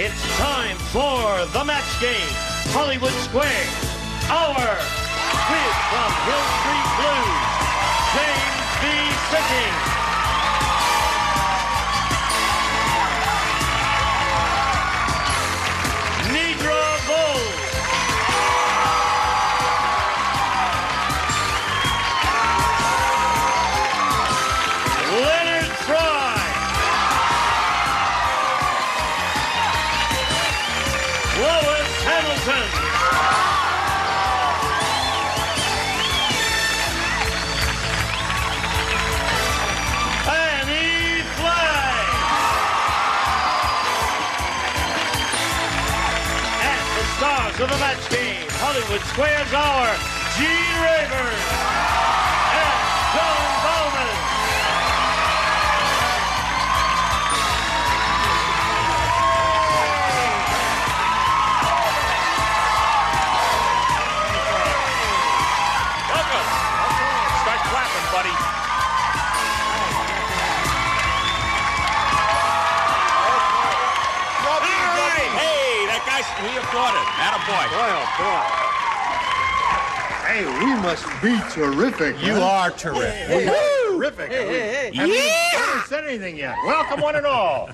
It's time for the match game. Hollywood Square. Our quiz from Hill Street Blues. James B. Sicking. Nidra Bowles. Leonard Fry. Lois Hamilton. Annie Flagg. And the stars of the match game, Hollywood Square's Hour, Gene Rayburn and Joan Bowman. Welcome. Start clapping, buddy. All right. Hey, that guy's... We applauded. Attaboy. Hey, we must be terrific. You are terrific. Terrific. Haven't even said anything yet. Welcome, one and all.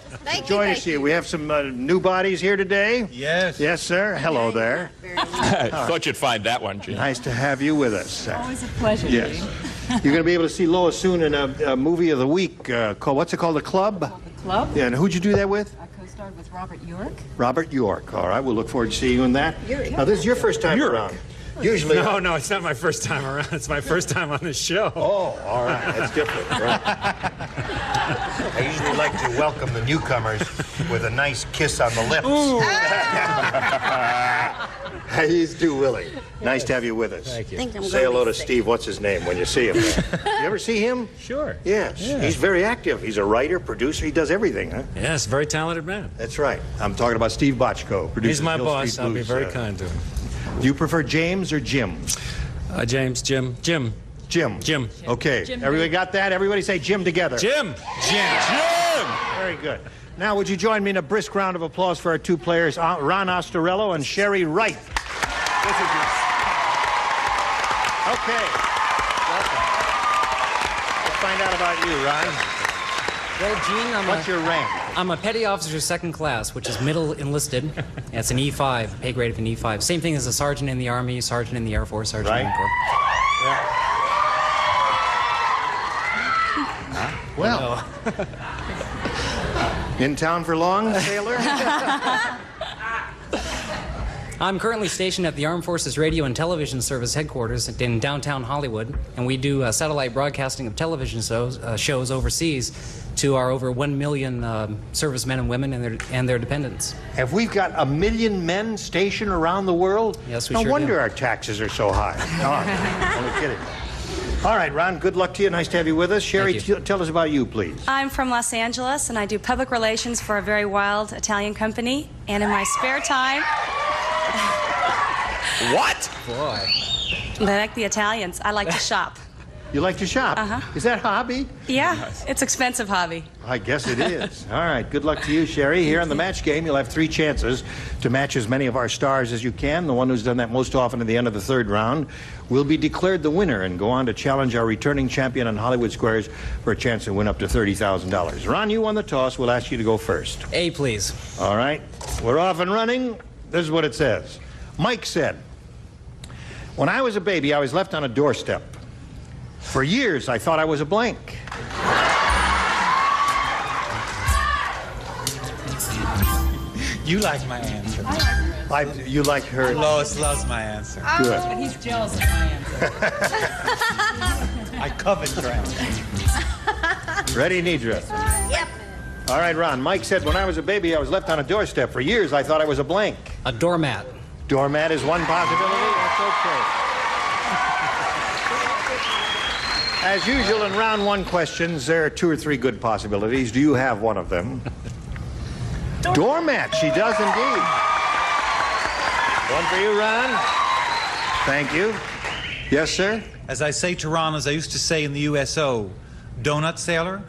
Join us here. We have some new bodies here today. Yes. Yes, sir. Hello there. I thought you'd find that one, Gene. Nice to have you with us. Always a pleasure. Yes. You're going to be able to see Lois soon in a movie of the week called, what's it called, The Club? The Club. Yeah, and who'd you do that with? I co-starred with Robert York. Robert York. All right, we'll look forward to seeing you in that. Now, this is your first time around. Usually... No, it's not my first time around. It's my first time on this show. Oh, all right. That's different. Right. I usually like to welcome the newcomers with a nice kiss on the lips. How do you do, Willie? Nice to have you with us. Thank you. Say hello to Steve. What's his name when you see him? You ever see him? Sure. Yes. Yeah. He's very active. He's a writer, producer. He does everything, huh? Yes, very talented man. That's right. I'm talking about Steve Bochco. He's my Hill boss. Street I'll be Blues. very kind to him. Do you prefer James or Jim? James, Jim. Jim. Okay. Jim. Everybody got that? Everybody say Jim together. Jim. Very good. Now, would you join me in a brisk round of applause for our two players, Ron Ostorello and Sherry Wright? This is yours. Okay. Welcome. Let's find out about you, Ron. Well, Gene, What's your rank? I'm a petty officer second class, which is middle enlisted. That's an E5, pay grade of an E5. Same thing as a sergeant in the Army, sergeant in the Air Force, sergeant in the Corps. Well, in town for long, sailor? I'm currently stationed at the Armed Forces Radio and Television Service headquarters in downtown Hollywood, and we do satellite broadcasting of television shows overseas to our over 1 million servicemen and women and their dependents. Have we got 1 million men stationed around the world? Yes, we no sure wonder do. our taxes are so high. No, only kidding. All right, Ron, good luck to you. Nice to have you with us. Sherry, Thank you. tell us about you, please. I'm from Los Angeles, and I do public relations for a very wild Italian company. And in my spare time, What? Boy. I like the Italians. I like to shop. You like to shop? Uh-huh. Is that a hobby? Yeah, it's expensive hobby. I guess it is. All right, good luck to you, Sherry. Here on the match game, you'll have 3 chances to match as many of our stars as you can. The one who's done that most often at the end of the 3rd round will be declared the winner and go on to challenge our returning champion on Hollywood Squares for a chance to win up to $30,000. Ron, you won the toss. We'll ask you to go first. A, please. All right, we're off and running. This is what it says. Mike said, "When I was a baby, I was left on a doorstep. For years, I thought I was a blank. You like my answer. You like her? Lois loves my answer. Good. But he's jealous of my answer. I covet your answer. Ready, Nidra? Yep. All right, Ron. Mike said, when I was a baby, I was left on a doorstep. For years, I thought I was a blank. A doormat. Doormat is one possibility. That's okay. As usual, in round 1 questions, there are 2 or 3 good possibilities. Do you have one of them? Doormat. She does indeed. One for you, Ron. Thank you. Yes, sir? As I say to Ron, as I used to say in the USO, donut sailor.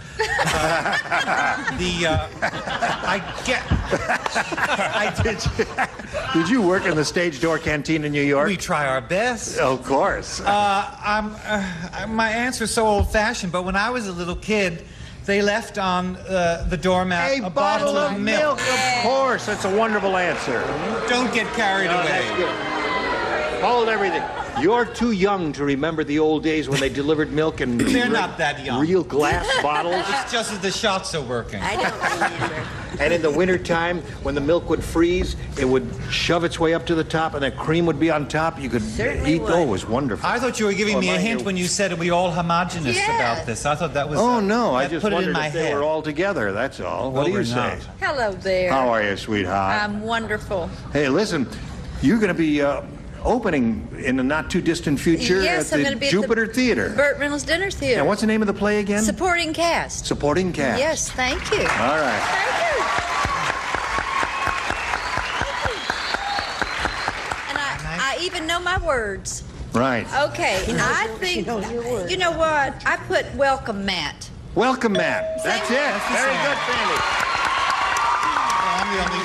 Did you work in the Stage Door Canteen in New York? We try our best. Of course. My answer's so old-fashioned, but when I was a little kid, they left on the doormat A bottle of milk. Of course. That's a wonderful answer. Don't get carried away. That's good. Hold everything. You're too young to remember the old days when they delivered milk in They're not that young. real glass bottles. It's just that the shots are working. I don't either. And in the wintertime, when the milk would freeze, it would shove its way up to the top, and the cream would be on top. You could Certainly eat. would. Oh, it was wonderful. I thought you were giving me a hint when you said we all homogenous Yes. about this. I thought that was. Oh, no. I that just put it in wondered my if they head. were all together. That's all. What Well, do you we're say? not. Hello there. How are you, sweetheart? I'm wonderful. Hey, listen, you're going to be opening in the not-too-distant future Yes, at I'm the going to be Jupiter at the Theater. Burt Reynolds Dinner Theater. Now, what's the name of the play again? Supporting cast. Supporting Cast. Yes, thank you. All right. Thank you. And I even know my words. Right. Okay, I think, you know what? I put welcome mat. Welcome, Matt. That's it. Very good, Sandy. I'm the only.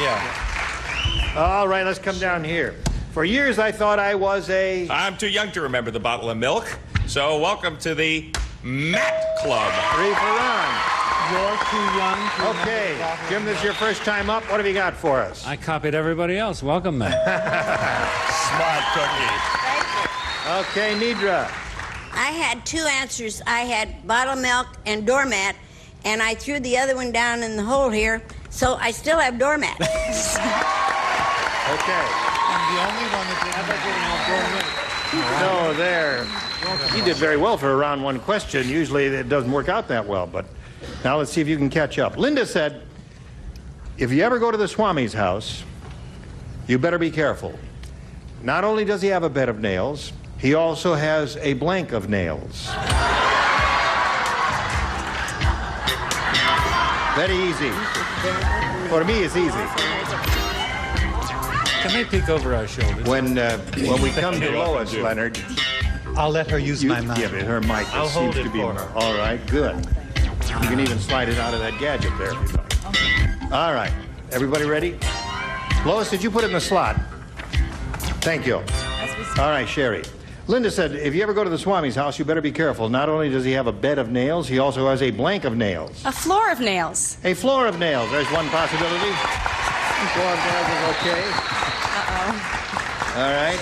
Yeah. All right, let's come down here. For years, I thought I was a... I'm too young to remember the bottle of milk, so welcome to the Matt Club. 3 for Ron. You're too young to Okay, Jim, this is your first time up. What have you got for us? I copied everybody else. Welcome, man. Smart cookie. Okay, Nidra. I had two answers. I had bottled milk and doormat, and I threw the other one down in the hole here, so I still have doormat. Okay. I'm the only one that didn't. No, there. You did very well for a round one question. Usually it doesn't work out that well, but now let's see if you can catch up. Linda said, if you ever go to the Swami's house, you better be careful. Not only does he have a bed of nails, he also has a blank of nails. Very easy. For me, it's easy. Can they peek over our shoulders? When we come to Lois, Leonard, I'll let her use you my mic. give it her mic. I'll It hold seems it to be for her. all right. Good. You can even slide it out of that gadget there if you like. All right. Everybody ready? Lois, did you put it in the slot? Thank you. All right, Sherry. Linda said, if you ever go to the Swami's house, you better be careful. Not only does he have a bed of nails, he also has a blank of nails. A floor of nails. A floor of nails. There's one possibility. Floor of nails is okay. All right.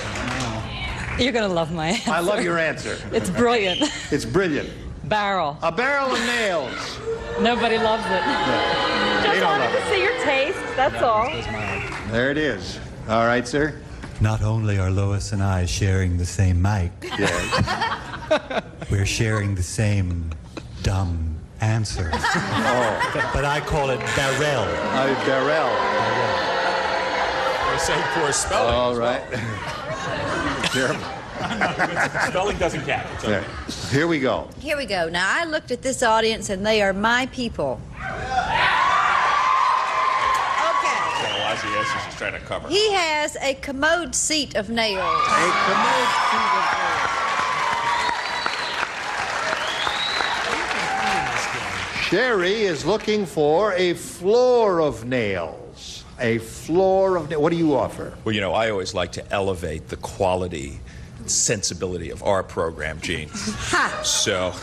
You're going to love my answer. I love your answer. It's brilliant. It's brilliant. Barrel. A barrel of nails. Nobody loves it. They Just don't wanted love to it. see your taste, that's all. There it is. All right, sir. Not only are Lois and I sharing the same mic, Yes. we're sharing the same dumb answer. Oh, But I call it barrel. a barrel. They say poor spelling. All right. Here, Spelling doesn't count. It's okay. there. Here we go. Here we go. Now, I looked at this audience, and they are my people. Okay. So Ozzy is just trying to cover. He has a commode seat of nails. A commode seat of nails. Sherry is looking for a floor of nails. A floor of nails. What do you offer? Well, you know, I always like to elevate the quality and sensibility of our program, Gene. So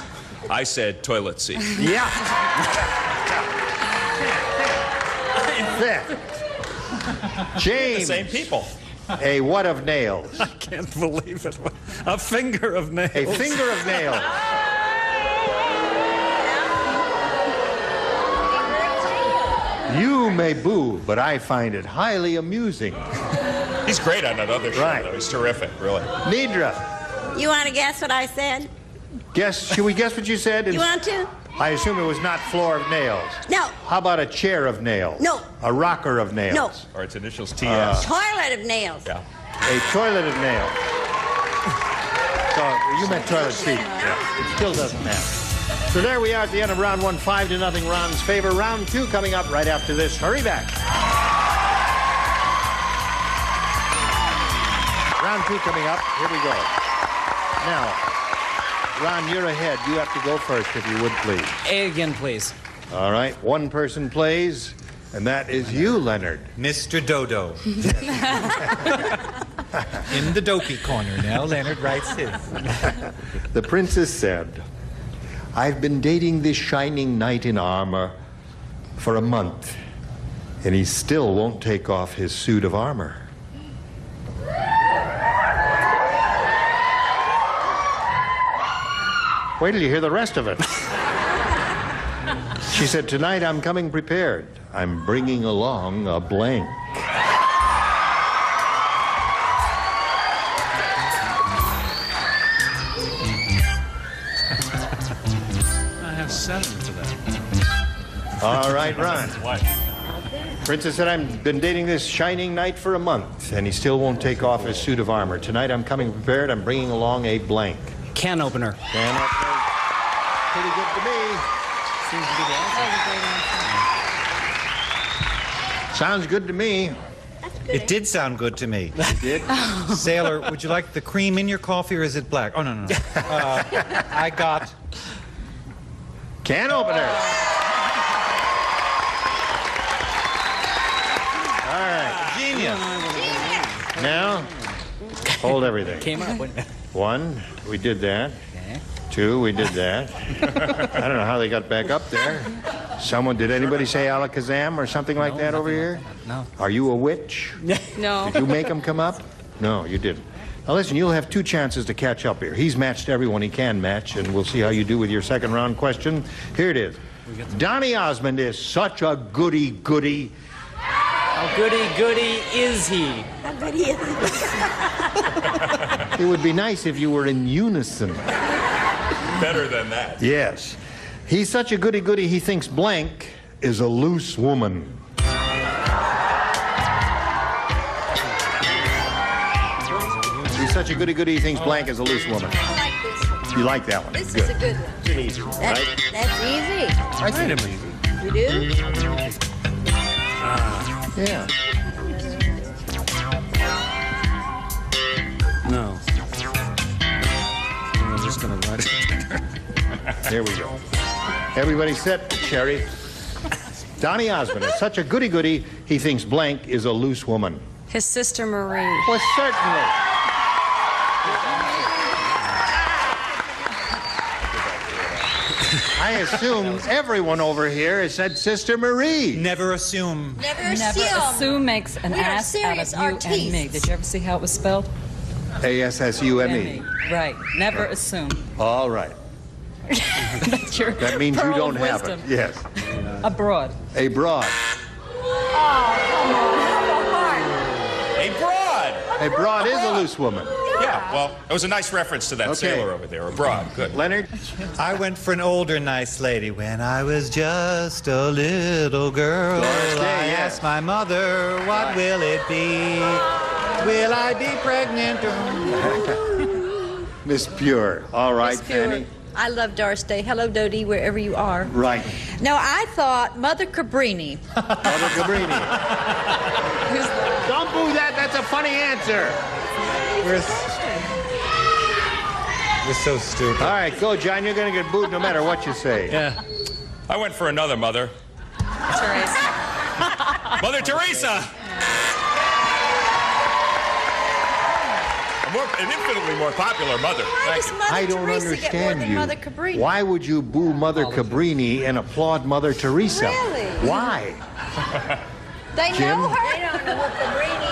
I said toilet seat. Yeah. There. James. Same people. A what of nails? I can't believe it. A finger of nails. A finger of nails. You may boo, but I find it highly amusing. He's great on that other show, Right. though. He's terrific, really. Nidra, You want to guess what I said? should we guess what you said? You want to? I assume it was not floor of nails. No. How about a chair of nails? No. A rocker of nails? No. Or its initials TS. Toilet of nails. Yeah. A toilet of nails. So you meant toilet seat. It still doesn't matter. So there we are at the end of round one, 5-0 Ron's favor. Round two coming up right after this. Hurry back. Round two coming up. Here we go. Now, Ron, you're ahead. You have to go first, if you would, please. A again, please. All right. One person plays, and that is you, Leonard. Mr. Dodo. In the dopey corner now, Leonard writes his. The princess said, I've been dating this shining knight in armor for a month, and he still won't take off his suit of armor. Wait till you hear the rest of it. She said, tonight I'm coming prepared. I'm bringing along a blank. I have 7 for that. All right, Ron. Princess said, I've been dating this shining knight for a month, and he still won't take off his suit of armor. Tonight I'm coming prepared. I'm bringing along a blank. Can opener. Can opener. Pretty good to me. Seems to be the answer. Sounds good to me. It did sound good to me. It did? Sailor, would you like the cream in your coffee or is it black? Oh, no, no, no. I got... Can opener. All right. Genius. Now, hold everything. Came up with 1, we did that. 2, we did that. I don't know how they got back up there. Did anybody say alakazam or something like that over here? No. Are you a witch? No. Did you make them come up? No, you didn't. Now listen, you'll have 2 chances to catch up here. He's matched everyone he can match, and we'll see how you do with your second round question. Here it is. Donny Osmond is such a goody-goody. How goody-goody is he? How good he is. It would be nice if you were in unison. Better than that. Yes. He's such a goody-goody, he thinks blank is a loose woman. He's such a goody-goody, he thinks blank is a loose woman. I like this one. You like that one? This Good. is a good one. It's an easy one, right? That's easy. I think it's easy. You do? Yeah. No. I'm just going to write it. There we go. Everybody set, Sherry. Donny Osmond is such a goody-goody, he thinks blank is a loose woman. His sister Marie. Well, certainly. I assume everyone over here has said Sister Marie. Never assume. Never Never assume makes an We are ass out of serious you and me. artistes. Did you ever see how it was spelled? A-S-S-U-M-E. Right. Never assume. All right. That's your That means you pearl don't of have wisdom. it. Yes. Abroad. A broad. A broad. A broad is a loose woman. Yeah, well, it was a nice reference to that Okay. sailor over there. A broad. Good. Leonard? I went for an older nice lady when I was just a little girl. Doris Day, I yeah. asked my mother, what will it be? Will I be pregnant? Miss Pure. All right, Miss Pure. Fanny. I love Doris Day. Hello, Dodie, wherever you are. Right. No, I thought Mother Cabrini. Mother Cabrini. Don't boo that. That's a funny answer. We're so stupid. All right, go, John. You're going to get booed no matter what you say. Yeah. I went for another mother. Teresa. Mother Teresa! An infinitely more popular mother. Why does Mother I don't Teresa get more understand than you. Mother Cabrini? Why would you boo Mother Cabrini and applaud Mother Teresa? Really? Why? They Jim? know her? They don't know what Cabrini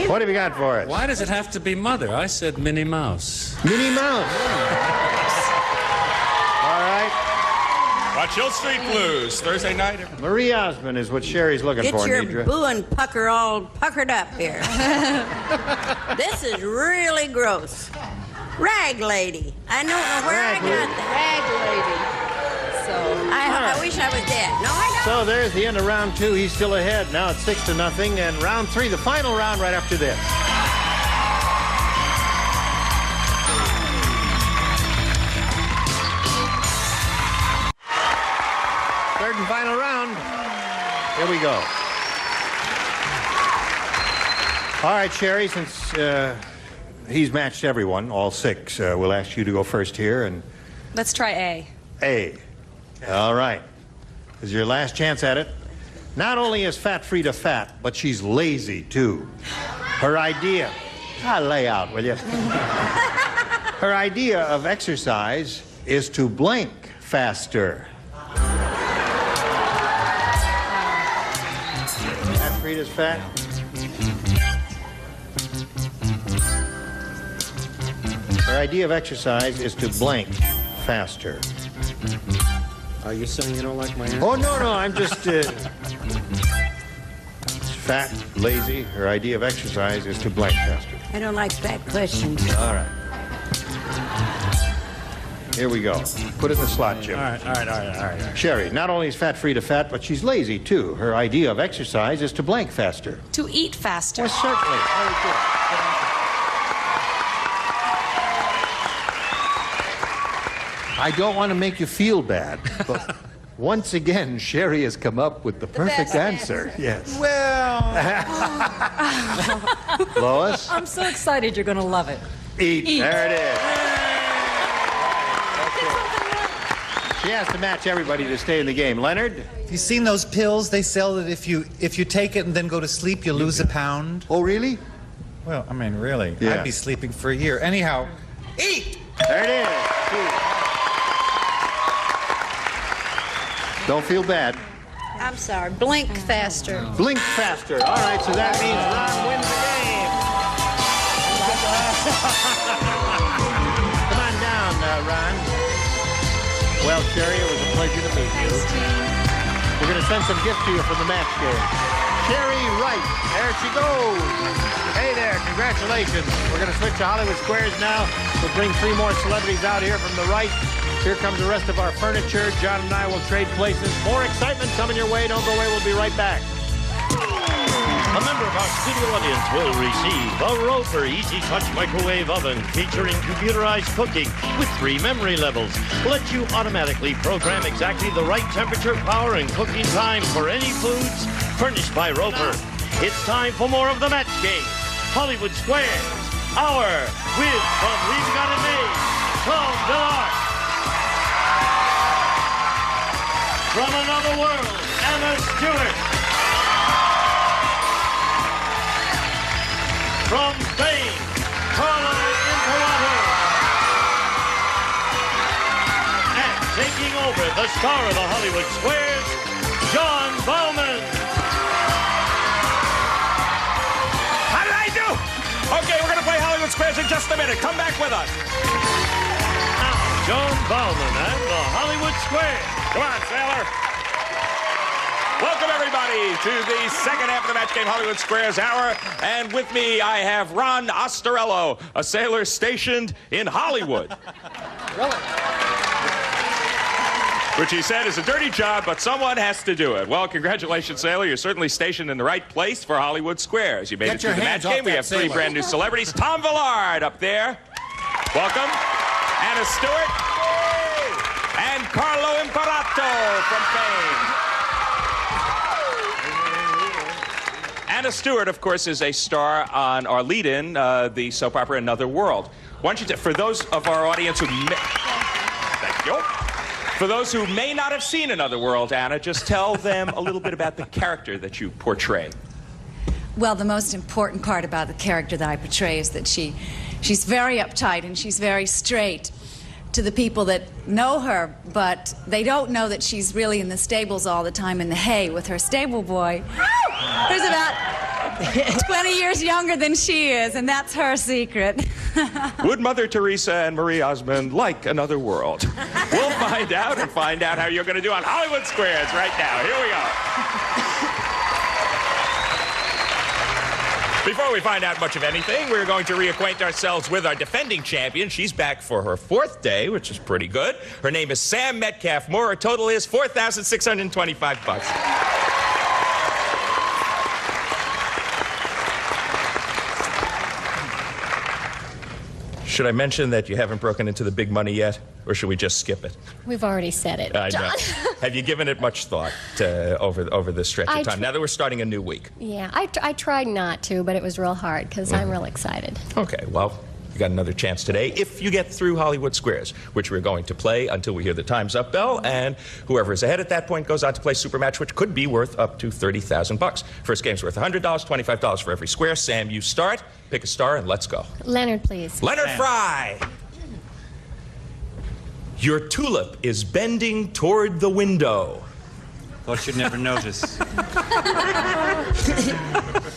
is. What have you got for us? Why does it have to be mother? I said Minnie Mouse. Minnie Mouse. All right. Watch Hill Street Blues, Thursday night. Marie Osmond is what Sherry's looking Get for, your Nidra. boo and pucker all puckered up here. This is really gross. Rag lady. I don't know where Rag I got that. Rag lady. So, I wish I was dead. No, I don't. So there's the end of round 2. He's still ahead. Now it's 6-0. And round 3, the final round right after this. Third and final round. Here we go. All right, Sherry, since he's matched everyone, all 6. We'll ask you to go first here. And Let's try A. A. All right. This is your last chance at it. Not only is Fat Frida fat, but she's lazy, too. Her idea... lay out, will you? Her idea of exercise is to blink faster. Fat Frida's fat. Her idea of exercise is to blink faster. Are you saying you don't like my answer? Oh, no, I'm just... fat, lazy. Her idea of exercise is to blink faster. I don't like fat questions. All right. Here we go. Put it in the slot, Jim. All right. Sherry, not only is Fat Frida fat, but she's lazy, too. Her idea of exercise is to blank faster. To eat faster. Well, certainly. Very good. I don't want to make you feel bad, but once again, Sherry has come up with the perfect answer. Yes. Well, Lois? I'm so excited you're going to love it. Eat. There it is. Okay. She has to match everybody to stay in the game. Leonard? have you seen those pills they sell that if you take it and then go to sleep, you lose a pound? Oh, really? Well, I mean, really. Yeah. I'd be sleeping for a year. Anyhow, eat! There it is. Don't feel bad. I'm sorry. Blink faster. Blink faster. All right, so that means Ron wins the game. Come on down, Ron. Well, Sherry, it was a pleasure to meet you. We're going to send some gifts to you from the match game. Sherry Wright. There she goes. Hey there. Congratulations. We're going to switch to Hollywood Squares now. We'll bring 3 more celebrities out here from the right. Here comes the rest of our furniture. John and I will trade places. More excitement coming your way. Don't go away. We'll be right back. A member of our studio audience will receive a Roper Easy Touch Microwave Oven featuring computerized cooking with 3 memory levels. Lets you automatically program exactly the right temperature, power, and cooking time for any foods, furnished by Roper. It's time for more of the match game. Hollywood Squares. Our with from We've Got It Made, Tom Villard. From another world, Anna Stewart. From Spain, Carlo Imperator. And taking over, the star of the Hollywood Squares, John Bowman. How did I do? Okay, we're going to play Hollywood Squares in just a minute. Come back with us. Now, John Bowman and the Hollywood Squares. Come on, sailor. Welcome, everybody, to the second half of the Match Game Hollywood Squares Hour. And with me, I have Ron Ostorello, a sailor stationed in Hollywood. Which he said is a dirty job, but someone has to do it. Well, congratulations, sailor. You're certainly stationed in the right place for Hollywood Squares. You made it through the match game. We have 3 brand new celebrities. Tom Villard up there. Welcome. Anna Stewart. And Carlo Imperato from fame. Anna Stewart, of course, is a star on our lead-in, the soap opera Another World. Why don't you, for those of our audience who thank you. For those who may not have seen Another World, Anna, just tell them a little bit about the character that you portray. Well, the most important part about the character that I portray is that she's very uptight and she's very straight to the people that know her, but they don't know that she's really in the stables all the time in the hay with her stable boy, who's about 20 years younger than she is, and that's her secret. Would Mother Teresa and Marie Osmond like Another World? We'll find out and find out how you're going to do on Hollywood Squares right now. Here we go. Before we find out much of anything, we're going to reacquaint ourselves with our defending champion. She's back for her 4th day, which is pretty good. Her name is Sam Metcalf Moore. Her total is $4,625. Should I mention that you haven't broken into the big money yet, or should we just skip it? We've already said it, I John. know. Have you given it much thought over this stretch of time? Now that we're starting a new week. Yeah, I tried not to, but it was real hard because I'm real excited. Okay, well, You got another chance today if you get through Hollywood Squares, which we're going to play until we hear the time's up bell, and whoever is ahead at that point goes on to play Super Match, which could be worth up to $30,000. First game's worth $100, $25 for every square. Sam, you start. Pick a star and let's go. Leonard, please. Leonard Fry. Your tulip is bending toward the window. Thought you'd never notice.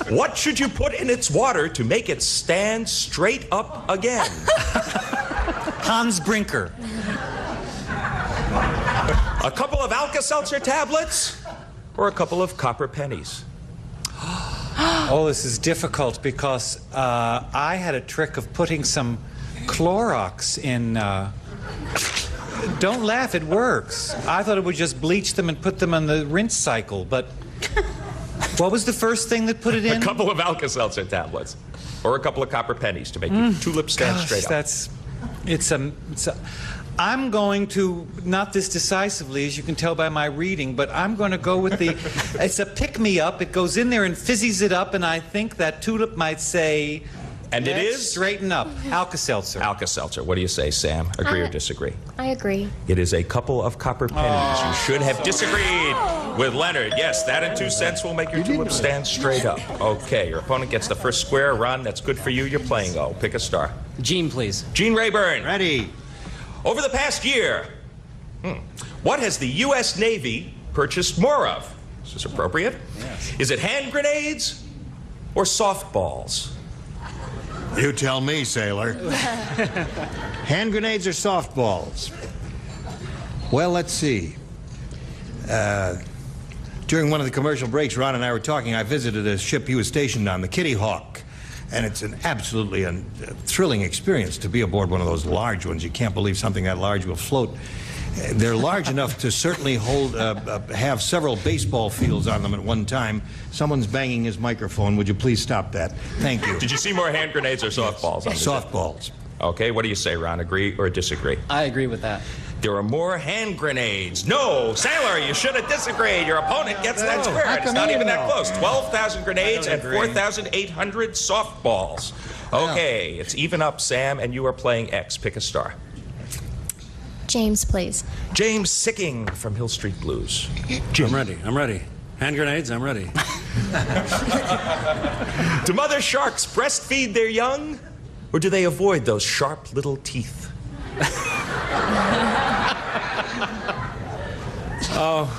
What should you put in its water to make it stand straight up again? Hans Brinker. A couple of Alka-Seltzer tablets or a couple of copper pennies? Oh, this is difficult because I had a trick of putting some Clorox in... Don't laugh, it works. I thought it would just bleach them and put them on the rinse cycle, but... What was the first thing that put it in? A couple of Alka-Seltzer tablets or a couple of copper pennies to make your tulip stand straight up. I'm going to, not this decisively, as you can tell by my reading, but I'm going to go with the... It's a pick-me-up. It goes in there and fizzies it up, and I think that tulip might say... And it is? Straighten up. Alka-Seltzer. Alka-Seltzer. What do you say, Sam? Agree or disagree? I agree. It is a couple of copper pennies. You should have disagreed with Leonard. Yes, that and 2 cents will make your tulip stand straight up. Okay, your opponent gets the first square. Ron, that's good for you. You're playing O. Pick a star. Gene, please. Gene Rayburn. Ready. Over the past year, what has the U.S. Navy purchased more of? Is this appropriate? Yes. Is it hand grenades or softballs? You tell me, sailor. Hand grenades or softballs? Well, let's see. During one of the commercial breaks, Ron and I were talking. I visited a ship he was stationed on, the Kitty Hawk. And it's an absolutely thrilling experience to be aboard one of those large ones. You can't believe something that large will float. They're large enough to certainly have several baseball fields on them at one time. Someone's banging his microphone. Would you please stop that? Thank you. Did you see more hand grenades or softballs? Yes. Softballs. Okay, what do you say, Ron? Agree or disagree? I agree with that. There are more hand grenades. No, sailor, you should have disagreed. Your opponent gets that square. It's not even that close. 12,000 grenades and 4,800 softballs. Okay, it's even up, Sam, and you are playing X. Pick a star. James, please. James Sicking from Hill Street Blues. I'm ready. I'm ready. Hand grenades, I'm ready. Do mother sharks breastfeed their young, or do they avoid those sharp little teeth? Oh,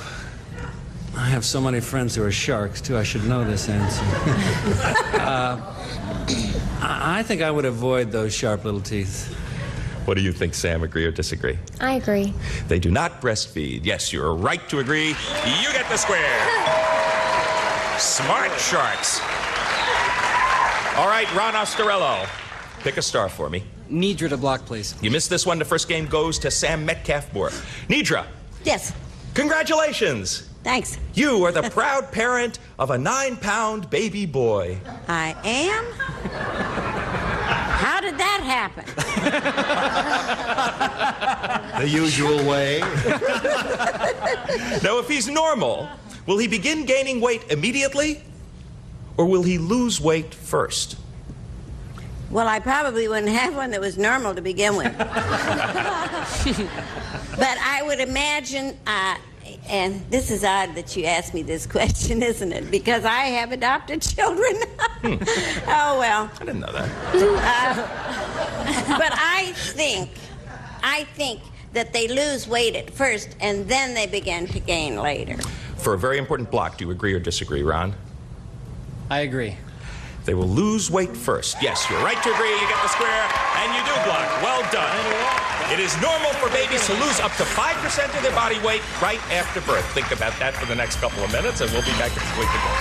I have so many friends who are sharks, too. I should know this answer. I think I would avoid those sharp little teeth. What do you think, Sam? Agree or disagree? I agree. They do not breastfeed. Yes, you're right to agree. You get the square. Smart sharks. All right, Ron Ostarello. Pick a star for me. Nidra to block, please. You missed this one. The first game goes to Sam Metcalf-Moore. Nidra. Yes. Congratulations. Thanks. You are the proud parent of a 9-pound baby boy. I am? How did that happen? The usual way. Now, if he's normal, will he begin gaining weight immediately, or will he lose weight first? Well, I probably wouldn't have one that was normal to begin with. But I would imagine, and this is odd that you asked me this question, isn't it? Because I have adopted children. Oh, well. I didn't know that. But I think that they lose weight at first, and then they begin to gain later. For a very important block, do you agree or disagree, Ron? I agree. They will lose weight first. Yes, you're right to agree. You get the square, and you do block. Well done. It is normal for babies to lose up to 5% of their body weight right after birth. Think about that for the next couple of minutes, and we'll be back in a week again.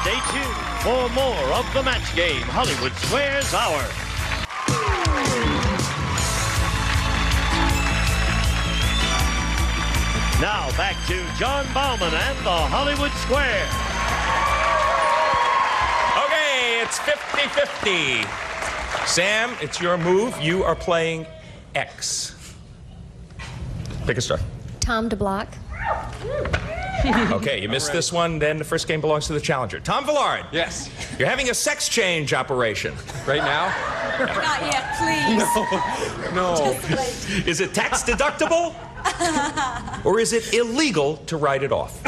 Stay tuned for more of the Match Game Hollywood Squares Hour. Now back to John Bauman and the Hollywood Square. Okay, it's 50-50. Sam, it's your move. You are playing X. Pick a star. Tom to block. Okay, you missed this one, then the first game belongs to the challenger. Tom Villard. Yes. You're having a sex change operation. Right now? Not yet, please. No. Just wait. Is it tax deductible? Or is it illegal to write it off?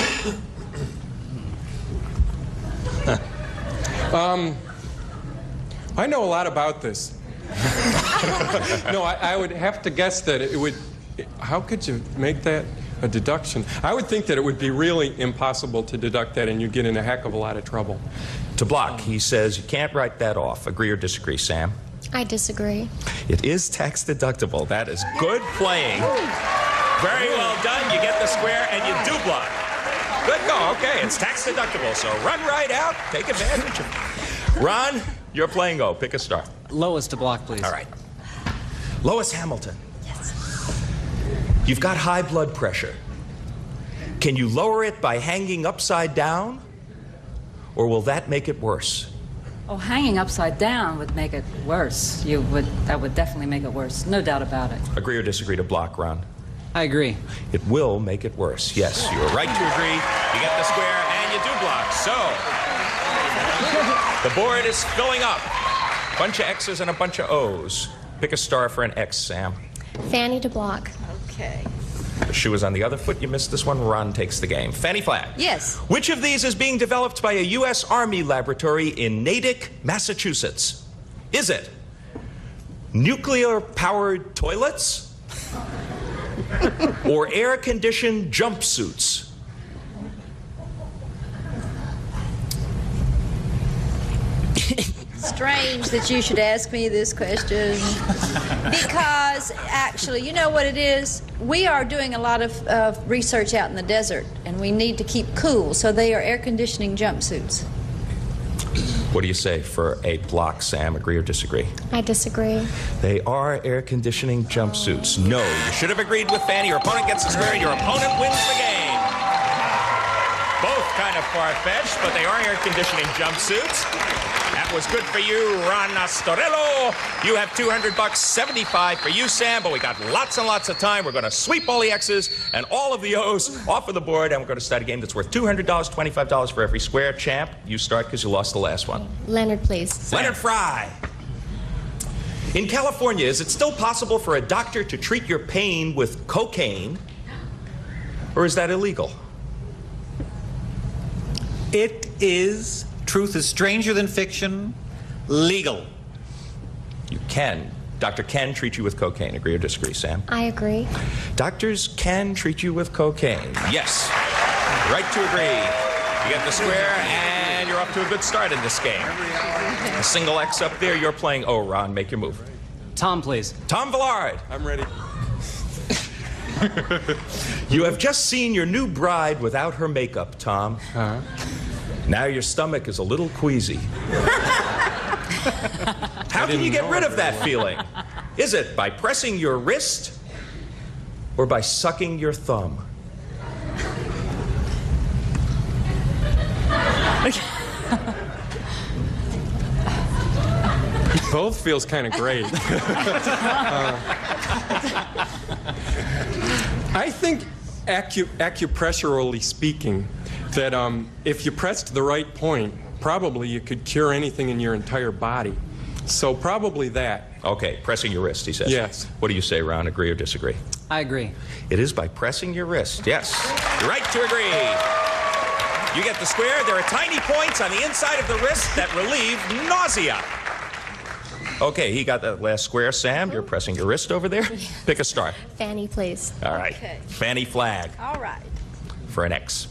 I know a lot about this. No, I would have to guess that it would... How could you make that a deduction? I would think that it would be really impossible to deduct that, and you'd get in a heck of a lot of trouble. To block, he says you can't write that off. Agree or disagree, Sam? I disagree. It is tax deductible. That is good playing. Very well done. You get the square and you do block. Good go. Okay, it's tax deductible, so run right out. Take advantage of it. Ron, you're playing go. Pick a star. Lois to block, please. All right. Lois Hamilton. Yes. You've got high blood pressure. Can you lower it by hanging upside down? Or will that make it worse? Oh, hanging upside down would make it worse. That would definitely make it worse. No doubt about it. Agree or disagree to block, Ron? I agree. It will make it worse. Yes, you are right to agree. You get the square and you do block. So, the board is filling up. Bunch of X's and a bunch of O's. Pick a star for an X, Sam. Fanny to block. Okay. The shoe is on the other foot. You missed this one. Ron takes the game. Fanny Flagg. Yes. Which of these is being developed by a U.S. Army laboratory in Natick, Massachusetts? Is it nuclear-powered toilets? Or air-conditioned jumpsuits? Strange that you should ask me this question. Because, actually, you know what it is? We are doing a lot of research out in the desert, and we need to keep cool, so they are air conditioning jumpsuits. What do you say for a block, Sam? Agree or disagree? I disagree. They are air conditioning jumpsuits. No, you should have agreed with Fanny. Your opponent gets the square, and your opponent wins the game. Both kind of far-fetched, but they are air conditioning jumpsuits. That was good for you, Ron Astorello. You have $200, 75 for you, Sam, but we got lots and lots of time. We're going to sweep all the X's and all of the O's off of the board, and we're going to start a game that's worth $200, $25 for every square. Champ, you start because you lost the last one. Leonard, please. Leonard Fry. In California, is it still possible for a doctor to treat your pain with cocaine, or is that illegal? It is, truth is stranger than fiction, legal. You can. Doctor can treat you with cocaine. Agree or disagree, Sam? I agree. Doctors can treat you with cocaine. Yes. Right to agree. You get the square, and you're off to a good start in this game. A single X up there. You're playing O, Ron. Make your move. Tom, please. Tom Villard. I'm ready. You have just seen your new bride without her makeup, Tom. Now your stomach is a little queasy. How can you get rid of that feeling? Is it by pressing your wrist or by sucking your thumb? Both feels kind of great. I think acupressurally speaking, that if you pressed the right point, probably you could cure anything in your entire body. So probably that. Okay, pressing your wrist, he says. Yes. What do you say, Ron? Agree or disagree? I agree. It is by pressing your wrist. Yes. You're right to agree. You get the square. There are tiny points on the inside of the wrist that relieve nausea. Okay, he got that last square. Sam, you're pressing your wrist over there. Pick a star. Fanny, please. All right. Okay. Fanny Flagg. All right. For an X.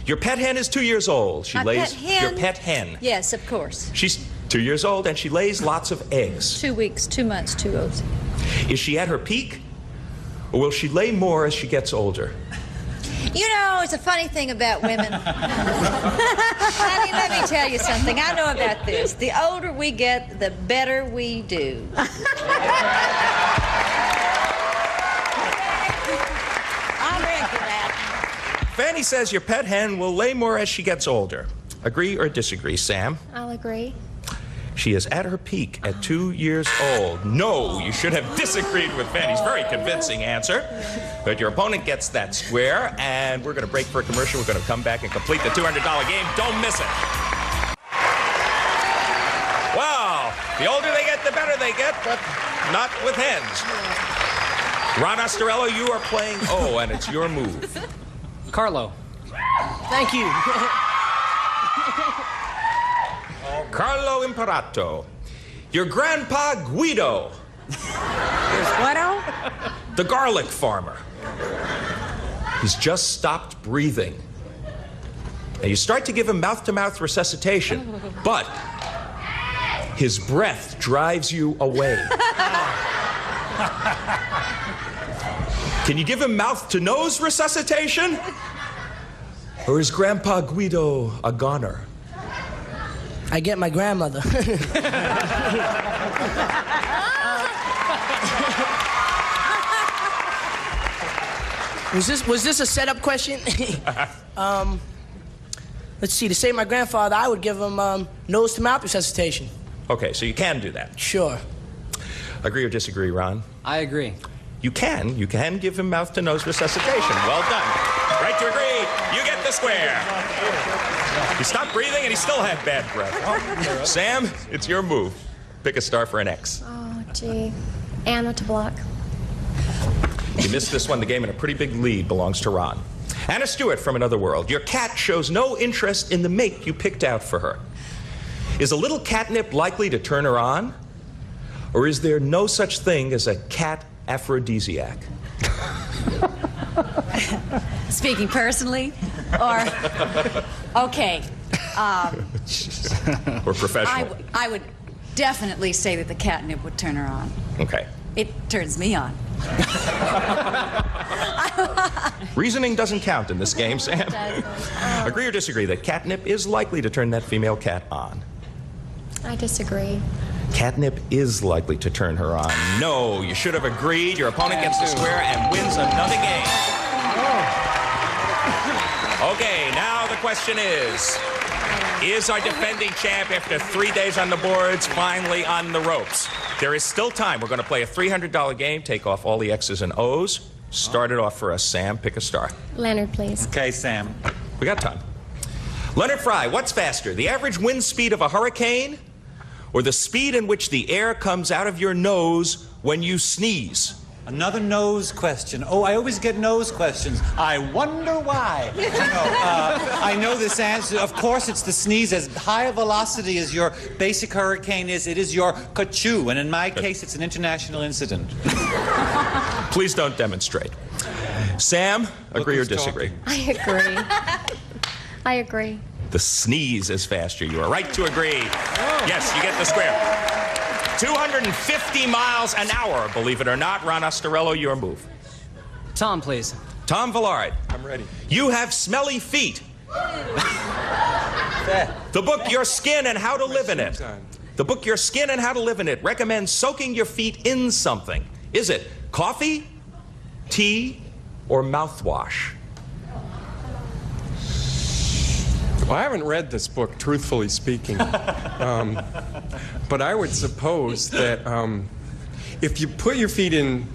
Your pet hen is 2 years old. She My lays pet hen? your pet hen. Yes, of course. She's 2 years old and she lays lots of eggs. 2 weeks, 2 months, 2 O's. Is she at her peak? Or will she lay more as she gets older? You know, it's a funny thing about women. Honey, let me tell you something. I know about this. The older we get, the better we do. I'm ready for that. Fanny says your pet hen will lay more as she gets older. Agree or disagree, Sam? I'll agree. She is at her peak at 2 years old. No, you should have disagreed with Fanny's very convincing answer. But your opponent gets that square, and we're going to break for a commercial. We're going to come back and complete the $200 game. Don't miss it. Well, the older they get, the better they get, but not with hens. Ron Ostorello, you are playing O, and it's your move. Carlo. Thank you. Carlo Imperato. Your grandpa Guido. Guido? The garlic farmer. He's just stopped breathing. And you start to give him mouth-to-mouth resuscitation, but his breath drives you away. Can you give him mouth-to-nose resuscitation? Or is Grandpa Guido a goner? I get my grandmother. Was this a setup question? Let's see. To save my grandfather, I would give him nose-to-mouth resuscitation. Okay, so you can do that. Sure. Agree or disagree, Ron? I agree. You can give him mouth-to-nose resuscitation. Well done. Right to agree. You get the square. He stopped breathing and he still had bad breath. Sam, it's your move. Pick a star for an X. Oh, gee. Anna to block. You missed this one. The game in a pretty big lead belongs to Ron. Anna Stewart from Another World. Your cat shows no interest in the mate you picked out for her. Is a little catnip likely to turn her on? Or is there no such thing as a cat aphrodisiac? Speaking personally, or okay, or professional? I would definitely say that the catnip would turn her on. Okay. It turns me on. Reasoning doesn't count in this game, Sam. Agree or disagree that catnip is likely to turn that female cat on? I disagree. Catnip is likely to turn her on. No, you should have agreed. Your opponent gets the square and wins another game. Okay, now the question is our defending champ, after 3 days on the boards, finally on the ropes? There is still time. We're going to play a $300 game, take off all the X's and O's. Start it off for us, Sam. Pick a star. Leonard, please. Okay, Sam. We got time. Leonard Fry, what's faster, the average wind speed of a hurricane or the speed in which the air comes out of your nose when you sneeze? Another nose question. Oh, I always get nose questions. I wonder why. I know this answer. Of course, it's the sneeze. As high a velocity as your basic hurricane is, it is your ka-choo. And in my case, it's an international incident. Please don't demonstrate. Sam, agree or disagree? I agree. I agree. The sneeze is faster. You are right to agree. Yes, you get the square. 250 miles an hour, believe it or not. Ron Ostorello, your move. Tom, please. Tom Villard. I'm ready. You have smelly feet. The book Your Skin and How to Live in It. The book Your Skin and How to Live in It recommends soaking your feet in something. Is it coffee, tea, or mouthwash? Well, I haven't read this book, truthfully speaking. But I would suppose that if you put your feet in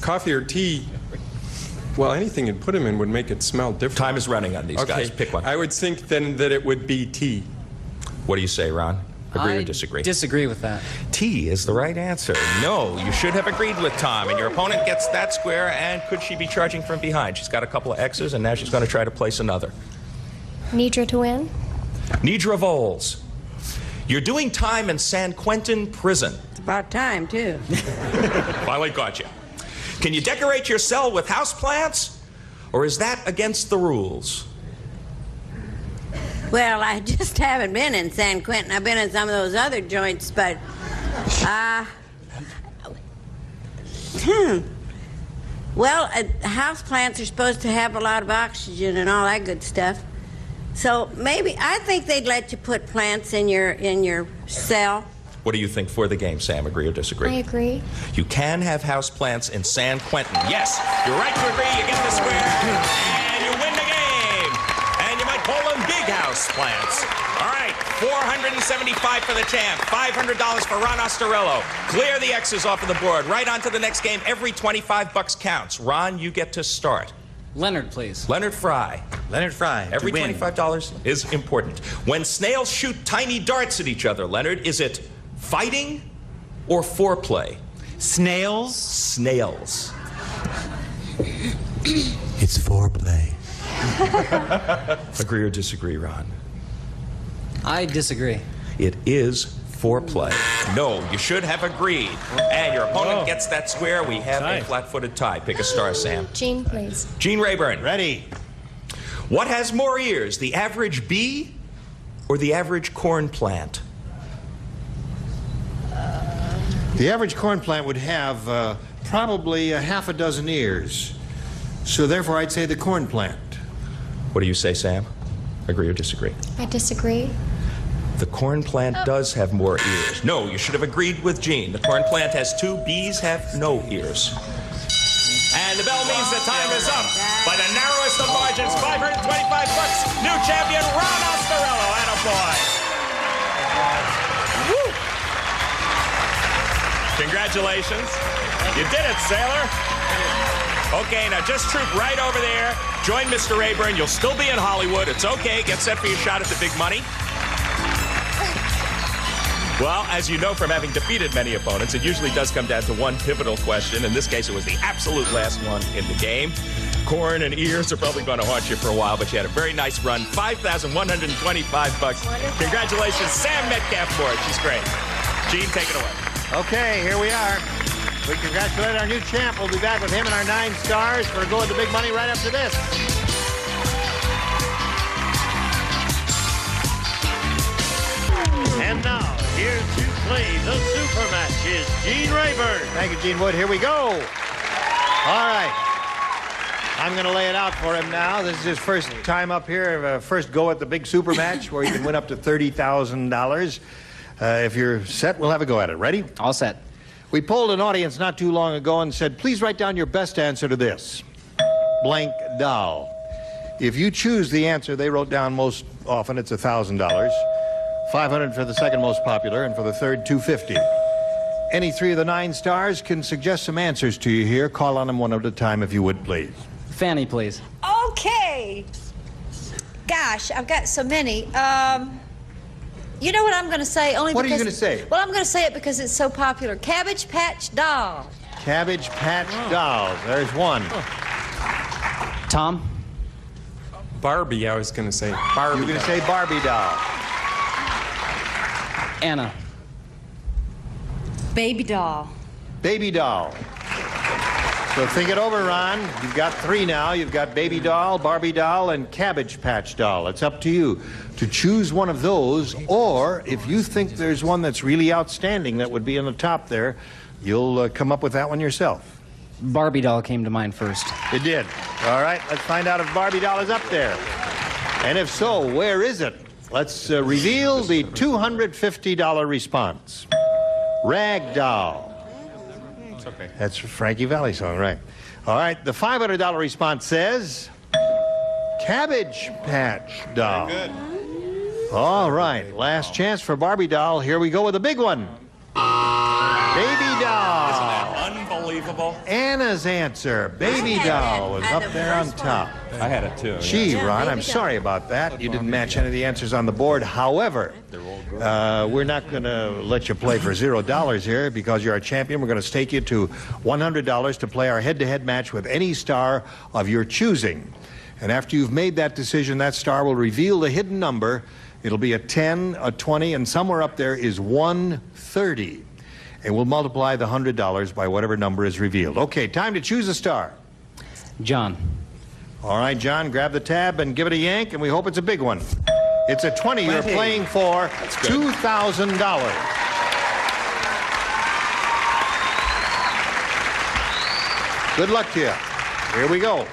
coffee or tea, well, anything you'd put them in would make it smell different. Time is running on these guys. Pick one. I would think then that it would be tea. What do you say, Ron? Agree or disagree? Disagree with that. Tea is the right answer. No, you should have agreed with Tom, and your opponent gets that square, and could she be charging from behind? She's got a couple of X's, and now she's going to try to place another. Nidra to win. Nidra Voles. You're doing time in San Quentin prison. It's about time, too. Finally got you. Can you decorate your cell with houseplants, or is that against the rules? Well, I just haven't been in San Quentin. I've been in some of those other joints, but well, houseplants are supposed to have a lot of oxygen and all that good stuff. So maybe I think they'd let you put plants in your cell. What do you think for the game, Sam? Agree or disagree? I agree. You can have houseplants in San Quentin. Yes, you're right to agree. You get the square, and you win the game. And you might call them big houseplants. All right, $475 for the champ, $500 for Ron Ostorello. Clear the X's off of the board. Right on to the next game. Every $25 counts. Ron, you get to start. Leonard, please. Leonard Fry. Leonard Fry. Every $25 is important. When snails shoot tiny darts at each other, Leonard, is it fighting or foreplay? Snails? Snails. It's foreplay. Agree or disagree, Ron? I disagree. It is foreplay. No, you should have agreed. And your opponent gets that square. We have a flat-footed tie. Pick a star, Sam. Gene, please. Gene Rayburn. Ready. What has more ears, the average bee or the average corn plant? The average corn plant would have probably a half a dozen ears. So therefore, I'd say the corn plant. What do you say, Sam? Agree or disagree? I disagree. The corn plant does have more ears. No, you should have agreed with Gene. The corn plant has 2, bees have no ears. And the bell means the time is up. By the narrowest of margins, $525. New champion, Ron Ostorello. Attaboy. Woo! Congratulations. You did it, sailor. Okay, now just troop right over there. Join Mr. Rayburn. You'll still be in Hollywood. It's okay. Get set for your shot at the big money. Well, as you know from having defeated many opponents, it usually does come down to one pivotal question. In this case, it was the absolute last one in the game. Corn and ears are probably going to haunt you for a while, but you had a very nice run. $5,125. Congratulations, Sam Metcalf for it. She's great. Gene, take it away. Okay, here we are. We congratulate our new champ. We'll be back with him and our 9 stars for Go Into Big Money right after this. And now, here to play the super match is Gene Rayburn. Thank you, Gene Wood. Here we go. All right. I'm going to lay it out for him now. This is his first time up here, first go at the big super match where you can win up to $30,000. If you're set, we'll have a go at it. Ready? All set. We polled an audience not too long ago and said, please write down your best answer to this. Blank doll. If you choose the answer they wrote down most often, it's $1,000. $500 for the second most popular, and for the third, $250. Any 3 of the 9 stars can suggest some answers to you here. Call on them one at a time if you would, please. Fanny, please. Okay. Gosh, I've got so many. You know what I'm going to say? Only What are you because- going to say? Well, I'm going to say it because it's so popular. Cabbage Patch Doll. Cabbage Patch Dolls. There's one. Tom? Barbie, I was going to say. Barbie. You're going to say Barbie doll. Anna. Baby doll. Baby doll. So think it over, Ron. You've got 3 now. You've got Baby doll, Barbie doll, and Cabbage Patch doll. It's up to you to choose one of those, or if you think there's one that's really outstanding that would be on the top there, you'll come up with that one yourself. Barbie doll came to mind first. It did. All right, let's find out if Barbie doll is up there. And if so, where is it? Let's reveal the $250 response. Rag doll. It's okay. That's a Frankie Valli song, right? All right, the $500 response says Cabbage Patch doll. Very good. All right, last chance for Barbie doll. Here we go with a big one. Baby doll. Isn't that unbelievable? Anna's answer, Baby doll, was up there on top. I had it too. Gee, yeah. Ron, I'm sorry about that. You didn't match any of the answers on the board. However, we're not going to let you play for $0 here because you're a champion. We're going to stake you to $100 to play our head-to-head match with any star of your choosing. And after you've made that decision, that star will reveal the hidden number. It'll be a 10, a 20, and somewhere up there is 130. And we'll multiply the $100 by whatever number is revealed. Okay, time to choose a star. John. All right, John, grab the tab and give it a yank, and we hope it's a big one. It's a 20. You're playing for $2,000. Good luck to you. Here we go.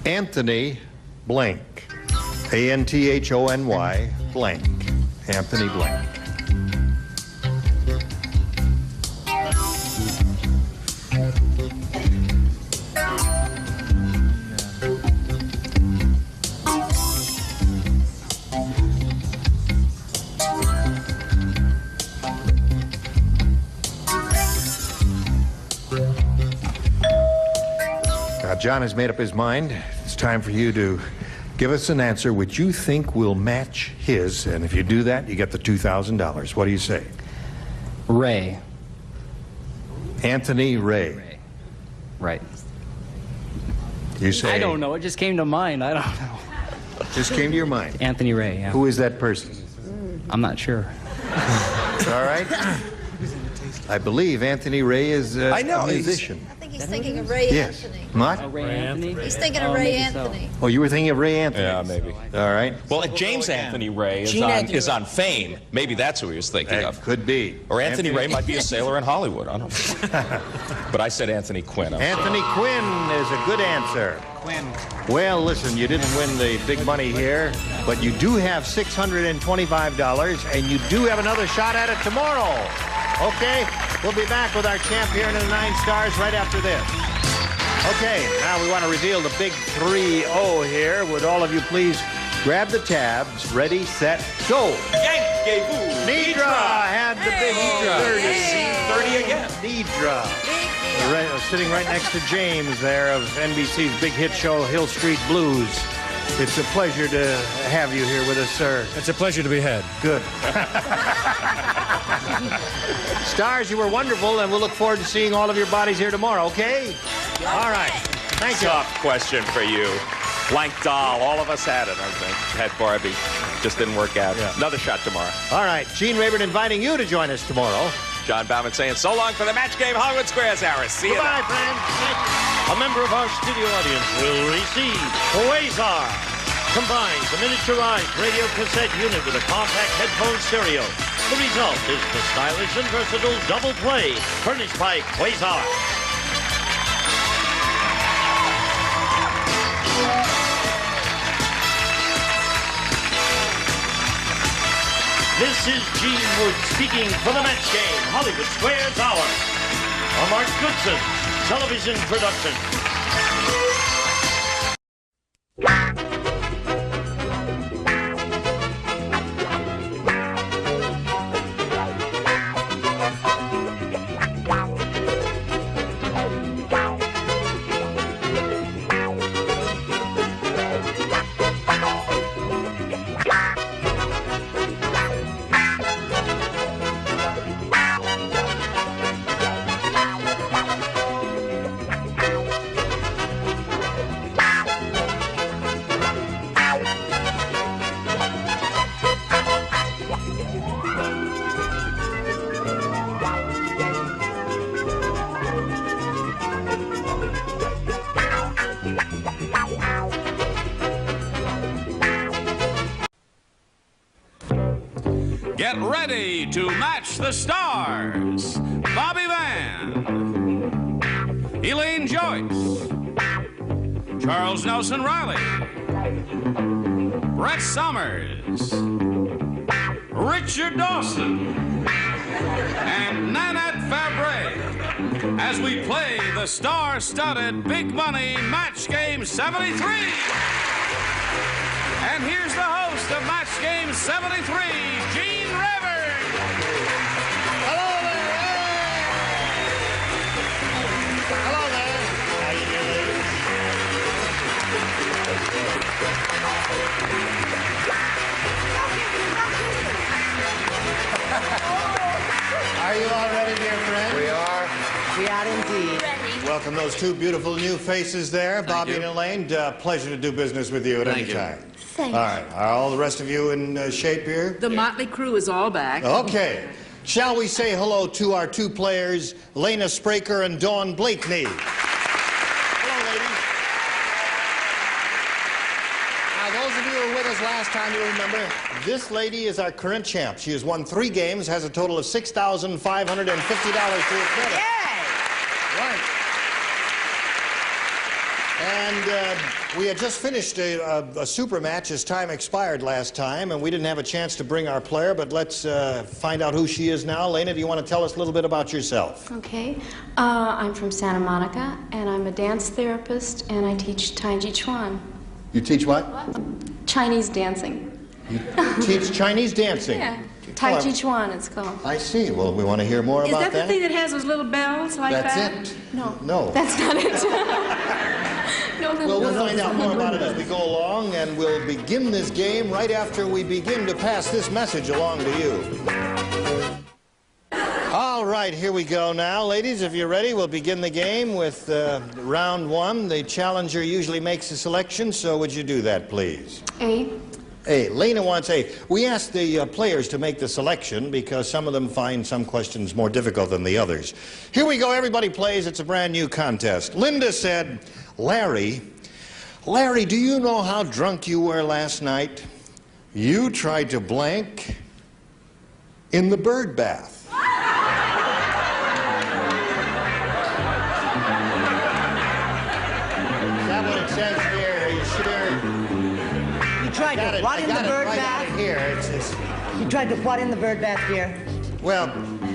Anthony Blank. A-N-T-H-O-N-Y Blank. Anthony Blank. John has made up his mind. It's time for you to give us an answer which you think will match his, and if you do that, you get the $2,000. What do you say? Ray. Anthony Ray. Right. You say? I don't know. It just came to mind. I don't know. Just came to your mind. Anthony Ray, yeah. Who is that person? I'm not sure. All right. I believe Anthony Ray is a musician. I think he's thinking of Ray Yes. Anthony. What? Ray Anthony? He's thinking of Ray maybe so. Anthony. Oh, you were thinking of Ray Anthony? Yeah, maybe. All right. Well, James Anthony Ray is on Fame. Maybe that's who he was thinking of. Could be. Or Anthony Ray might be a sailor in Hollywood. I don't know. But I said Anthony Quinn. Anthony Quinn is a good answer. Quinn. Well, listen, you didn't win the big money here, but you do have $625, and you do have another shot at it tomorrow. Okay? We'll be back with our champ here in the 9 Stars right after this. Okay, now we want to reveal the big 3-0 here. Would all of you please grab the tabs? Ready, set, go. Nidra had the big 30 again. Nidra. Sitting right next to James there of NBC's big hit show, Hill Street Blues. It's a pleasure to have you here with us, sir. It's a pleasure to be had. Good. Stars, you were wonderful, and we'll look forward to seeing all of your bodies here tomorrow, okay? All right. Thank you. Tough question for you. Blank doll. All of us had it, I think. Had Barbie. Just didn't work out. Yeah. Another shot tomorrow. All right. Gene Rayburn inviting you to join us tomorrow. John Bauman saying so long for the Match Game Hollywood Squares Hour. See you Goodbye, then. friends. A member of our studio audience will receive Quasar. Combines a miniaturized radio cassette unit with a compact headphone stereo. The result is the stylish and versatile double play furnished by Quasar. This is Gene Wood speaking for the Match Game Hollywood Squares Hour. A Mark Goodson television production. Get ready to match the stars. Bobby Van, Elaine Joyce, Charles Nelson Riley, Brett Summers, Richard Dawson, and Nanette Fabre as we play the star-studded Big Money Match Game 73. And here's the host of Match Game 73, Gene Rayburn. Hello there. Hello there. How you doing? Are you all ready, dear friends? We are. We are indeed. Welcome those two beautiful new faces there, Bobby and Elaine. Pleasure to do business with you at any time. Thank All right. Are all the rest of you in shape here? The motley crew is all back. Okay. Shall we say hello to our two players, Lena Spraker and Dawn Blakeney? Hello, ladies. Now, those of you who were with us last time, you remember, this lady is our current champ. She has won 3 games, has a total of $6,550 to her credit. Yay! Right. And we had just finished a super match as time expired last time, and we didn't have a chance to bring our player, but let's find out who she is now. Lena, do you want to tell us a little bit about yourself? Okay. I'm from Santa Monica, and I'm a dance therapist, and I teach Tai Chi Chuan. You teach what? Chinese dancing. You teach Chinese dancing? Yeah. Tai Chi Chuan, it's called. I see. Well, we want to hear more about Is that the thing that has those little bells like That's that? it. No. No. That's not it. Well, we'll find out more about it as we go along, and we'll begin this game right after we begin to pass this message along to you. All right, here we go now. Ladies, if you're ready, we'll begin the game with round one. The challenger usually makes a selection, so would you do that, please? A. A. Lena wants A. We asked the players to make the selection because some of them find some questions more difficult than the others. Here we go. Everybody plays. It's a brand new contest. Linda said, Larry, do you know how drunk you were last night? You tried to blank in the bird bath. Is that what it says here? Are you sure? You tried to what in the bird bath? Here. You tried to what in the bird bath, dear? Well,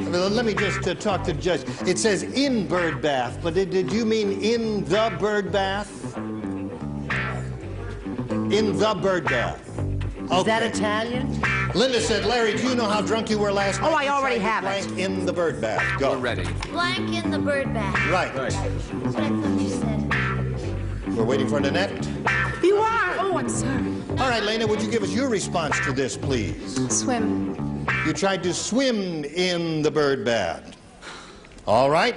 let me just talk to the judge. It says in bird bath, but did you mean in the bird bath? In the bird bath. Okay. Is that Italian? Linda said, Larry, do you know how drunk you were last night? Oh, I already have it. Blank in the bird bath. Go. We're ready. Blank in the bird bath. Right. That's what I thought you said. We're waiting for Nanette. You are? Oh, I'm sorry. All right, Lena, would you give us your response to this, please? Swim. You tried to swim in the bird bath. All right.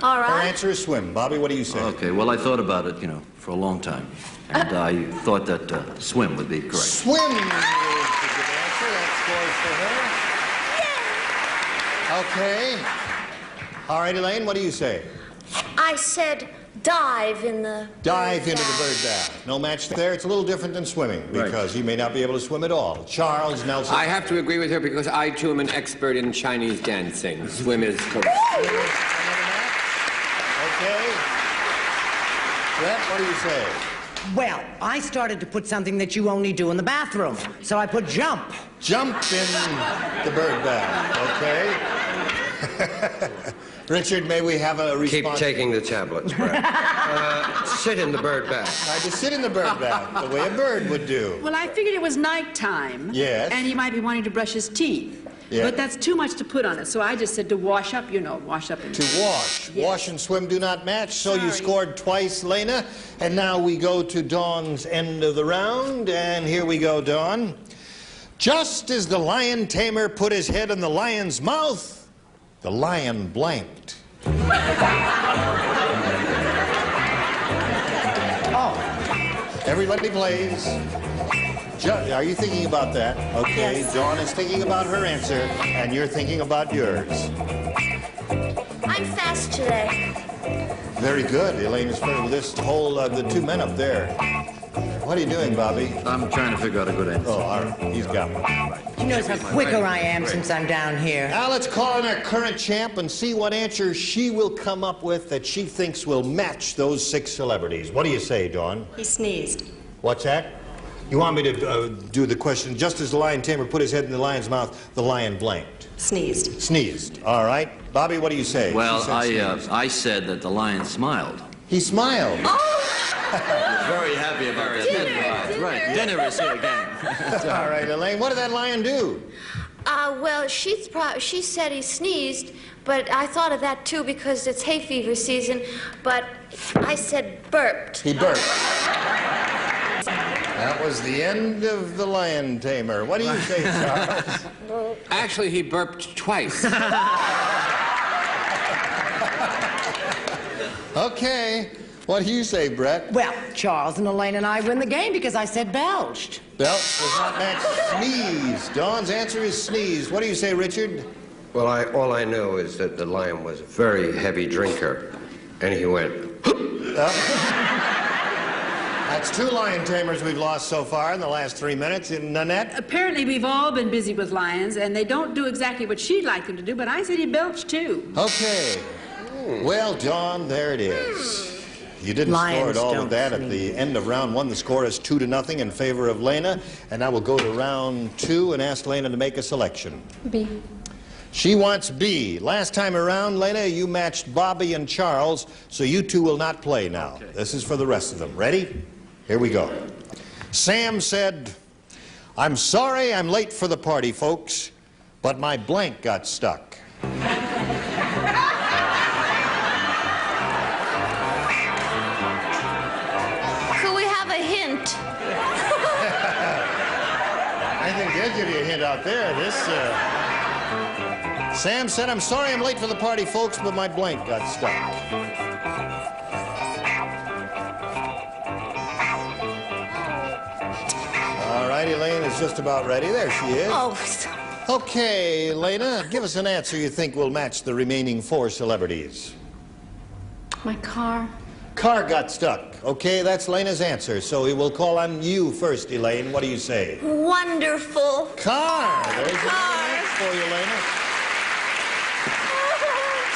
All right. Her answer is swim. Bobby, what do you say? Okay, well, I thought about it, for a long time. And I thought that swim would be correct. Swim is the good answer. That scores for her. Okay. All right, Elaine, what do you say? I said dive in the Dive into the bird bath. No match there. It's a little different than swimming because you may not be able to swim at all. Charles Nelson. I have to agree with her because I, too, am an expert in Chinese dancing. Swim is correct. Okay. Brett, what do you say? Well, I started to put something that you only do in the bathroom. So I put jump. Jump in the bird bath. Okay. Richard, may we have a response? Keep taking the tablets, Brett. Sit in the bird bath. Tried to sit in the bird bath, the way a bird would do. Well, I figured it was nighttime. Yes. And he might be wanting to brush his teeth. Yeah. But that's too much to put on it. So I just said to wash up, wash up. To wash. Yes. Wash and swim do not match, so you scored twice, Lena. And now we go to Dawn's end of the round. And here we go, Dawn. Just as the lion tamer put his head in the lion's mouth, the lion blanked. Oh. Everybody plays. Are you thinking about that? Okay, yes. Dawn is thinking about her answer, and you're thinking about yours. I'm fast today. Very good. Elaine is familiar with this whole, the two men up there. What are you doing, Bobby? I'm trying to figure out a good answer. Oh, all right. He's got one. You notice how quicker I am since I'm down here. Now let's call in our current champ and see what answer she will come up with that she thinks will match those 6 celebrities. What do you say, Dawn? He sneezed. What's that? You want me to do the question, just as the lion tamer put his head in the lion's mouth, the lion blanked? Sneezed. Sneezed. All right. Bobby, what do you say? Well, I said that the lion smiled. He smiled. Oh! He was very happy about that. Dinner. Dinner is here again. All right, Elaine, what did that lion do? Well, she said he sneezed, but I thought of that too because it's hay fever season. But I said burped. He burped. That was the end of the lion tamer. What do you say, Charles? Actually, he burped twice. Okay. What do you say, Brett? Well, Charles and Elaine and I win the game because I said belched. Belched does not match sneeze. Dawn's answer is sneeze. What do you say, Richard? Well, all I know is that the lion was a very heavy drinker, and he went. That's 2 lion tamers we've lost so far in the last 3 minutes. And Nanette? Apparently, we've all been busy with lions, and they don't do exactly what she'd like them to do, but I said he belched too. Okay. Well, Dawn, there it is. You didn't score at all with that. At the end of round 1, the score is 2-0 in favor of Lena. And now we'll go to round 2 and ask Lena to make a selection. B. She wants B. Last time around, Lena, you matched Bobby and Charles, so you 2 will not play now. Okay. This is for the rest of them. Ready? Here we go. Sam said, I'm sorry I'm late for the party, folks, but my blank got stuck. hint out there. This, Sam said, I'm sorry I'm late for the party, folks, but my blank got stuck. All right, Elaine is just about ready. There she is. Oh. Okay, Lena, give us an answer you think will match the remaining 4 celebrities. My car. Car got stuck. Okay, that's Lena's answer. So we will call on you first, Elaine. What do you say? Wonderful. Car. There's another match for you, Lena.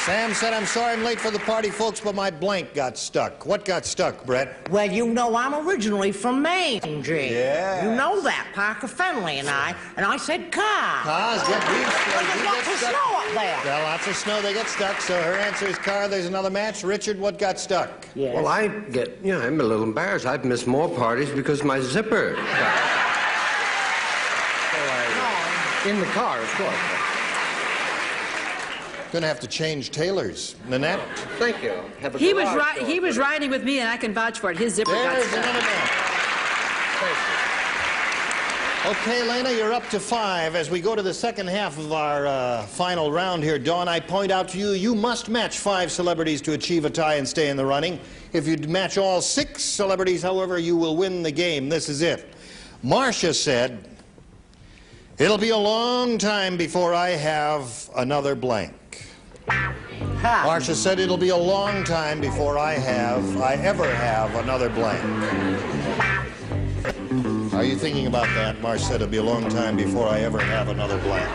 Sam said, I'm sorry I'm late for the party, folks, but my blank got stuck. What got stuck, Brett? Well, you know I'm originally from Maine, Gene. Yeah. You know that, Parker Fenley and I said car. Cars get used to There's lots of snow up there. Well, lots of snow, they get stuck, so her answer is car. There's another match. Richard, what got stuck? Yes. Well, I'm a little embarrassed. I've missed more parties because my zipper got... In the car, of course. Gonna have to change tailors. Nanette? Thank you. Have a He was garage door. He was riding with me, and I can vouch for it. His zipper got There's stuck. another match. Okay, Lena, you're up to 5. As we go to the second half of our final round here, Dawn, I point out to you, you must match 5 celebrities to achieve a tie and stay in the running. If you match all 6 celebrities, however, you will win the game. This is it. Marcia said, it'll be a long time before I have another blank. Marcia said it'll be a long time before I ever have another blank. Are you thinking about that? Marcia said it'll be a long time before I ever have another blank.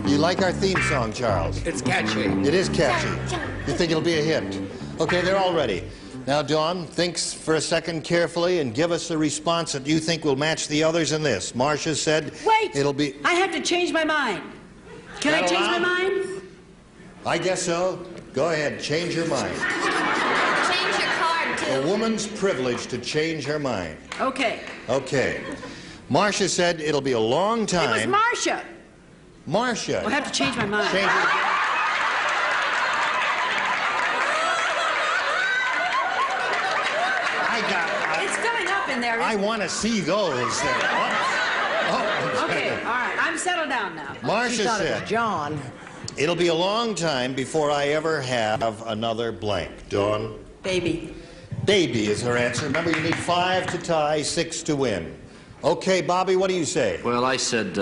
You like our theme song, Charles? It's catchy. It is catchy. You think it'll be a hit? Okay, they're all ready. Now, Dawn, think for a second carefully and give us a response that you think will match the others in this. Marcia said Wait! It'll be... I have to change my mind. Can I That change my allowed? mind? I guess so. Go ahead, change your mind. Change your card, too. A woman's privilege to change her mind. Okay. Okay. Marcia said it'll be a long time... It was Marcia. Marcia. I'll have to change my mind. Change your... It's filling up in there. I want to see those. Okay, all right. I'm settled down now. Marcia said, John, it'll be a long time before I ever have another blank. Dawn? Baby. Baby is her answer. Remember, you need 5 to tie, 6 to win. Okay, Bobby, what do you say? Well, I said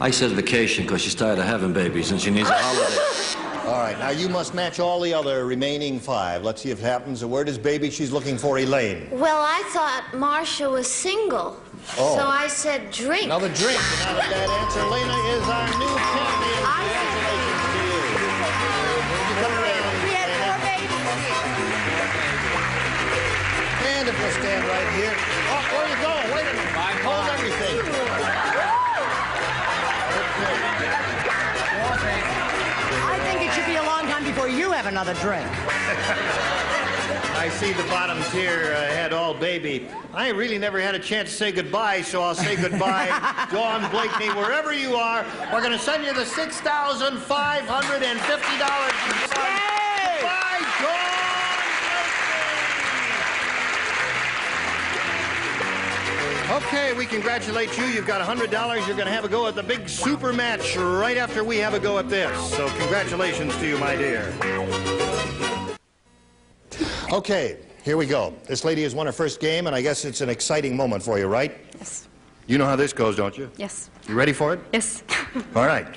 vacation because she's tired of having babies and she needs a holiday. All right, now you must match all the other remaining 5. Let's see if it happens. The word is baby. She's looking for Elaine. Well, I thought Marcia was single. Oh. So I said drink. Another drink. Not a bad answer. Lena is our new champion. Congratulations to you. You come around. And if we'll stand right here. Oh, where you going? Wait a minute. Hold everything. I think it should be a long time before you have another drink. I see the bottom tier had all baby. I really never had a chance to say goodbye, so I'll say goodbye. Dawn Blakeney, wherever you are, we're going to send you the $6,550. Goodbye, Dawn! Okay, we congratulate you. You've got $100. You're going to have a go at the big super match right after we have a go at this. So congratulations to you, my dear. Okay, here we go. This lady has won her first game, and I guess it's an exciting moment for you, right? Yes. You know how this goes, don't you? Yes. You ready for it? Yes. All right.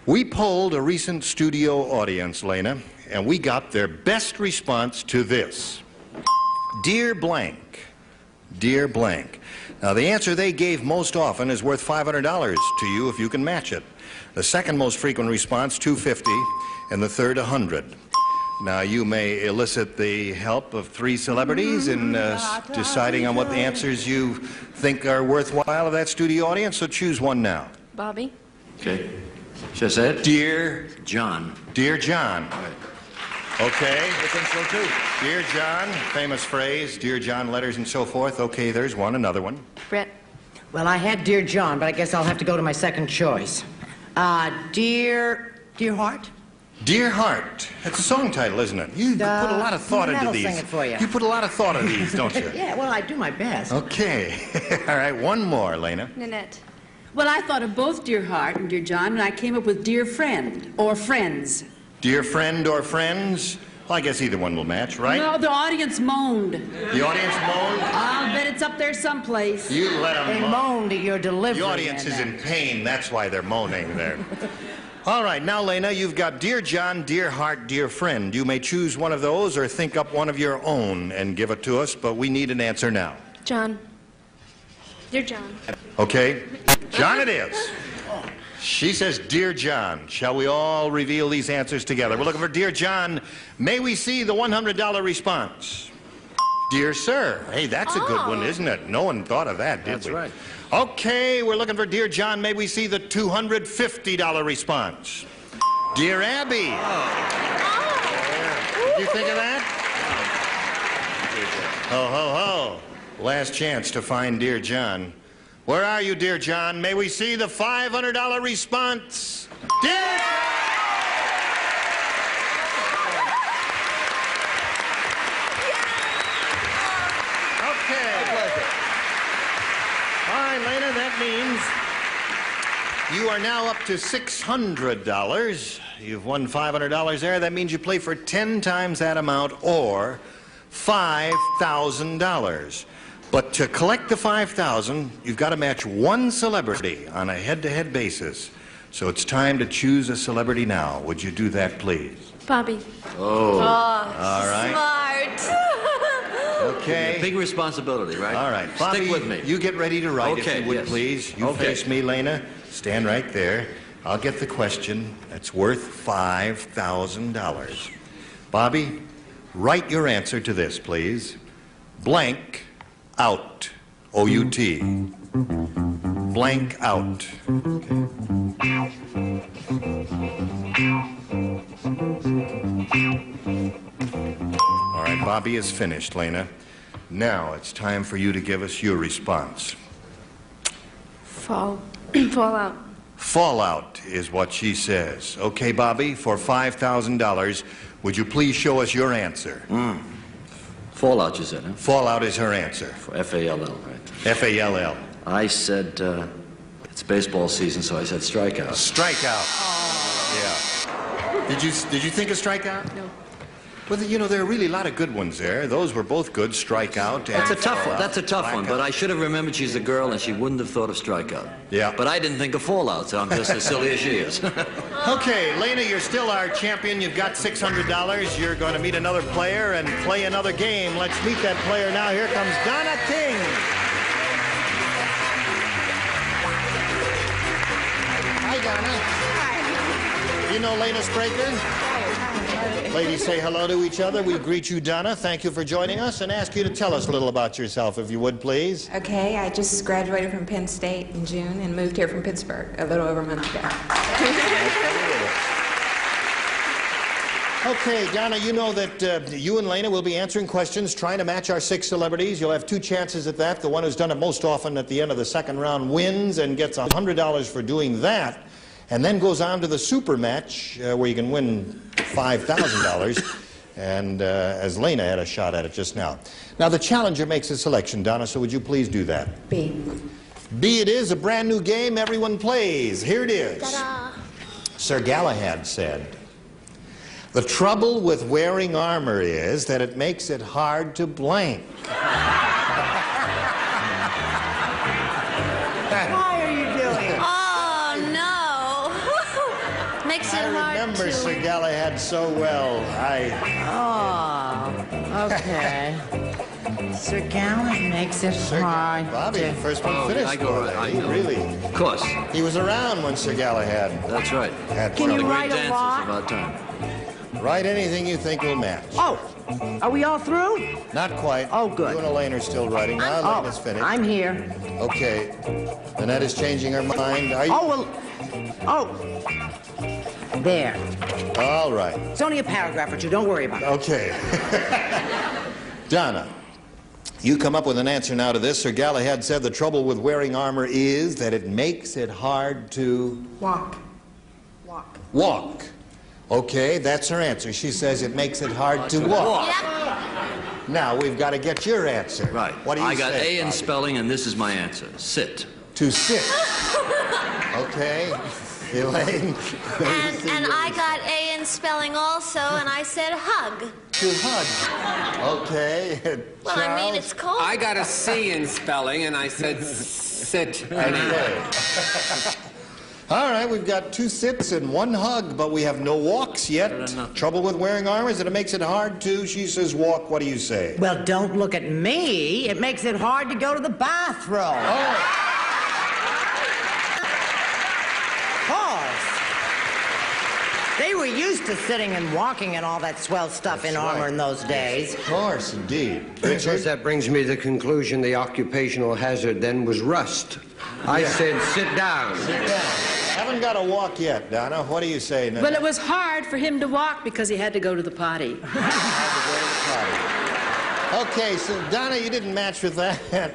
We polled a recent studio audience, Lena, and we got their best response to this. Dear blank. Dear blank. Now, the answer they gave most often is worth $500 to you if you can match it. The second most frequent response, $250, and the third, $100. Now, you may elicit the help of 3 celebrities in deciding on what the answers you think are worthwhile of that studio audience, so choose one now. Bobby? Okay. Should I say it? Dear John. Dear John. Okay. I think so, too. Dear John, famous phrase, Dear John letters and so forth. Okay, there's one, another one. Brett? Well, I had Dear John, but I guess I'll have to go to my second choice. Dear Heart? Dear Heart. That's a song title, isn't it? You put a lot of thought into these. Sing it for you. You put a lot of thought into these, don't you? Yeah, well, I do my best. Okay. All right, one more, Lena. Nanette. Well, I thought of both Dear Heart and Dear John, and I came up with Dear Friend or Friends. Dear Friend or Friends? Well, I guess either one will match, right? No, the audience moaned. The audience moaned? I'll bet it's up there someplace. You let them They moaned at your delivery. The audience is in pain. That's why they're moaning there. All right, now, Lena, you've got Dear John, Dear Heart, Dear Friend. You may choose one of those or think up one of your own and give it to us, but we need an answer now. John. Dear John. Okay. John it is. She says, Dear John. Shall we all reveal these answers together? We're looking for Dear John. May we see the $100 response? Dear Sir. Hey, that's a good one, isn't it? No one thought of that, did we? That's right. Okay, we're looking for Dear John. May we see the $250 response? Dear Abby. Did you think of that? Ho, ho, ho. Last chance to find Dear John. Where are you, Dear John? May we see the $500 response? Dear John! Lena, that means you are now up to $600. You've won $500 there. That means you play for 10 times that amount or $5,000. But to collect the $5,000, you've got to match one celebrity on a head-to-head basis. So it's time to choose a celebrity now. Would you do that, please? Bobby. Oh. All right. Smart. Okay. Big responsibility, right? All right. Bobby, stick with me. You get ready to write, okay, if you would, yes. please. You face me, Lena. Stand right there. I'll get the question. That's worth $5,000. Bobby, write your answer to this, please. Blank out. O-U-T. Blank out. All right, Bobby is finished, Lena. Now it's time for you to give us your response. Fallout. Fallout is what she says. Okay, Bobby, for $5,000, would you please show us your answer? Fallout, you said, huh? Fallout is her answer. For F-A-L-L, right? F-A-L-L. I said, it's baseball season, so I said strikeout. Strikeout. Yeah. Did you think of strikeout? No. Well, you know, there are really a lot of good ones there. Those were both good, strikeout. That's a tough one. That's a tough one, but I should have remembered she's a girl and she wouldn't have thought of strikeout. Yeah. But I didn't think of fallout, so I'm just as silly as she is. Okay, Lena, you're still our champion. You've got $600. You're going to meet another player and play another game. Let's meet that player now. Here comes Donna King. Hi, Donna. Hi. You know Lena Spraker? Ladies, say hello to each other. We greet you, Donna. Thank you for joining us and ask you to tell us a little about yourself, if you would, please. Okay, I just graduated from Penn State in June and moved here from Pittsburgh a little over a month ago. Okay, Donna, you know that you and Lena will be answering questions, trying to match our 6 celebrities. You'll have 2 chances at that. The one who's done it most often at the end of the second round wins and gets $100 for doing that, and then goes on to the super match where you can win $5,000, and as Lena had a shot at it just now. Now, the challenger makes a selection, Donna, so would you please do that? B. B it is, a brand new game everyone plays. Here it is. Ta-da. Sir Galahad said, "The trouble with wearing armor is that it makes it hard to blank." Why are you doing it? Oh, no. Makes it hard I remember to... Sir Galahad so well. Oh, okay. Sir Galahad makes it hard. Bobby, to... first one finished. I go right. I know. Really? Of course. He was around when Sir Galahad. That's right. Can you write a dances lot? about time. Write anything you think will match. Oh, are we all through? Not quite. Oh, good. You and Elaine are still writing. Now Elena's finished. I'm here. Okay. Annette is changing her mind. Are you? Oh, well. Oh. There. All right. It's only a paragraph or 2. Don't worry about it. Okay. Donna, you come up with an answer now to this. Sir Galahad said the trouble with wearing armor is that it makes it hard to... Walk. Walk. Okay, that's her answer. She says it makes it hard to walk. Yep. Now, we've got to get your answer. Right. What do you I got say, A in Bobby? spelling, and this is my answer. Sit. To sit. Okay. Elaine? And I got A in spelling also, and I said hug. To hug. Okay. Well, I mean, it's cold. I got a C in spelling, and I said sit. Okay. All right, we've got 2 sits and 1 hug, but we have no walks yet. Trouble with wearing armor is that it makes it hard to, she says, walk. What do you say? Well, don't look at me. It makes it hard to go to the bathroom. Oh. They were used to sitting and walking and all that swell stuff in armor in those days. Of course, indeed. Of course, that brings me to the conclusion the occupational hazard then was rust. I said sit down. Sit down. Haven't got to walk yet, Donna. What do you say, Nana? Well, it was hard for him to walk because he had to go to the potty. Okay, so Donna, you didn't match with that.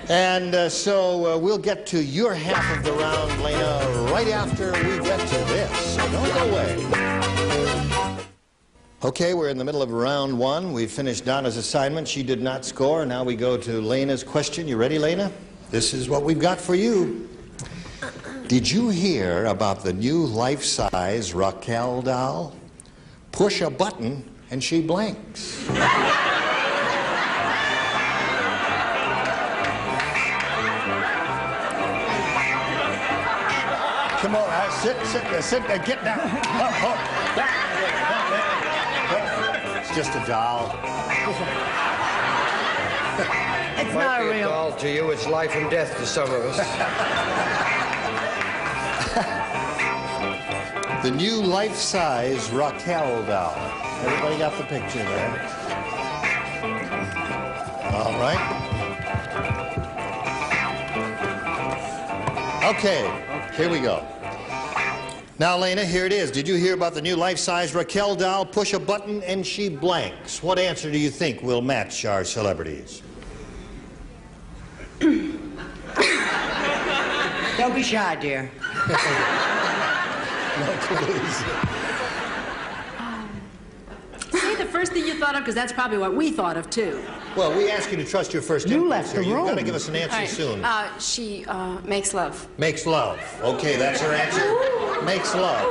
And so we'll get to your half of the round, Lena, right after we get to this. So don't go away. Okay, we're in the middle of round 1. We've finished Donna's assignment. She did not score. Now we go to Lena's question. You ready, Lena? This is what we've got for you. Did you hear about the new life-size Raquel doll? Push a button and she blinks. Come on, sit, get down. It's just a doll. It's not Might be real. a doll to you, it's life and death to some of us. The new life-size Raquel doll. Everybody got the picture there? All right. Okay, here we go. Now, Lena, here it is. Did you hear about the new life-size Raquel doll? Push a button and she blanks. What answer do you think will match our celebrities? Don't be shy, dear. No clues. Say the first thing you thought of, because that's probably what we thought of, too. Well, we ask you to trust your first You impulse left the here. You've room. got to give us an answer All right. soon. She makes love. Makes love. Okay, that's her answer. Makes love.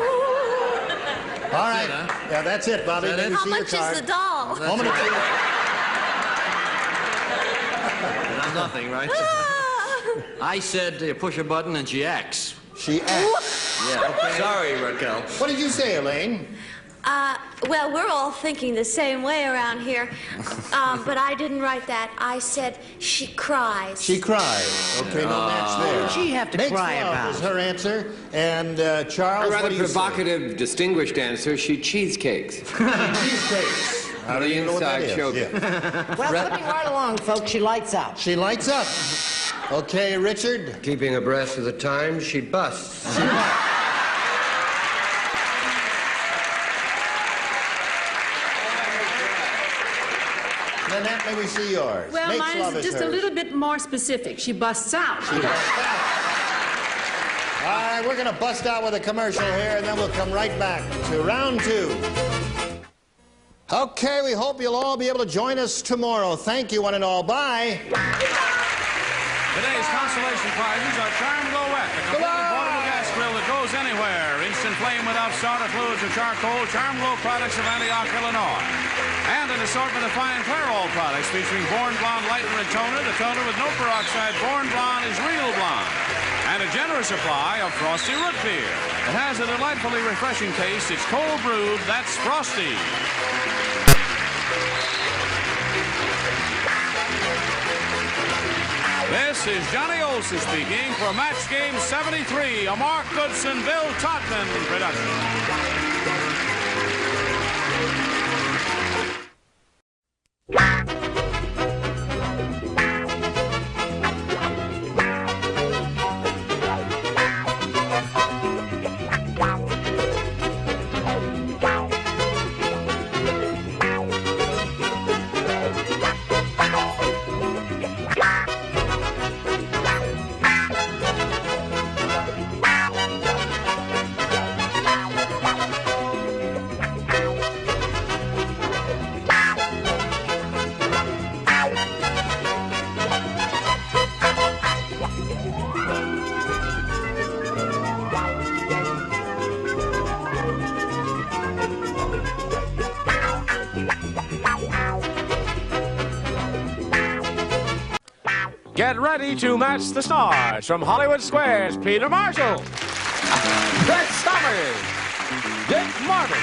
All right. Yeah, that's it, Bobby. Let me How see much your card. is the doll? Moment or two. That's nothing, right? I said push a button and she acts. She acts. Yeah. Okay. Sorry, Raquel. What did you say, Elaine? Well, we're all thinking the same way around here. But I didn't write that. I said she cries. She cries. Okay, no match there. What'd she have to Makes cry love about? is her answer. And Charles, A what rather do you say? provocative, distinguished answer. She cheesecakes. Cheesecakes. How do you know what that inside is? choke. Yeah. Well, flipping right along, folks, she lights up. She lights up. Okay, Richard. Keeping abreast of the times, she busts. Nanette, may we see yours? Well, Makes mine love is just hers. a little bit more specific. She busts out. All right, we're going to bust out with a commercial here, and then we'll come right back to round 2. Okay, we hope you'll all be able to join us tomorrow. Thank you, one and all. Bye. Today's consolation prizes are Charm Go Wet, the completely portable gas grill that goes anywhere. Instant flame without starter fluids or charcoal. Charm Glow products of Antioch, Illinois. And an assortment of fine Clairol products featuring Born Blonde Lightener and Toner. The toner with no peroxide. Born Blonde is real blonde. And a generous supply of Frosty Root Beer. It has a delightfully refreshing taste. It's cold brewed. That's Frosty. This is Johnny Olson speaking for Match Game 73, a Mark Goodson, Bill Todman production. Get ready to match the stars from Hollywood Squares. Peter Marshall, Brett Summers, Dick Martin.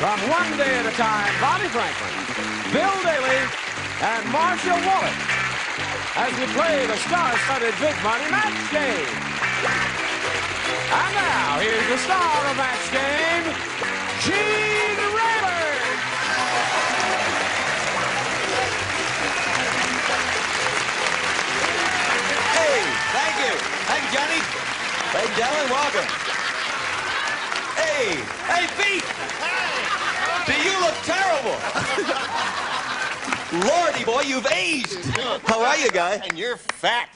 From One Day at a Time, Bonnie Franklin, Bill Daly, and Marcia Wallace as we play the star-studded Big Money Match Game. And now, here's the star of Match Game, Gene Rayburn. Hey, thank you. Thank you, Johnny. Hey, gentlemen, welcome. Hey, Pete. Do you look terrible? Lordy, boy, you've aged. How are you, guy? And you're fat.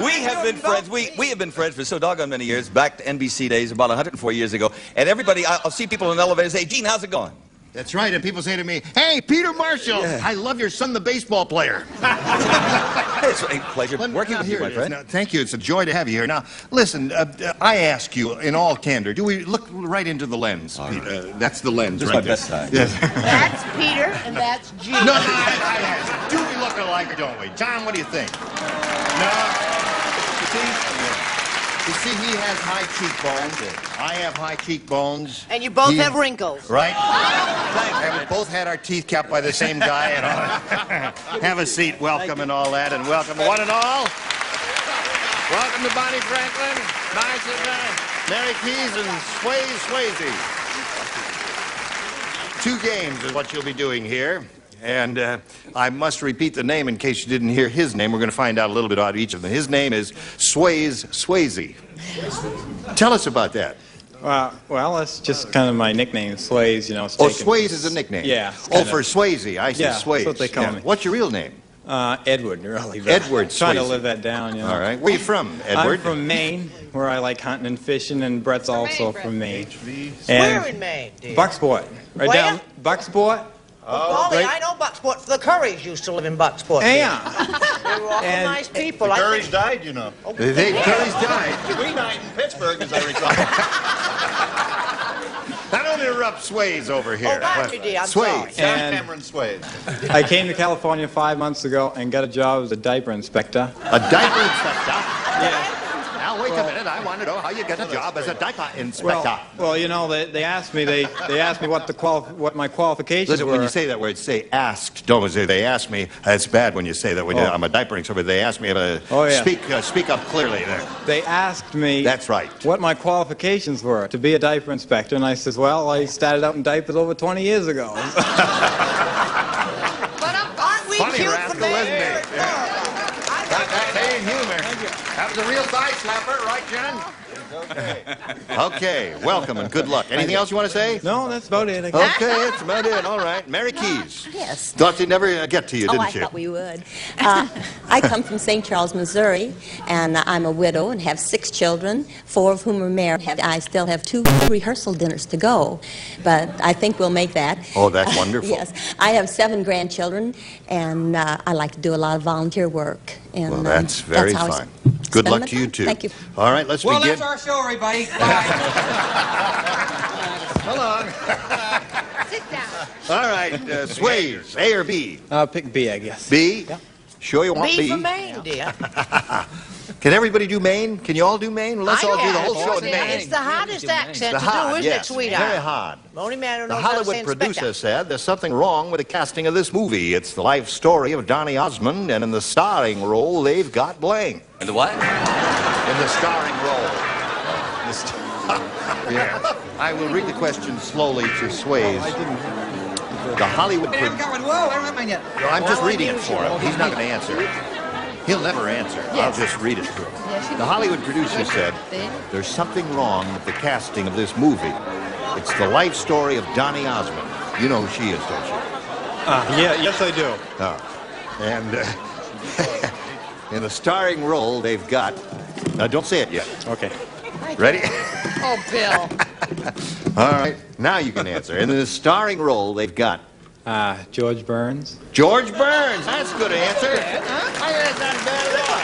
We have been friends. We have been friends for so doggone many years, back to NBC days, about 104 years ago. And everybody, I'll see people in the elevator say, Gene, how's it going? That's right, and people say to me, hey, Peter Marshall, I love your son, the baseball player. It's a pleasure working with you, my friend. Now, thank you. It's a joy to have you here. Now, listen, I ask you, in all candor, do we look right into the lens? Pete? That's the lens, Just right my best side. Yes. That's Peter, and that's Gene. No, I ask, do we look alike or don't we? John, what do you think? No? You see, he has high cheekbones. I have high cheekbones. And you both have wrinkles. Right? And we both had our teeth kept by the same guy. And all. Have a seat, welcome and all that, and welcome one and all. Welcome to Bonnie Franklin, Mary Keys, and Swayze. 2 games is what you'll be doing here. And I must repeat the name in case you didn't hear his name. We're going to find out a little bit about each of them. His name is Swayze. Tell us about that. Well, that's just kind of my nickname, Swayze, you know. Oh, Swayze is a nickname? Yeah. Oh, for Swayze. I see, yeah, Swayze. that's what they call me. What's your real name? Edward, really. Edward Swayze. Trying to live that down, you know. All right. Where are you from, Edward? I'm from Maine, where I like hunting and fishing, and Brett's also from Maine. Where in Maine, dear? Bucksport. Right Where? down Bucksport. Oh, right. I know Bucksport. The Currys used to live in Bucksport. Yeah. They were awful And nice people. The I Currys think- died, you know. Oh, The Currys died. We night in Pittsburgh, as I recall. I don't interrupt Swayze over here. Oh, got you, dear. I'm Swayze. sorry. And Cameron Swayze. I came to California 5 months ago and got a job as a diaper inspector. A diaper inspector? Yeah. Now, wait a minute. I want to know how you get a job as a diaper inspector. Well, you know, they asked me. They asked me what my qualifications Listen, were. when you say that word, say asked. Don't say they asked me. It's bad when you say that. When I'm a diaper inspector, they asked me to speak up clearly there. They asked me. That's right. What my qualifications were to be a diaper inspector, and I said, well, I started out in diapers over 20 years ago. But aren't we Funny cute rascal, for isn't Maine? he? Got that Maine humor. That was a real thigh slapper, right, John? Okay, welcome and good luck. Anything else you want to say? No, that's about it. I guess. Okay, that's about it. All right. Mary Keys. Yes. Thought they'd never get to you, Oh, didn't I you? thought we would. I come from St. Charles, Missouri, and I'm a widow and have 6 children, 4 of whom are married. I still have 2 rehearsal dinners to go, but I think we'll make that. Oh, that's wonderful. Yes. I have 7 grandchildren, and I like to do a lot of volunteer work. And, Well, that's very how I fine. Good spend luck my to you, time. too. Thank you. All right, let's begin. That's our show, everybody. Hold on. Sit down. All right, Swayze, A or B? I'll pick B, I guess. B? Yeah. Sure you want B? B for Maine, dear. Can everybody do Maine? Can you all do Maine? Let's all do the whole show in Maine. It's the hardest accent It's to hard, do, isn't yes, it, sweetheart? very hard. The only man who The knows how to say Hollywood inspector. producer said there's something wrong with the casting of this movie. It's the life story of Donny Osmond, and in the starring role, they've got Blank. And the what? In the starring role. Yeah. I will read the question slowly to Swayze. The Hollywood... I haven't got one. Whoa, I don't have mine yet. No, I'm just reading it for him. He's not going to answer. He'll never answer. I'll just read it to him. The Hollywood producer said, there's something wrong with the casting of this movie. It's the life story of Donny Osmond. You know who she is, don't you? Yeah, yes, I do. And in the starring role, they've got... Now, don't say it yet. Okay. Ready? Oh, Bill. All right. Now you can answer. In the starring role, they've got... George Burns. George Burns. That's a good answer. That's not bad at all.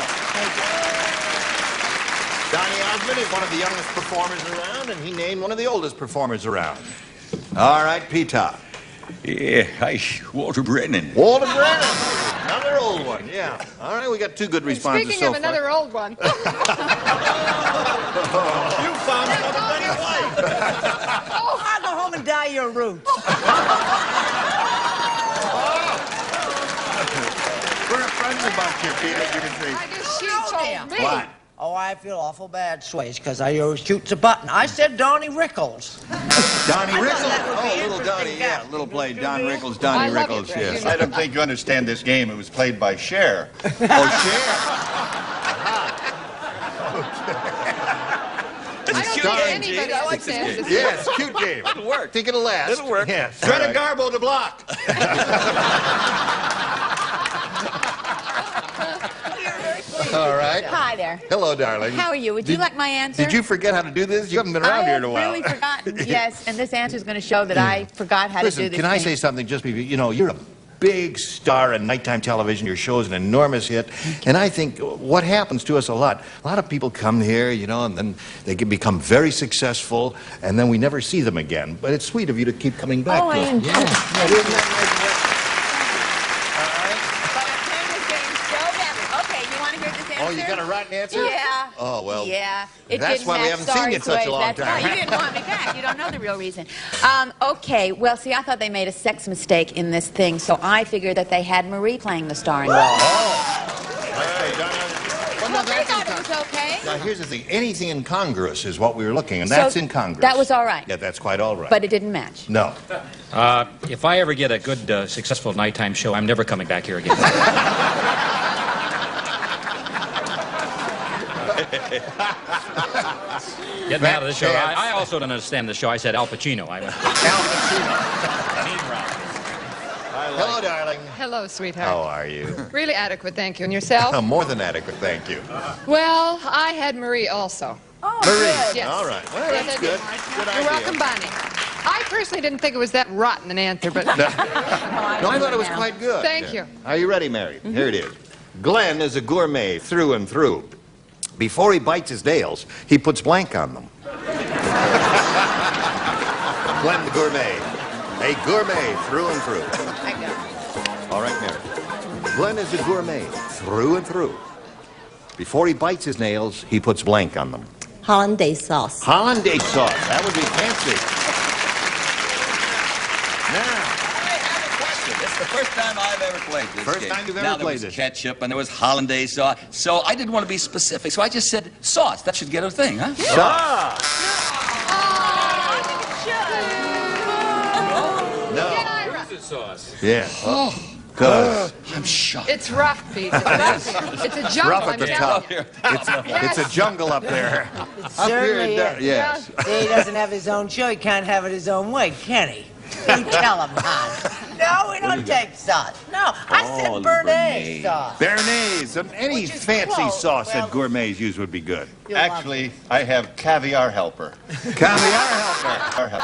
Donny Osmond is one of the youngest performers around, and he named one of the oldest performers around. All right, Peter. Yeah, hi, Walter Brennan. Walter Brennan. Another old one, yeah. All right, we got 2 good responses Speaking so of another old one. You found another Betty White. Oh, I'll go home and dye your roots. We're friends about you, Peter. You can say. I guess she told me. What? Oh, I feel awful bad, Swayze, because I always shoots a button. I said Donnie Rickles. Donnie Rickles? Oh, little Donnie, yeah. Little play. Don Rickles, Donnie Rickles, yes. I don't think you understand this game. It was played by Cher. Oh, Cher. I don't think anybody I like this understands game. this. Yes, cute game. It'll work. Think it'll last. It'll work. Yes. Greta Garbo to block. All right. Hi there. Hello, darling. How are you? Would you like my answer? Did you forget how to do this? You haven't been around here in a while. I have really forgotten, yes, and this answer is going to show that I forgot how Listen, to do this can I thing. say something just before, you're a big star in nighttime television. Your show is an enormous hit. And I think what happens to us a lot of people come here, and then they can become very successful, and then we never see them again. But it's sweet of you to keep coming back Oh, to I us. enjoy it. Oh, you got a rotten answer? Yeah. Oh, well. Yeah. That's why we haven't seen you in such a long That's time. Right. You didn't want me back. You don't know the real reason. Okay. Well, see, I thought they made a sex mistake in this thing, so I figured that they had Marie playing the starring role. Well, they thought it was okay. Now, here's the thing. Anything incongruous is what we were looking, and that's incongruous. That was all right. Yeah, that's quite all right. But it didn't match. No. If I ever get a good, successful nighttime show, I'm never coming back here again. Get me out of the show. I also don't understand the show. I said Al Pacino. Al Pacino. Hello, darling. Hello, sweetheart. How are you? Really adequate, thank you. And yourself? More than adequate, thank you. Well, I had Marie also. Oh, Marie. good. Yes. All right. Well, Yes, that's I did. good. Good You're idea. welcome, Bonnie. I personally didn't think it was that rotten an answer, but... No, I thought it was quite good. Thank you. Are you ready, Mary? Here it is. Glenn is a gourmet through and through. Before he bites his nails, he puts blank on them. Glenn the gourmet. A gourmet through and through. All right, Mary. Glenn is a gourmet through and through. Before he bites his nails, he puts blank on them. Hollandaise sauce. Hollandaise sauce. That would be fancy. Now, It's the first time I've ever played this First game. time you've ever now, there played was this. ketchup and there was hollandaise sauce. So I didn't want to be specific. So I just said sauce. That should get a thing, huh? sauce. No. Sauce. Yeah. Oh. Good. I'm shocked. It's rough, Pete. It's rough. It's a jungle. Rough at the top. It's a jungle up there. Up here, Certainly is. yes. See, he doesn't have his own show. He can't have it his own way, can he? You tell him, hon. No, we don't take sauce. No, I said béarnaise sauce. Béarnaise. Any Which is fancy close. sauce Well, that gourmets use would be good. Actually, I have caviar helper. Caviar helper.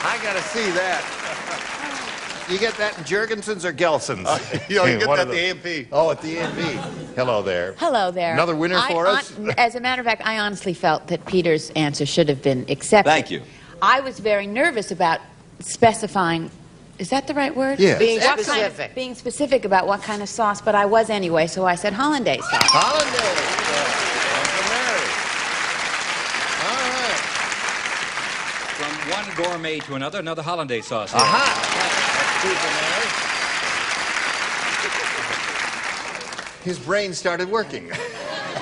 I gotta see that. You get that in Jurgensen's or Gelson's? You get One that of at the AMP. Oh, at the AMP. Hello there. Hello there. Another winner for us? As a matter of fact, I honestly felt that Peter's answer should have been accepted. Thank you. I was very nervous about specifying. Is that the right word? Yes. Being What specific. Kind of, being specific about what kind of sauce, but I was anyway, so I said hollandaise sauce. Hollandaise. Welcome, Mary. All right. From one gourmet to another hollandaise sauce. Aha. His brain started working.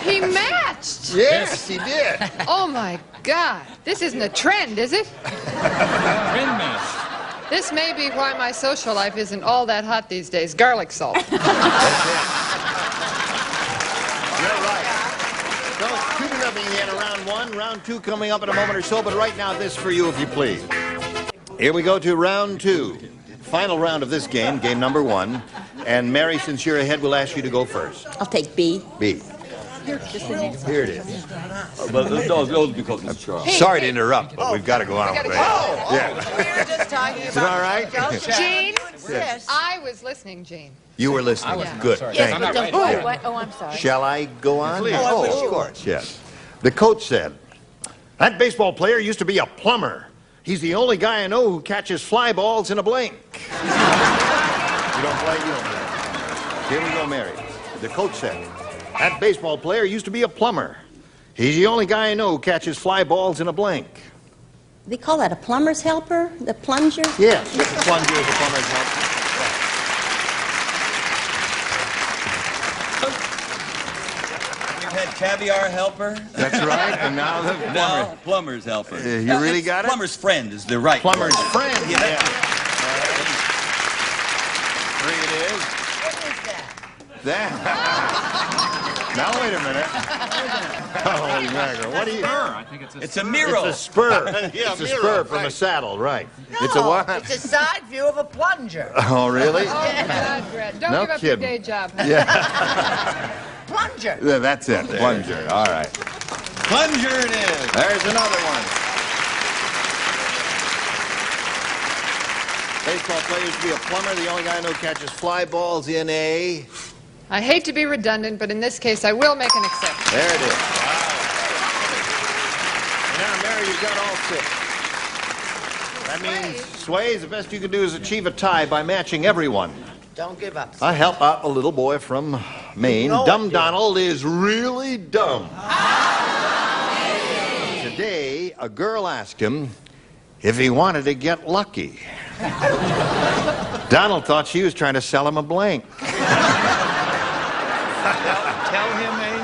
He matched. Yes, he did. Oh, my God. This isn't a trend, is it? Trend match. This may be why my social life isn't all that hot these days. Garlic salt. You're right. So it's 2-0 at round one. Round two coming up in a moment or so, but right now this for you, if you please. Here we go to round two. Final round of this game, game number one. And Mary, since you're ahead, we'll ask you to go first. I'll take B. B. Here it is. because it's Charles. Sorry to interrupt, but we've got to go on with it. Yeah. We were just talking Is it all right? Gene, Yes. I was listening, Gene. You were listening. Yeah. Good. Sorry. Thank Yes, you. but don't, what? Oh, I'm sorry. Shall I go on? Please. Oh, of course, yes. The coach said, that baseball player used to be a plumber. He's the only guy I know who catches fly balls in a blink. You don't play? You don't play. Here we go, Mary. The coach said, that baseball player used to be a plumber. He's the only guy I know who catches fly balls in a blink. They call that a plumber's helper? The plunger? Yes, the plunger is a plumber's helper. We've had caviar helper. That's right, and now the plumber. Now plumber's helper. You really got it? Plumber's friend is the right Plumber's word. friend, yeah. Three it is. What is that? That. Now, wait a minute. Holy mackerel. What do you... I think It's a mirror. It's a spur. Yeah, It's a mirror, spur from a right. saddle, right. No, It's a what? It's a side view of a plunger. Oh, really? Oh, God, Brett. Don't No give up kidding. your day job. Yeah. Plunger. Yeah, that's it. Plunger. All right. Plunger it is. There's another one. Baseball player used to be a plumber. The only guy I know catches fly balls in a... I hate to be redundant, but in this case, I will make an exception. There it is. Now, Mary, you've got all six. That means, Sways, the best you can do is achieve a tie by matching everyone. Don't give up. I help out a little boy from Maine. No, Dumb dear. Donald is really dumb. Today, a girl asked him if he wanted to get lucky. Donald thought she was trying to sell him a blank. Tell him, eh?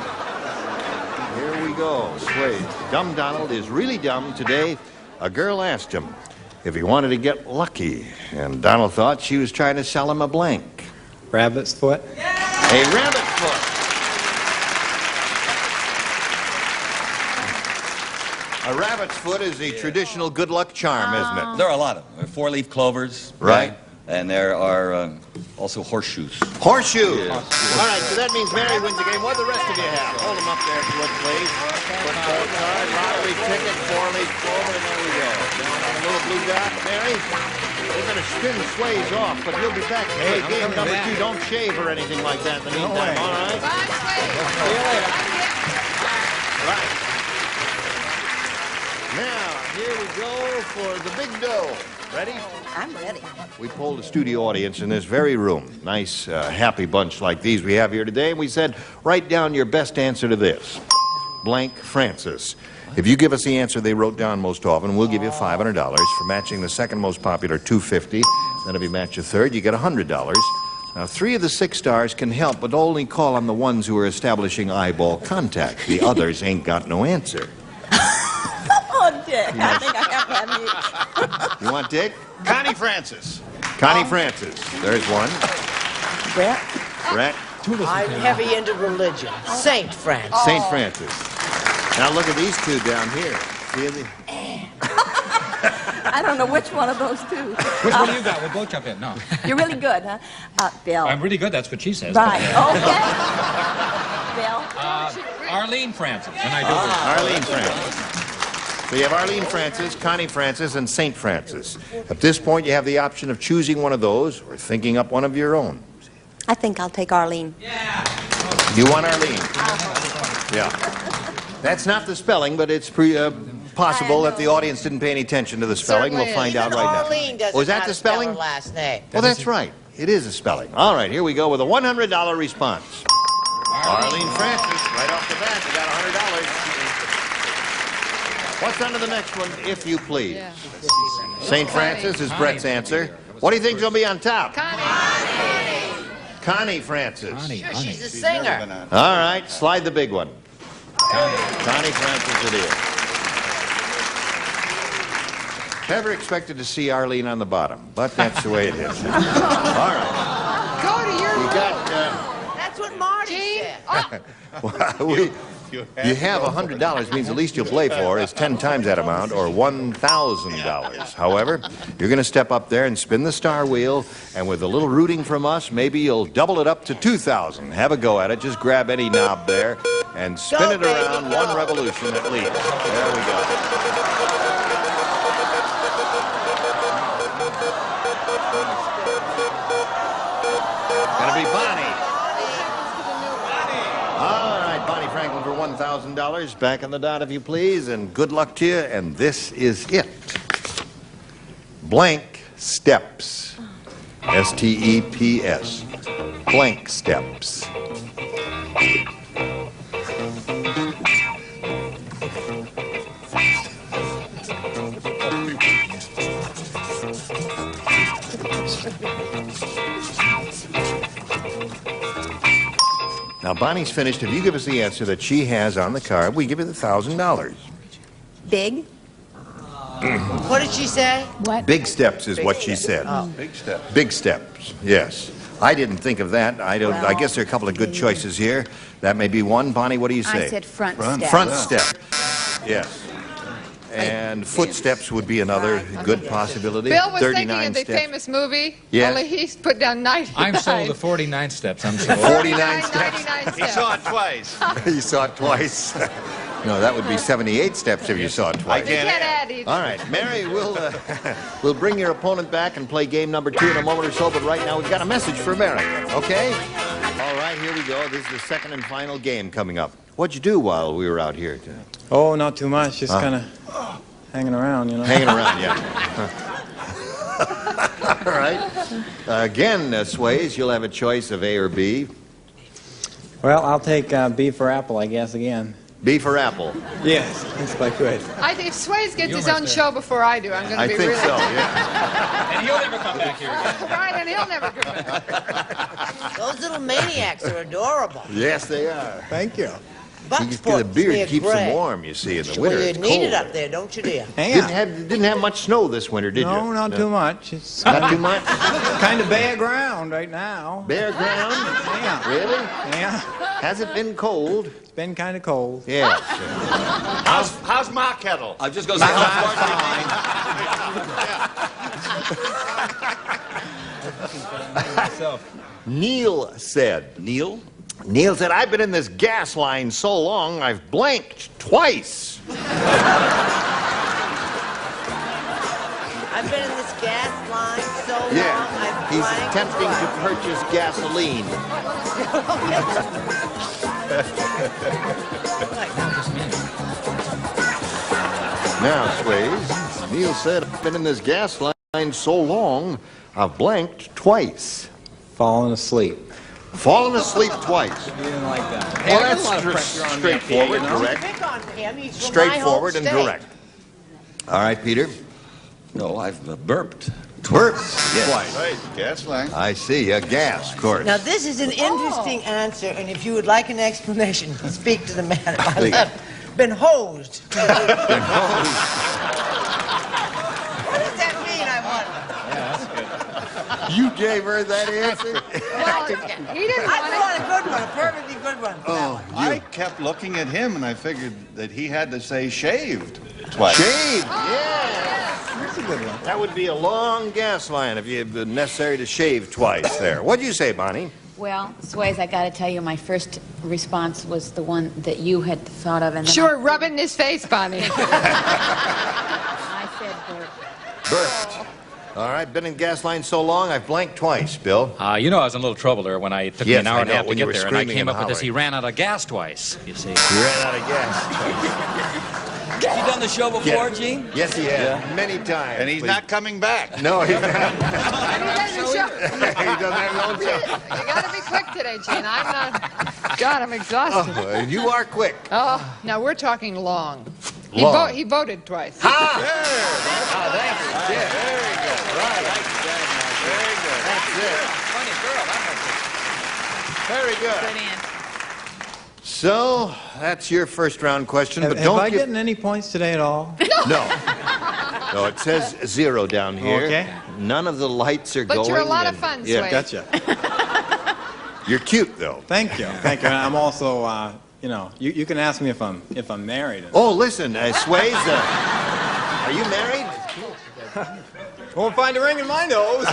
Here we go. Sways. Dumb Donald is really dumb. Today, a girl asked him if he wanted to get lucky, and Donald thought she was trying to sell him a blank. Rabbit's foot. A rabbit's foot. A rabbit's foot is a traditional good luck charm, isn't it? There are a lot of them. There are four-leaf clovers. Right. And there are also horseshoes. Horseshoes. All right, so that means Mary wins the game. What do the rest of you have? Hold them up there if you would, please. Football card, lottery ticket, four-leaf clover, and there we go. Down on the little blue dot, Mary. We're going to spin Sways off, but he'll be back. Hey, game number 2. Don't shave or anything like that in the meantime, all right? Bye, Sway. See you later. Right. Now, here we go for the big dough. Ready? I'm ready. We polled a studio audience in this very room. Nice, happy bunch like these we have here today. And we said, write down your best answer to this. Blank Francis. If you give us the answer they wrote down most often, we'll give you $500. For matching the second most popular, $250. Then if you match a third, you get $100. Now, 3 of the 6 stars can help, but only call on the ones who are establishing eyeball contact. The others ain't got no answer. Oh, Dick. I think I have to have you. You want Dick? Connie Francis. Connie Francis. There's one. Brett? Brett. I'm heavy into religion. Saint Francis. St. Francis. Now look at these two down here. See the... I don't know which one of those two. Which one do you got? We'll both jump in. No. You're really good, huh? Bill. I'm really good. That's what she says. Right. Okay. Bill. Arlene Francis. And I do. Arlene Francis. So you have Arlene Francis, Connie Francis, and St. Francis. At this point, you have the option of choosing one of those or thinking up one of your own. I think I'll take Arlene. You want Arlene? Yeah. That's not the spelling, but it's possible that the audience didn't pay any attention to the spelling. We'll find out right now. Arlene doesn't Oh, is know that how the to spell spelling? her last name. Well, that's right. It is a spelling. All right, here we go with a $100 response. Arlene Francis, right off the bat, you got $100. What's under the next one, if you please? Yeah. St. Francis is Brett's answer. What do you think's going to be on top? Connie Francis. Sure, she's a singer. All right, slide the big one. Connie Francis it is. Never expected to see Arlene on the bottom, but that's the way it is. All right. Go to your We got... That's what Marty said. You have $100 means the least you'll play for is 10 times that amount, or $1,000. However, you're going to step up there and spin the star wheel, and with a little rooting from us, maybe you'll double it up to $2,000. Have a go at it. Just grab any knob there and spin it around one revolution at least. There we go. Gonna be Bonnie. All right, Bonnie Franklin for $1,000. Back on the dot, if you please, and good luck to you. And this is it. Blank steps. S-T-E-P-S. Blank steps. Now, Bonnie's finished. If you give us the answer that she has on the card, we give you the $1,000. Big? What did she say? What? Big steps is what she said. Oh. Big steps. Big steps, yes. I didn't think of that. I guess there are a couple of good choices here. That may be one. Bonnie, what do you say? I said front step. Front step. Yes. And footsteps would be another good possibility. Bill was thinking 39 of the steps. famous movie, Yeah. only he's put down 99. I'm sold the 49 steps. I'm sold. 49 steps. 99 He saw it twice. You saw it twice. No, that would be 78 steps if you saw it twice. You can't add either. All right, Mary, we'll bring your opponent back and play game number 2 in a moment or so, but right now we've got a message for America, okay? All right, here we go. This is the second and final game coming up. What'd you do while we were out here? Oh, not too much. Just kind of hanging around, you know. Hanging around, yeah. All right. Again, Sways, you'll have a choice of A or B. Well, I'll take B for apple, I guess, again. B for apple. Yes, if I could. If Sways gets his own show before I do, I'm going to I be think really... so, yeah. And he'll never come back here again. Right, and he'll never come back. Those little maniacs are adorable. Yes, they are. Thank you. The beard keeps them warm, you see, in the winter. Well, you It's need cold. it up there, don't you, dear? Didn't have much snow this winter, did you? No, not too much. It's Not too much? kind of bare ground right now. Bare ground? Yeah. Really? Yeah. Has it been cold? It's been kind of cold. Yes. How's my kettle? I'm just going to say, Neil said. Neil? Neil said, I've been in this gas line so long, I've blanked twice. I've been in this gas line so long, Yeah. I've He's blanked attempting twice. to purchase gasoline. Now, Sways, Neil said, I've been in this gas line so long, I've blanked twice. Falling asleep. Fallen asleep twice. You didn't like that. Well, that's straightforward, direct. Pick on him, he's from Straightforward my and home direct. All right, Peter. No, I've burped. Burped. Yes. Right, gas line. I see. Gas, of course. Now, this is an interesting answer, and if you would like an explanation, speak to the man at my Please. left. Been hosed. What does that mean, I wonder? You gave her that answer? He didn't I want want a good one, a perfectly good one. Oh, I kept looking at him and I figured that he had to say shaved twice. Shaved, yes. That's a good one. That would be a long gas line if you had necessary to shave twice there. What'd you say, Bonnie? Well, Sways, I got to tell you, my first response was the one that you had thought of. And then Sure, rub it in his face, Bonnie. I said burp. Burped. All right, been in gas line so long, I've blanked twice, Bill. You know I was in a little trouble there when I took me Yes, an hour I and a know, half to when you get were there, and I screaming came and up with this. He hollering. ran out of gas twice, you see. You ran out of gas. Has he done the show before, Gene? Yes, he has. Many times. And he's But not coming back. No, he's not. He doesn't show. He doesn't have his own show. You got to be quick today, Gene. I'm not. God, I'm exhausted. Oh, you are quick. Oh, now we're talking long. Long. He voted twice. Ha! That's it. Very good. Right. Very good. Very good. So, that's your first round question, but Have don't I give... gotten any points today at all? No. No, it says 0 down here. Okay. None of the lights are But going. you're a lot of and- fun, Yeah, Sway. Gotcha. You're cute, though. Thank you. Thank you. And I'm also, you know, you can ask me if I'm married. Oh, listen, Sways, are you married? Won't find a ring in my nose.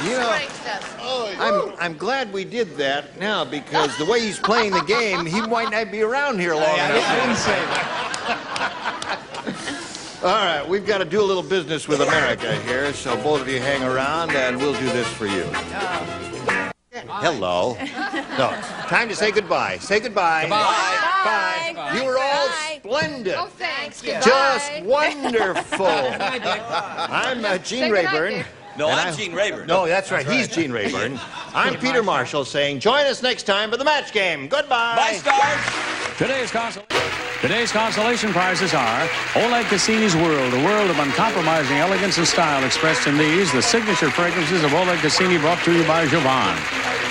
You know, I'm glad we did that now because the way he's playing the game, he might not be around here long enough. I didn't say that. All right, we've got to do a little business with America here, so both of you hang around and we'll do this for you. Hello. No, time to say goodbye. Say goodbye. Goodbye. Bye. You were all splendid. Oh, thanks. Just wonderful. I'm Gene Rayburn. No, and I'm Gene Rayburn. No, that's right. He's Gene Rayburn. I'm Peter Marshall saying, join us next time for the match game. Goodbye. Bye, stars. Today's consolation prizes are Oleg Cassini's World, a world of uncompromising elegance and style expressed in these, the signature fragrances of Oleg Cassini, brought to you by Jovan.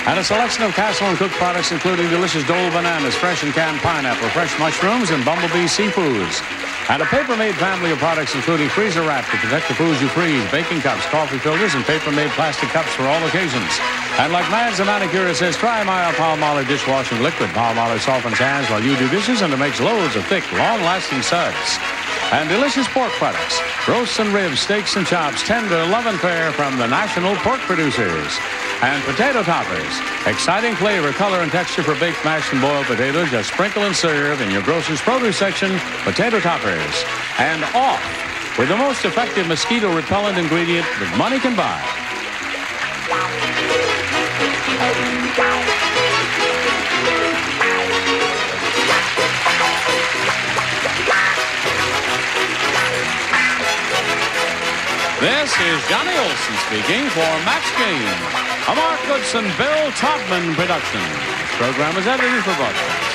And a selection of Castle and Cook products, including delicious Dole bananas, fresh and canned pineapple, fresh mushrooms, and Bumblebee seafoods. And a paper-made family of products, including freezer wrap to protect the foods you freeze, baking cups, coffee filters, and paper-made plastic cups for all occasions. And like Mads the manicure says, try my Palmolive dishwashing liquid. Palmolive softens hands while you do dishes, and it makes loads of thick, long-lasting suds. And delicious pork products, roasts and ribs, steaks and chops, tender, love and fair from the national pork producers. And potato toppers, exciting flavor, color, and texture for baked, mashed, and boiled potatoes. Just sprinkle and serve in your grocer's produce section. Potato toppers. And off with the most effective mosquito repellent ingredient that money can buy. This is Johnny Olson speaking for Match Game, a Mark Goodson, Bill Todman production. This program is edited for broadcast.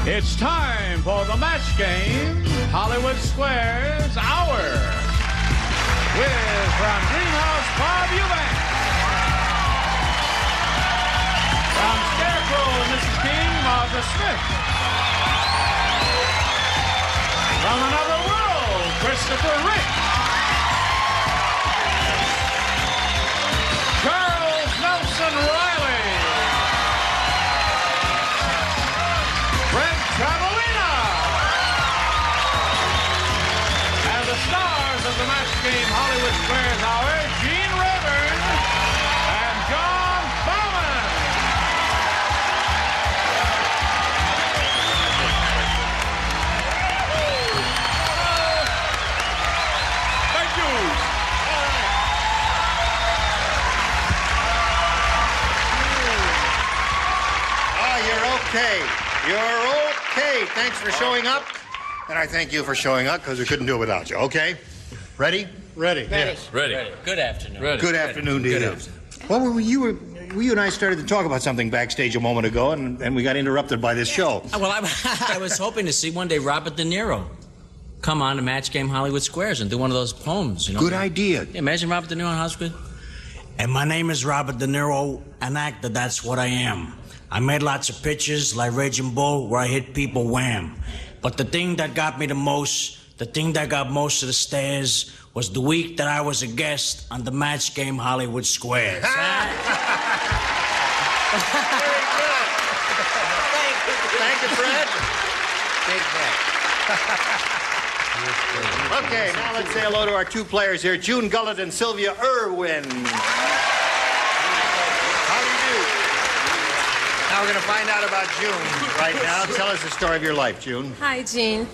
It's time for the match game, Hollywood Squares Hour, with from Greenhouse Bob Eubank, from Scarecrow and Mrs. King, Martha Smith, from Another World, Christopher Rick, Charles Nelson Riley, Brent Travolina, and the stars of the match game Hollywood Squares Hour, Gene Rayburn and John Bowman. Thank you. Oh, you're okay. You're okay. Thanks for showing up. And I thank you for showing up because we couldn't do it without you. Okay? Ready? Ready. Yes. Ready. Good afternoon. Good afternoon to you. Well, you and I started to talk about something backstage a moment ago, and we got interrupted by this show. Well, I was hoping to see one day Robert De Niro come on to Match Game Hollywood Squares and do one of those poems, you know. Good idea. Yeah, imagine Robert De Niro on Hollywood. And my name is Robert De Niro, an actor, that's what I am. I made lots of pictures like Raging Bull where I hit people wham. But the thing that got me the most, the thing that got most of the stares was the week that I was a guest on the Match Game Hollywood Squares. Very good. Thank you, Fred. Okay, now let's say hello to our two players here, June Gullett and Sylvia Irwin. How do you do? Now we're going to find out about June right now. Tell us the story of your life, June. Hi, Gene.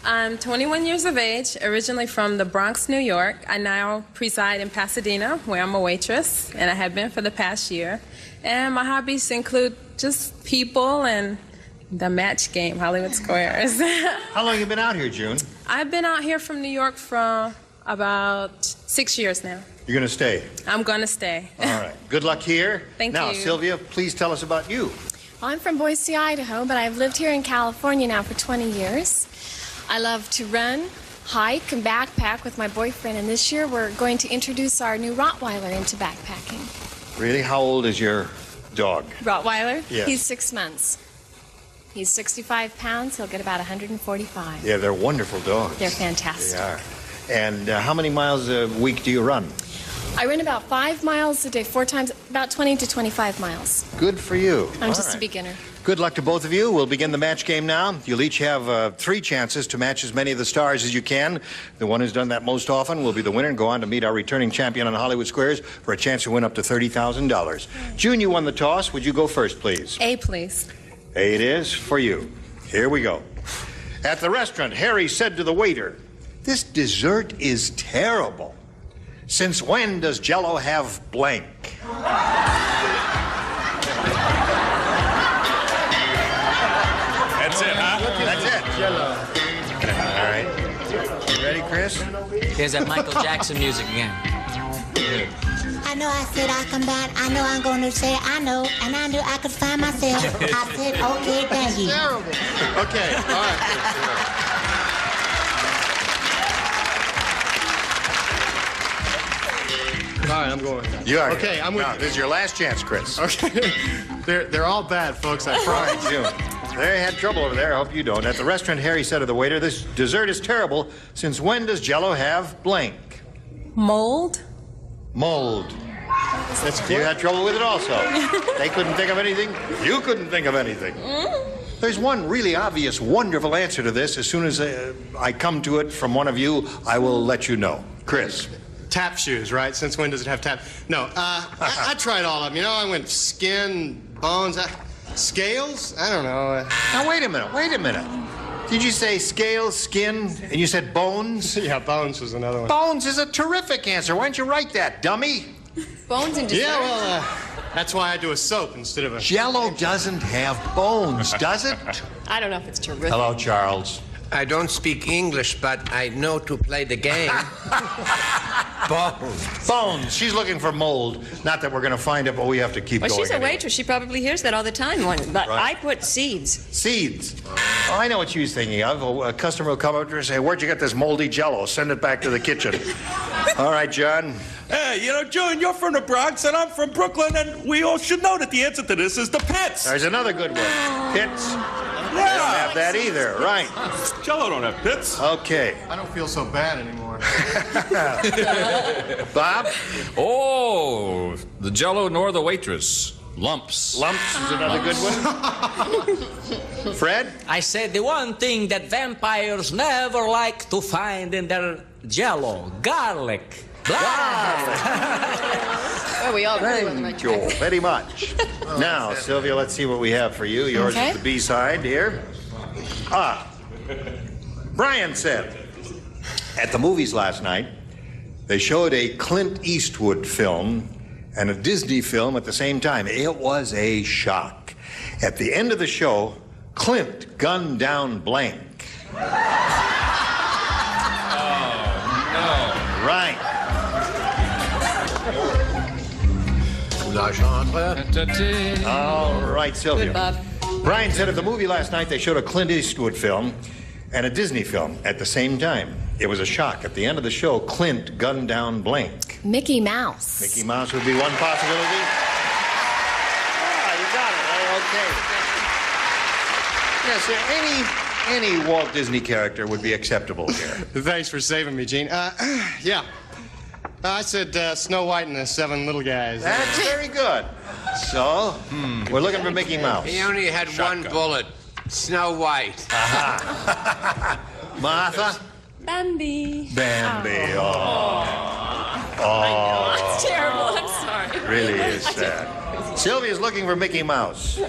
I'm 21 years of age, originally from the Bronx, New York. I now reside in Pasadena, where I'm a waitress, and I have been for the past year. And my hobbies include just people and the match game, Hollywood Squares. How long have you been out here, June? I've been out here from New York for about 6 years now. You're going to stay? I'm going to stay. All right. Good luck here. Thank now, you. Sylvia, please tell us about you. Well, I'm from Boise, Idaho, but I've lived here in California now for 20 years. I love to run, hike, and backpack with my boyfriend, and this year we're going to introduce our new Rottweiler into backpacking. Really? How old is your dog? Rottweiler? Yes. He's 6 months. He's 65 pounds. He'll get about 145. Yeah, they're wonderful dogs. They're fantastic. They are. And how many miles a week do you run? I run about 5 miles a day, 4 times, about 20 to 25 miles. Good for you. I'm All just right. a beginner. Good luck to both of you. We'll begin the match game now. You'll each have 3 chances to match as many of the stars as you can. The one who's done that most often will be the winner and go on to meet our returning champion on Hollywood Squares for a chance to win up to $30,000. June, you won the toss. Would you go first, please? A, please. A it is for you. Here we go. At the restaurant, Harry said to the waiter, "This dessert is terrible. Since when does Jell-O have blank?" That's it, huh? That's it. Jell-O. All right. You ready, Chris? Here's that Michael Jackson music again. I know I said I come back. I know I'm going to say I know, and I knew I could find myself. I said, okay, thank you. Terrible. Okay, all right. All right, I'm going. You are. Okay, I'm with now, you. this is your last chance, Chris. Okay. They're all bad, folks. I promise. June. They had trouble over there. I hope you don't. At the restaurant, Harry said to the waiter, "This dessert is terrible. Since when does Jell-O have blank?" Mold? Mold. You had trouble with it also. They couldn't think of anything. You couldn't think of anything. There's one really obvious, wonderful answer to this. As soon as I come to it from one of you, I will let you know. Chris. Tap shoes, right? Since when does it have tap? No, I tried all of them. You know, I went skin, bones, scales? I don't know. Now, wait a minute. Did you say scales, skin, and you said bones? Yeah, bones was another one. Bones is a terrific answer. Why didn't you write that, dummy? Bones and dessert? Yeah, well, that's why I do a soap instead of a... Jell-O doesn't have bones, does it? I don't know if it's terrific. Hello, Charles. I don't speak English, but I know to play the game. Bones. Bones. She's looking for mold. Not that we're going to find it, but we have to keep Well, going. she's a anyway. waitress. She probably hears that all the time. But Right. I put seeds. Seeds. Oh, I know what she was thinking of. A customer will come up to her and say, "Where'd you get this moldy Jell-O? Send it back to the kitchen." All right, John. Hey, you know, June, you're from the Bronx and I'm from Brooklyn, and we all should know that the answer to this is the pits. There's another good one. Pits. They don't have that either. Right. Jell-O don't have pits. Okay. I don't feel so bad anymore. Bob? Oh, the Jell-O nor the waitress. Lumps. Lumps is another good one. Fred? I said the one thing that vampires never like to find in their Jell-O: garlic. Well, we all agree with Thank you very much. Now, Sylvia, let's see what we have for you. Yours Okay. is the B-side here. Brian said, at the movies last night, they showed a Clint Eastwood film and a Disney film at the same time. It was a shock. At the end of the show, Clint gunned down blank. Right. All right, Sylvia. Good, Bob. Brian said at the movie last night they showed a Clint Eastwood film and a Disney film at the same time. It was a shock. At the end of the show, Clint gunned down blank. Mickey Mouse. Mickey Mouse would be one possibility. Ah, you got it. Okay. Yes, any Walt Disney character would be acceptable here. Thanks for saving me, Gene. Yeah. I said Snow White and the Seven Little Guys. That's very good. So, we're looking for Mickey Mouse. He only had one bullet. Snow White. Martha? Bambi. Bambi. That's terrible. I'm sorry. Really is sad. Sylvia's looking for Mickey Mouse.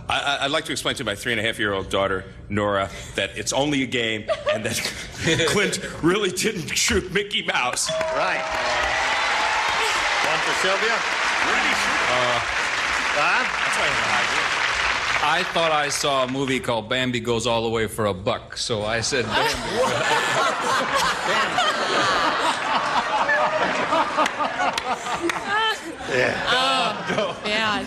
I'd like to explain to my 3.5-year-old daughter, Nora, that it's only a game and that Clint really didn't shoot Mickey Mouse. Right. One for Sylvia? Bob? I thought I saw a movie called Bambi Goes All the Way for a Buck, so I said Bambi. Yeah. Oh, bad.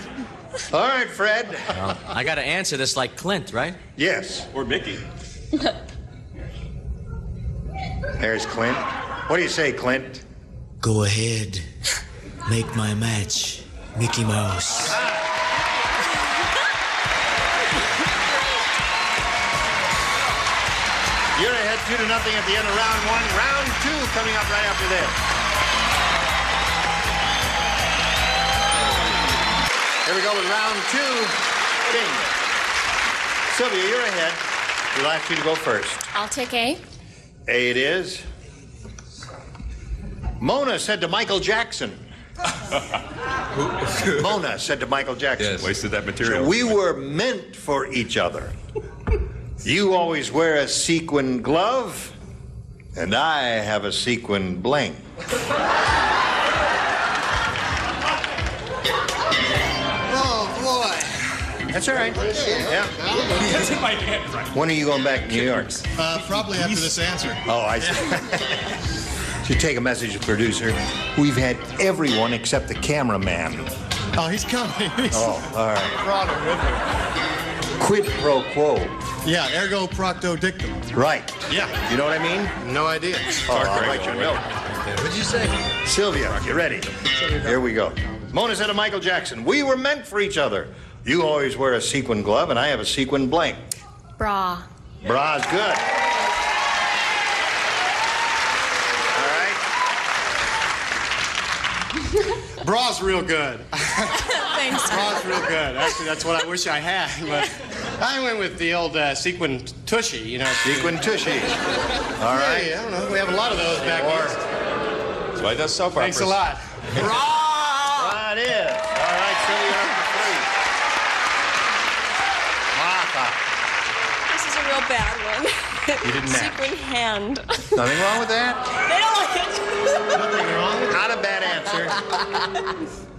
All right, Fred. Well, I got to answer this like Clint, right? Yes. Or Mickey. There's Clint. What do you say, Clint? Go ahead. Make my match, Mickey Mouse. You're ahead 2-0 at the end of round one. Round two coming up right after this. Here we go with round two. Bing. Sylvia, you're ahead. We'll ask you to go first. I'll take A. A it is. Mona said to Michael Jackson. Mona said to Michael Jackson. Yes. Wasted that material. We were meant for each other. You always wear a sequin glove, and I have a sequin blank. Oh, boy. That's all right. Yeah. That's in my head, right? When are you going back to New York? Probably after this answer. Oh, I see. Should take a message to the producer. We've had everyone except the cameraman. Oh, he's coming. Oh, all right. Brought him with me. Quid pro quo. Yeah, ergo procto dictum. Right. Yeah. You know what I mean? No idea. Oh, I'll write your note. What'd you say? Sylvia, you ready? Here we go. Mona said to Michael Jackson, we were meant for each other. You always wear a sequin glove, and I have a sequin blank. Bra. Bra's good. Bra's real good. Thanks. Bra's real good. Actually, that's what I wish I had. But I went with the old sequin tushy, you know. Sequin tushy. All right. Hey, I don't know. We have a lot of those back east. That's why he does soap operas. Thanks a lot. Bra it is. All right, Sylvia, number three. Martha. This is a real bad one. You didn't match. Sequin hand. Nothing wrong with that? They don't like it. Nothing wrong. Not a bad answer.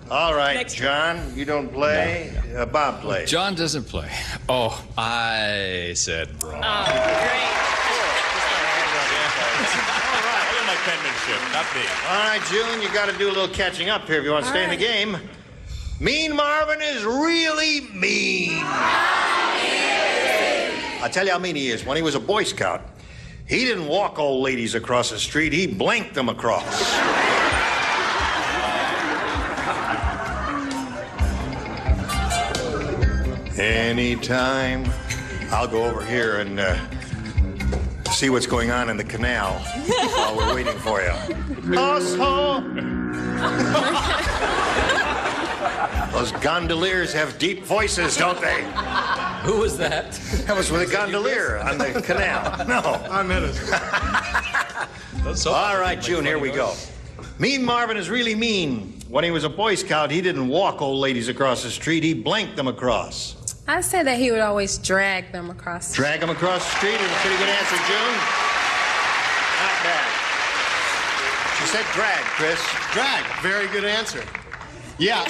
All right, Next. John, you don't play. Bob plays. John doesn't play. Oh, I said bra. All in my penmanship, not me. All right, June, you got to do a little catching up here if you want to stay in the game. Mean Marvin is really mean. I'll tell you how mean he is. When he was a Boy Scout, he didn't walk old ladies across the street, he blanked them across. Anytime. I'll go over here and see what's going on in the canal while we're waiting for you. Also, those gondoliers have deep voices, don't they? Who was that? That was with a gondolier on the canal. No. I meant it. All right, June, here we go. Mean Marvin is really mean. When he was a Boy Scout, he didn't walk old ladies across the street, he blanked them across. I said that he would always drag them across. Drag them across the street is a pretty good answer, June. Not bad. She said drag, Chris. Drag. Very good answer. Yeah,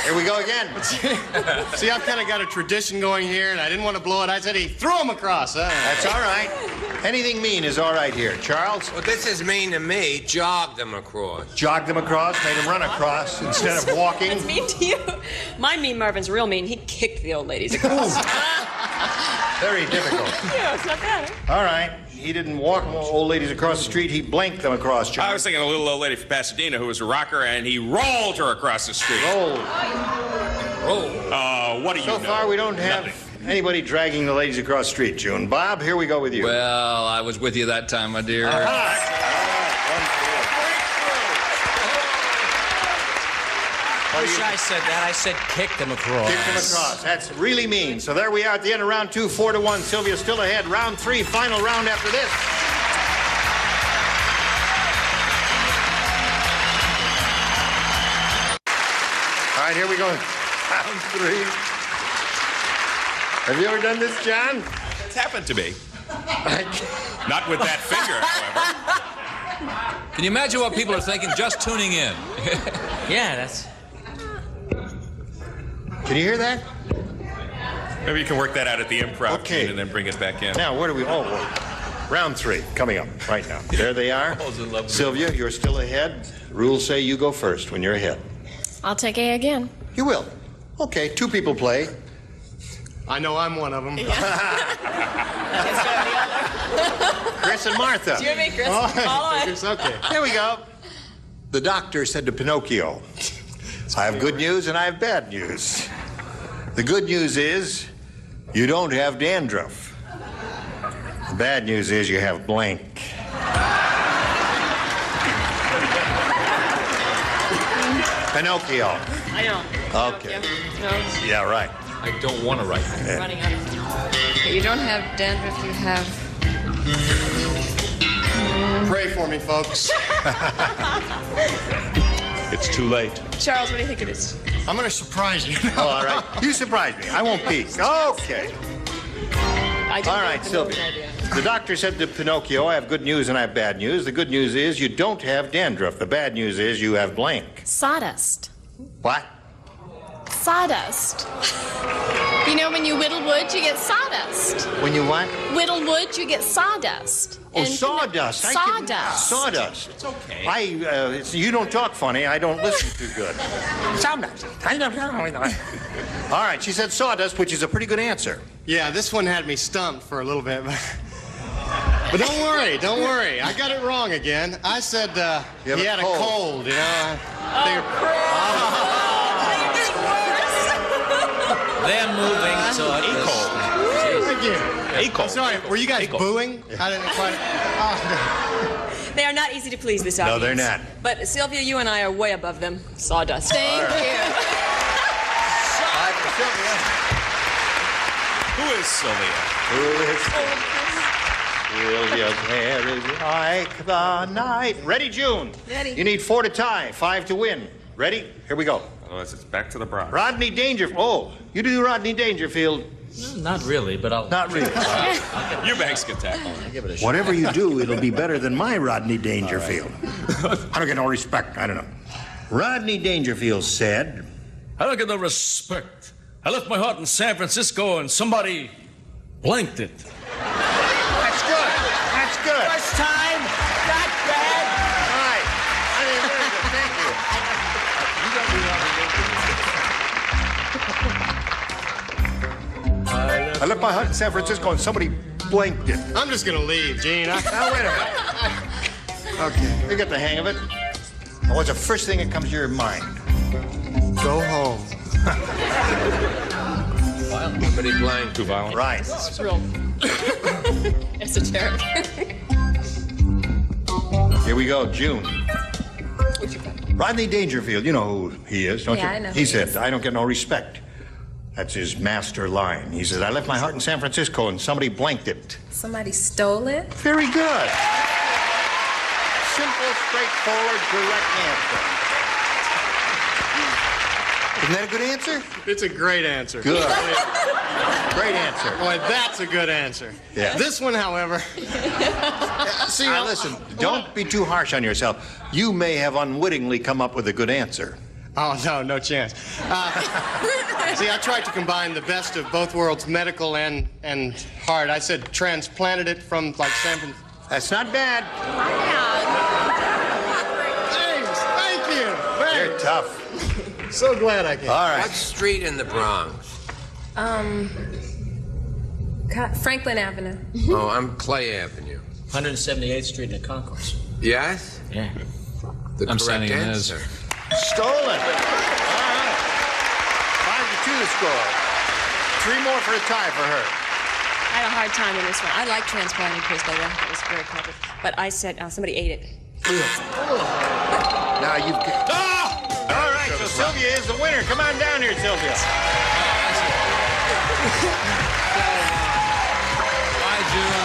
Here we go again. see, I've kind of got a tradition going here, and I didn't want to blow it. I said he threw him across. That's all right. Anything mean is all right here. Charles? Well, this is mean to me. Jog them across. Jogged them across, made them run across instead of walking. That's mean to you. My mean Marvin's real mean. He kicked the old ladies across. Very difficult. Yeah, it's not bad. All right. He didn't walk old ladies across the street, he blanked them across, John. I was thinking of a little old lady from Pasadena who was a rocker, and he rolled her across the street. Rolled. What do you So know? far, we don't have anybody dragging the ladies across the street, June. Bob, here we go with you. Well, I was with you that time, my dear. I wish I said that. I said kick them across. Kick them across. That's really mean. So there we are at the end of round two, 4-1. Sylvia's still ahead. Round three, final round after this. All right, here we go. Round three. Have you ever done this, John? It's happened to me. Not with that finger, however. Can you imagine what people are thinking just tuning in? Yeah, that's... Can you hear that? Maybe you can work that out at the improv Okay. and then bring it back in. Now, where do we... Oh, Round 3, coming up right now. There they are. Sylvia, you're still ahead. Rules say you go first when you're ahead. I'll take A again. You will. Okay, 2 people play. I know I'm one of them. Chris and Martha. Jimmy, Chris, follow it. Okay. Here we go. The doctor said to Pinocchio, I have good news and I have bad news. The good news is you don't have dandruff. The bad news is you have blank. Pinocchio. I know. Okay. No. Yeah, right. I don't want to write that. Yeah. Running out of time. You don't have dandruff, you have... Pray for me, folks. It's too late. Charles, what do you think it is? I'm going to surprise you. Oh, all right. You surprise me. I won't peek. Okay. All right, Sylvia. The doctor said to Pinocchio, I have good news and I have bad news. The good news is you don't have dandruff. The bad news is you have blank. Sawdust. What? Sawdust. You know, when you whittle wood, you get sawdust. When you what? Whittle wood, you get sawdust. Oh, And sawdust. Sawdust. Sawdust. It's okay. You don't talk funny. I don't listen too good. Sawdust. All right, she said sawdust, which is a pretty good answer. Yeah, this one had me stumped for a little bit, but don't worry, don't worry. I got it wrong again. I said he had a cold, you know. They're moving toward I'm sorry, were you guys booing? I didn't quite... They are not easy to please, this No, audience. they're not. But Sylvia, you and I are way above them. Sawdust. Thank you. Who is Sylvia? Sylvia's hair is like the night. Ready, June? Ready. You need 4 to tie, 5 to win. Ready? Here we go. Otherwise, it's back to the Bronx. Rodney Dangerfield. Oh, you do Rodney Dangerfield. Not really, but I'll... Not really. Eubanks can tackle. I'll give it a shot. Whatever you do, it'll be better than my Rodney Dangerfield. I don't get no respect. I don't know. Rodney Dangerfield said... I don't get no respect. I left my heart in San Francisco and somebody blanked it. That's good. That's good. First time, not bad. All right. I mean, very good. Thank you. I left my heart in San Francisco and somebody blanked it. I'm just going to leave, Gene. Now, wait a minute. Okay, you get the hang of it. What's the first thing that comes to your mind? Go home. Somebody blind. Too violent. Right. It's real esoteric. Here we go, June. Rodney Dangerfield, you know who he is, don't you? Yeah, I know who He he said, is. I don't get no respect. That's his master line. He said, I left my heart in San Francisco and somebody blanked it. Somebody stole it. Very good. Simple, straightforward, direct answer. Isn't that a good answer? It's a great answer. Good. Great answer. Boy, that's a good answer. Yeah. This one, however... See, now listen, don't be too harsh on yourself. You may have unwittingly come up with a good answer. Oh, no chance. See, I tried to combine the best of both worlds, medical and hard. I said transplanted it from, like, San Francisco. That's not bad. Thanks. Thank you. Thanks. You're tough. So glad I came. All right. What street in the Bronx? Franklin Avenue. Oh, I'm Clay Avenue. 178th Street in the Concourse. Yes? Yeah. The I'm correct saying it is. answer. Stolen. All right. 5-2 the score. 3 more for a tie for her. I had a hard time in this one. I like transplanting Chris, by the way. It was very clever. But I said somebody ate it. Now you've got... All right, so Sylvia is the winner. Come on down here, Sylvia. Bye, June.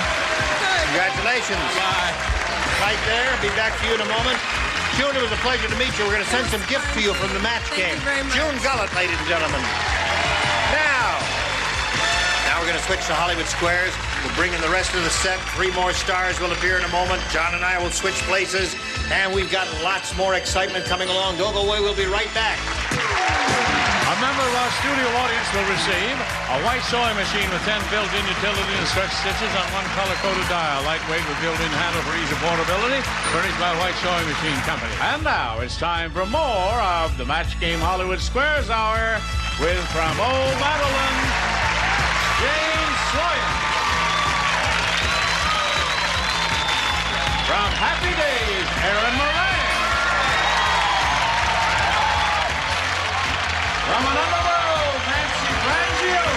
Congratulations. Bye. Right there. Be back to you in a moment. June, it was a pleasure to meet you. We're going to send some gifts to you from the match game. you very much. June Gullett, ladies and gentlemen. Now we're going to switch to Hollywood Squares. We'll bring in the rest of the set. 3 more stars will appear in a moment. John and I will switch places. And we've got lots more excitement coming along. Don't go away. We'll be right back. I remember our studio audience will receive a white sewing machine with 10 built-in utility and stretch stitches on one color-coded dial. Lightweight with built-in handle for ease of portability. Furnished by White Sewing Machine Company. And now it's time for more of the Match Game Hollywood Squares Hour with, from Old Madeline, James Sloyan. From Happy Days, Aaron Moran. From another world, Nancy Frangio.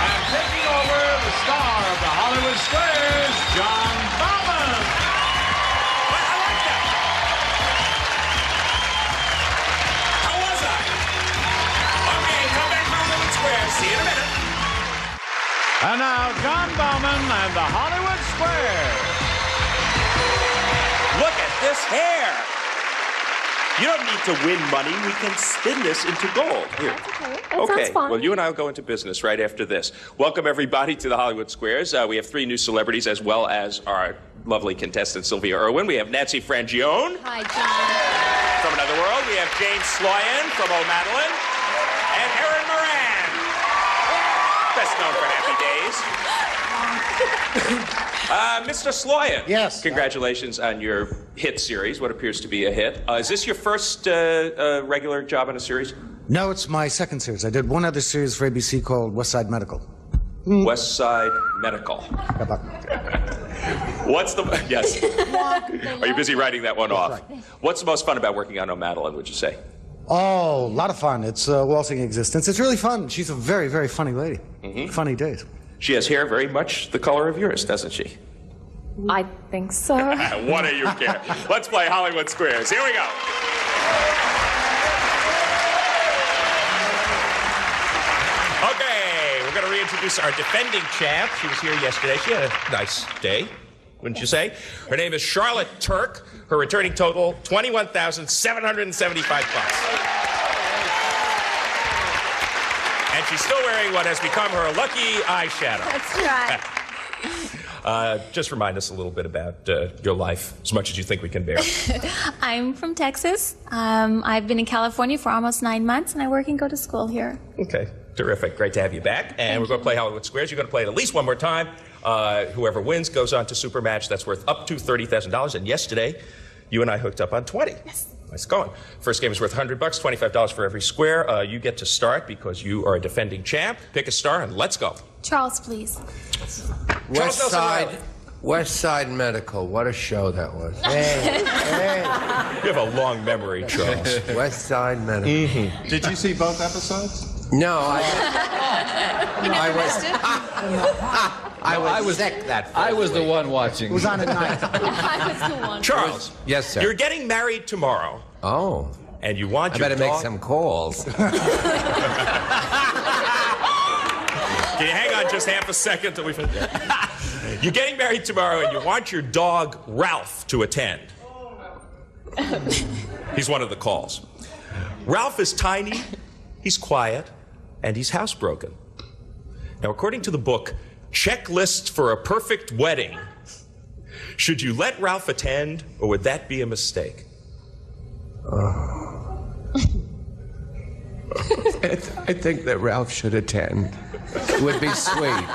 And taking over, the star of the Hollywood Squares, John Bauman. I like that. How was I? Okay, come back to Hollywood Squares. See you in a minute. And now, John Bauman and the Hollywood Squares. Look at this hair. You don't need to win money. We can spin this into gold. Here. That's okay. That sounds fun. Well, you and I will go into business right after this. Welcome, everybody, to the Hollywood Squares. We have 3 new celebrities, as well as our lovely contestant, Sylvia Irwin. We have Nancy Frangione. Hi, John. From Another World. We have James Sloyan from Old Madeline. And Aaron Moran. Best known for Happy Days. Mr. Sloyan. Yes. Congratulations on your hit series, what appears to be a hit. Is this your first regular job on a series? No, it's my second series. I did one other series for ABC called West Side Medical. West Side Medical. What's the... Yes. Are you busy writing that one off? Right. What's the most fun about working on O'Madeline, would you say? Oh, a lot of fun. It's waltzing existence. It's really fun. She's a very, very funny lady. Funny days. She has hair very much the color of yours, doesn't she? I think so. What do you care? Let's play Hollywood Squares. Here we go. Okay, we're going to reintroduce our defending champ. She was here yesterday. She had a nice day, wouldn't you say? Her name is Charlotte Turk. Her returning total, $21,775. And she's still wearing what has become her lucky eyeshadow. That's right. Just remind us a little bit about your life, as much as you think we can bear. I'm from Texas. I've been in California for almost 9 months, and I work and go to school here. Okay, terrific. Great to have you back. And we're going to play Hollywood Squares. You're going to play it at least one more time. Whoever wins goes on to Supermatch. That's worth up to $30,000. And yesterday, you and I hooked up on 20. Yes. Nice going. First game is worth $100, $25 for every square. You get to start because you are a defending champ. Pick a star and let's go. Charles, please. West Side Medical. What a show that was. Hey. You have a long memory, Charles. West Side Medical. Did you see both episodes? No, I was sick that first I was the week. one watching. It was on at night. I was the one. Charles. Yes, sir. You're getting married tomorrow. Oh. And you want I your better dog... make some calls. Can you hang on just half a second till we finish? You're getting married tomorrow and you want your dog, Ralph, to attend. He's one of the calls. Ralph is tiny, he's quiet, and he's housebroken. Now, according to the book, Checklist for a Perfect Wedding, should you let Ralph attend, or would that be a mistake? I think that Ralph should attend. It would be sweet.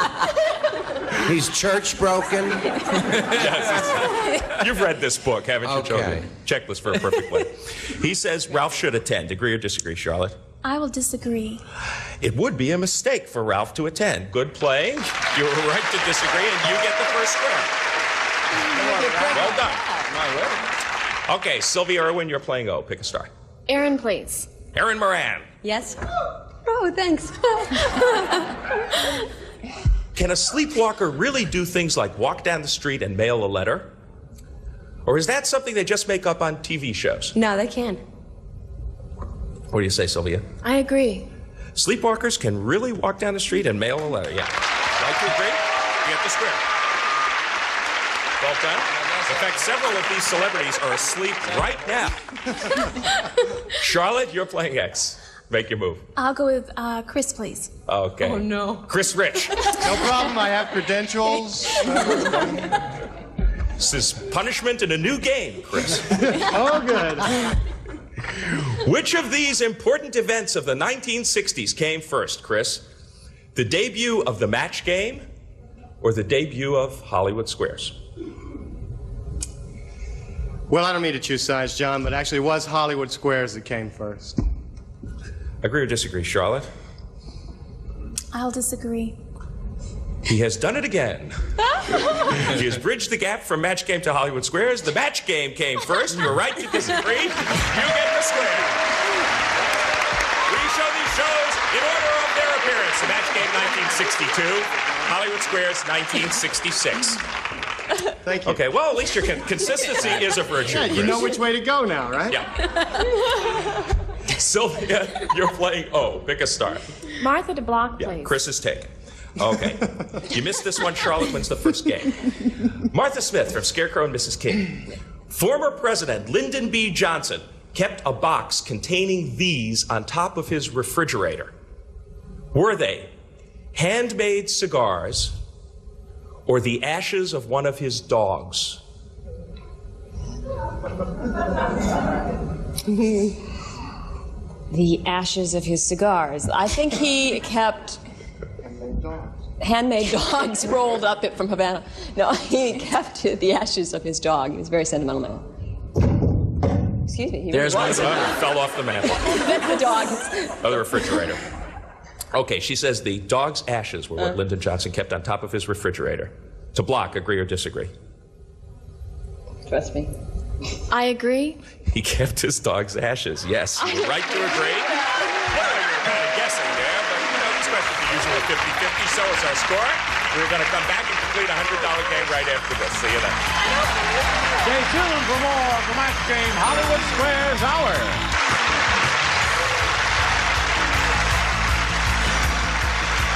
He's church broken. Yes, you've read this book, haven't you, Okay. children? Checklist for a Perfect Wedding. He says Ralph should attend. Agree or disagree, Charlotte? I will disagree. It would be a mistake for Ralph to attend. Good play. You were right to disagree, and you get the first square. Well done. Okay, Sylvia Irwin, you're playing O. Pick a star. Aaron, please. Aaron Moran. Yes? Oh, thanks. Can a sleepwalker really do things like walk down the street and mail a letter? Or is that something they just make up on TV shows? No, they can. What do you say, Sylvia? I agree. Sleepwalkers can really walk down the street and mail a letter. Yeah. Like to agree? You get the square. Well done. In fact, several of these celebrities are asleep right now. Charlotte, you're playing X. Make your move. I'll go with Chris, please. Okay. Oh, no. Chris Rich. No problem. I have credentials. This is punishment in a new game, Chris. Oh, good. Which of these important events of the 1960s came first, Chris? The debut of the Match Game or the debut of Hollywood Squares? Well, I don't mean to choose sides, John, but actually it was Hollywood Squares that came first. Agree or disagree, Charlotte? I'll disagree. He has done it again. He has bridged the gap from Match Game to Hollywood Squares. The Match Game came first. You're right to disagree. You get the square. We show these shows in order of their appearance. The Match Game 1962, Hollywood Squares 1966. Thank you. Okay, well, at least your consistency is a virtue. Yeah, you Chris. know which way to go now, right? Yeah. Sylvia, you're playing O. Pick a star. Martha DeBlock, please. Yeah, Chris is taken. Okay. You missed this one. Charlotte wins the first game. Martha Smith from Scarecrow and Mrs. King. Former President Lyndon B. Johnson kept a box containing these on top of his refrigerator. Were they handmade cigars or the ashes of one of his dogs? The ashes of his cigars. I think he kept handmade dogs rolled up it from Havana. No, he kept the ashes of his dog. He was a very sentimental man. Excuse me. There's one. Fell off the mantle. That's the dog. Of the refrigerator. Okay, she says the dog's ashes were what Lyndon Johnson kept on top of his refrigerator. To block, agree or disagree? Trust me. I agree. He kept his dog's ashes. Yes, you're right to agree. Well, you're kind of guessing there, but you know, these questions are usually 50-50, so is our score. We're going to come back and complete a $100 game right after this. See you then. Stay tuned for more of the Match Game Hollywood Squares Hour.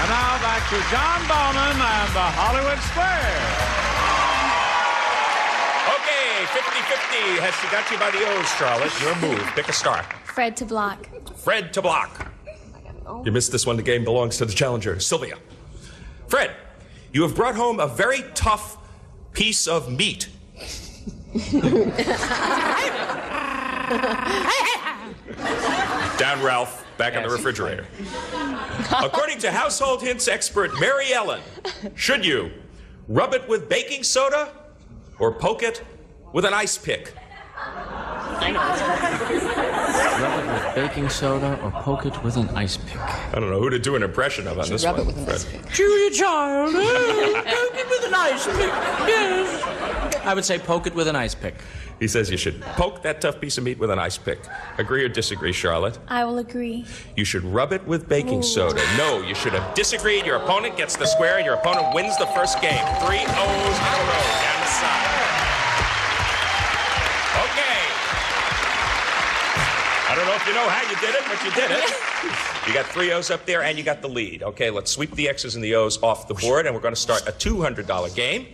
And now back to John Bowman and the Hollywood Squares. Okay, 50-50. Has she got you by the O's, Charlotte? Your move. Pick a star. Fred to block. Fred to block. You missed this one. The game belongs to the challenger, Sylvia. Fred, you have brought home a very tough piece of meat. Down, Ralph. Back in the refrigerator. According to household hints expert Mary Ellen, should you rub it with baking soda or poke it with an ice pick? Rub it with baking soda or poke it with an ice pick. I don't know who to do an impression of on this rub one. it with an ice pick. Julia Child, poke it with an ice pick. Yes. I would say poke it with an ice pick. He says you should poke that tough piece of meat with an ice pick. Agree or disagree, Charlotte? I will agree. You should rub it with baking soda. No, you should have disagreed. Your opponent gets the square, and your opponent wins the first game. 3 O's in a row down the side. Okay. I don't know if you know how you did it, but you did it. You got 3 O's up there, and you got the lead. Okay, let's sweep the X's and the O's off the board, and we're going to start a $200 game.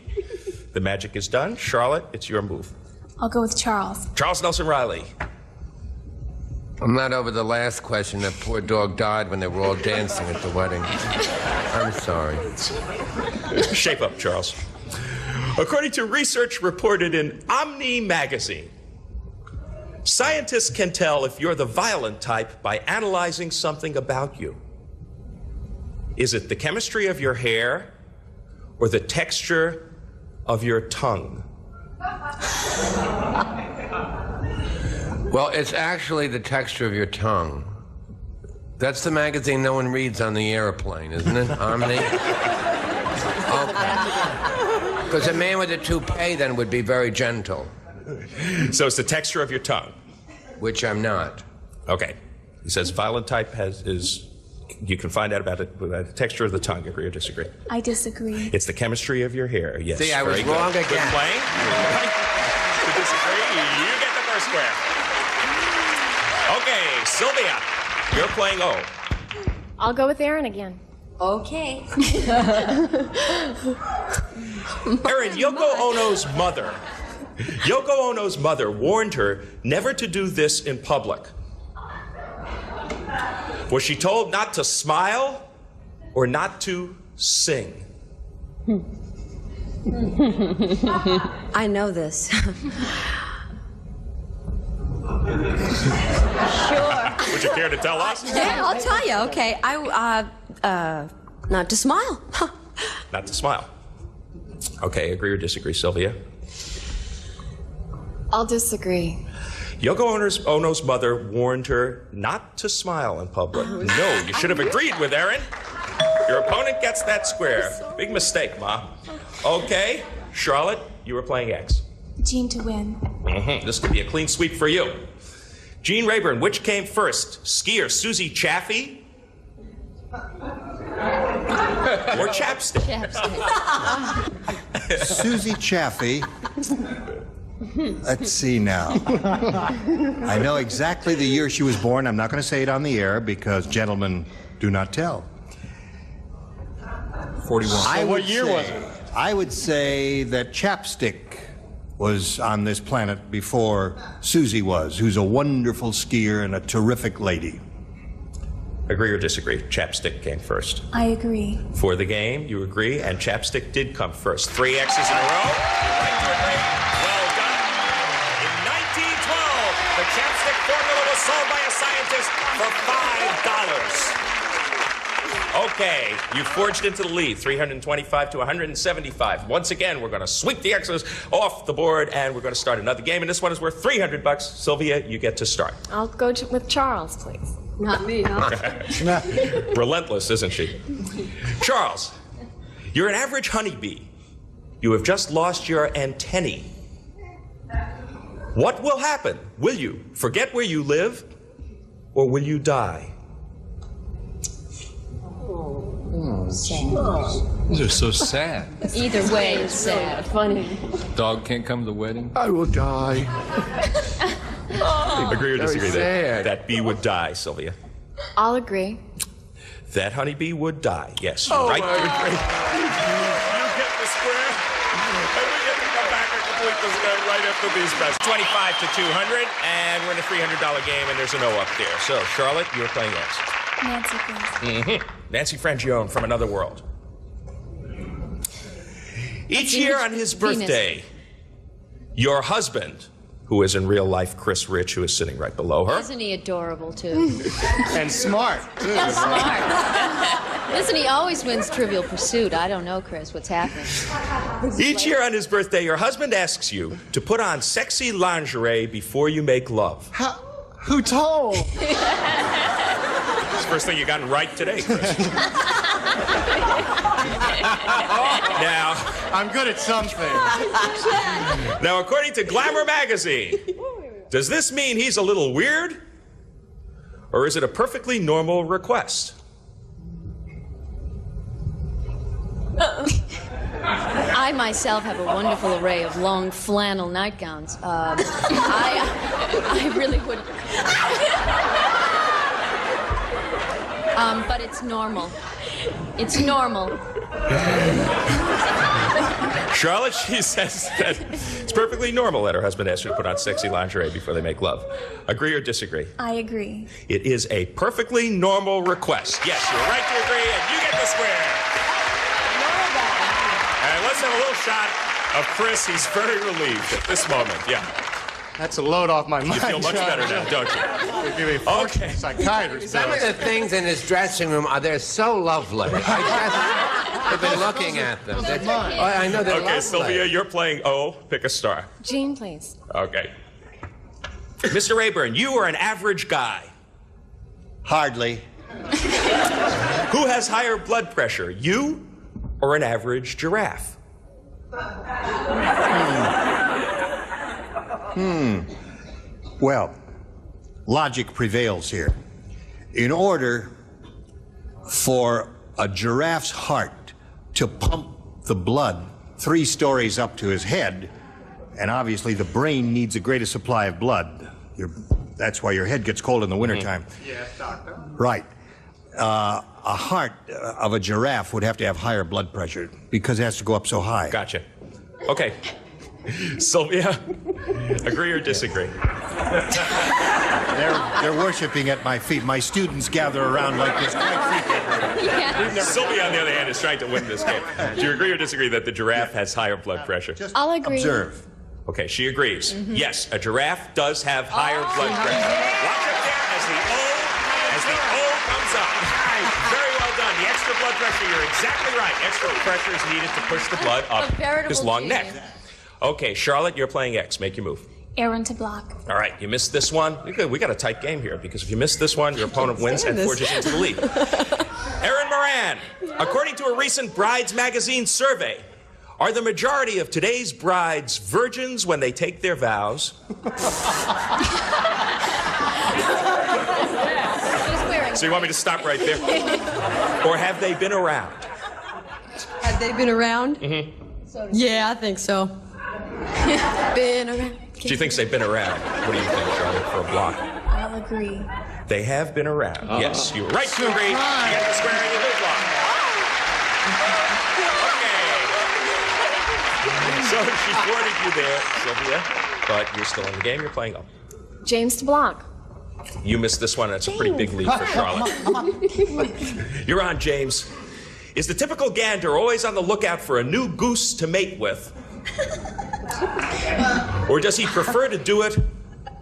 The magic is done. Charlotte, it's your move. I'll go with Charles. Charles Nelson Riley. I'm not over the last question. That poor dog died when they were all dancing at the wedding. I'm sorry. Shape up, Charles. According to research reported in Omni magazine, scientists can tell if you're the violent type by analyzing something about you. Is it the chemistry of your hair or the texture of your tongue? Well, it's actually the texture of your tongue. That's the magazine no one reads on the airplane, isn't it? Omni? Okay. Because a man with a toupee then would be very gentle. So it's the texture of your tongue. Which I'm not. Okay. He says violent type is, you can find out about it with the texture of the tongue. Agree or disagree? I disagree. It's the chemistry of your hair. Yes. See, I was very wrong good. again. Good playing. To disagree, you get the first square. Okay, Sylvia, you're playing O. I'll go with Aaron again. Okay. Aaron, Yoko Ono's mother warned her never to do this in public. Was she told not to smile or not to sing? I know this. Sure. Would you care to tell us? Yeah, I'll tell you. Okay, not to smile. Not to smile. Okay, agree or disagree, Sylvia? I'll disagree. Yoko Ono's mother warned her not to smile in public. No, you should have agreed with Erin. Your opponent gets that square. Big mistake, Ma. Okay, Charlotte, you were playing X. Jean to win. This could be a clean sweep for you. Gene Rayburn, which came first, skier Susie Chaffee or chapstick? Susie Chaffee. Let's see now. I know exactly the year she was born. I'm not going to say it on the air because gentlemen do not tell. 41. What year was it? I would say that Chapstick was on this planet before Susie was, who's a wonderful skier and a terrific lady. Agree or disagree? Chapstick came first. I agree. For the game, you agree, and Chapstick did come first. 3 X's in a row. Right to agree. Well done. In 1912, the Chapstick formula was sold by a scientist for $5. Okay, you forged into the lead, 325 to 175. Once again, we're going to sweep the X's off the board, and we're going to start another game, and this one is worth $300. Sylvia, you get to start. I'll go with Charles, please. Not me, huh? Relentless, isn't she? Charles, you're an average honeybee. You have just lost your antennae. What will happen? Will you forget where you live, or will you die? These are so sad. Either way, it's sad. Funny. Dog can't come to the wedding. I will die. Agree or disagree sad. that bee would die, Sylvia? I'll agree. That honeybee would die. Yes, you're right to agree. You get the square, and we get to come back and complete the square right after these bets. 25 to 200, and we're in a $300 game, and there's an O up there. So, Charlotte, you're playing X. Nancy, please. Nancy Frangione from Another World. Each year on his birthday, your husband, who is in real life Chris Rich, who is sitting right below her. Isn't he adorable, too? And smart, too. He's smart. Listen, he always wins Trivial Pursuit. I don't know, Chris, what's happening. Each year on his birthday, your husband asks you to put on sexy lingerie before you make love. Who told? It's the first thing you gotten right today, Chris. Now, I'm good at something. Now, according to Glamour magazine, does this mean he's a little weird? Or is it a perfectly normal request? I myself have a wonderful array of long flannel nightgowns. I really would. But it's normal. It's normal. Charlotte, she says that it's perfectly normal that her husband asks her to put on sexy lingerie before they make love. Agree or disagree? I agree. It is a perfectly normal request. Yes, you're right to agree, and you get the square. And let's have a little shot of Chris. He's very relieved at this moment. Yeah. That's a load off my mind. You feel much better now, don't you? Okay. Psychiatrist. Some of the things in his dressing room they're so lovely. I've been looking at them. I know they're lovely. Okay, Sylvia, you're playing O. Pick a star. Jean, please. Okay. Mr. Rayburn, you are an average guy. Hardly. Who has higher blood pressure, you or an average giraffe? Well, logic prevails here. In order for a giraffe's heart to pump the blood 3 stories up to his head, and obviously the brain needs a greater supply of blood. That's why your head gets cold in the wintertime. Yes, doctor. Right. A heart of a giraffe would have to have higher blood pressure because it has to go up so high. Gotcha. Okay. Sylvia, agree or disagree? They're worshiping at my feet. My students gather around like this quite frequently. Sylvia, on the other hand, is trying to win this game. Do you agree or disagree that the giraffe has higher blood pressure? I'll agree. Observe. Okay, she agrees. Yes, a giraffe does have higher blood pressure. Watch up there as the O blood pressure, you're exactly right. Extra pressure is needed to push the blood up his long neck. Okay, Charlotte, you're playing X. Make your move. Aaron to block. All right, you missed this one. We got a tight game here, because if you miss this one, your opponent wins and forges into the lead. Erin Moran, according to a recent Brides magazine survey, are the majority of today's brides virgins when they take their vows? So you want me to stop right there? Or have they been around? Have they been around? Mm-hmm. Yeah, I think so. Been around. She thinks they've been around. What do you think, Charlotte, for a block? I'll agree. They have been around. Yes, you were right to agree. You get the square and you do block. Okay. So she thwarted you there, Sylvia, but you're still in the game. You're playing up. James to block. You missed this one. That's a pretty big lead for Charlotte. You're on, James. Is the typical gander always on the lookout for a new goose to mate with? Or does he prefer to do it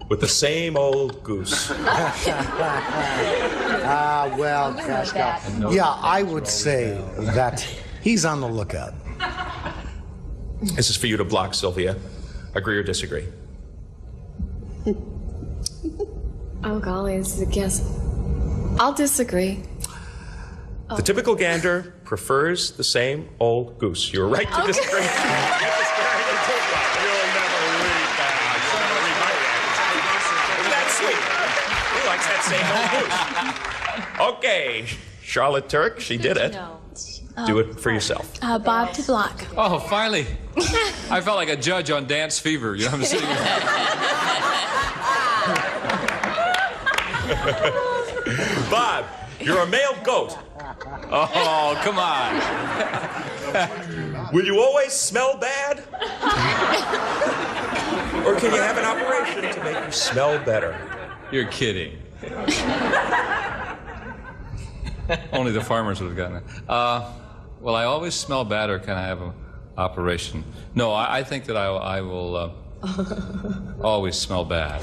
with the same old goose? Well, Cash Cow. Yeah, I would say that he's on the lookout. This is for you to block, Sylvia. Agree or disagree? Oh, golly, this is a guess. I'll disagree. The typical gander prefers the same old goose. You're right to disagree. You'll never read that. Isn't that sweet? He likes that same old goose. Okay, Charlotte Turk, she did it. Do it for yourself. Bob to block. Oh, finally. I felt like a judge on Dance Fever. You know what I'm saying? Bob, you're a male goat. Oh, come on. Will you always smell bad? Or can you have an operation to make you smell better? You're kidding. Only the farmers would have gotten it. Well, I always smell bad, or can I have an operation? No, I think that I will always smell bad.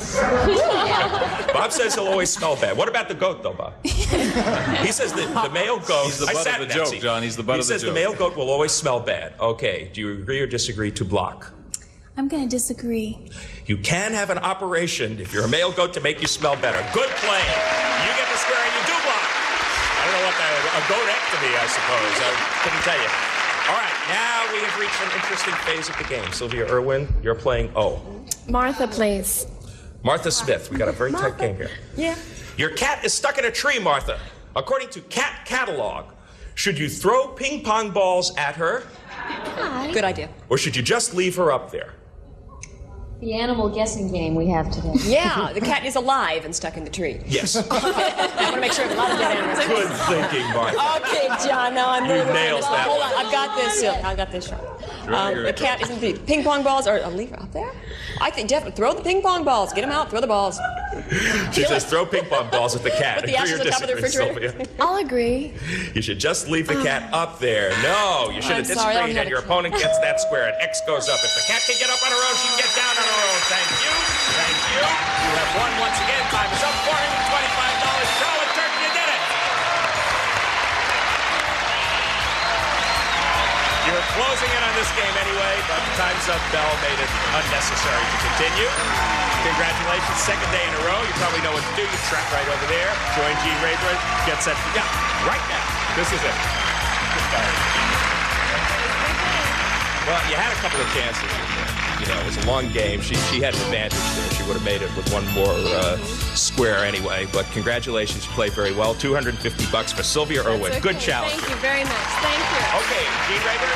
Bob says he'll always smell bad. What about the goat, though, Bob? He says that the male goat... He's the butt of the joke, John. He's the butt of the joke. He says the male goat will always smell bad. Okay, do you agree or disagree to block? I'm going to disagree. You can have an operation if you're a male goat to make you smell better. Good play. You get the square and you do block. I don't know what that is. A goatectomy, I suppose. I couldn't tell you. All right, now we have reached an interesting phase of the game. Sylvia Irwin, you're playing O. Martha, please. Martha Smith, we got a very tight game here. Yeah. Your cat is stuck in a tree, Martha. According to Cat Catalog, should you throw ping pong balls at her? Good idea. Or should you just leave her up there? The animal guessing game we have today. Yeah, the cat is alive and stuck in the tree. Yes. I want to make sure a lot of dead animals. Good thinking, Martha. Okay, John, now I'm really... You nailed that Hold one. on, I've got this. I've got this, Charlotte. The cat isn't the ping pong balls, or I'll leave her up there? I think definitely throw the ping pong balls. Get them out, throw the balls. She says throw ping pong balls at the cat. Put the ashes on top of the refrigerator. Sylvia? I'll agree. You should just leave the cat up there. No, you should have I'm sorry, I don't disagreed, have and your opponent gets that square, and X goes up. If the cat can get up on her own, she can get down on her own. Thank you. Thank you. You have won once again. Time is up. $425. Charlotte Turk, you did it. You're closing in on this game anyway, but Time's Up bell made it unnecessary to continue. Congratulations. Second day in a row. You probably know what to do. You track right over there. Join Gene Rader. Get set. Yeah, right now. This is it. Well, you had a couple of chances. You know, it was a long game. She had an advantage there. She would have made it with one more square anyway. But congratulations, you played very well. $250 for Sylvia Irwin. Okay. Good challenge. Thank you very much. Thank you. Okay, Gene Rader,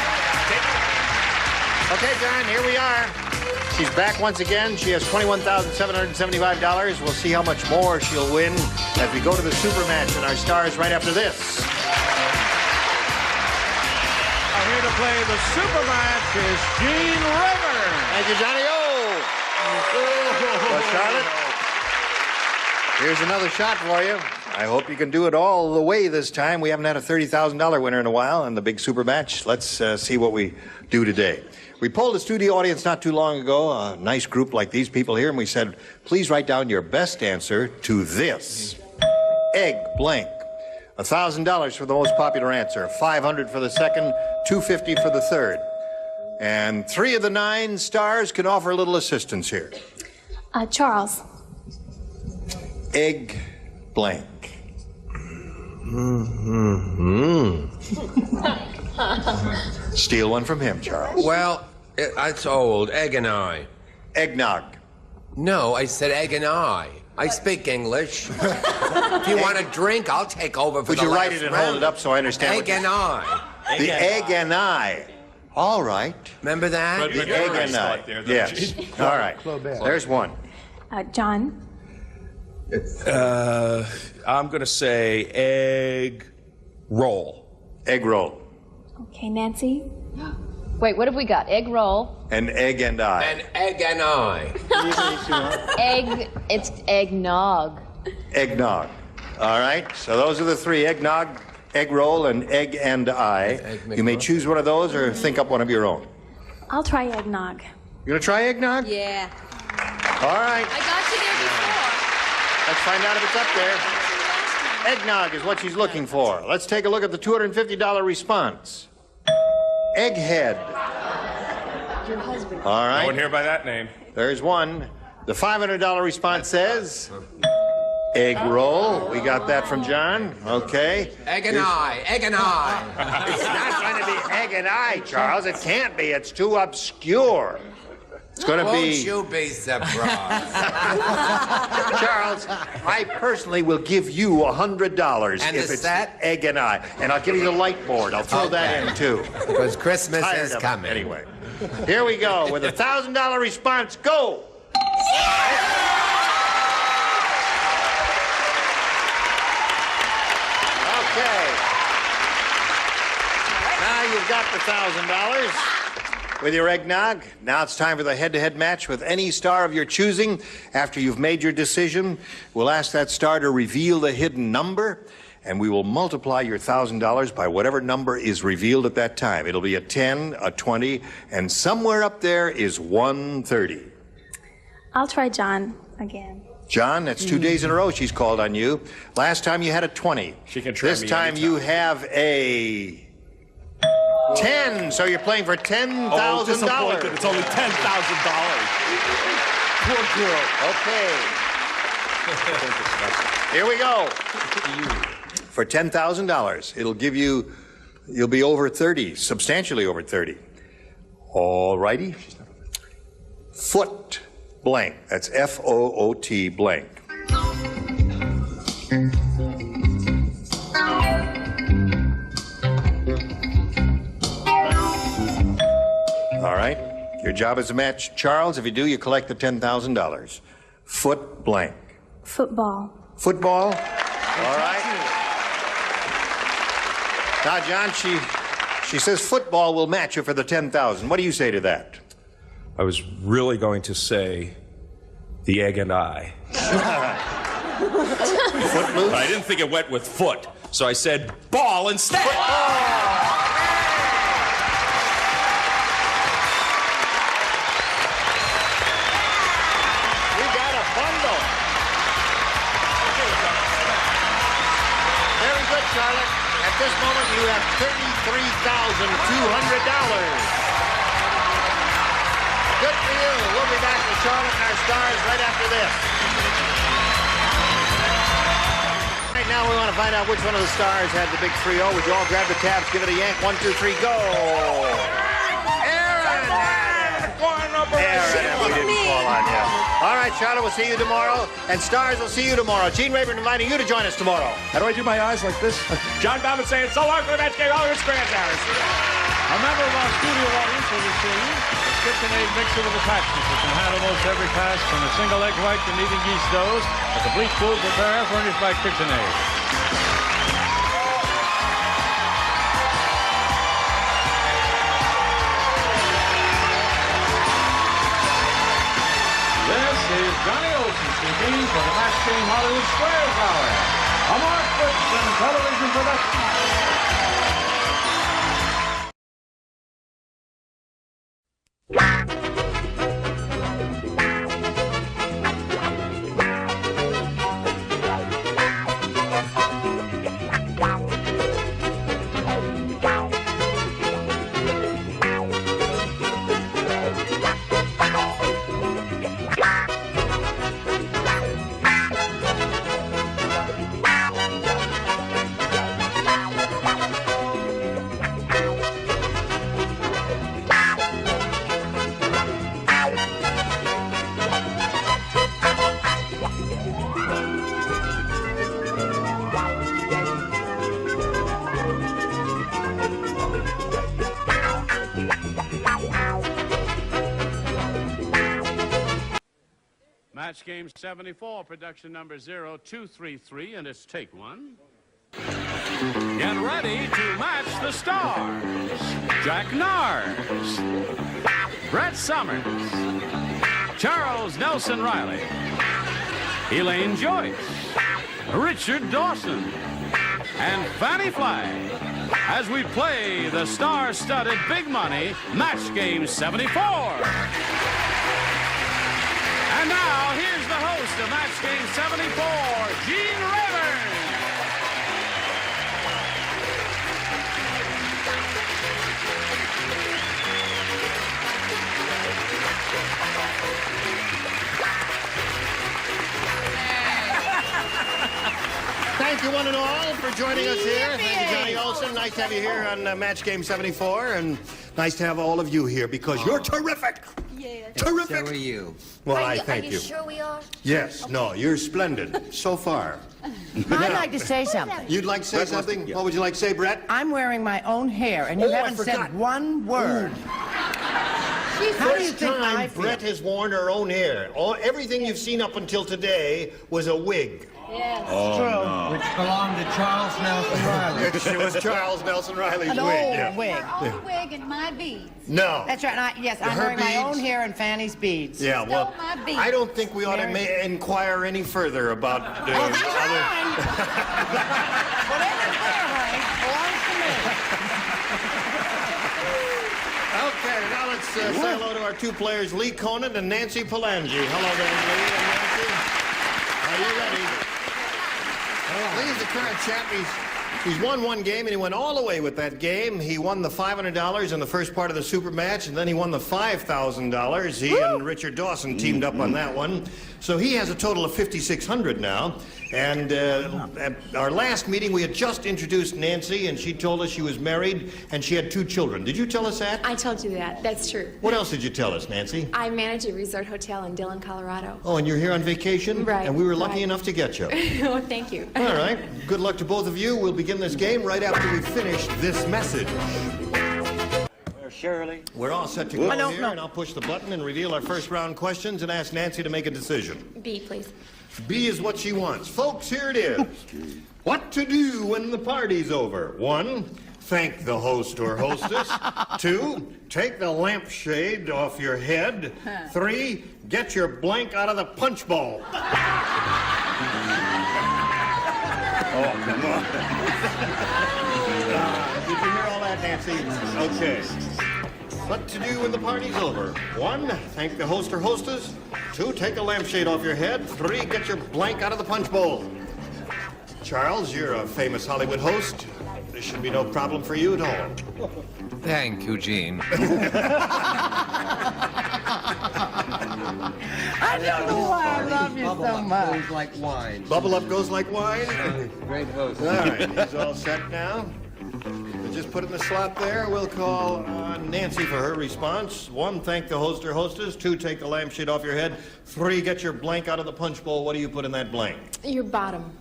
take it. Okay, John, here we are. She's back once again. She has $21,775. We'll see how much more she'll win as we go to the super match and our stars right after this. Here to play the super match is Gene Rader. Thank you, Johnny O. Well, Charlotte, here's another shot for you. I hope you can do it all the way this time. We haven't had a $30,000 winner in a while in the big super match. Let's see what we do today. We polled the studio audience not too long ago, a nice group like these people here, and we said, please write down your best answer to this. Egg blank. $1,000 for the most popular answer, $500 for the second, $250 for the third. And 3 of the 9 stars can offer a little assistance here. Charles. Egg blank. Steal one from him, Charles. Well, it's old. Egg and I. Eggnog. No, I said egg and I. I speak English. If you want a drink, I'll take over for Would the you last write it and round. hold it up so I understand? Egg and I. The egg and I. All right. Remember that? The egg and I. Yes. All right. There's one. John. I'm going to say egg roll. Egg roll. Okay, Nancy. Wait, what have we got? Egg roll. An egg and I. An egg and I. Egg, it's eggnog. Eggnog. All right. So those are the 3: eggnog, egg roll, and egg and I. You may choose one of those or think up one of your own. I'll try eggnog. You going to try eggnog? Yeah. All right. I got you there before. Let's find out if it's up there. Eggnog is what she's looking for. Let's take a look at the $250 response. Egghead. Your husband. All right. No one here by that name. There's one. The $500 response says egg roll. We got that from John. Okay. Egg and I. Egg and I. It's not going to be egg and I, Charles. It can't be. It's too obscure. It's going to be... Won't you be surprised? Charles, I personally will give you $100 And if the it's set? egg and I. And I'll give you the light board. I'll throw that in, too. Because Christmas Tired is of it. coming. Anyway, here we go with a $1,000 response. Go! Okay. Now you've got the $1,000 with your eggnog. Now it's time for the head-to-head match with any star of your choosing. After you've made your decision, we'll ask that star to reveal the hidden number, and we will multiply your $1,000 by whatever number is revealed at that time. It'll be a 10, a 20, and somewhere up there is 130. I'll try John again. John, that's 2 days in a row she's called on you. Last time you had a 20. She can try This me time anytime. you have a 10, so you're playing for $10,000. Oh, disappointed. It's only $10,000. Poor girl. Okay. Here we go. For $10,000, it'll give you, you'll be over 30, substantially over 30. All righty. Foot blank. That's F-O-O-T blank. All right. Your job is to match Charles. If you do, you collect the $10,000. Foot blank. Football. Football. All right. Now, John, she says football will match you for the $10,000. What do you say to that? I was really going to say the egg and I. Footloose? I didn't think it went with foot, so I said ball instead. We got a bundle. Very good, Charlotte. At this moment, you have $33,200. Good for you. We'll be back with Charlotte and our stars right after this. Right now, we want to find out which one of the stars had the big 3-0. Would you all grab the tabs, give it a yank? 1, 2, 3, go. Aaron, we didn't call on you. All right, Charlotte, we'll see you tomorrow. And stars, we'll see you tomorrow. Gene Rayburn inviting you to join us tomorrow. How do I do my eyes like this? John Bauman saying so long for the match game. Hollywood Squares, Harris. A member of our studio audience will receive a KitchenAid mixer with attachments that can handle most every task from a single egg white to kneading yeast doughs. A complete food preparer furnished by KitchenAid. This is Johnny Olson speaking for the Match Game Hollywood Squares Hour. A Mark Goodson television production. Match Game 74, production number 0233, and it's take one. Get ready to match the stars. Jack Nars, Brett Summers, Charles Nelson Riley, Elaine Joyce, Richard Dawson, and Fanny Flagg as we play the star-studded Big Money Match Game 74. And now, here's the host of Match Game 74, Gene Rayburn. Thank you, one and all, for joining us here. Thank you, Johnny Olson. Nice to have you here on Match Game 74, and nice to have all of you here because you're terrific. Yeah. Terrific. So are you. Well, I thank Are you sure we are? Yes. Okay. No, you're splendid so far. I'd like to say something. You'd like to say something? What would you like to say, Brett? I'm wearing my own hair, and you haven't said one word. How do you think I feel? Brett has worn her own hair. Everything you've seen up until today was a wig. Yes. Oh, True. no. Which belonged to Charles Nelson Riley. It was Charles Nelson Riley's An wig. old Yeah. wig. Our own wig and my beads. No. That's right. Yes, I'm Her wearing my own beads? hair and Fanny's beads. Yeah, well, my beads. I don't think we ought to inquire any further about Well, these are mine. Whatever's there, honey, belongs to me. Okay, now let's say hello to our two players, Lee Conan and Nancy Palangi. Hello there, Lee and Nancy. Are you ready? Lee's the current champ. He's won one game, and he went all the way with that game. He won the $500 in the first part of the super match, and then he won the $5,000. He and Richard Dawson teamed up on that one. So he has a total of $5,600 now. And at our last meeting, we had just introduced Nancy, and she told us she was married, and she had 2 children. Did you tell us that? I told you that. That's true. What else did you tell us, Nancy? I manage a resort hotel in Dillon, Colorado. Oh, and you're here on vacation? Right. And we were lucky right. enough to get you. Oh, thank you. All right. Good luck to both of you. We'll begin this game right after we finish this message. Shirley. We're all set to go here, and I'll push the button and reveal our first round questions and ask Nancy to make a decision. B, please. B is what she wants. Folks, here it is. What to do when the party's over? 1, thank the host or hostess. 2, take the lampshade off your head. 3, get your blank out of the punch bowl. Oh, come on. Did you hear all that, Nancy? Okay. What to do when the party's over? 1, thank the host or hostess. 2, take a lampshade off your head. 3, get your blank out of the punch bowl. Charles, you're a famous Hollywood host. This should be no problem for you at all. Thank you, Gene. I don't know why I love you so much. Goes like wine. Bubble up goes like wine? Great host. All right, he's all set now. We'll just put it in the slot there. We'll call on Nancy for her response. 1, thank the host or hostess. 2, take the lampshade off your head. 3, get your blank out of the punch bowl. What do you put in that blank? Your bottom.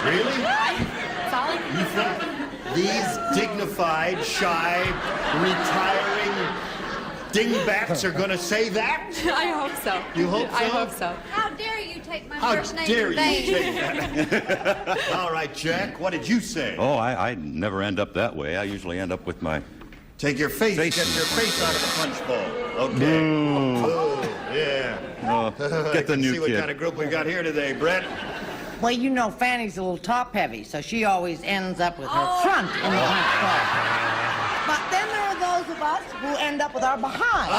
Really? Solid? You think these dignified, shy, retiring dingbats are going to say that? I hope so. You hope so? I hope so. How dare you take my How first name dare in you vain? say that? All right, Jack, what did you say? Oh, I never end up that way. I usually end up with my... Take your face, get your face out of the punch bowl. Okay. Oh, yeah. Get the new See what kid. kind of group we got here today, Brett. Well, you know Fanny's a little top-heavy, so she always ends up with her front in the punch bowl. But then there are those of us who end up with our behind.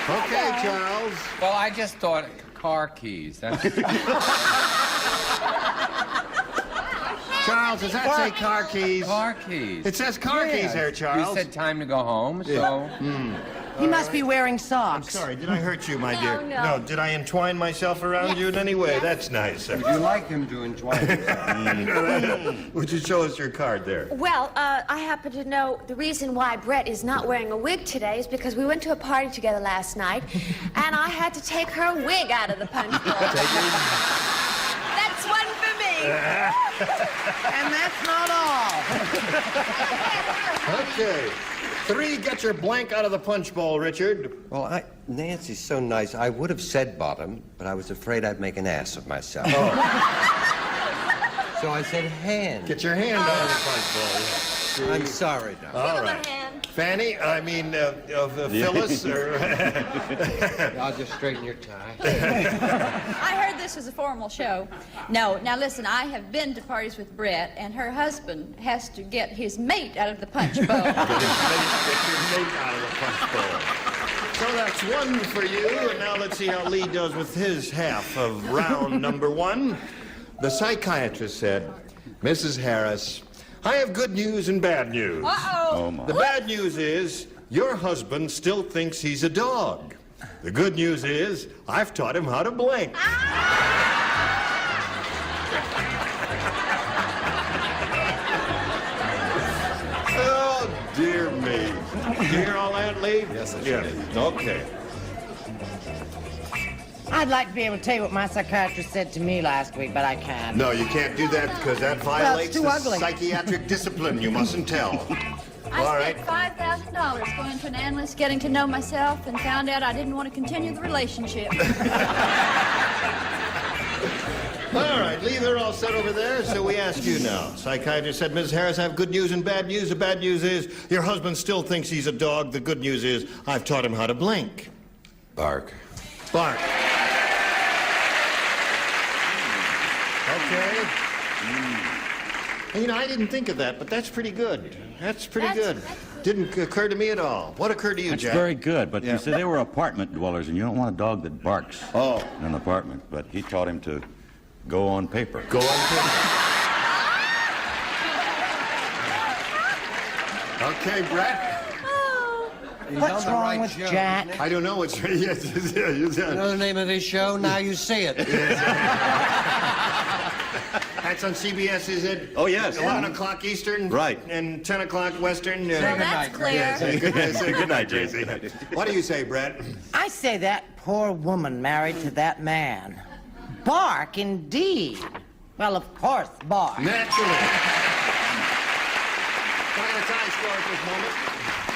Okay, Charles. Well, I just thought car keys. That's... Charles, does that say car keys? Car keys. It says car keys there, Charles. You said time to go home, so... He must be wearing socks. I'm sorry, did I hurt you, my dear? No. Did I entwine myself around you in any way? That's nice. Would you like him to enjoy himself? Would you show us your card there? Well, I happen to know the reason why Brett is not wearing a wig today is because we went to a party together last night, and I had to take her wig out of the punch bowl. That's one for me. And that's not all. Okay. 3, get your blank out of the punch bowl, Richard. Well, Nancy's so nice. I would have said bottom, but I was afraid I'd make an ass of myself. So I said hand. Get your hand out of the punch bowl. Yeah. I'm sorry, Doc. All right. Fanny, Phyllis, or... I'll just straighten your tie. I heard this was a formal show. No, now listen, I have been to parties with Brett, and her husband has to get his mate out of the punch bowl. Get your mate out of the punch bowl. So that's 1 for you, and now let's see how Lee does with his half of round number 1. The psychiatrist said, Mrs. Harris, I have good news and bad news. Uh-oh. Oh, my. The bad news is your husband still thinks he's a dog. The good news is I've taught him how to blink. Oh, dear me. Did you hear all that, Lee? Yes, I sure did. Okay. I'd like to be able to tell you what my psychiatrist said to me last week, but I can't. No, you can't do that because that violates too the ugly. psychiatric discipline. You mustn't tell. All I right. spent $5,000 going to an analyst, getting to know myself, and found out I didn't want to continue the relationship. All right, Lee, they're all set over there, so we ask you now. Psychiatrist said, Mrs. Harris, I have good news and bad news. The bad news is your husband still thinks he's a dog. The good news is I've taught him how to blink. Bark. Bark. Okay. You know, I didn't think of that, but that's pretty good. That's pretty good. Didn't occur to me at all. What occurred to you, That's Jack? very good, but you said they were apartment dwellers, and you don't want a dog that barks in an apartment. But he taught him to go on paper. Go on paper. Okay, Brett. What's wrong with Jack? I don't know what's... Yes, You know the name of his show? Now you see it. That's on CBS, is it? Oh, yes. 11 o'clock Eastern? Right. And 10 o'clock Western? Well, that's clear. Yeah, say Good night, Jason. What do you say, Brett? I say that poor woman married to that man. Bark, indeed. Well, of course, bark. Naturally. Can I get a tie score at this moment?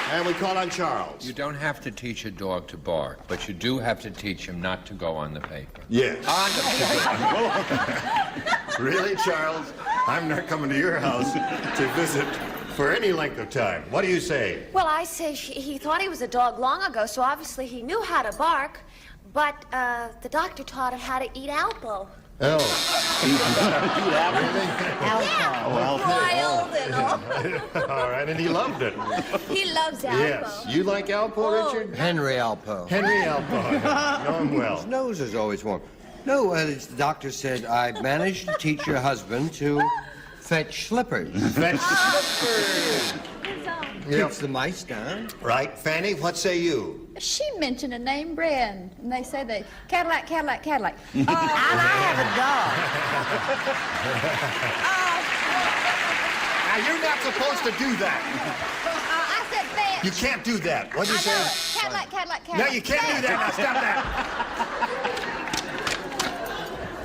And we call on Charles. You don't have to teach a dog to bark, but you do have to teach him not to go on the paper. Yes. On the paper. Really, Charles? I'm not coming to your house to visit for any length of time. What do you say? Well, I say he thought he was a dog long ago, so obviously he knew how to bark. But the doctor taught him how to eat Alpo. Oh. Wild and all. All right, and he loved it. He loves Alpo. Yes. You like Alpo, Richard? Henry Alpo. Henry Alpo. Know him well. His nose is always warm. No, the doctor said, I managed to teach your husband to fetch slippers. Fetch slippers. Keeps the mice down. Right. Fanny, what say you? She mentioned a name brand, and they say they Cadillac, Cadillac, Cadillac. And I have Now, you're not supposed to do that. I said fetch. You can't do that. What'd you say? Cadillac, Cadillac, Cadillac. No, you can't do that. Now, stop that.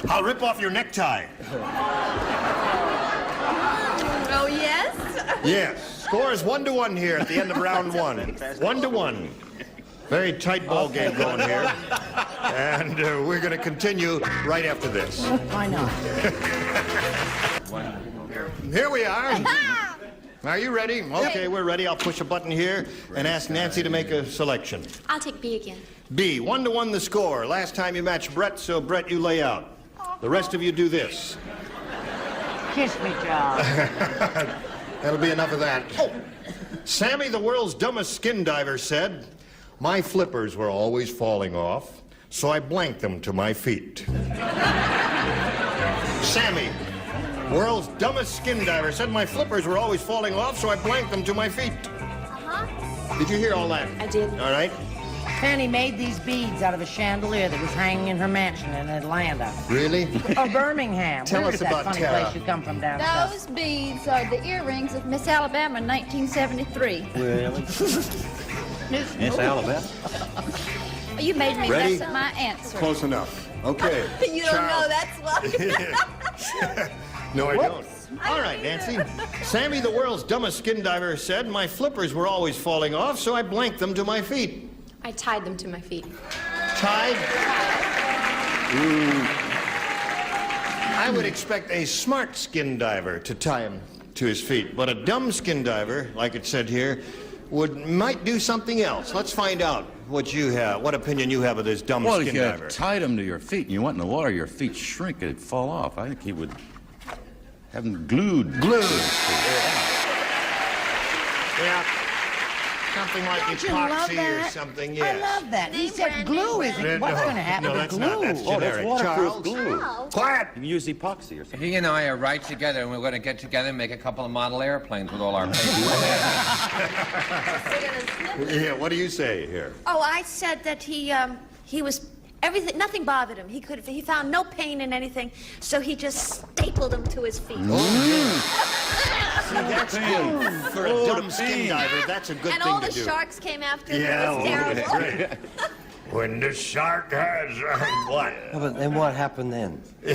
I'll rip off your necktie. Oh, yes? Yes. Score is 1-1 here at the end of round 1. 1-1. Very tight ball game going here. And we're going to continue right after this. Why not? Here we are. Are you ready? Okay, we're ready. I'll push a button here and ask Nancy to make a selection. I'll take B again. B, 1-1 the score. Last time you matched Brett, so Brett, you lay out. The rest of you do this. Kiss me, Charles. That'll be enough of that. Oh. Sammy, the world's dumbest skin diver, said, my flippers were always falling off, so I blanked them to my feet. Sammy, world's dumbest skin diver, said my flippers were always falling off, so I blanked them to my feet. Uh-huh. Did you hear all that? I did. All right. Fanny made these beads out of a chandelier that was hanging in her mansion in Atlanta. Really? Or Birmingham. Tell Where's us that about funny Tara. place you come from down south? Those beads are the earrings of Miss Alabama in 1973. Really? Miss Alabama? You made me Ready? mess up my answer. Close enough. Okay. You don't know, Charles. that's why. No, I don't. All right, Nancy. Sammy, the world's dumbest skin diver, said my flippers were always falling off, so I blanked them to my feet. I tied them to my feet. Tied? I would expect a smart skin diver to tie him to his feet, but a dumb skin diver, like it said here, might do something else. Let's find out what you have, what opinion you have of this dumb Well, skin if you diver. tied them to your feet and you went in the water, your feet shrink and it'd fall off. I think he would have them glued. Glued. Yeah. Something like Don't you love epoxy or that? something, I yes. love that. He said glue isn't. What's going to happen No, to that's glue? not. That's generic. waterproof Charles? glue. Quiet! You can use epoxy or something. He and I are right together, and we're going to get together and make a couple of model airplanes with all our papers. Yeah, what do you say here? Oh, I said that he was everything. Nothing bothered him. He found no pain in anything, so he just stapled them to his feet. See, that's good. For a dumb skin diver, that's a good And thing all to the do. sharks came after him. Yeah, It was terrible. great. When the shark has what? But then what happened then? No,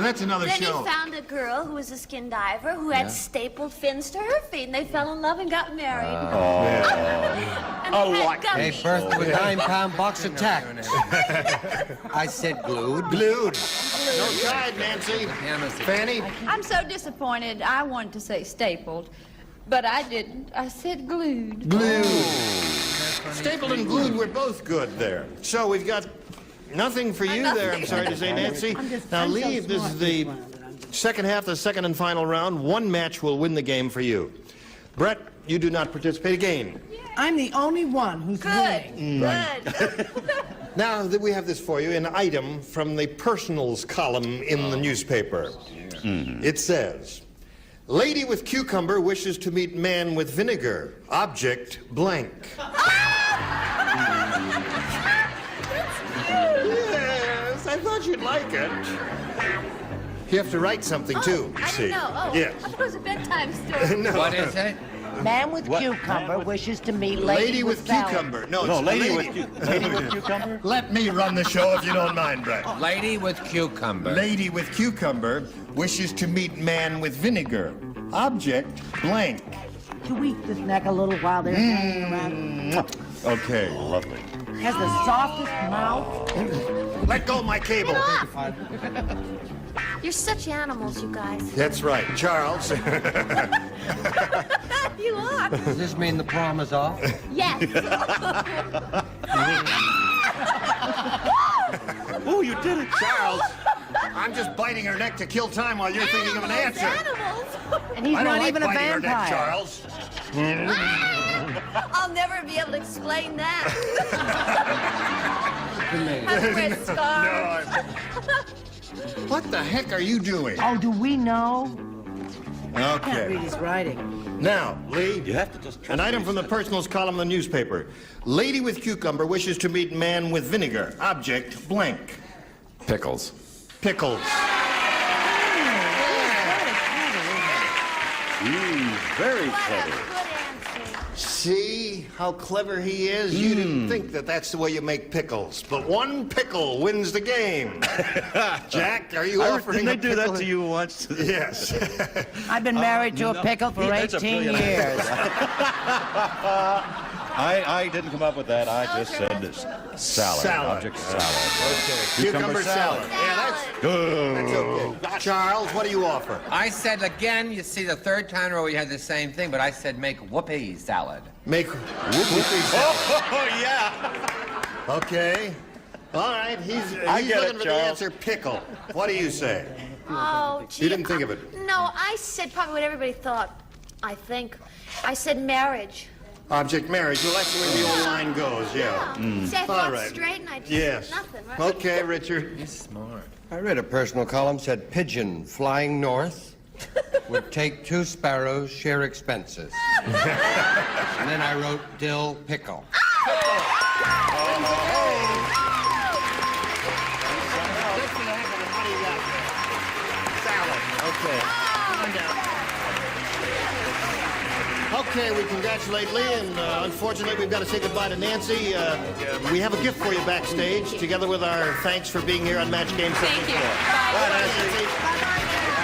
that's another Then show. he found a girl who was a skin diver who had stapled fins to her feet, and they fell in love and got married. And they had Gave gummies. birth to a 9-pound box of tacks. I said glued. Glued. No tried, Nancy. Fanny? I'm so disappointed. I wanted to say stapled, but I didn't. I said glued. Glued. Stapled and glued, we're both good there. So we've got nothing for you there, I'm sorry to say, Nancy. Now, Lee, this is the second half, the second and final round. One match will win the game for you. Brett, you do not participate again. I'm the only one who's winning. Good. Now, we have this for you, an item from the personals column in the newspaper. It says, lady with cucumber wishes to meet man with vinegar. Object blank. Yes, I thought you'd like it. You have to write something, too, I see. didn't know. Oh, Yes. I thought it was a bedtime story. No. What is it? Man with cucumber wishes to meet Lady with salad. cucumber. No, No, it's lady with cucumber. Let me run the show if you don't mind, Brett. Lady with cucumber. Lady with cucumber wishes to meet man with vinegar. Object blank. Tweak this neck a little while they're hanging around. Okay, lovely. Has the softest mouth. Let go of my cable. You're such animals, you guys. That's right, Charles. You are. Does this mean the prom is off? Yes. Oh, you did it, Charles. I'm just biting her neck to kill time while you're thinking of an answer. Animals. And he's I don't not like even a biting her neck, vampire. Charles. I'll never be able to explain that. Have to wear scarves. What the heck are you doing? Oh, do we know? Can't read Okay. his writing. Now, Lee, You have to just an item from the personals column in the newspaper. Lady with cucumber wishes to meet man with vinegar. Object blank. Pickles. Pickles. Very What a clever. good answer. See how clever he is? You didn't think that that's the way you make pickles, but one pickle wins the game. Jack, are you offering Didn't they a do that pickle? to you once? Yes. I've been married to a pickle for That's a 18 brilliant years. I didn't come up with that. I just said this. Salad. Salad. Object salad. Okay. Cucumber salad. Yeah, that's okay. Charles, what do you offer? I said again, you see, the third time where we had the same thing, but I said make whoopee salad. Make whoopie salad. Oh, yeah. Okay. All right. He's I get looking it, for the Charles. answer pickle. What do you say? Oh, gee. You didn't think of it. No, I said probably what everybody thought. I think. I said marriage. Object marriage. Well, that's the way the old line goes, yeah. See, I All thought right. straight and I just Yes. nothing, right? Okay, Richard. He's smart. I read a personal column said pigeon flying north would take 2 sparrows, share expenses. And then I wrote dill pickle. Okay. Okay, we congratulate Lee, and unfortunately, we've got to say goodbye to Nancy. We have a gift for you backstage, together with our thanks for being here on Match Game. Thank you. Bye, Nancy.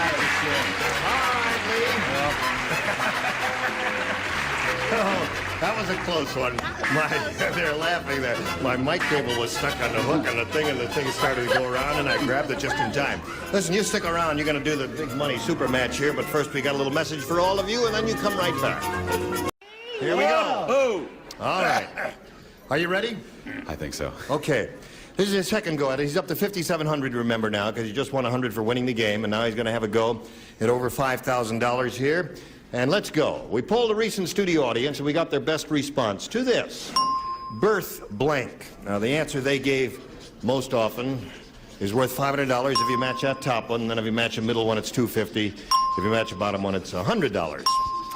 Oh, that was a close one. They're laughing there. My mic cable was stuck on the hook on the thing, and the thing started to go around, and I grabbed it just in time. Listen, you stick around. You're going to do the big money super match here, but first we got a little message for all of you, and then you come right back. Here we go. All right. Are you ready? I think so. Okay. This is his second go at it. He's up to 5,700, remember now, because he just won 100 for winning the game, and now he's going to have a go at over $5,000 here. And let's go. We polled a recent studio audience, and we got their best response to this. Birth blank. Now, the answer they gave most often is worth $500 if you match that top one, and then if you match a middle one, it's $250. If you match a bottom one, it's $100.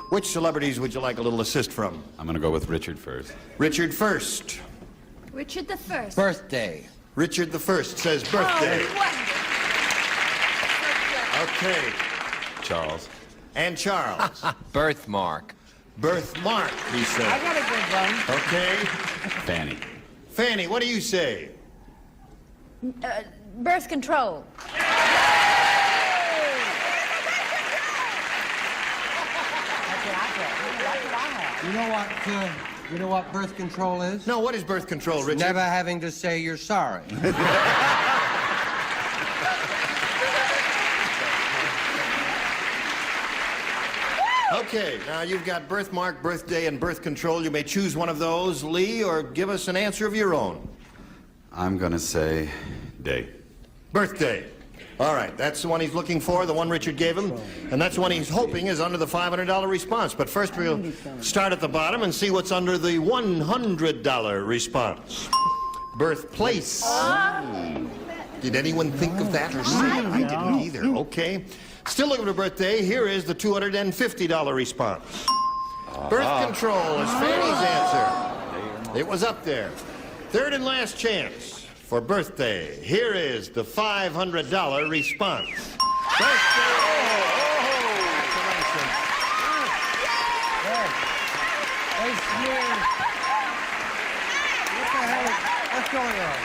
Which celebrities would you like a little assist from? I'm going to go with Richard first. Richard first. Richard the First. Birthday. Richard the First says birthday. Okay. Charles. And Charles. Birthmark. Birthmark, he said. I got a good one. Okay. Fanny. Fanny, what do you say? Birth control. You know what birth control is? No, what is birth control, Richard? Never having to say you're sorry. Okay, now you've got birthmark, birthday, and birth control. You may choose one of those, Lee, or give us an answer of your own. I'm going to say day. Birthday. All right, that's the one he's looking for, the one Richard gave him, and that's the one he's hoping is under the $500 response. But first we'll start at the bottom and see what's under the $100 response. Birthplace. Did anyone think of that or say it? I didn't either. Okay. Still looking for birthday. Here is the $250 response. Birth control is Fanny's answer. It was up there. Third and last chance for birthday. Here is the $500 response. Birthday! Congratulations. Hey, Smear. What the hell? What's going on?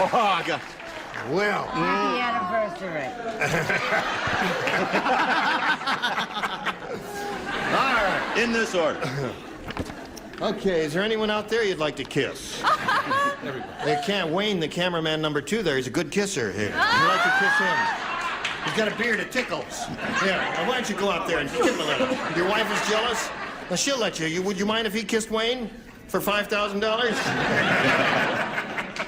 Oh, I got... Well... Happy anniversary. All right. In this order. Okay, is there anyone out there you'd like to kiss? They can't. Wayne, the cameraman number 2 there, he's a good kisser here. Would you like to kiss him? He's got a beard that tickles. Yeah, now why don't you go out there and give him a little? Your wife is jealous? Well, she'll let you. Would you mind if he kissed Wayne for $5,000?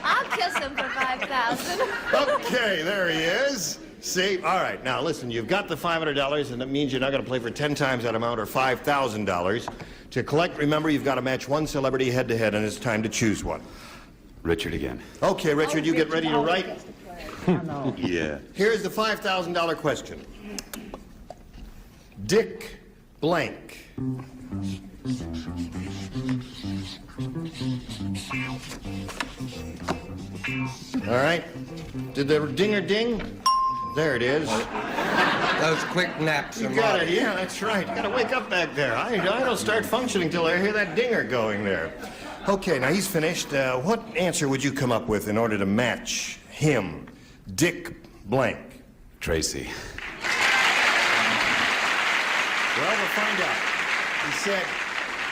I'll kiss him for $5,000. Okay, there he is. See? All right, now listen, you've got the $500, and that means you're not going to play for 10 times that amount or $5,000. To collect, remember, you've got to match one celebrity head-to-head, and it's time to choose one. Richard again. Okay, Richard, you get ready to write. Yeah. Here's the $5,000 question. Dick blank. All right. Did the dinger ding? There it is. Those quick naps You are got mine. it. Yeah, that's right. You got to wake up back there. I don't start functioning till I hear that dinger going there. Okay, now he's finished. What answer would you come up with in order to match him? Dick blank. Tracy. Well, we'll find out. He said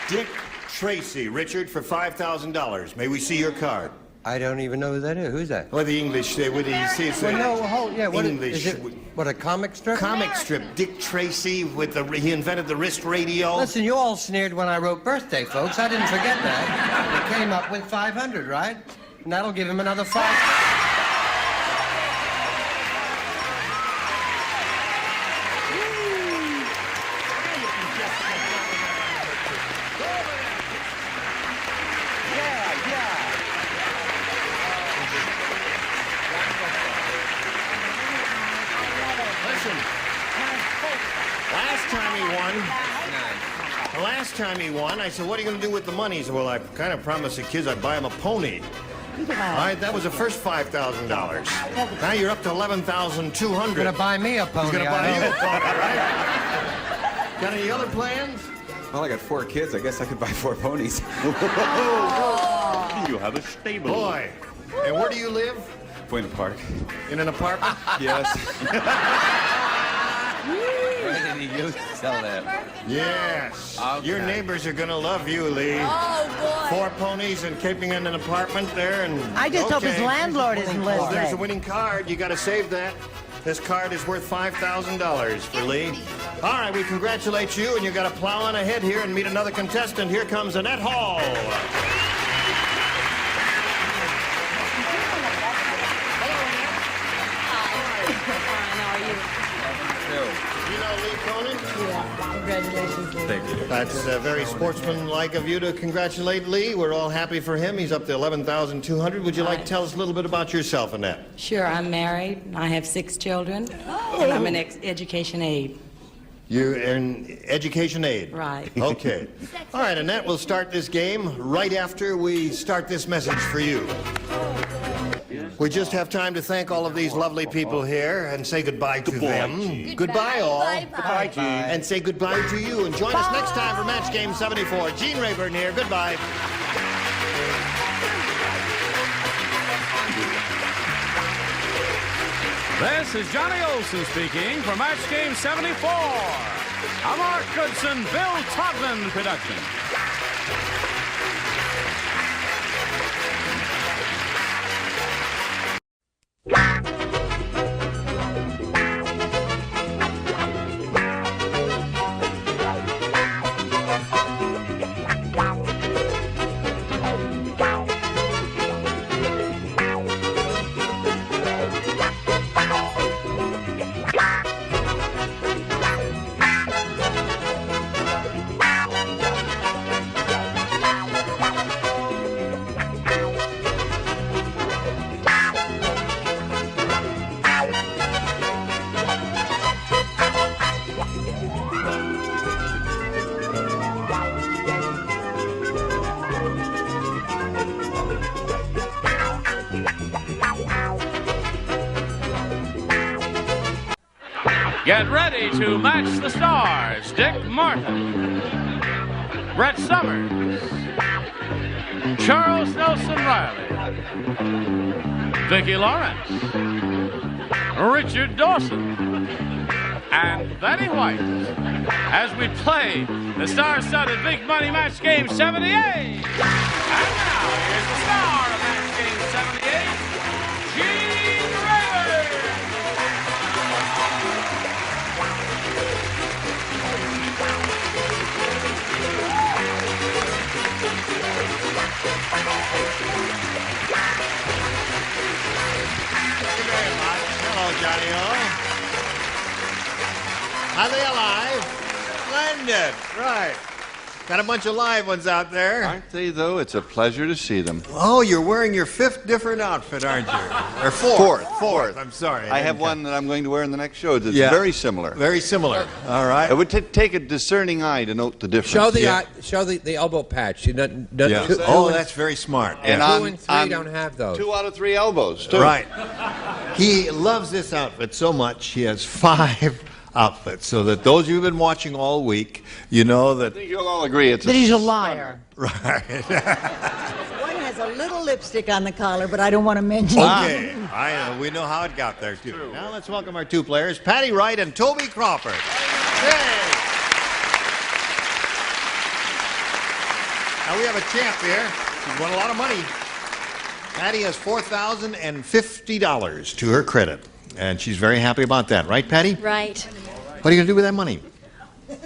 Dick Tracy. Richard, for $5,000. May we see your card? I don't even know who that is. Who's that? Well, the English, what do you see? It's Well, no, hold, yeah, what English. is it? What, a comic strip? Comic strip. Dick Tracy with he invented the wrist radio. Listen, you all sneered when I wrote birthday, folks. I didn't forget that. We came up with 500, right? And that'll give him another 5. Last time he won, I said, what are you going to do with the money? He said, well, I kind of promised the kids I'd buy them a pony. All right, that was the first $5,000. Now you're up to $11,200. You're gonna buy me a pony. He's going to buy you a pony, right? Got any other plans? Well, I got 4 kids. I guess I could buy 4 ponies. Oh. You have a stable. Boy, And where do you live? Point Park. In an apartment? Yes. Where did he used to sell that? Yes. Okay. Your neighbors are going to love you, Lee. Oh, boy. 4 ponies and keeping in an apartment there. And I just hope his landlord isn't Well, there's a listening. winning card. You got to save that. This card is worth $5,000 for Lee. All right, we congratulate you, and you got to plow on ahead here and meet another contestant. Here comes Annette Hall. You know Lee Cronin? Yeah. Congratulations, Lee. Thank you. That's very sportsmanlike of you to congratulate Lee. We're all happy for him. He's up to $11,200. Would you like to tell us a little bit about yourself, Annette? Sure, I'm married. I have 6 children. And I'm an education aide. You're in education aid. Right. Okay. All right, Annette, we'll start this game right after we start this message for you. We just have time to thank all of these lovely people here and say goodbye to them. Goodbye, all. Goodbye, Gene. And say goodbye to you. And join us next time for Match Game 74. Gene Rayburn here. Goodbye. This is Johnny Olson speaking for Match Game 74, a Mark Goodson, Bill Todman production. Get ready to match the stars. Dick Martin, Brett Summers, Charles Nelson Riley, Vicki Lawrence, Richard Dawson, and Betty White as we play the star-studded Big Money Match Game 78. And now, here's the star of Match Game 78, Gene Rayburn. Thank you very much. Hello, Johnny-O. Are they alive? Splendid. Right. Got a bunch of live ones out there. Aren't they, though? It's a pleasure to see them. Oh, you're wearing your 5th different outfit, aren't you? Or 4th. Fourth. I'm sorry. I have one that I'm going to wear in the next show that's Yeah. very similar. Very similar. All right. It would take a discerning eye to note the difference. Show the elbow patch. You don't, Yeah. That's very smart. And two and three don't have those. 2 out of 3 elbows, too. Right. He loves this outfit so much, he has 5 outfits, so that those of you who've been watching all week, you know that... I think you'll all agree it's That he's a liar. Right. One has a little lipstick on the collar, but I don't want to mention it. Okay. I know. We know how it got there, too. Now let's welcome our 2 players, Patty Wright and Toby Crawford. Yay! Now we have a champ here. She's won a lot of money. Patty has $4,050 to her credit, and she's very happy about that. Right, Patty? Right. What are you going to do with that money?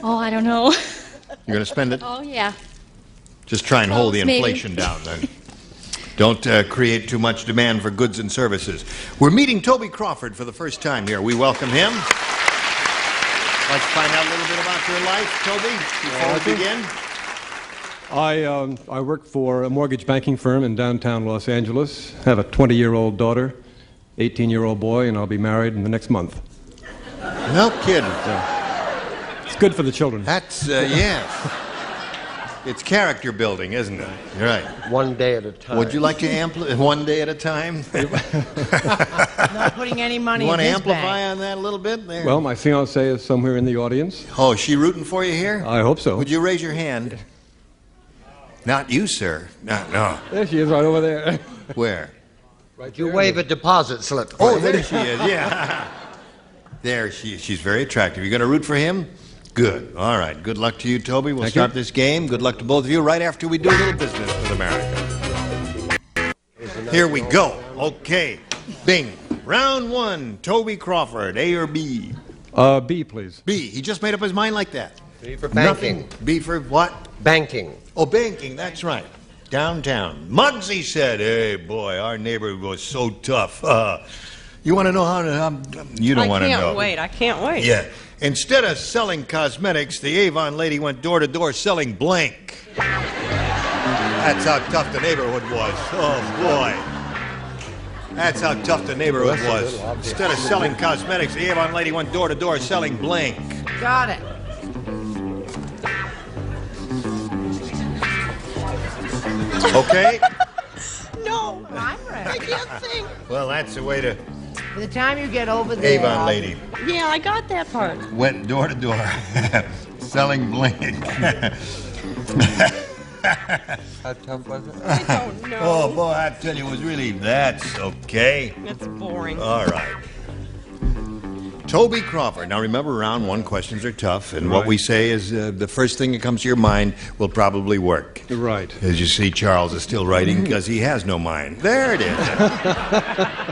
Oh, I don't know. You're going to spend it? Oh, yeah. Just try and hold the Maybe. inflation down, then. Don't create too much demand for goods and services. We're meeting Toby Crawford for the first time here. We welcome him. Like to find out a little bit about your life, Toby, before we begin? I work for a mortgage banking firm in downtown Los Angeles. Have a 20-year-old daughter, 18-year-old boy, and I'll be married in the next month. No kidding. It's good for the children. That's, yes. It's character building, isn't it? You're right. One day at a time. Would you like to amplify one day at a time? Not putting any money You want in to his amplify bank. on that a little bit there? Well, my fiancée is somewhere in the audience. Oh, is she rooting for you here? I hope so. Would you raise your hand? Not you, sir. No. There she is, right over there. Where? Would you wave a deposit slip? Oh, there she is. Yeah. There she is. She's very attractive. You going to root for him? Good. All right. Good luck to you, Toby. We'll start this game. Good luck to both of you right after we do a little business with America. Here we go. Okay. Bing. Round one. Toby Crawford, A or B? B, please. B. He just made up his mind like that. B for banking. Nothing. B for what? Banking. Oh, banking. That's right. Downtown. Muggsy said, hey, boy, our neighborhood was so tough. You want to know how to... you don't want to know. I can't wait. Yeah. Instead of selling cosmetics, the Avon lady went door to door selling blank. That's how tough the neighborhood was. Oh, boy. That's how tough the neighborhood was. Instead of selling cosmetics, the Avon lady went door to door selling blank. Got it. Okay? No, I'm ready. I can't think. Well, that's the way to... By the time you get over there... Avon lady Yeah, I got that part. went door to door selling blank. How tough was it? I don't know. Oh, boy, I tell you, it was really... That's okay. That's boring. All right. Toby Crawford. Now, remember, round one questions are tough, and what we say is the first thing that comes to your mind will probably work. Right. As you see, Charles is still writing because he has no mind. There it is.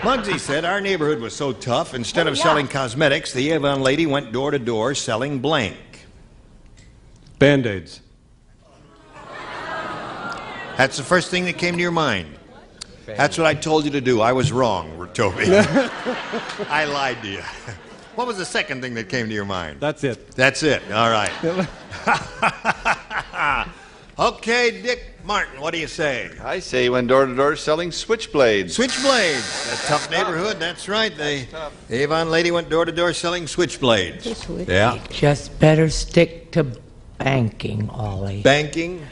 Muggsy said our neighborhood was so tough, instead of selling cosmetics, the Avon lady went door to door selling blank. Band-Aids. That's the first thing that came to your mind. That's what I told you to do. I was wrong, Toby. I lied to you. What was the second thing that came to your mind? That's it. That's it. All right. Okay, Dick Martin, what do you say? I say he went door to door selling switchblades. Switchblades. A tough neighborhood. That's right. The Avon lady went door to door selling switchblades. Yeah. Just better stick to banking, Ollie. Banking.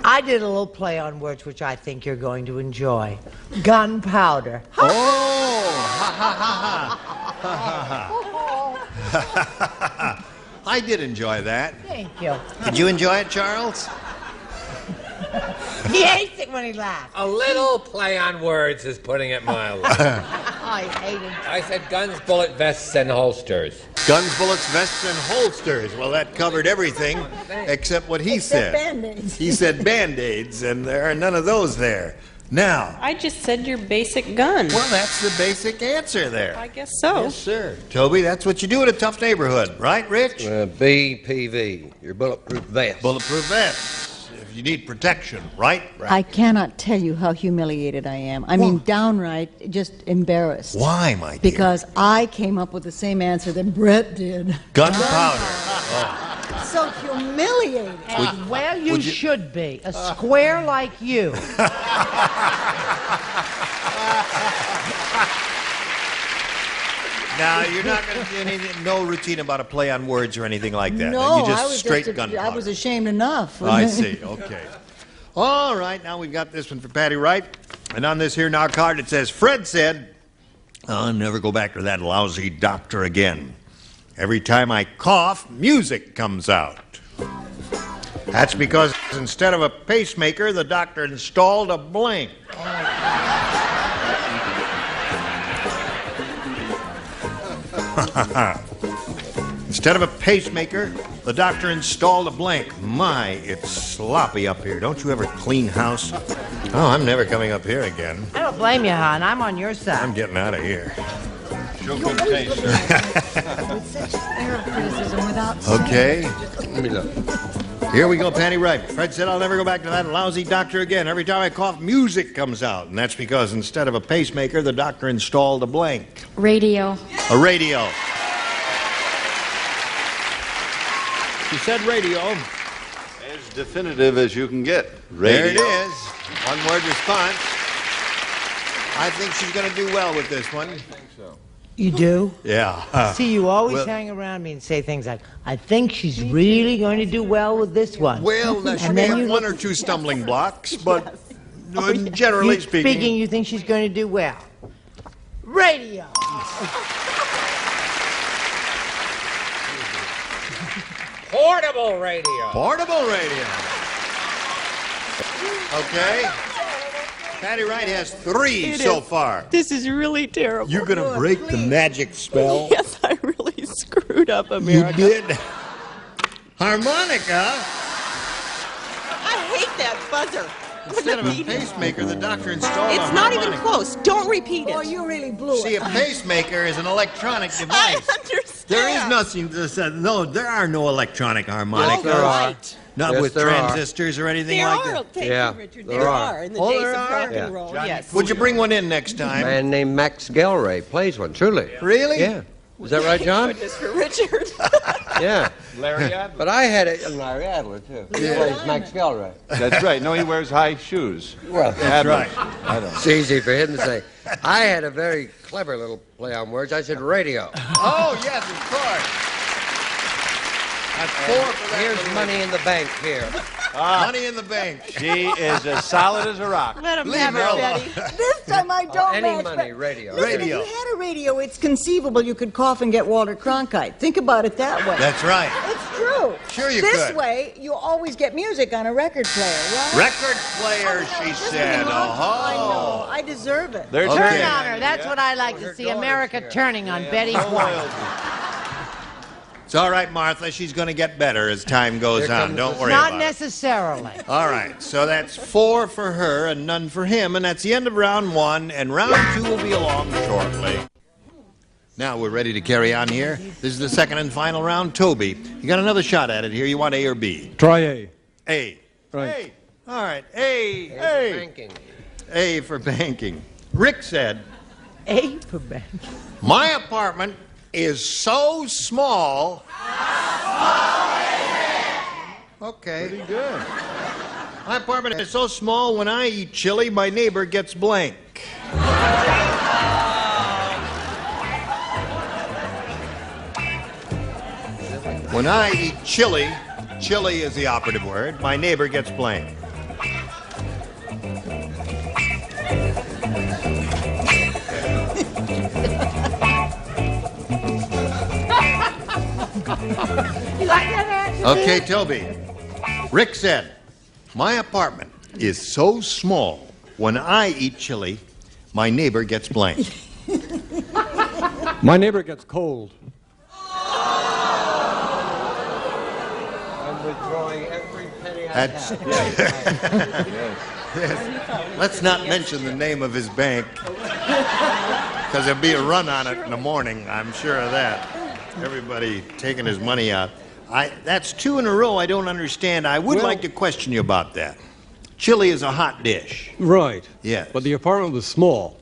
I did a little play on words which I think you're going to enjoy. Gunpowder. Oh! Ha ha ha ha. I did enjoy that. Thank you. Did you enjoy it, Charles? He hates it when he laughs. A little play on words is putting it mildly. I hate him. I said guns, bullet vests, and holsters. Guns, bullets, vests, and holsters. Well, that covered everything except what he said. Band-Aids. He said Band-Aids, and there are none of those there. Now. I just said your basic gun. Well, that's the basic answer there. I guess so. Yes, sir. Toby, that's what you do in a tough neighborhood, right, Rich? BPV, your bulletproof vest. Bulletproof vest. If you need protection, right? I cannot tell you how humiliated I am. I mean, downright just embarrassed. Why, my dear? Because I came up with the same answer that Brett did. Gunpowder. So humiliated. Well, you should be. A square like you. Now, you're not going to do anything, no routine about a play on words or anything like that. No, you just I was straight just gunpowder. I was ashamed enough. I see. Okay. All right. Now we've got this one for Patty Wright. And on this here now card it says, Fred said, I'll never go back to that lousy doctor again. Every time I cough, music comes out. That's because instead of a pacemaker, the doctor installed a blank. Instead of a pacemaker, the doctor installed a blank. My, it's sloppy up here. Don't you ever clean house? Oh, I'm never coming up here again. I don't blame you, hon. I'm on your side. I'm getting out of here. Show good taste, sir. With such thorough criticism without Okay. Let me look. Here we go, Patty Wright. Fred said, I'll never go back to that lousy doctor again. Every time I cough, music comes out. And that's because instead of a pacemaker, the doctor installed a blank. Radio. A radio. She said radio. As definitive as you can get. Radio. There it is. One word response. I think she's going to do well with this one. I think so. You do? Yeah. See, you always Well- hang around me and say things like, I think she's really going to do well with this one. Well, now, she And may then have you one or two stumbling blocks, but generally speaking. you think she's going to do well. Radio. Portable radio. Portable radio. Okay. Patty Wright has 3 so far. This is really terrible. You're going to break the magic spell? Yes, I really screwed up America. You did? Harmonica? I hate that buzzer. Instead of a pacemaker, the doctor installed a It's not even harmonica. close. Don't repeat it. Oh, you really blew See, it. a pacemaker is an electronic I device. understand. There is nothing to say. No, there are no electronic harmonicas. There are. Right. Not Yes, with there are. transistors or anything There like are. that. Thank Yeah, you, Richard. there There are. are in the Oh, days there of are? rock and Yeah. roll. Johnny, Yes. would you bring one in next A time? man named Max Gelray plays one, truly. Really? Yeah. Is that right, John? Goodness for Richard. Yeah. Larry Adler. But I had it, and Larry Adler, too. He plays Max Gelray. That's right. No, he wears high shoes. Well, That's right. I don't. it's easy for him to say. I had a very clever little play on words. I said radio. Oh, yes, of course. That's 4 for that. Here's money in the bank here. Money in the bank. She is as solid as a rock. Let him Leave have her it, alone. Betty. This time I don't Any match. money, but- radio. Listen, Radio. if you had a radio, it's conceivable you could cough and get Walter Cronkite. Think about it that way. That's right. It's true. Sure you this could. way, you always get music on a record player, right? Record player, she Just said. a month. I know. Oh. I deserve it. There's Okay. Turn her. on her. That's what I like to see. America turning on Betty White. It's all right, Martha. She's going to get better as time goes Here on. comes Don't the- worry Not about it. necessarily. All right, so that's 4 for her and none for him, and that's the end of round 1, and round 2 will be along shortly. Now we're ready to carry on here. This is the second and final round. Toby, you got another shot at it here. You want A or B? Try A. A. Right. A. All right, A. Here's banking. A for banking. Rick said, A for bank. my apartment is so small. Okay. Pretty good. My apartment is so small, when I eat chili, my neighbor gets blank. When I eat chili, chili is the operative word, my neighbor gets blank. You like that answer? Okay, Toby. Rick said, my apartment is so small, when I eat chili, my neighbor gets blank. My neighbor gets cold. I'm withdrawing every penny I That's, have. let's not mention the name of his bank, because there'll be a run on it in the morning, I'm sure of that. Everybody taking his money out. That's 2 in a row I don't understand. I would like to question you about that. Chili is a hot dish. Right. Yes. But the apartment was small.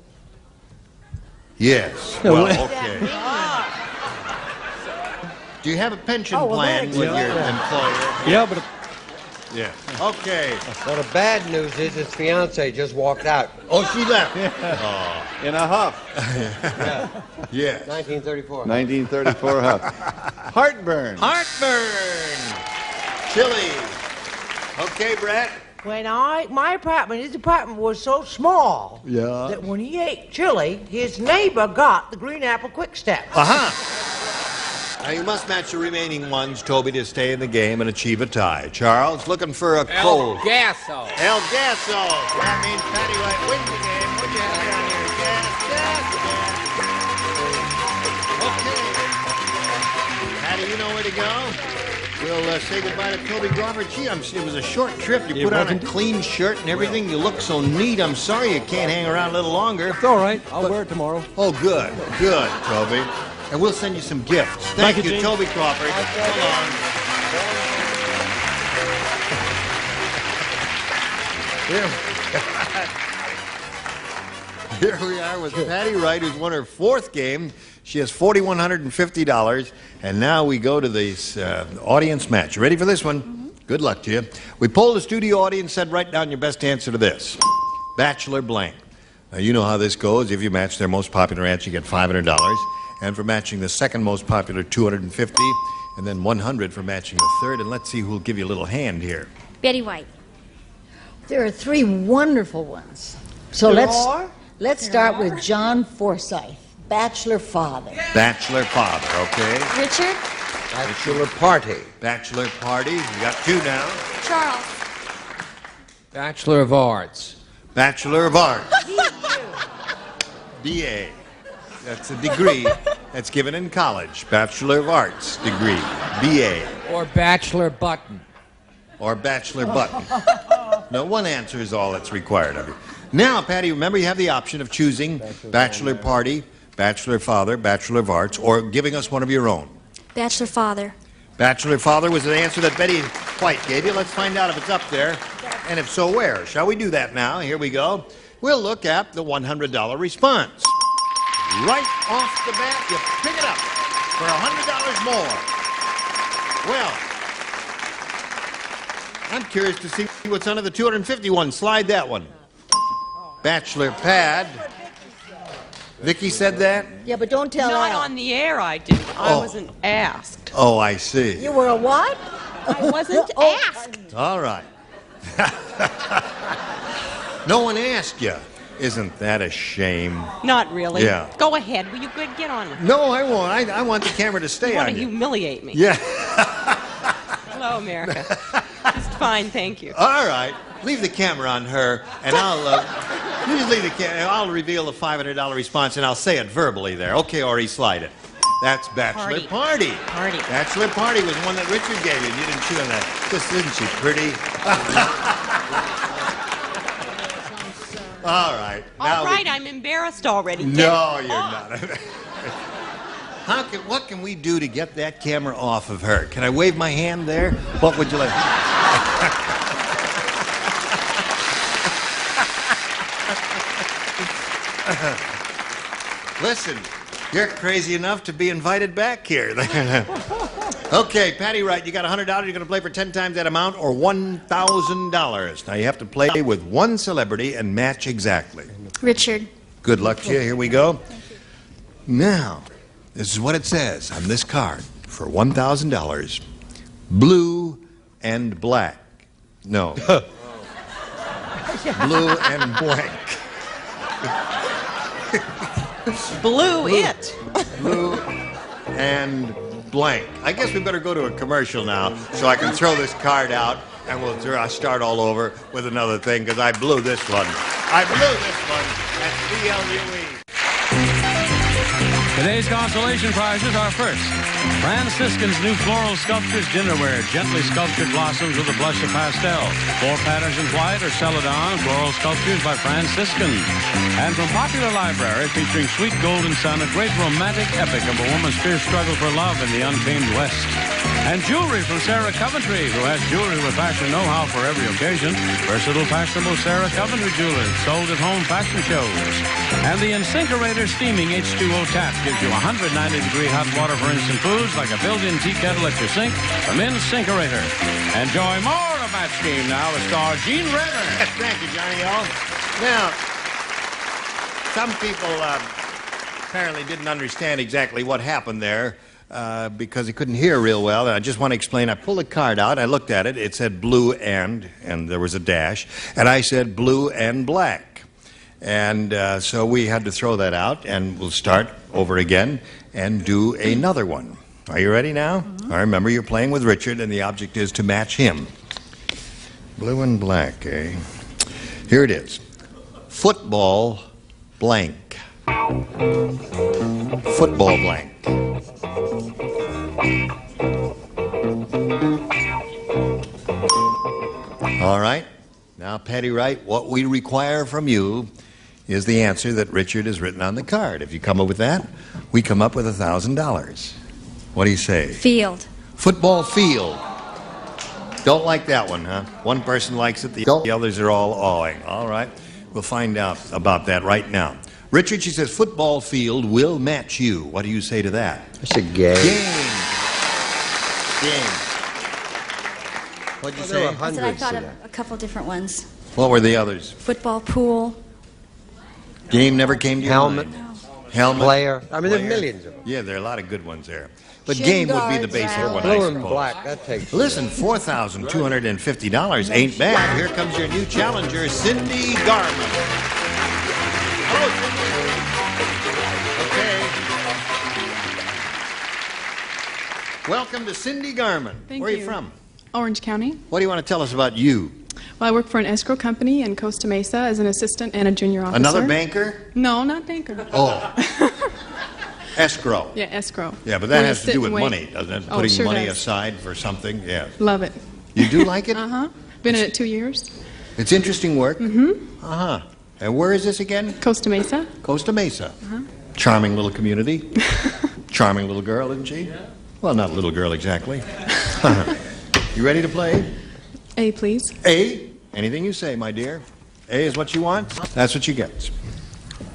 Yes. Yeah, Well, well- okay. Do you have a pension Oh, well, plan that with your employer? Yeah, but Yeah. Okay. Well, the bad news is his fiance just walked out. Oh, she left. In a huff. Yeah. 1934. 1934 huff. Heartburn. Heartburn. Chili. Okay, Brett. When his apartment was so small that when he ate chili, his neighbor got the green apple quick step. Aha. Now you must match the remaining ones, Toby, to stay in the game and achieve a tie. Charles, looking for a cold. Gasso. El Gasso. That means Patty Wright wins the game. What you have down here? Gas. Okay. Patty, you know where to go? We'll say goodbye to Toby Grover. Gee, it was a short trip. You It put on a wasn't. clean shirt and everything. You look so neat. I'm sorry you can't hang around a little longer. it's all right. I'll wear it tomorrow. Oh, good. Good, Toby. And we'll send you some gifts. Thank you, Gene. Toby Crawford. Here we are with Patty Wright, who's won her 4th game. She has $4,150. And now we go to this audience match. You ready for this one? Good luck to you. We polled the studio audience, said write down your best answer to this. Bachelor blank. Now, you know how this goes. If you match their most popular answer, you get $500. And for matching the second most popular, $250. And then $100 for matching the third. And let's see who'll give you a little hand here. Betty White. There are 3 wonderful ones. So let's start with John Forsythe, bachelor father. Bachelor father, okay? Richard. Bachelor party. Bachelor party. You got 2 now. Charles. Bachelor of arts. Bachelor of Arts. BA. That's a degree that's given in college. Bachelor of Arts degree. BA. Or Bachelor Button. Or Bachelor Button. No, one answer is all that's required of you. Now, Patty, remember you have the option of choosing Bachelor Party, Bachelor Father, Bachelor of Arts, or giving us one of your own. Bachelor Father. Bachelor Father was the answer that Betty White gave you. Let's find out if it's up there, and if so, where. Shall we do that now? Here we go. We'll look at the $100 response. Right off the bat, you pick it up for $100 more. Well, I'm curious to see what's under the 251. Slide that one. Bachelor Pad. Vicky said that? Yeah, but don't tell Not Al. on the air, I didn't. I wasn't asked. Oh, I see. You were a what? I wasn't asked. All right. No one asked you. Isn't that a shame? Not really. Yeah. Go ahead. Will you get on with it? No, I won't. I want the camera to stay You want on to you. humiliate me. Yeah. Hello, America. Just fine, thank you. All right. Leave the camera on her, and I'll... you just leave the camera. I'll reveal the $500 response, and I'll say it verbally there. Okay, Ori, slide it. That's Bachelor Party. Bachelor Party was one that Richard gave you, and you didn't chew on that. Just, isn't she pretty? All right. All right, I'm embarrassed already. No, you're not. What can we do to get that camera off of her? Can I wave my hand there? What would you like? Listen, you're crazy enough to be invited back here. Okay, Patty Wright, you got $100. You're going to play for 10 times that amount or $1,000. Now you have to play with one celebrity and match exactly. Richard. Good luck to you. Here we go. Now, this is what it says on this card for $1,000. Blue and black. No. Blue and blank. Blue it. Blue and blank. I guess we better go to a commercial now so I can throw this card out and we'll start all over with another thing because I blew this one. I blew this one. That's BLUE. Today's consolation prizes are first, Franciscan's new floral sculptures dinnerware, gently sculptured blossoms with a blush of pastel. 4 patterns in white or celadon, floral sculptures by Franciscan. And from Popular Library, featuring Sweet Golden Sun, a great romantic epic of a woman's fierce struggle for love in the untamed West. And jewelry from Sarah Coventry, who has jewelry with fashion know-how for every occasion. Versatile, fashionable Sarah Coventry jewelry, sold at home fashion shows. And the Insinkerator Steaming H2O Tap gives you 190-degree hot water for instant foods like a built-in tea kettle at your sink from Insinkerator. Enjoy more of Match Game now with star Gene Redder. Thank you, Johnny O. Now, some people apparently didn't understand exactly what happened there. Because he couldn't hear real well. And I just want to explain. I pulled the card out. I looked at it. It said blue and there was a dash. And I said blue and black. And so we had to throw that out. And we'll start over again and do another one. Are you ready now? Mm-hmm. I remember you're playing with Richard, and the object is to match him. Blue and black, eh? Here it is. Football blank. Football blank. All right. Now, Patty Wright, what we require from you is the answer that Richard has written on the card. If you come up with that, we come up with $1,000. What do you say? Field. Football field. Don't like that one, huh? One person likes it, the others are all awing. All right. We'll find out about that right now. Richard, she says, football field will match you. What do you say to that? That's a game. Game. What'd you say? I said I thought of a couple different ones. What were the others? Football, pool. Game never came to your Helmet. mind? Helmet. Player. I mean, there are Player. millions of them. Yeah, there are a lot of good ones there. But Shin game would be the guards, basic Ralph. one, Blue I and suppose. black, that takes... Listen, $4,250 ain't bad. Here comes your new challenger, Cindy Garman. Hello, Cindy. Okay. Welcome to Cindy Garman. Thank Where are you you. from? Orange County. What do you want to tell us about you? Well, I work for an escrow company in Costa Mesa as an assistant and a junior officer. Another banker? No, not banker. Oh. Escrow. Yeah, escrow. Yeah, but that Where you has to sit do with and wait. money, doesn't it? Oh, Putting sure money does. aside for something, yeah. Love it. You do like it? Uh-huh. Been in it 2 years. It's interesting work? Mm-hmm. Uh-huh. And where is this again? Costa Mesa. Costa Mesa. Uh-huh. Charming little community. Charming little girl, isn't she? Well, not a little girl exactly. You ready to play? A, please. A? Anything you say, my dear. A is what she wants. That's what she gets.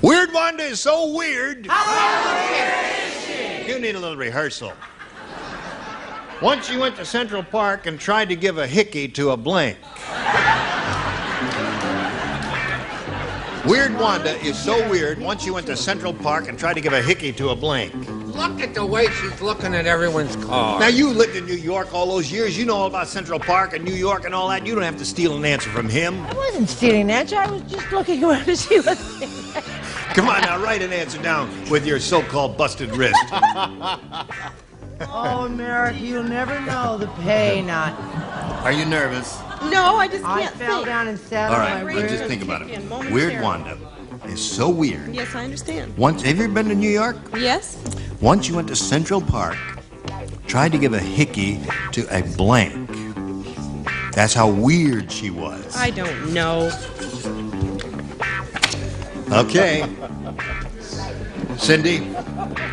Weird Wanda is so weird. You need a little rehearsal. Once you went to Central Park and tried to give a hickey to a blank. Weird Wanda is so weird. Once you went to Central Park and tried to give a hickey to a blank. Look at the way she's looking at everyone's car. Now, you lived in New York all those years. You know all about Central Park and New York and all that. You don't have to steal an answer from him. I wasn't stealing an answer. I was just looking around to see what. Come on now, write an answer down with your so-called busted wrist. Oh, America, you'll never know the pain. Are you nervous? No, I just I can't fell think. down and sat All on right, my but wrist. just think about it. Kick in momentarily. Weird Wanda is so weird. Yes, I understand. Once, have you ever been to New York? Yes? Once you went to Central Park, tried to give a hickey to a blank. That's how weird she was. I don't know. Okay. Cindy,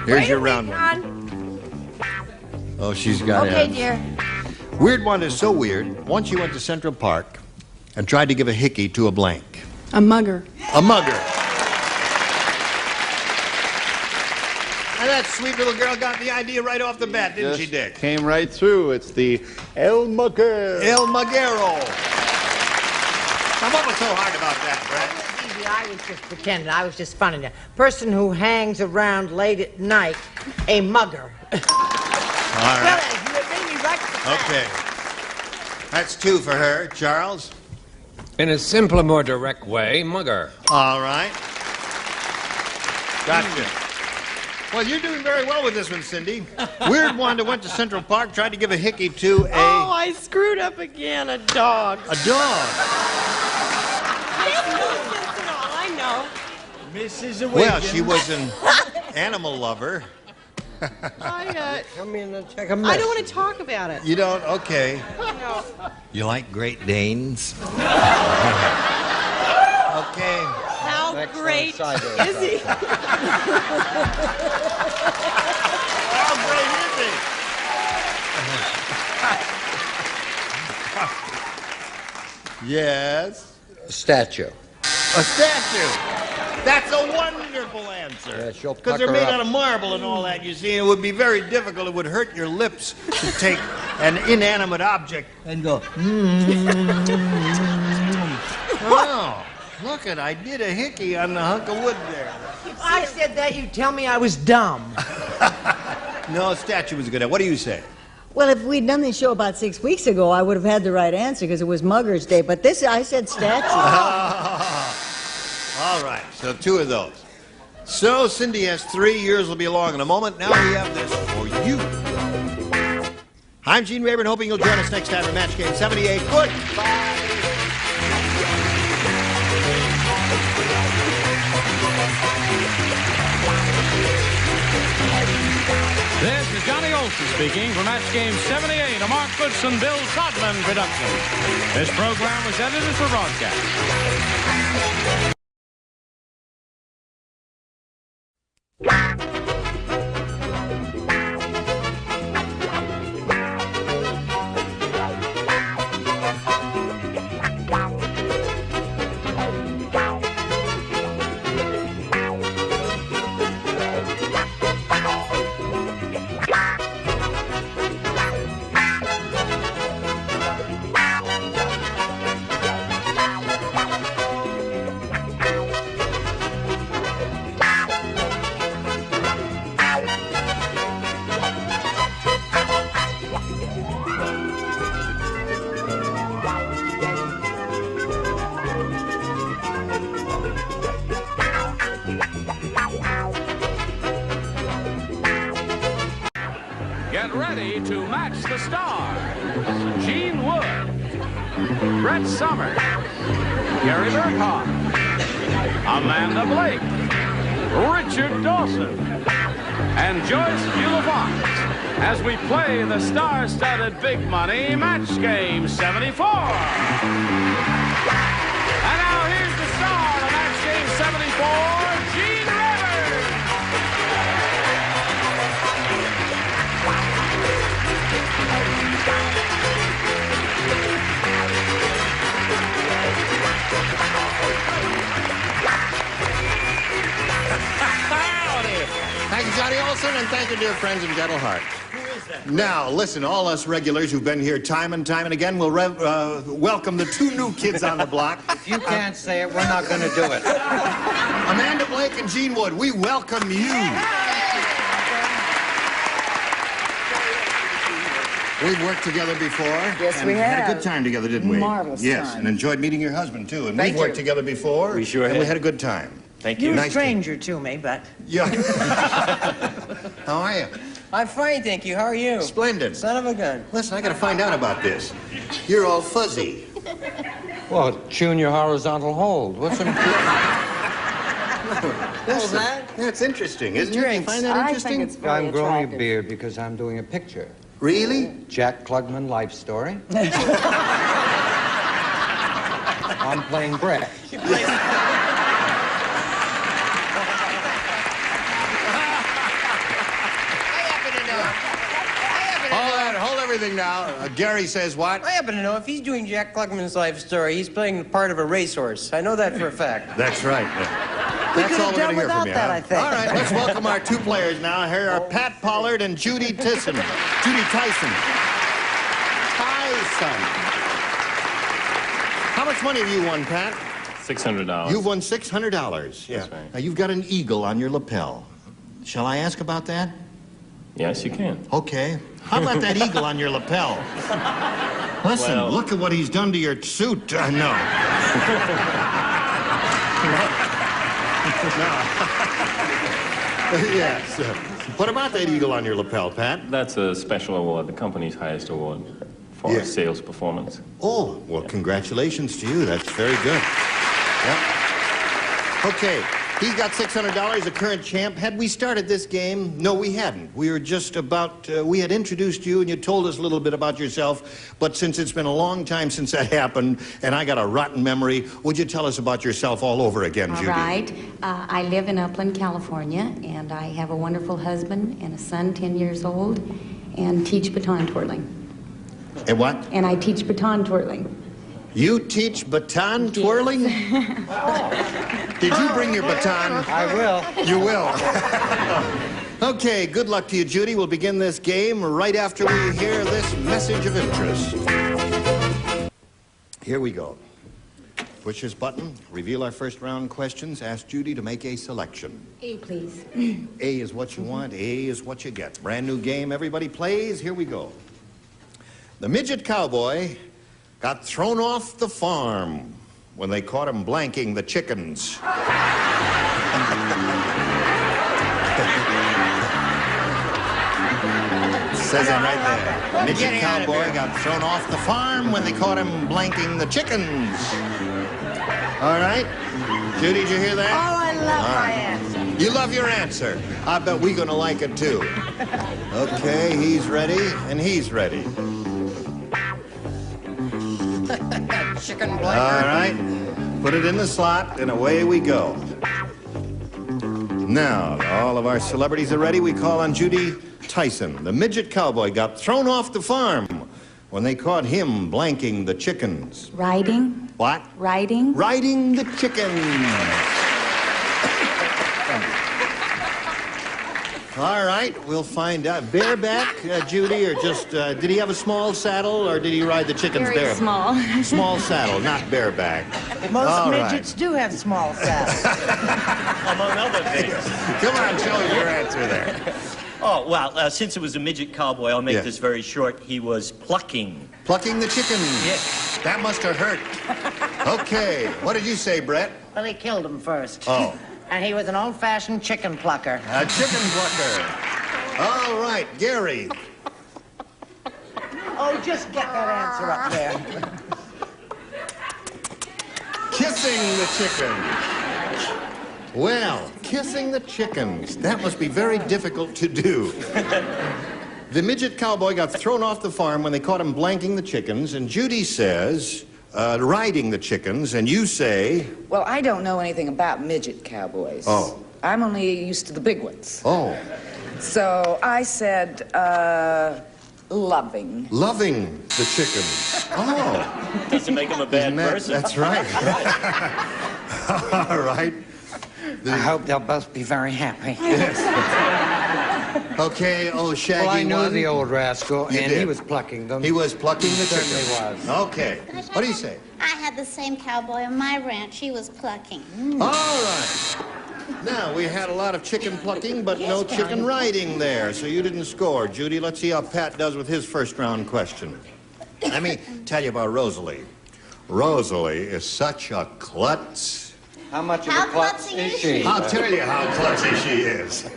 here's your round one. Hon. Oh, she's got Okay, it. dear. Weird Wanda is so weird. Once you went to Central Park and tried to give a hickey to a blank. A mugger. A mugger. And that sweet little girl got the idea right off the bat, didn't she, Dick? Came right through. It's the El Mugger. El Muguero. Now, what was so hard about that, Brett? Easy, I was just pretending. I was just funning you. Person who hangs around late at night, a mugger. All Well, right. you made me right to the fact. Okay. That's two for her. Charles? In a simpler, more direct way, mugger. All right. Gotcha. Well, you're doing very well with this one, Cindy. Weird Wanda went to Central Park, tried to give a hickey to a... Oh, I screwed up again. A dog. A dog. I know. Mrs. Wiggins. Well, she was an animal lover. Come in and take a I don't want to talk about it. You don't? Okay. No. You like Great Danes? Okay. How Next great one, side is he? How great is he? Yes. A statue. A statue. That's a wonderful answer. Yeah, she'll Because they're pucker made up. out of marble and all that, you see. It would be very difficult. It would hurt your lips to take an inanimate object and go, Oh, look it, I did a hickey on the hunk of wood there. If I said that, you'd tell me I was dumb. No, a statue was a good one. What do you say? Well, if we'd done this show about 6 weeks ago, I would have had the right answer because it was Mugger's Day. But this, I said statue. All right, so two of those. So Cindy has 3. Yours will be along in a moment. Now we have this for you. I'm Gene Rayburn, hoping you'll join us next time in Match Game 78. Goodbye. This is Johnny Olson speaking for Match Game 78, a Mark Goodson, Bill Todman production. This program was edited for broadcast. Get ready to match the stars. Gene Wood. Brett Summers, Gary Burkhoff, Amanda Blake, Richard Dawson, and Joyce Bulafont as we play the star-studded Big Money Match Game 74. And now here's the star of Match Game 74, Gene Rivers. Thank you, Johnny Olson, and thank you, dear friends and gentle hearts. Now, listen, all us regulars who've been here time and time and again will welcome the two new kids on the block. If you can't say it, we're not going to do it. Amanda Blake and Gene Wood, we welcome you. We've worked together before. Yes, and we had a have. good time together, didn't we? Marvelous Yes, time. and enjoyed meeting your husband, too. And Thank we've worked you. together before. We sure and we have. had a good time. Thank You're you. a stranger to me, but... Yeah. How are you? I'm fine, thank you. How are you? Splendid. Son of a gun. Listen, I got to find out about this. You're all fuzzy. Well, chewing your horizontal hold. What's the... Listen, that's interesting, isn't it? You find that interesting? I'm growing a beard because I'm doing a picture. Really? Jack Klugman life story. I'm playing Brett. Hold everything now. Gary says what? I happen to know if he's doing Jack Klugman's life story, he's playing the part of a racehorse. I know that for a fact. That's right. We That's could all have we're done going to hear from without you. that, Huh? I think. All right, let's welcome our two players now. Here are Pat Pollard and Judy Tyson. Tyson. How much money have you won, Pat? $600. You've won $600. Yeah. That's right. Now, you've got an eagle on your lapel. Shall I ask about that? Yes, you can. Okay. How about that eagle on your lapel? Listen, Well- look at what he's done to your suit. No. Yes. What about that eagle on your lapel, Pat? That's a special award, the company's highest award for Yeah. sales performance. Oh, well, congratulations to you. That's very good. Yep. Okay. He's got $600, a current champ. Had we started this game? No, we hadn't. We were just about, we had introduced you and you told us a little bit about yourself. But since it's been a long time since that happened and I got a rotten memory, would you tell us about yourself all over again, All Judy? right. I live in Upland, California, and I have a wonderful husband and a son, 10 years old, and teach baton twirling. And what? And I teach baton twirling. You teach baton twirling? Did you bring your baton? I will. You will. Okay, good luck to you, Judy. We'll begin this game right after we hear this message of interest. Here we go. Push this button, reveal our first round questions, ask Judy to make a selection. A, please. A is what you want, A is what you get. Brand new game, everybody plays. Here we go. The midget cowboy got thrown off the farm when they caught him blanking the chickens. Says it right there. The midget cowboy got thrown off the farm when they caught him blanking the chickens. All right. Judy, did you hear that? Oh, I love All my right. answer. You love your answer. I bet we're going to like it, too. Okay, he's ready, and he's ready. Chicken All blanker. right. Put it in the slot, and away we go. Now, all of our celebrities are ready. We call on Judy Tyson. The midget cowboy got thrown off the farm when they caught him blanking the chickens. Riding. What? Riding. Riding the chickens. All right, we'll find out. Bareback, Judy, or just, did he have a small saddle, or did he ride the chickens Very bareback? small. Small saddle, not bareback. Most All right. midgets do have small saddles. Among other things. Come on, show us your answer there. Oh, well, since it was a midget cowboy, I'll make Yeah. this very short. He was plucking. Plucking the chickens. Yes. That must have hurt. Okay, what did you say, Brett? Well, he killed him first. Oh, And he was an old-fashioned chicken plucker. a chicken plucker. All right, Gary. Oh, just get that answer up there. Kissing the chickens. Well, kissing the chickens. That must be very difficult to do. The midget cowboy got thrown off the farm when they caught him blanking the chickens, and Judy says, riding the chickens, and you say... Well, I don't know anything about midget cowboys. Oh. I'm only used to the big ones. Oh. So I said, loving. Loving the chickens. Oh. Doesn't make him a bad person. That's right. All right. I hope they'll both be very happy. Yes. Okay, oh, Shaggy Well, I knew won. the old rascal, You and did. he was plucking them. He was plucking the chickens. Certainly was. Okay. What do you say? I had the same cowboy on my ranch. He was plucking. All right. Now, we had a lot of chicken plucking, but no chicken riding there, so you didn't score. Judy, let's see how Pat does with his first round question. Let me tell you about Rosalie. Rosalie is such a klutz. How much of a klutz is she? I'll tell you how klutzy she is.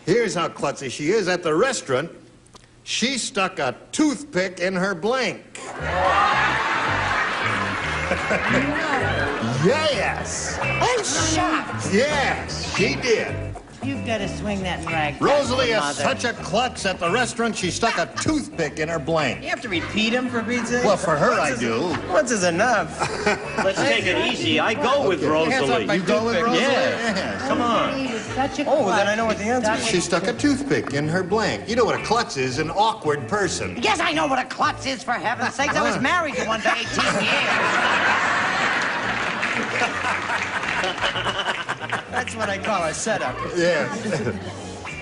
Here's how klutzy she is. At the restaurant, she stuck a toothpick in her blank. Yes. I'm shocked. Yes, she did. You've got to swing that rag. Rosalie is such a klutz at the restaurant, she stuck a toothpick in her blank. You have to repeat them for Pete's sake? Well, for her, I do. Once is enough. Let's take it easy. I go with Rosalie. You go with Rosalie? Yeah. Come on. Oh, then I know what the answer is. She stuck a toothpick in her blank. You know what a klutz is, an awkward person. Yes, I know what a klutz is, for heaven's sakes. I was married to one for 18 years. That's what I call a setup. Yes.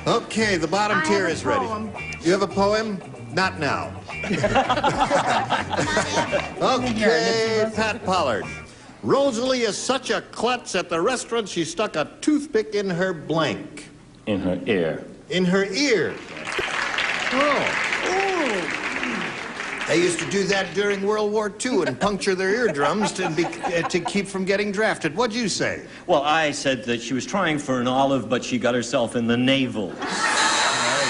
Okay, the bottom tier is ready. You have a poem? Not now. Okay, Pat Pollard. Rosalie is such a klutz at the restaurant, she stuck a toothpick in her blank. In her ear. In her ear. Oh. They used to do that during World War II and puncture their eardrums to keep from getting drafted. What'd you say? Well, I said that she was trying for an olive, but she got herself in the navel. I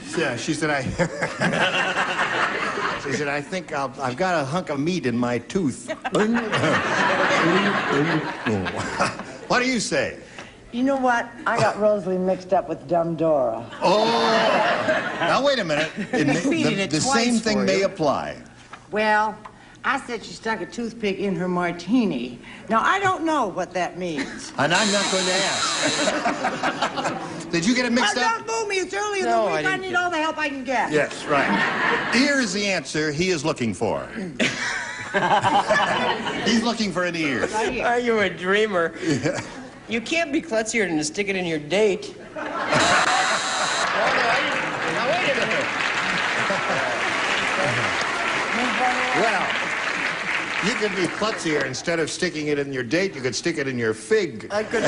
see. Yeah, she said, she said, I think I've got a hunk of meat in my tooth. What do you say? You know what? I got Rosalie mixed up with Dumb Dora. Oh! Now, wait a minute. The same thing may apply. Well, I said she stuck a toothpick in her martini. Now, I don't know what that means. And I'm not going to ask. Did you get it mixed up? Don't move me. It's early in No, the I week. I didn't need get it. all the help I can get. Yes, right. Ear is the answer he is looking for. He's looking for an ear. Are you a dreamer? Yeah. You can't be klutzier than to stick it in your date. Now, wait a minute. Well, you could be klutzier. Instead of sticking it in your date, you could stick it in your fig. I could.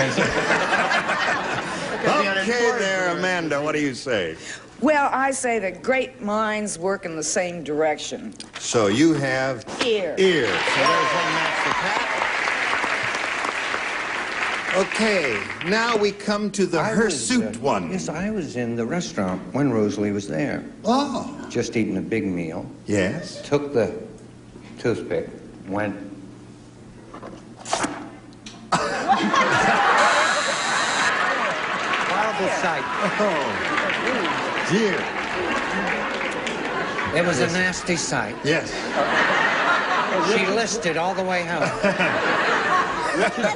Okay there, Amanda, what do you say? Well, I say that great minds work in the same direction. So you have Ear. Ear. So there's one match for Pat. Okay, now we come to the hirsute one. Yes, I was in the restaurant when Rosalie was there. Oh. Just eating a big meal. Yes. Took the toothpick, went... Horrible sight. Oh, dear. It was a nasty sight. Yes. She listed all the way home.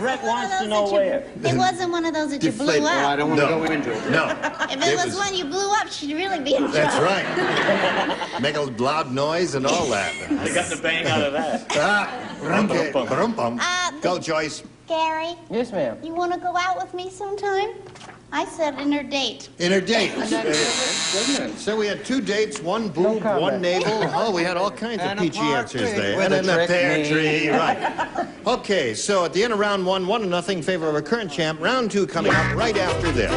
Brett wants to know where. It wasn't one of those that you blew Deflate. up. I don't want to go into it. No. If it was one you blew up, she'd really be in trouble. That's right. Make a loud noise and all that. They got the bang out of that. Okay. Brum-bum. Go, Joyce. Gary, Yes, ma'am. you want to go out with me sometime? I said in her date. In her date. So we had 2 dates, 1 boob, 1 navel. Oh, we had all kinds of And a peachy par answers three there. with And a a trick pear me. tree, right. Okay, so at the end of round 1, 1-0 in favor of our current champ. Round 2 coming up right after this.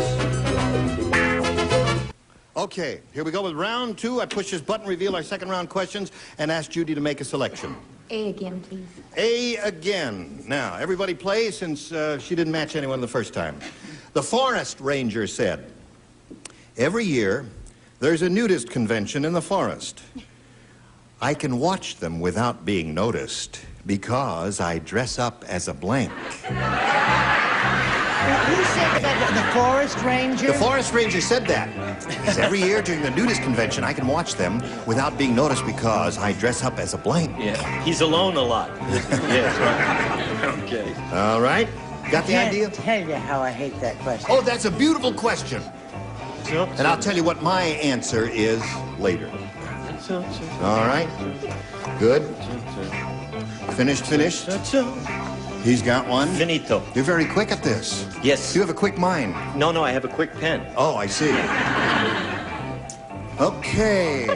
Okay, here we go with round 2. I push this button, reveal our second round questions, and ask Judy to make a selection. A again, please. A again. Now, everybody play since she didn't match anyone the first time. The forest ranger said, every year there's a nudist convention in the forest. I can watch them without being noticed. Because I dress up as a blank. Who said that? The forest ranger? The forest ranger said that. Because every year during the nudist convention, I can watch them without being noticed because I dress up as a blank. Yeah, he's alone a lot. Yes, right. Okay. All right. Got the I idea? can't tell you how I hate that question. Oh, that's a beautiful question. And I'll tell you what my answer is later. All right. Good. Finished? He's got one. Finito. You're very quick at this. Yes. You have a quick mind. No, I have a quick pen. Oh, I see. Okay.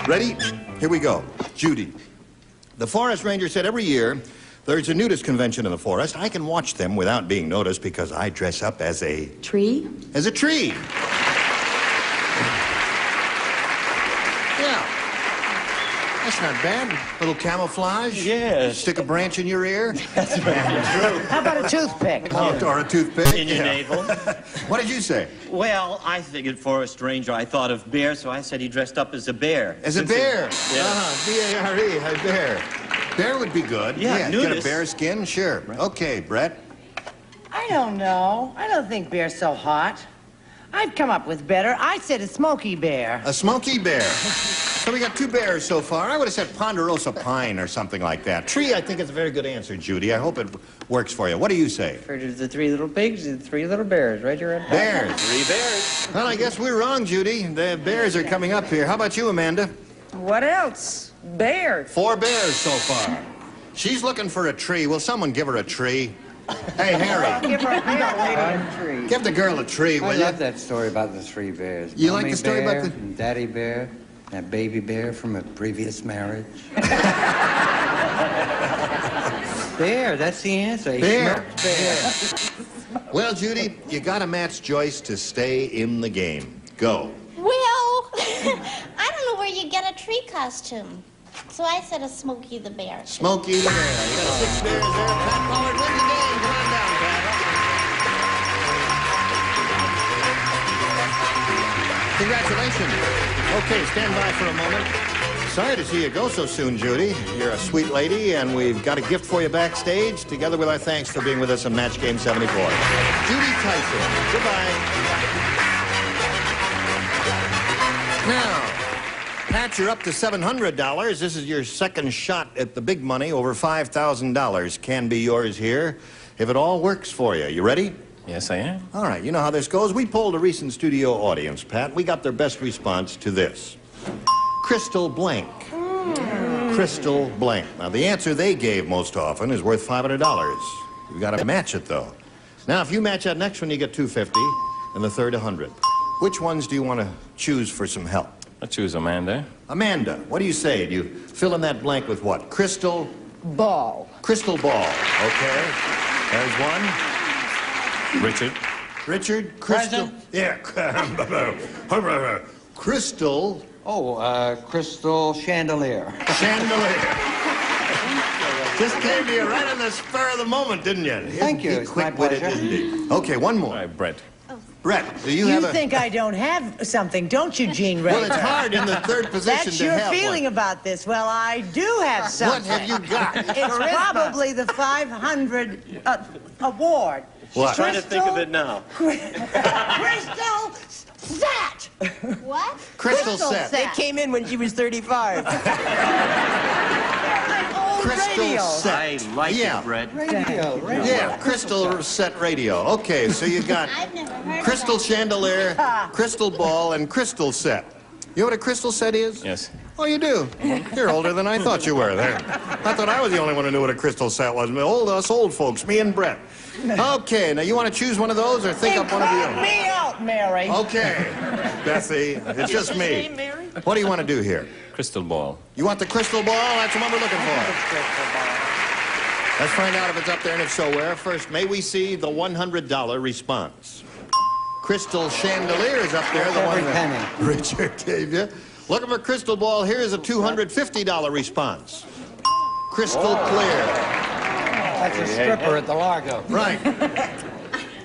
Ready? Here we go. Judy. The forest ranger said every year there's a nudist convention in the forest. I can watch them without being noticed because I dress up as a... Tree? As a tree. Yeah. That's not bad. Little camouflage. Yes. Stick a branch in your ear. That's very true. How about a toothpick? Oh, or a toothpick. In your navel. What did you say? Well, I figured forest ranger. I thought of bear, so I said he dressed up as a bear. As a bear? Yeah. B-A-R-E, a bear. Bear would be good. Yeah, Get a nudist. bear skin, sure. Okay, Brett. I don't know. I don't think bear's so hot. I've come up with better. I said a smoky bear. A smoky bear. So we got two bears so far. I would have said ponderosa pine or something like that. Tree, I think, is a very good answer, Judy. I hope it works for you. What do you say? Heard of the three little pigs, the three little bears, right here. Bears. 3 bears. Well, I guess we're wrong, Judy. The bears are coming up here. How about you, Amanda? What else? Bear. 4 bears so far. She's looking for a tree. Will someone give her a tree? Hey, Harry. Give her a bear. Give the girl a tree, will I you? love that story about the 3 bears. You like Mommy the story bear, about the... and Daddy bear, and baby bear from a previous marriage. Bear, that's the answer. He Bear. smoked bear. Well, Judy, you got to match Joyce to stay in the game. Go. Well, I don't know where you get a tree costume. So I said a Smokey the Bear. Smokey the bear. You got 6 bears there. Pat Pollard wins the game. Come on down, Pat. Congratulations. Okay, stand by for a moment. Sorry to see you go so soon, Judy. You're a sweet lady, and we've got a gift for you backstage, together with our thanks for being with us on Match Game 74. Judy Tyson. Goodbye. Now, Pat, you're up to $700. This is your second shot at the big money. Over $5,000 can be yours here if it all works for you. You ready? Yes, I am. All right, you know how this goes. We polled a recent studio audience, Pat. We got their best response to this. Crystal blank. Crystal blank. Now, the answer they gave most often is worth $500. You've got to match it, though. Now, if you match that next one, you get $250, and the third, $100. Which ones do you want to choose for some help? I choose Amanda. Amanda, what do you say? Do you fill in that blank with what? Crystal? Ball. Crystal ball. Okay. There's one. Richard. Richard? Crystal? Yeah. Crystal. Oh, crystal chandelier. Chandelier. Just came to you right on the spur of the moment, didn't you? Thank you. He's It's my quick-witted, pleasure. isn't he? Okay, one more. All right, Brett. Brett, do you You have a... think I don't have something, don't you, Gene Ray? Well, it's hard in the third position That's to your have feeling one. about this. Well, I do have something. What have you got? It's probably the 500 award. What? Trying to think of it now. Crystal set. What? Crystal set. They came in when she was 35. Crystal radio. set. I like Yeah. it, Brett. Radio. Yeah, crystal set radio. Okay, so you got I've never heard crystal of that. chandelier, crystal ball, and crystal set. You know what a crystal set is? Yes. Oh, you do? You're older than I thought you were there. I thought I was the only one who knew what a crystal set was. Us old folks, me and Brett. Okay, now you want to choose one of those or think up one of your own? Me out, Mary. Okay, Betsy, it's just me. What do you want to do here? Crystal ball. You want the crystal ball? That's the one we're looking for. Let's find out if it's up there, and if so, where. First, may we see the $100 response? Crystal chandelier is up there, the one that Richard gave you. Looking for crystal ball, here is a $250 response. Crystal clear. That's a stripper at the Largo. Right.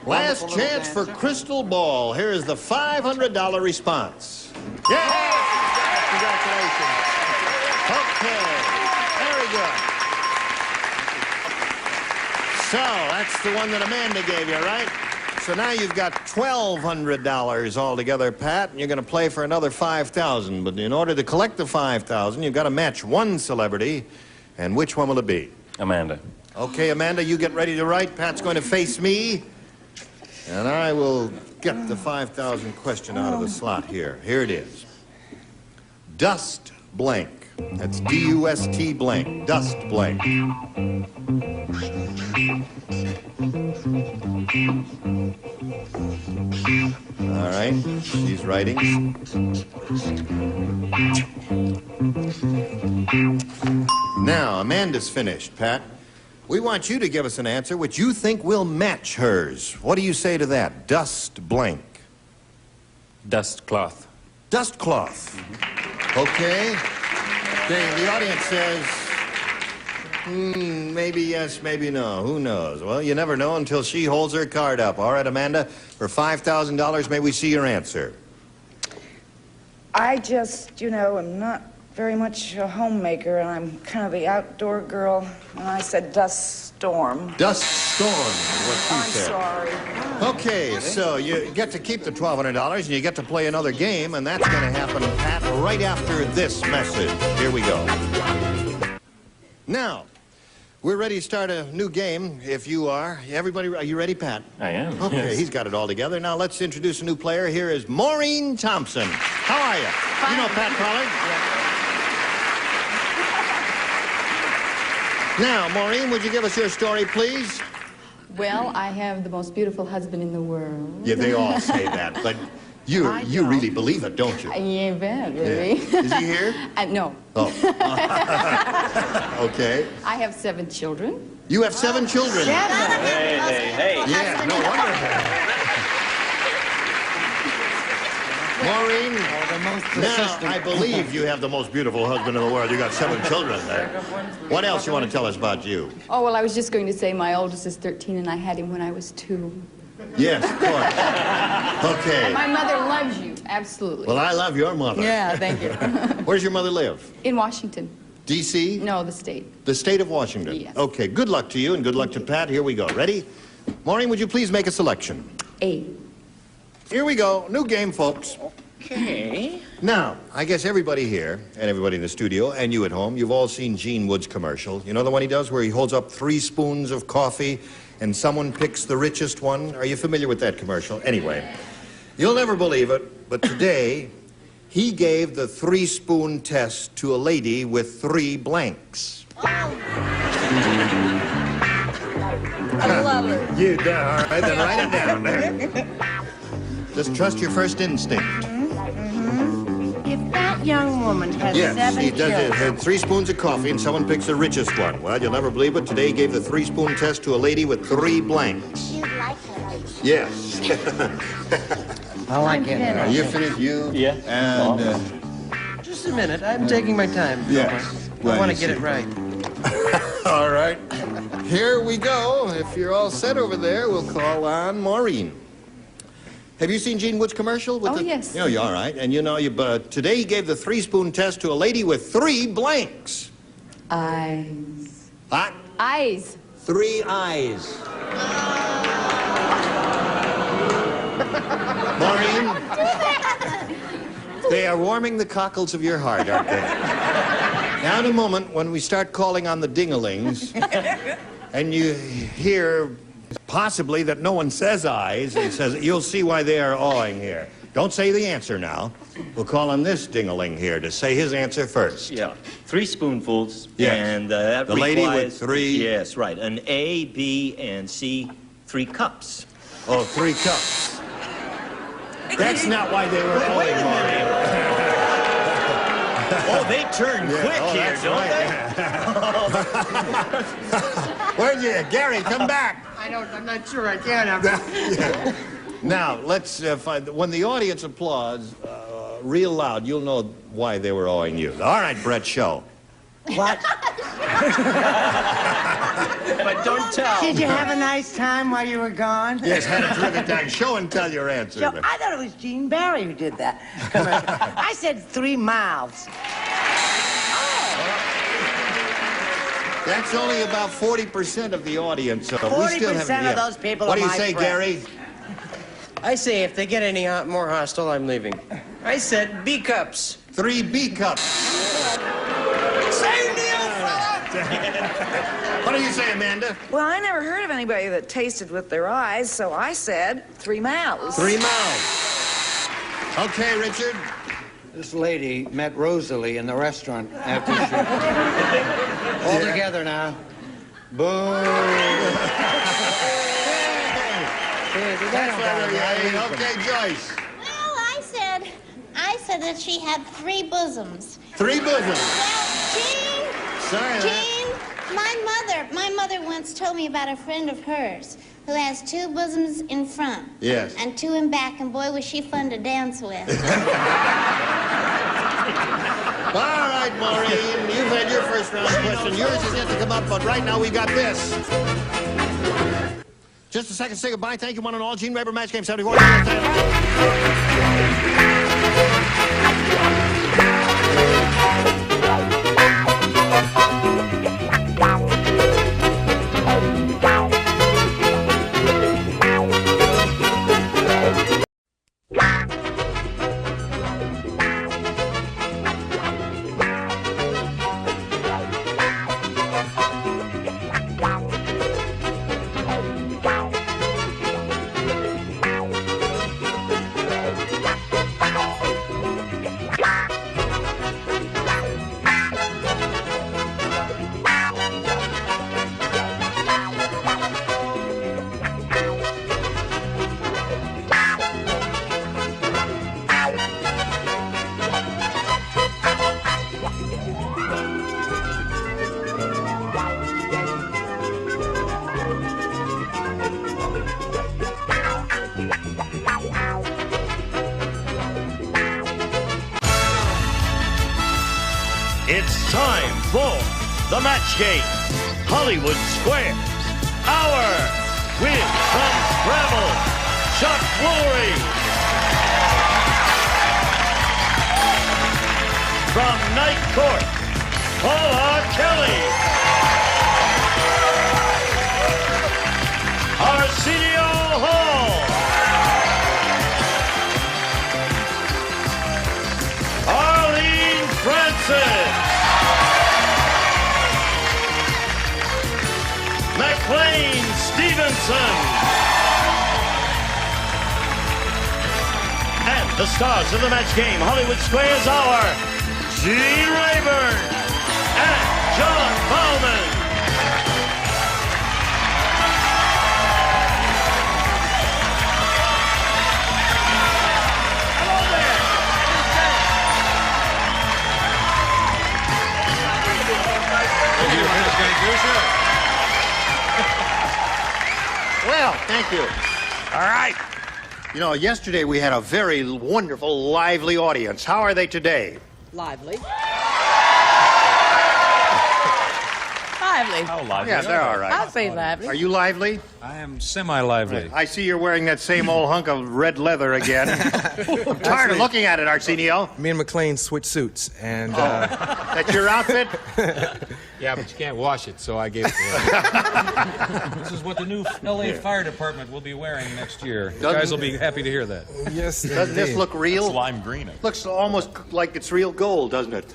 Last chance for crystal ball. Here is the $500 response. Yes! Congratulations. Okay. Very good. So, that's the one that Amanda gave you, right? So now you've got $1,200 altogether, Pat, and you're going to play for another $5,000. But in order to collect the $5,000, you've got to match one celebrity. And which one will it be? Amanda. Okay, Amanda, you get ready to write. Pat's going to face me. And I will get the 5,000 question out of the slot here. Here it is. Dust blank. That's D-U-S-T blank. Dust blank. All right, she's writing. Now, Amanda's finished, Pat. We want you to give us an answer which you think will match hers. What do you say to that? Dust blank. Dust cloth. Dust cloth. Okay. The audience says, maybe yes, maybe no. Who knows? Well, you never know until she holds her card up. All right, Amanda, for $5,000, may we see your answer? I just, am not very much a homemaker, and I'm kind of the outdoor girl, and I said dust storm. Dust storm is what she said. I'm sorry. Okay, so you get to keep the $1,200, and you get to play another game, and that's going to happen, Pat, right after this message. Here we go. Now, we're ready to start a new game, if you are. Everybody, are you ready, Pat? I am. Okay, yes. He's got it all together. Now, let's introduce a new player. Here is Maureen Thompson. How are you? Fine. You know Pat Pollard? Now, Maureen, would you give us your story, please? Well, I have the most beautiful husband in the world. Yeah, they all say that, but you really believe it, don't you? Yeah, bet, really. Yeah. Is he here? No. Oh. Okay. I have 7 children. You have 7 children? Hey. Yeah, no wonder. Maureen, now I believe you have the most beautiful husband in the world. You got 7 children there. What else you want to tell us about you? Oh, well, I was just going to say my oldest is 13, and I had him when I was 2. Yes, of course. Okay. And my mother loves you, absolutely. Well, I love your mother. Yeah, thank you. Where's your mother live? In Washington. D.C.? No, the state. The state of Washington? Yes. Okay, good luck to you and good luck to Pat. Here we go. Ready? Maureen, would you please make a selection? A. Here we go. New game, folks. Okay. Now, I guess everybody here and everybody in the studio and you at home, you've all seen Gene Wood's commercial. You know the one he does where he holds up 3 spoons of coffee and someone picks the richest one? Are you familiar with that commercial? Anyway, you'll never believe it, but today he gave the 3-spoon test to a lady with 3 blanks. I love it. You do. All right, then write it down there. Just trust your first instinct. If that young woman has Yes, 7 he does it. children... Had 3 spoons of coffee and someone picks the richest one. Well, you'll never believe it. Today he gave the 3-spoon test to a lady with 3 blanks. You like her. Yes. I like it. Are you finished? You? Yeah. And, Just a minute. I'm taking my time. yes. I want to get it right. All right. Here we go. If you're all set over there, we'll call on Maureen. Have you seen Gene Wood's commercial? With Yes. Yeah, you're all right. And you know, today he gave the 3-spoon test to a lady with 3 blanks. Eyes. What? Eyes. 3 eyes. Maureen, they are warming the cockles of your heart, aren't they? Now, in a moment, when we start calling on the ding-a-lings, and you hear possibly that no one says eyes, and says, you'll see why they are awing here. Don't say the answer now. We'll call on this ding-a-ling here to say his answer first. Yeah, 3 spoonfuls. Yes. And that the lady requires, with 3... Yes, right. An A, B, and C, 3 cups. Oh, 3 cups. That's not why they were awing, Maureen. Oh, they turn quick here, don't they? Where'd you... Gary, come back. I'm not sure I can. Yeah. Now, let's find... When the audience applauds real loud, you'll know why they were awing you. All right, Brett, show. What? But don't tell. Did you have a nice time while you were gone? Yes, had a terrific time. Show and tell your answer. So, I thought it was Gene Barry who did that commercial. I said 3 mouths. That's only about 40% of the audience. So we still 40% haven't. of those people What are do you my say, friends. Gary? I say if they get any more hostile, I'm leaving. I said B cups. 3 B cups. Same deal, fella! What do you say, Amanda? Well, I never heard of anybody that tasted with their eyes, so I said 3 mouths. 3 mouths. Okay, Richard. This lady met Rosalie in the restaurant after she... All together now. Boo! Okay, Joyce. Well, I said that she had 3 bosoms. 3 bosoms. Well, Sorry, Jean, my mother once told me about a friend of hers who has 2 bosoms in front. Yes. And 2 in back, and boy, was she fun to dance with. All right, Maureen, you've had your first round question. Yours is yet to come up, but right now we got this. Just a second to say goodbye. Thank you, one and all. Gene Weber, Match Game 74. It's time for the match game, Hollywood Squares. Hour with from Scrabble, Chuck Woolery. From Night Court, Paula Kelly. Arsenio Hall. Arlene Francis. McLean Stevenson. And the stars of the match game, Hollywood Squares Hour, Gene Rayburn and John Bowman. Well, thank you. All right. You know, yesterday we had a very wonderful, lively audience. How are they today? Lively. Lively. How lively? Yeah, they're all right. I'll say lively. Are you lively? I am semi-lively. I see you're wearing that same old hunk of red leather again. I'm tired of looking at it, Arsenio. Me and McLean switched suits, and that's your outfit? Yeah, but you can't wash it, so I gave it to him. This is what the new LA Fire Department will be wearing next year. You guys will be happy to hear that. Yes, doesn't this look real? It's lime green. Looks almost like it's real gold, doesn't it?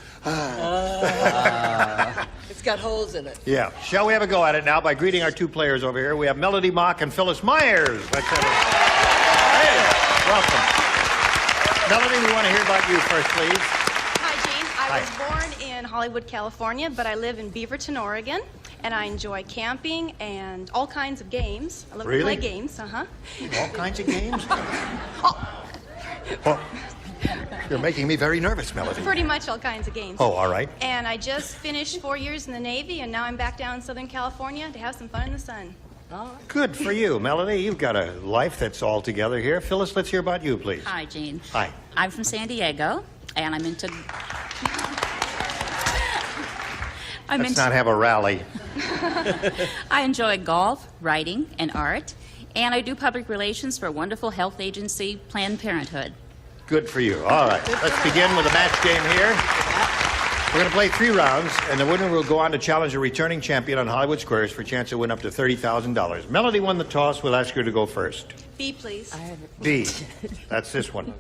It's got holes in it. Yeah. Shall we have a go at it now by greeting our 2 players over here? We have Melody Mock and Phyllis Myers. Let's have Hey, welcome. Melody, we want to hear about you first, please. Hi, Gene. I was born in Hollywood, California, but I live in Beaverton, Oregon, and I enjoy camping and all kinds of games. I love to play games, All kinds of games? Oh, you're making me very nervous, Melody. Pretty much all kinds of games. Oh, all right. And I just finished 4 years in the Navy, and now I'm back down in Southern California to have some fun in the sun. Good for you, Melody. You've got a life that's all together here. Phyllis, let's hear about you, please. Hi, Gene. Hi. I'm from San Diego, and I'm into... Let's not have a rally. I enjoy golf, writing, and art, and I do public relations for a wonderful health agency, Planned Parenthood. Good for you. All right. Let's begin with the match game here. We're going to play 3 rounds, and the winner will go on to challenge a returning champion on Hollywood Squares for a chance to win up to $30,000. Melody won the toss. We'll ask her to go first. B, please. B. That's this one.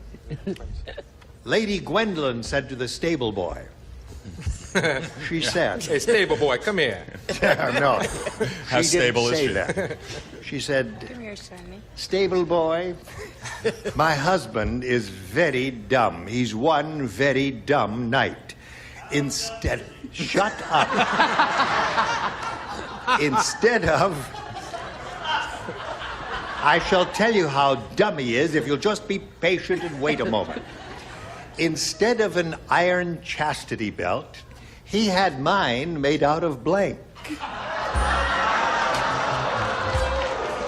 Lady Gwendolyn said to the stable boy. She said. Hey, stable boy, come here. No. How she stable didn't is say she? that. She said, Come here, Sonny. stable boy, my husband is very dumb. He's one very dumb knight. Instead, shut up. Instead of, I shall tell you how dumb he is if you'll just be patient and wait a moment. Instead of an iron chastity belt, he had mine made out of blank.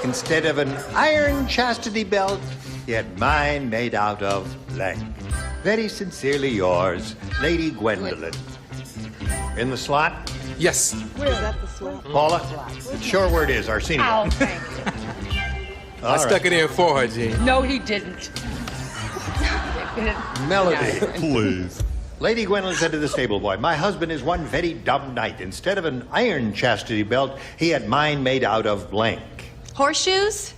Instead of an iron chastity belt, he had mine made out of blank. Very sincerely yours, Lady Gwendolyn. In the slot? Yes. Where is that the slot? Paula? Sure where it is, Arsenio. Oh, thank you. I stuck it in for her, Gene. No, he didn't. Melody. Please. Lady Gwendolyn said to the stable boy, my husband is one very dumb knight. Instead of an iron chastity belt, he had mine made out of blank. Horseshoes?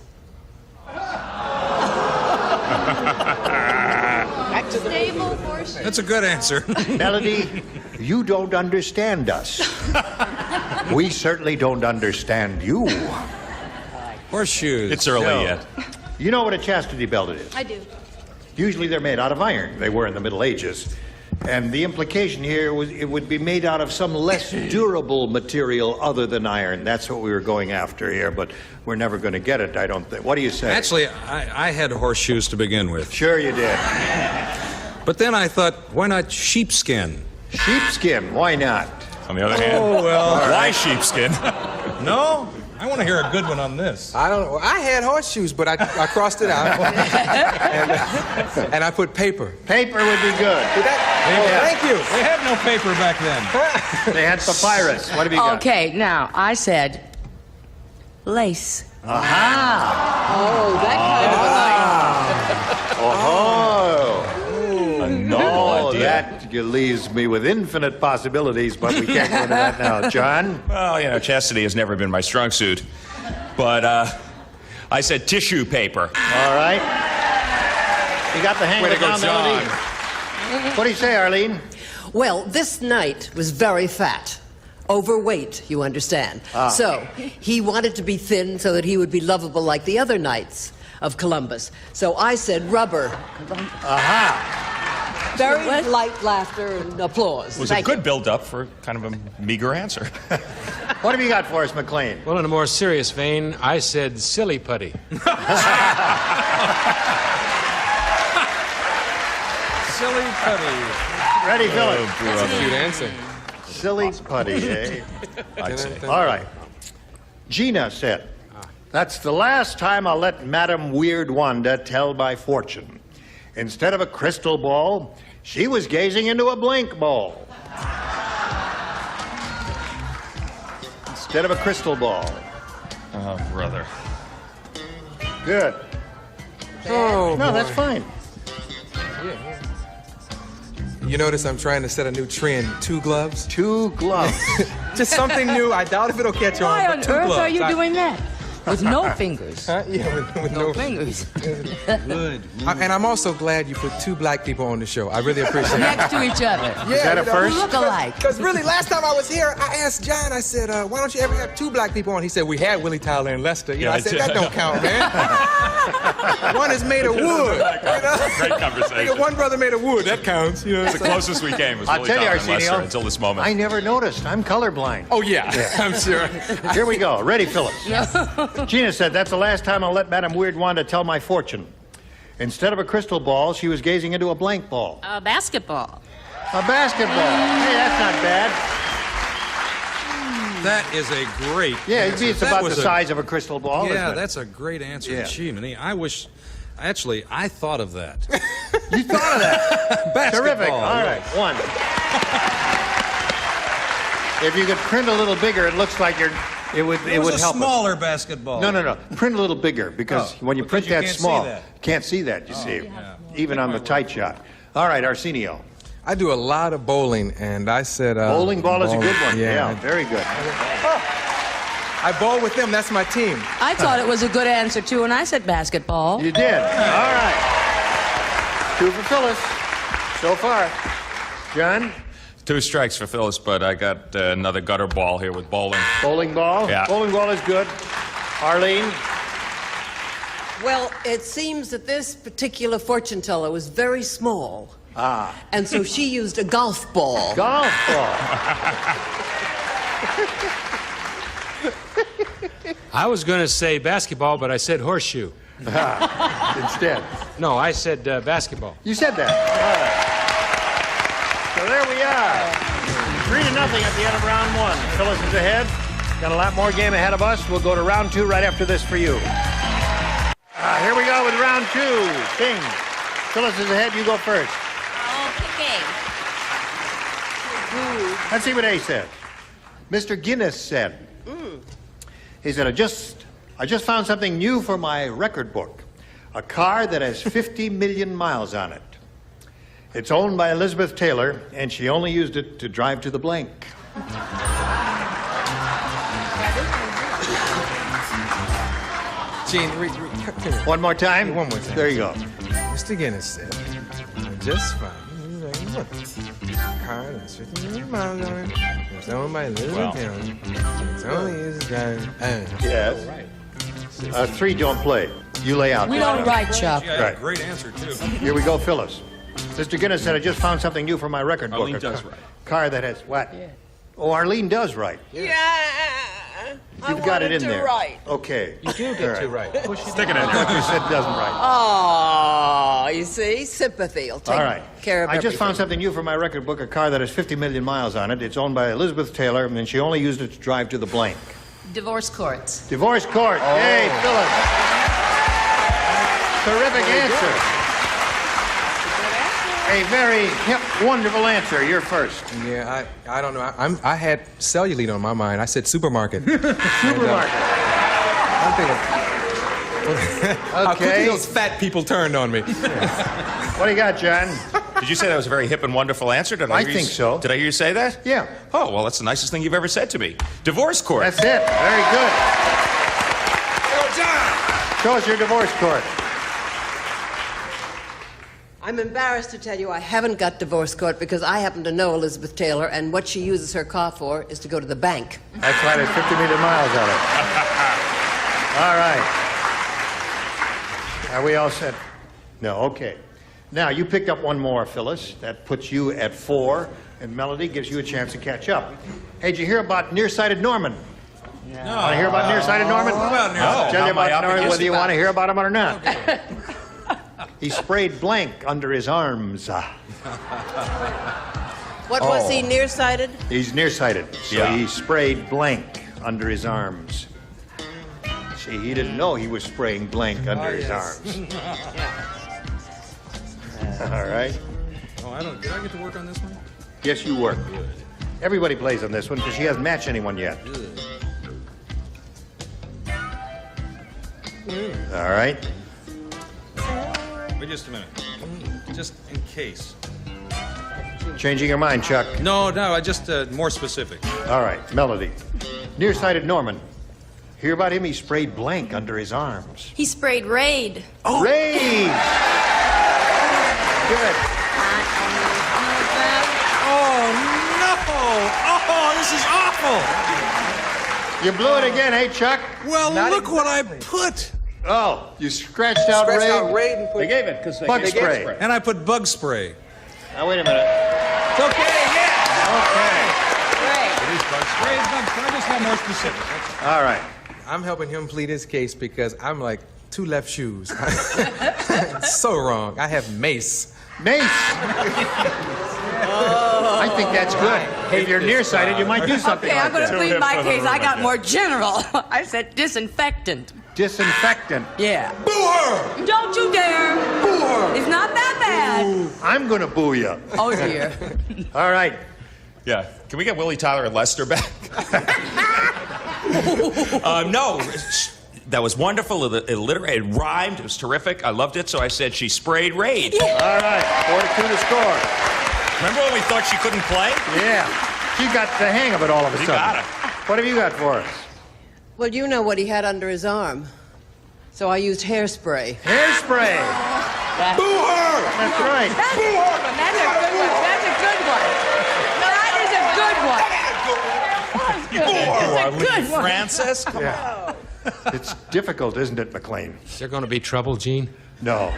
Stable horseshoes. That's a good answer. Melody, you don't understand us. We certainly don't understand you. Horseshoes. It's early No. yet. You know what a chastity belt it is? I do. Usually they're made out of iron. They were in the Middle Ages. And the implication here was it would be made out of some less durable material other than iron. That's what we were going after here, but we're never going to get it, I don't think. What do you say? Actually, I had horseshoes to begin with. Sure you did. But then I thought, why not sheepskin? Sheepskin, why not? On the other hand, Oh, well. why sheepskin? No? I want to hear a good one on this. I don't know. I had horseshoes, but I crossed it out. and I put paper. Paper would be good. Thank you. They had no paper back then. They had papyrus. What have you got? Okay, now, I said lace. Aha! Oh, that kind of a night. Oh. A novel idea. That leaves me with infinite possibilities, but we can't go into that now. John? Well, you know, chastity has never been my strong suit. But I said tissue paper. All right. You got the hang of it now, Melody? What do you say, Arlene? Well, this knight was very fat. Overweight, you understand. So he wanted to be thin so that he would be lovable like the other knights of Columbus. So I said rubber. Aha. Very light laughter and applause. It was a good build-up for kind of a meager answer. What have you got for us, McLean? Well, in a more serious vein, I said silly putty. Silly putty. Ready, Philip? That's a cute answer. Silly putty, eh? I'd say. All right. Gina said, that's the last time I'll let Madame Weird Wanda tell my fortune. Instead of a crystal ball, she was gazing into a blank ball. Instead of a crystal ball. Oh, brother. Good. Oh, No, boy. that's fine. You notice I'm trying to set a new trend. 2 gloves. 2 gloves. Just something new. I doubt if it'll catch on. Why but on 2 earth gloves. are you doing that? With no fingers. Huh? Yeah, with no fingers. Good. And I'm also glad you put 2 black people on the show. I really appreciate it. Next to each other. Yeah, Is that a first? Who look alike. Because really, last time I was here, I asked John, I said, why don't you ever have 2 black people on? He said, we had Willie Tyler and Lester. You know, I said, that don't count, man. One is made of wood. You know? Great conversation. One brother made of wood. That counts. You know? It's the closest we came was I'll Willie tell you, Tyler and Lester Arsenio, until this moment. I never noticed. I'm colorblind. Oh, yeah. I'm sure. Here we go. Ready, Phyllis? Gina said, that's the last time I'll let Madame Weird Wanda tell my fortune. Instead of a crystal ball, she was gazing into a blank ball. A basketball. A basketball. Hey, that's not bad. That is a great Yeah, answer. it's That about was the size of a crystal ball, Yeah, isn't it? that's a great answer. Yeah. Gee, Minnie, I wish... Actually, I thought of that. You thought of that? Basketball. Terrific. All right, 1. If you could print a little bigger, it looks like it would It was a help us. smaller basketball. No. Print a little bigger because when you print you that can't see small, that. can't see that, you see, even on the tight shot. All right, Arsenio. I do a lot of bowling, and I said... bowling ball is a good one. Yeah, very good. I bowl with them. That's my team. I thought it was a good answer, too, and I said basketball. You did. All right. 2 for Phyllis so far. John? 2 strikes for Phyllis, but I got another gutter ball here with bowling. Bowling ball? Yeah. Bowling ball is good. Arlene? Well, it seems that this particular fortune teller was very small. Ah. And so she used a golf ball. Golf ball. I was going to say basketball, but I said horseshoe. Instead. No, I said basketball. You said that. All right. So there we are. 3-0 at the end of round 1. Phyllis is ahead. Got a lot more game ahead of us. We'll go to round 2 right after this for you. Here we go with round 2. King. Phyllis is ahead. You go first. Okay. Let's see what A said. Mr. Guinness said. He said, I just found something new for my record book. A car that has 50 million miles on it. It's owned by Elizabeth Taylor, and she only used it to drive to the blank. Gene, one more time? One more time. There you go. Mr. Guinness said, I just found a car that's 50 million miles on it. It's owned by Elizabeth Taylor. It's only used to drive. Yes. 3 don't play. You lay out. We don't write, Chuck. Right. Great answer, too. Here we go, Phyllis. Mr. Guinness said, I just found something new for my record book. Arlene does write. Car that has what? Yeah. Oh, Arlene does write. Yeah. You've got it in there. Right. Okay. You do get 2 right. Stick it in there. You said doesn't write. Oh, you see? Sympathy will take All right. care of I everything. just found something new for my record book, a car that has 50 million miles on it. It's owned by Elizabeth Taylor, and she only used it to drive to the blank. Divorce courts. Divorce court. Oh. Yay, Phyllis. Terrific answer. A very hip, wonderful answer. You're first. Yeah, I don't know. I had cellulite on my mind. I said supermarket. Supermarket. I'm thinking... How quickly Okay. those fat people turned on me. What do you got, John? Did you say that was a very hip and wonderful answer? Did I hear think so. Did I hear you say that? Yeah. Oh, well, that's the nicest thing you've ever said to me. Divorce court. That's it. Very good. Yo, John! Show us your divorce court. I'm embarrassed to tell you I haven't got divorce court because I happen to know Elizabeth Taylor, and what she uses her car for is to go to the bank. That's why there's 50 million miles on it. All right. Are we all set? No, okay. Now, you picked up one more, Phyllis. That puts you at 4, and Melody gives you a chance to catch up. Hey, did you hear about nearsighted Norman? No. Want to hear about nearsighted Norman? Well, I'll tell you about Norman whether you want to hear about him or not. Okay. He sprayed blank under his arms. What was he, nearsighted? He's nearsighted, so he sprayed blank under his arms. See, he didn't know he was spraying blank under his arms. All right. Oh, did I get to work on this one? Yes, you were. Everybody plays on this one because she hasn't matched anyone yet. All right. Wait just a minute. Just in case. Changing your mind, Chuck. No, I just more specific. All right, Melody. Nearsighted Norman. Hear about him? He sprayed blank under his arms. He sprayed Raid. Oh, Raid! Good. Oh, no! Oh, this is awful! You blew it again, hey, Chuck? Well, look what I put. Oh, you scratched out Raid? And put... They gave it because bug spray. And I put bug spray. Now, wait a minute. It's okay, yeah! Okay. It is bug spray. Can I just have more specific? All right. I'm helping him plead his case because I'm like 2 left shoes. So wrong. I have mace. Mace? I think that's good. If you're nearsighted, you might do something Okay, like I'm going to that. plead my case. I got more general. I said disinfectant. Disinfectant. Yeah. Boo her! Don't you dare. Boo her! It's not that bad. I'm going to boo you. Oh, dear. All right. Yeah. Can we get Willie Tyler and Lester back? No. That was wonderful. It rhymed. It was terrific. I loved it. So I said she sprayed Raid. All right. 4-2 to score. Remember when we thought she couldn't play? Yeah. She got the hang of it all of a sudden. got it. What have you got for us? Well, you know what he had under his arm. So I used hairspray. Hairspray! Boo her! That's right. That's a good one. That's a good one. That's a good one. That is a good one. That's a good one. Francis? Come on. It's difficult, isn't it, McLean? Is there going to be trouble, Gene? No.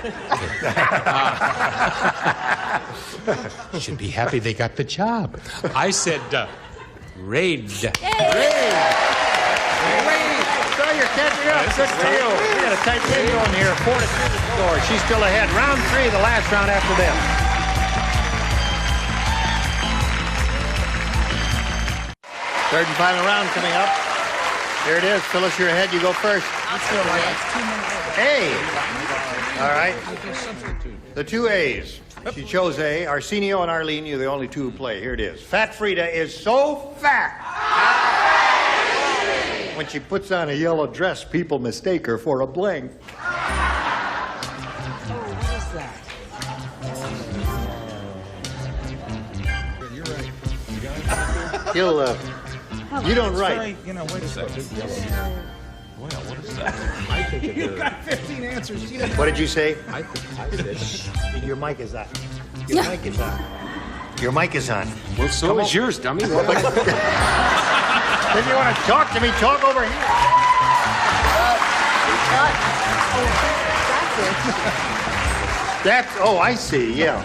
You should be happy they got the job. I said, raid. So you're catching up. Good for you. We got a tight game going here. 4-2 the score. She's still ahead. Round 3, the last round after this. Third and final round coming up. Here it is. Phyllis, you're ahead. You go first. A. All right. The 2 A's. She chose A. Arsenio and Arlene, you're the only 2 who play. Here it is. Fat Frida is so fat. When she puts on a yellow dress, people mistake her for a blank. He'll, you don't write. You know, wait a second. Well, what is that? You got 15 answers. She doesn't- What did you say? I said, Your mic is on. Your mic is on. Your mic is on. Well, so is yours, dummy. If you want to talk to me, talk over here. That's, oh, I see, yeah.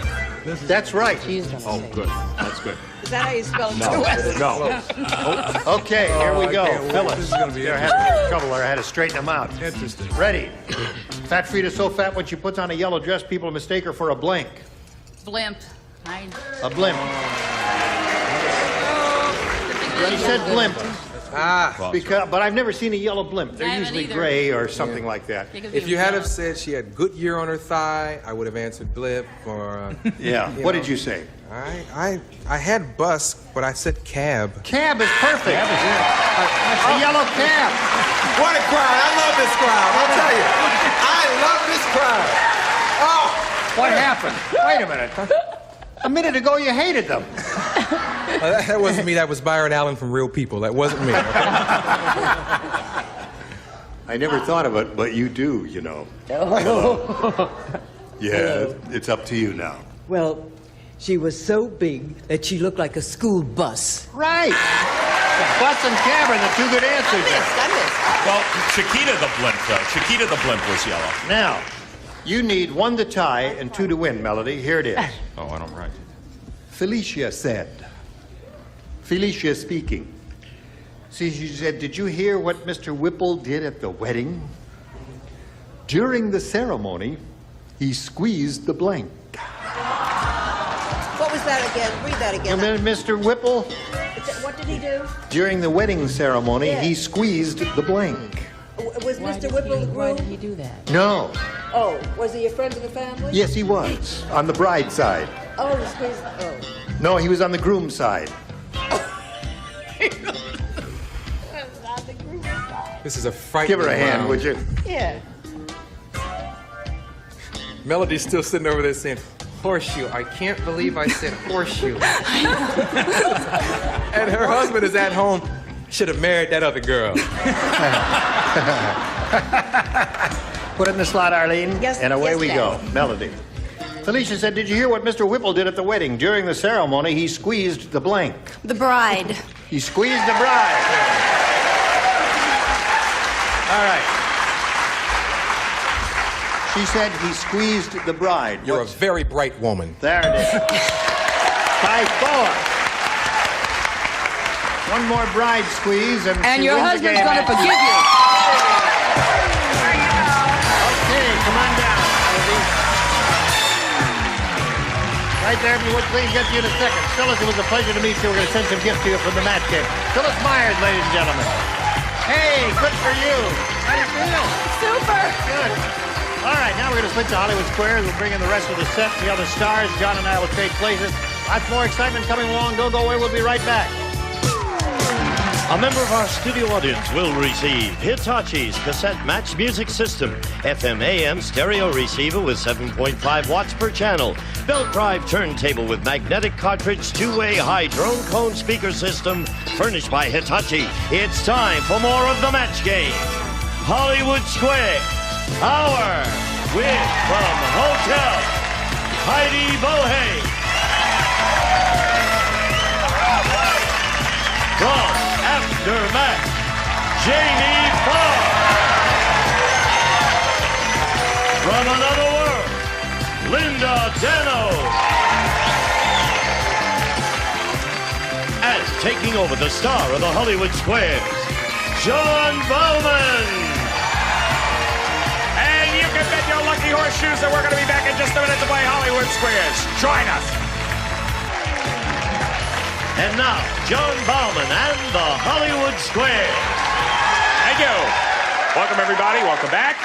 That's right. Oh, good. That's good. Is that how you spell No. Okay, here we go. Phyllis, they're having trouble. I had to straighten them out. Interesting. Ready. Fat Frida's so fat when she puts on a yellow dress, people mistake her for a blank. Blimp. A blimp. She said blimp. But I've never seen a yellow blimp. They're usually gray or something like that. If you had have said she had Goodyear on her thigh, I would have answered blip or. Yeah. What did you say? I had bus, but I said cab. Cab is perfect. That's a yellow cab. What a crowd! I love this crowd. I'll tell you, I love this crowd. Oh, what happened? Wait a minute. A minute ago, you hated them. That wasn't me. That was Byron Allen from Real People. That wasn't me. Okay? I never thought of it, but you do, you know. Yeah, it's up to you now. Well, she was so big that she looked like a school bus. Right. Bus and cab are the 2 good answers. Well, Chiquita the blimp, though. Chiquita the blimp was yellow. Now, you need 1 to tie and 2 to win, Melody. Here it is. Oh, I don't write. Felicia said. Felicia speaking. See, she said, did you hear what Mr. Whipple did at the wedding? During the ceremony, he squeezed the blank. What was that again? Read that again. Mr. Whipple, What did he do? during the wedding ceremony, he squeezed the blank. Was Mr. Whipple the groom? Why did he do that? No. Oh, was he a friend of the family? Yes, he was. On the bride's side. Oh, he squeezed. Oh. No, he was on the groom's side. This is a frightening Give her a hand, round. would you? Yeah. Melody's still sitting over there saying, horseshoe. I can't believe I said horseshoe. And her husband is at home. Should have married that other girl. Put it in the slot, Arlene. Yes, and away yes, we Dad. go. Melody. Felicia said, did you hear what Mr. Whipple did at the wedding? During the ceremony, he squeezed the blank. The bride. He squeezed the bride. All right. She said he squeezed the bride. You're a very bright woman. There it is. By 4. 1 more bride squeeze, and she your wins the husband's game. going to forgive you. Okay, come on down, Melody. Right there, if you would please get to you in a second. Phyllis, it was a pleasure to meet you. We're going to send some gifts to you from the match game. Phyllis Myers, ladies and gentlemen. Hey, good for you. How do you feel? Super. Good. All right, now we're going to switch to Hollywood Squares. We'll bring in the rest of the set, the other stars. John and I will trade places. Lots more excitement coming along. Don't go away. We'll be right back. A member of our studio audience will receive Hitachi's cassette match music system, FM/AM stereo receiver with 7.5 watts per channel, belt drive turntable with magnetic cartridge, two-way high drone cone speaker system, furnished by Hitachi. It's time for more of the match game. Hollywood Square, our win from Hotel, Heidi Bohe. From Aftermath, Jamie Farr. From Another World, Linda Dano. And taking over the star of the Hollywood Squares, John Bowman. And you can bet your lucky horseshoes that we're going to be back in just a minute to play Hollywood Squares. Join us. And now, John Bowman and the Hollywood Squares. Thank you. Welcome, everybody. Welcome back.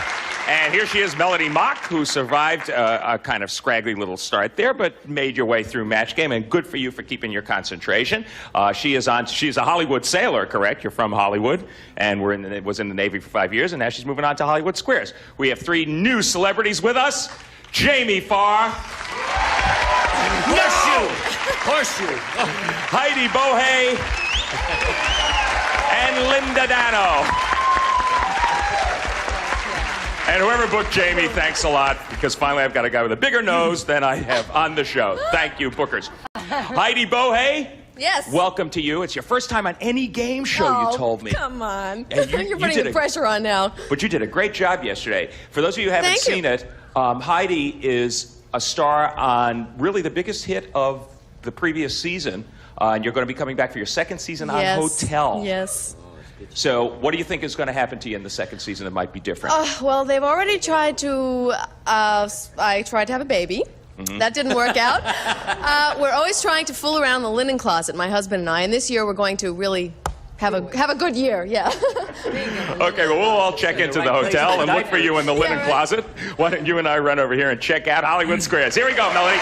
And here she is, Melody Mock, who survived a kind of scraggly little start there, but made your way through match game. And good for you for keeping your concentration. She's a Hollywood sailor, correct? You're from Hollywood, and was in the Navy for 5 years, and now she's moving on to Hollywood Squares. We have 3 new celebrities with us. Jamie Farr. Horseshoe. Heidi Bohe. And Linda Dano. And whoever booked Jamie, thanks a lot, because finally I've got a guy with a bigger nose than I have on the show. Thank you, bookers. Heidi Bohe. Yes. Welcome to you. It's your first time on any game show, you told me. Come on. And You're putting the pressure on now. But you did a great job yesterday. For those of you who haven't seen it, Heidi is a star on really the biggest hit of the previous season. And you're going to be coming back for your second season on Hotel. Yes. So what do you think is going to happen to you in the second season that might be different? Well, they've already tried to... I tried to have a baby. Mm-hmm. That didn't work out. We're always trying to fool around the linen closet, my husband and I. And this year we're going to really have a good year, yeah. Okay, well, we'll all check into the hotel and look for you in the linen closet. Why don't you and I run over here and check out Hollywood Squares? Here we go, Melody.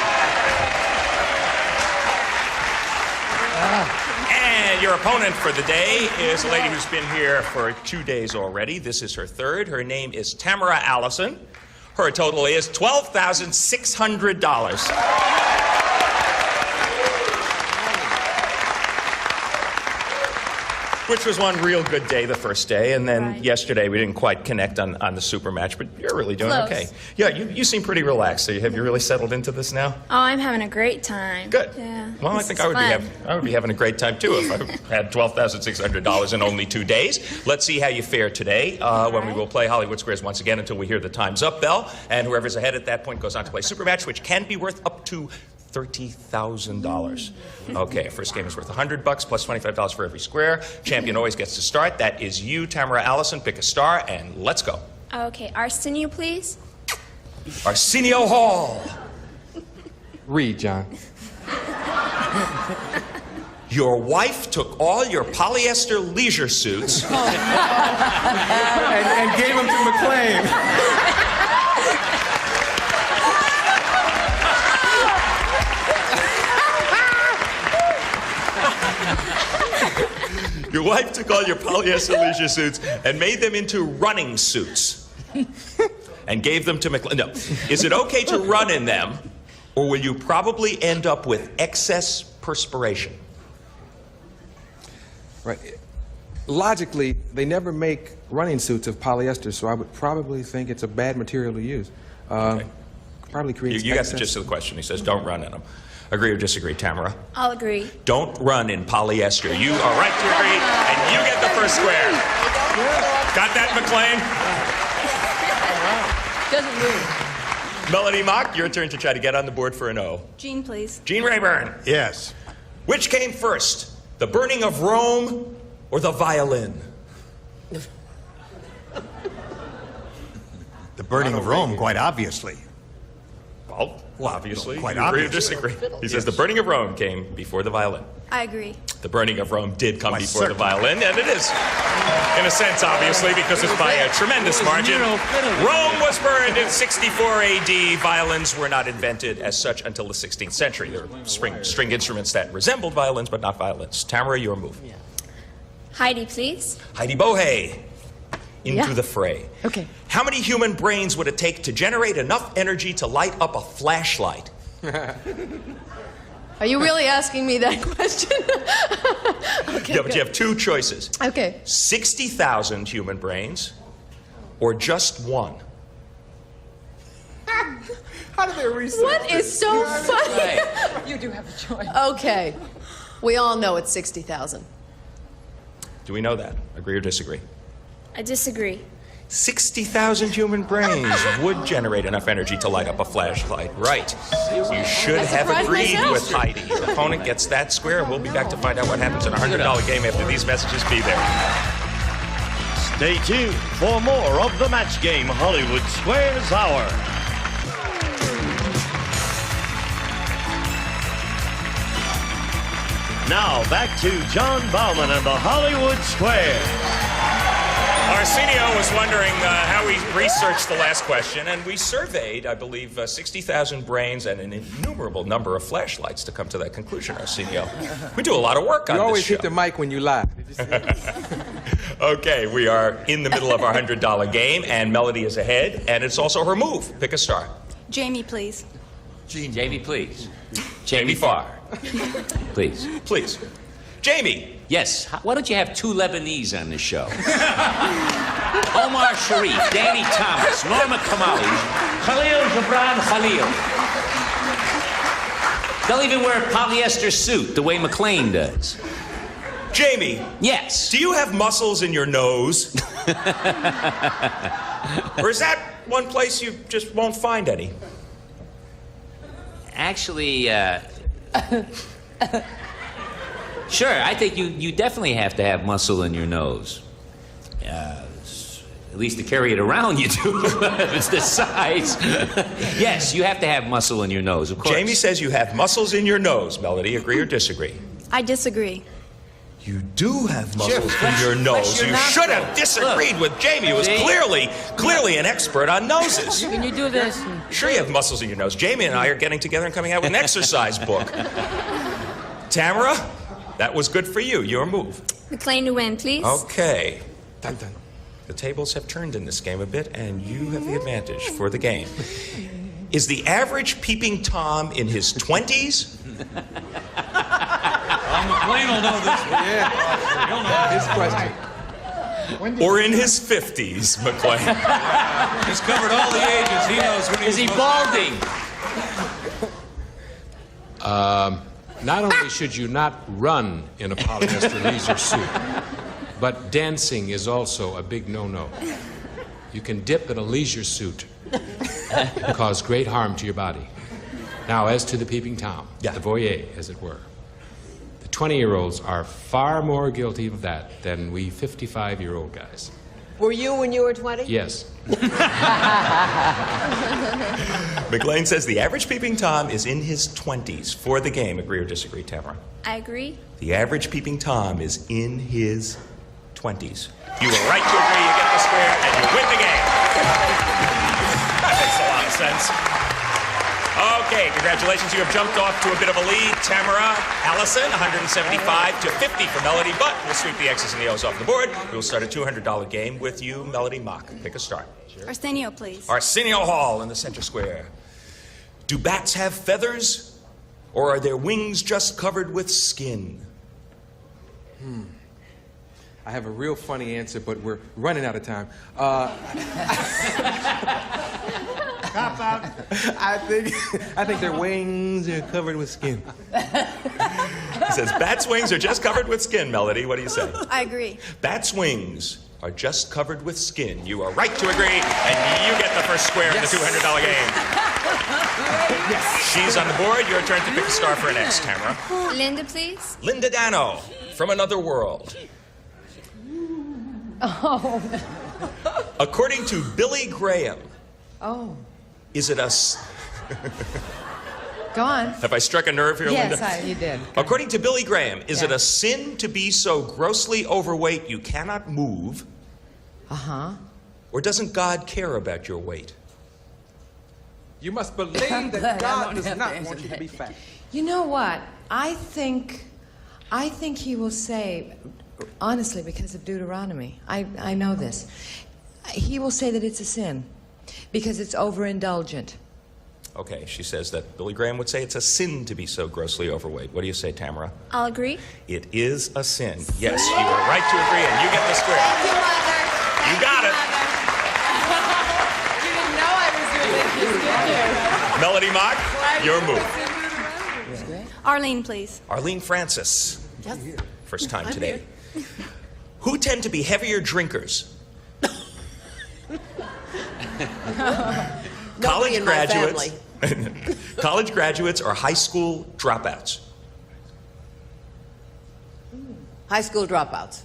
And your opponent for the day is a lady who's been here for 2 days already. This is her third. Her name is Tamara Allison. Her total is $12,600. Which was one real good day the first day, and then yesterday we didn't quite connect on the super match, but you're really doing okay. Yeah, you seem pretty relaxed. So have you really settled into this now? Oh, I'm having a great time. Good. Yeah. Well, I think I would be having a great time too if I had $12,600 in only 2 days. Let's see how you fare today when we will play Hollywood Squares once again until we hear the time's up bell, and whoever's ahead at that point goes on to play super match, which can be worth up to $30,000. Okay, first game is worth $100 plus $25 for every square. Champion always gets to start. That is you, Tamara Allison. Pick a star, and let's go. Okay, Arsenio, please. Arsenio Hall. Read, John. Your wife took all your polyester leisure suits and gave them to McLean. Your wife took all your polyester leisure suits and made them into running suits and gave them to McLean. No. Is it okay to run in them, or will you probably end up with excess perspiration? Right. Logically, they never make running suits of polyester, so I would probably think it's a bad material to use. Probably creates You got the gist of the question. He says don't run in them. Agree or disagree, Tamara? I'll agree. Don't run in polyester. You are right to agree, and you get the first square. Got that, McLean? Doesn't move. Melody Mock, your turn to try to get on the board for an O. Gene, please. Gene Rayburn. Yes. Which came first, the burning of Rome or the violin? The burning of Rome, quite obviously. Well, obviously. Quite you agree or obviously. disagree? He says the burning of Rome came before the violin. I agree. The burning of Rome did come before the violin, and it is, in a sense, obviously, because it's by a tremendous margin. Rome was burned in 64 AD. Violins were not invented as such until the 16th century. There were string instruments that resembled violins, but not violins. Tamara, your move. Heidi, please. Heidi Bohe, into the fray. Okay. How many human brains would it take to generate enough energy to light up a flashlight? Are you really asking me that question? Okay, Yeah, but you have two choices. Okay. 60,000 human brains or just one. How did they research What this? is so funny? You do have a choice. Okay. We all know it's 60,000. Do we know that? Agree or disagree? I disagree. 60,000 human brains would generate enough energy to light up a flashlight. Right. You should have surprised agreed myself. with Heidi. Your opponent gets that square, and we'll be back to find out what happens in a $100 game after these messages. Be there. Stay tuned for more of the Match Game Hollywood Squares Hour. Now back to John Bauman and the Hollywood Square. Arsenio was wondering how we researched the last question, and we surveyed, I believe, 60,000 brains and an innumerable number of flashlights to come to that conclusion, Arsenio. We do a lot of work on You this always show. hit the mic when you lie. Okay, we are in the middle of our $100 game, and Melody is ahead, and it's also her move. Pick a star. Jamie, please. Jamie, please. Jamie Farr. Please. Please. Jamie. Yes. Why don't you have two Lebanese on this show? Omar Sharif, Danny Thomas, Norma Kamali, Khalil Gibran Khalil. They'll even wear a polyester suit the way McClane does. Jamie. Yes. Do you have muscles in your nose? Or is that one place you just won't find any? Actually, sure, I think you definitely have to have muscle in your nose. At least to carry it around you do. It's the size. Yes, you have to have muscle in your nose, of course. Jamie says you have muscles in your nose. Melody, agree or disagree? I disagree. You do have muscles in your nose. You should have disagreed with Jamie, who was clearly an expert on noses. Can you do this? Sure you have muscles in your nose. Jamie and I are getting together and coming out with an exercise book. Tamara, that was good for you. Your move. McClane to win, please. Okay. Dun, dun. The tables have turned in this game a bit, and you have the advantage for the game. Is the average peeping Tom in his 20s? McClane will know this one. Yeah. He'll know His question. Or in his 50s, McClane? He's covered all the ages. He knows when Is he balding? Not only should you not run in a polyester leisure suit, but dancing is also a big no-no. You can dip in a leisure suit and cause great harm to your body. Now, as to the peeping Tom, the voyeur, as it were, the 20-year-olds are far more guilty of that than we 55-year-old guys. Were you when you were 20? Yes. McLean says the average peeping Tom is in his 20s. For the game, agree or disagree, Tamara? I agree. The average peeping Tom is in his 20s. You were right to agree, you get the square, and you win the game. That makes a lot of sense. Okay, congratulations. You have jumped off to a bit of a lead. Tamara, Allison, 175 to 50 for Melody, but we'll sweep the X's and the O's off the board. We'll start a $200 game with you, Melody Mock. Pick a start. Arsenio, please. Arsenio Hall in the center square. Do bats have feathers, or are their wings just covered with skin? I have a real funny answer, but we're running out of time. Cop out. I think their wings are covered with skin. He says bats' wings are just covered with skin, Melody. What do you say? I agree. Bats' wings are just covered with skin. You are right to agree, and you get the first square in the $200 game. She's on the board. Your turn to pick a star for an X, Tamara. Linda, please. Linda Dano, from another world. Oh. According to Billy Graham, is it a... Go on. Have I struck a nerve here, Linda? Yes, you did. According to Billy Graham, is it a sin to be so grossly overweight you cannot move? Or doesn't God care about your weight? You must believe that God does not want you to be fat. You know what? I think he will say, Honestly, because of Deuteronomy. I know this. He will say that it's a sin because it's overindulgent. Okay, she says that Billy Graham would say it's a sin to be so grossly overweight. What do you say, Tamara? I'll agree. It is a sin. Yes, you are right to agree, and you get the square. Thank you, Mother. You got it. You didn't know I was religious, did you? Melody Mock, your move. Arlene, please. Arlene Francis. First time today. Who tend to be heavier drinkers? College in my graduates. College graduates or high school dropouts? High school dropouts.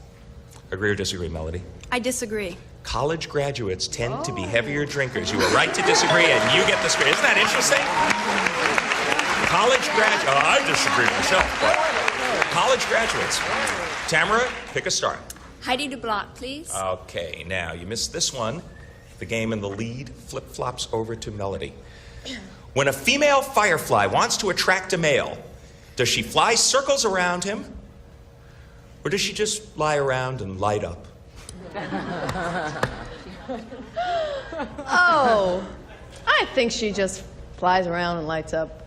Agree or disagree, Melody? I disagree. College graduates tend to be heavier drinkers. You were right to disagree, and you get the square. Isn't that interesting? College graduates. Oh, I disagree myself, but college graduates. Tamara, pick a star. Heidi DeBlock, please. Okay, now you missed this one. The game in the lead flip-flops over to Melody. When a female firefly wants to attract a male, does she fly circles around him, or does she just lie around and light up? Oh, I think she just flies around and lights up.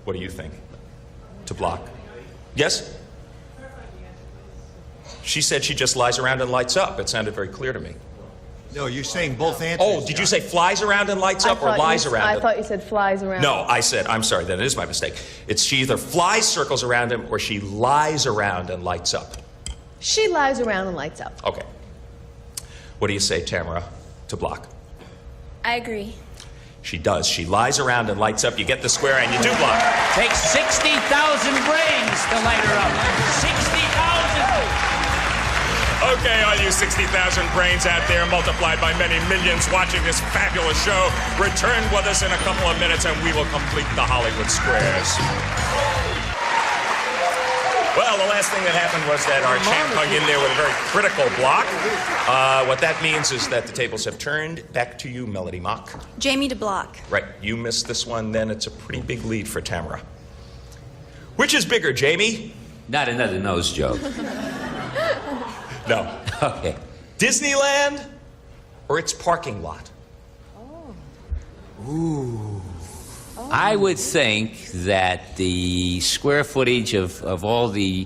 What do you think? To block? Yes? She said she just lies around and lights up. It sounded very clear to me. No, you're saying both answers. Oh, did you say flies around and lights up or lies around? I thought you said flies around. No, I said, I'm sorry, then it is my mistake. It's she either flies circles around him or she lies around and lights up. She lies around and lights up. Okay. What do you say, Tamara, to block? I agree. She does. She lies around and lights up. You get the square and you do block. Takes 60,000 brains to light her up. 60,000! Okay, all you 60,000 brains out there multiplied by many millions watching this fabulous show, return with us in a couple of minutes and we will complete the Hollywood Squares. Well, the last thing that happened was that our champ hung in there with a very critical block. What that means is that the tables have turned. Back to you, Melody Mock. Jamie DeBlock. Right, you missed this one, then it's a pretty big lead for Tamara. Which is bigger, Jamie? Not another nose joke. No. Okay. Disneyland or its parking lot? Ooh. I would think that the square footage of all the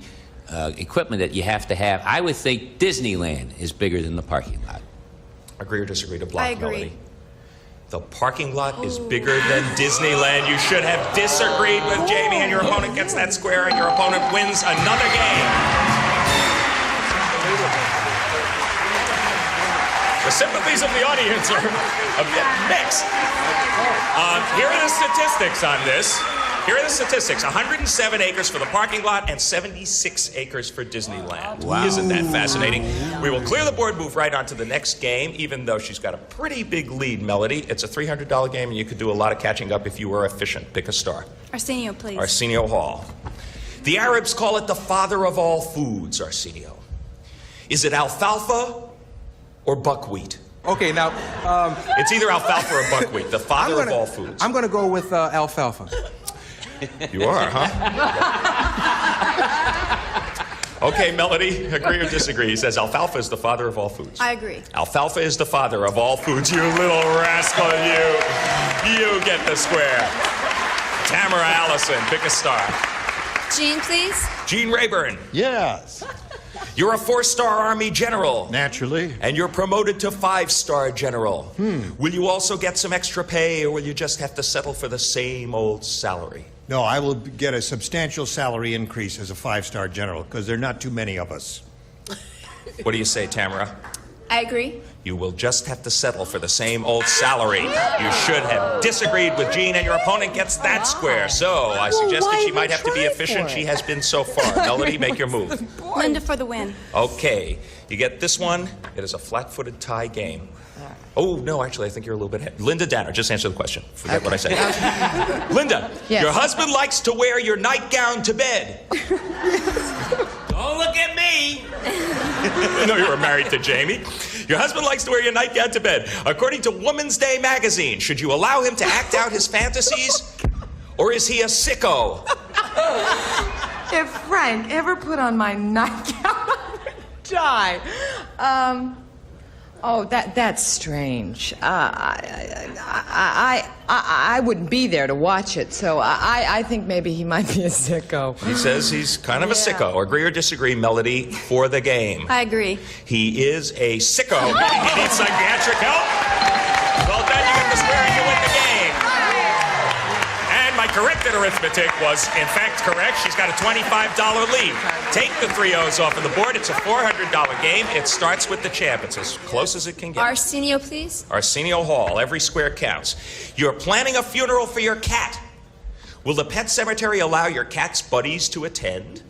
equipment that you have to have, I would think Disneyland is bigger than the parking lot. Agree or disagree to block, I agree. Melody? The parking lot is bigger than Disneyland. You should have disagreed with Jamie, and your opponent gets that square, and your opponent wins another game. The sympathies of the audience are a bit mixed. Here are the statistics on this. Here are the statistics. 107 acres for the parking lot and 76 acres for Disneyland. Wow. Isn't that fascinating? We will clear the board, move right on to the next game, even though she's got a pretty big lead, Melody. It's a $300 game, and you could do a lot of catching up if you were efficient. Pick a star. Arsenio, please. Arsenio Hall. The Arabs call it the father of all foods, Arsenio. Is it alfalfa or buckwheat? Okay, now... it's either alfalfa or buckwheat, the father of all foods. I'm going to go with alfalfa. You are, huh? Okay, Melody, agree or disagree? He says alfalfa is the father of all foods. I agree. Alfalfa is the father of all foods. You little rascal, you. You get the square. Tamara Allison, pick a star. Jean, please. Gene Rayburn. Yes. You're a 4-star Army general. Naturally. And you're promoted to 5-star general. Will you also get some extra pay, or will you just have to settle for the same old salary? No, I will get a substantial salary increase as a 5-star general, because there are not too many of us. What do you say, Tamara? I agree. You will just have to settle for the same old salary. You should have disagreed with Jean, and your opponent gets that square. So I suggested she might have to be efficient. She has been so far. Melody, make your move. Linda for the win. Okay, you get this one. It is a flat-footed tie game. Oh, no, actually, I think you're a little bit ahead. Linda Danner, just answer the question. Forget what I said. Linda, Yes. Your husband likes to wear your nightgown to bed. Don't look at me! No, you were married to Jamie. Your husband likes to wear your nightgown to bed. According to Woman's Day magazine, should you allow him to act out his fantasies, or is he a sicko? If Frank ever put on my nightgown, I would die. Oh, that's strange. I wouldn't be there to watch it, so I think maybe he might be a sicko. He says he's kind of a sicko. Agree or disagree, Melody, for the game? I agree. He is a sicko. He needs psychiatric help. Well done, you get the square and you win the game. And my corrected arithmetic was, in fact, correct. She's got a $25 lead. Take the 3 O's off of the board. It's a $400 game. It starts with the champ. It's as close as it can get. Arsenio, please. Arsenio Hall. Every square counts. You're planning a funeral for your cat. Will the pet cemetery allow your cat's buddies to attend?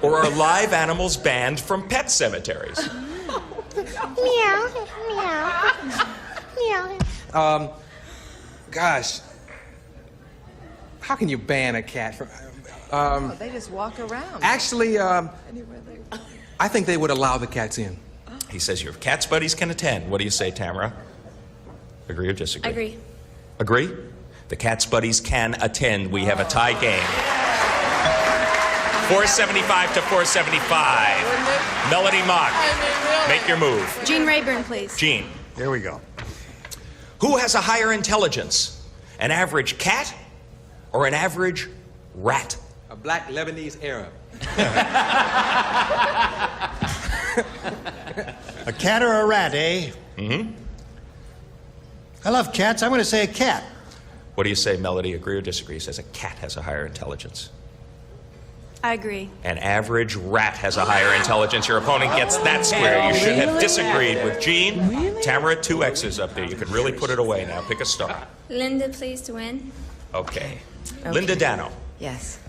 Or are live animals banned from pet cemeteries? Meow, meow, meow. Gosh. How can you ban a cat from... They just walk around. Actually, I think they would allow the cats in. He says your cat's buddies can attend. What do you say, Tamara? Agree or disagree? Agree. Agree? The cat's buddies can attend. We have a tie game. 475 to 475. Melody Mock, make your move. Gene Rayburn, please. Gene. Here we go. Who has a higher intelligence? An average cat or an average rat? A black Lebanese Arab. A cat or a rat, eh? Mm-hmm. I love cats. I'm going to say a cat. What do you say, Melody? Agree or disagree? He says a cat has a higher intelligence. I agree. An average rat has a higher intelligence. Your opponent gets that square. You should have disagreed with Gene. Tamara, 2 X's up there. You can really put it away now. Pick a star. Linda, please, to win. Okay. Linda Dano. Yes.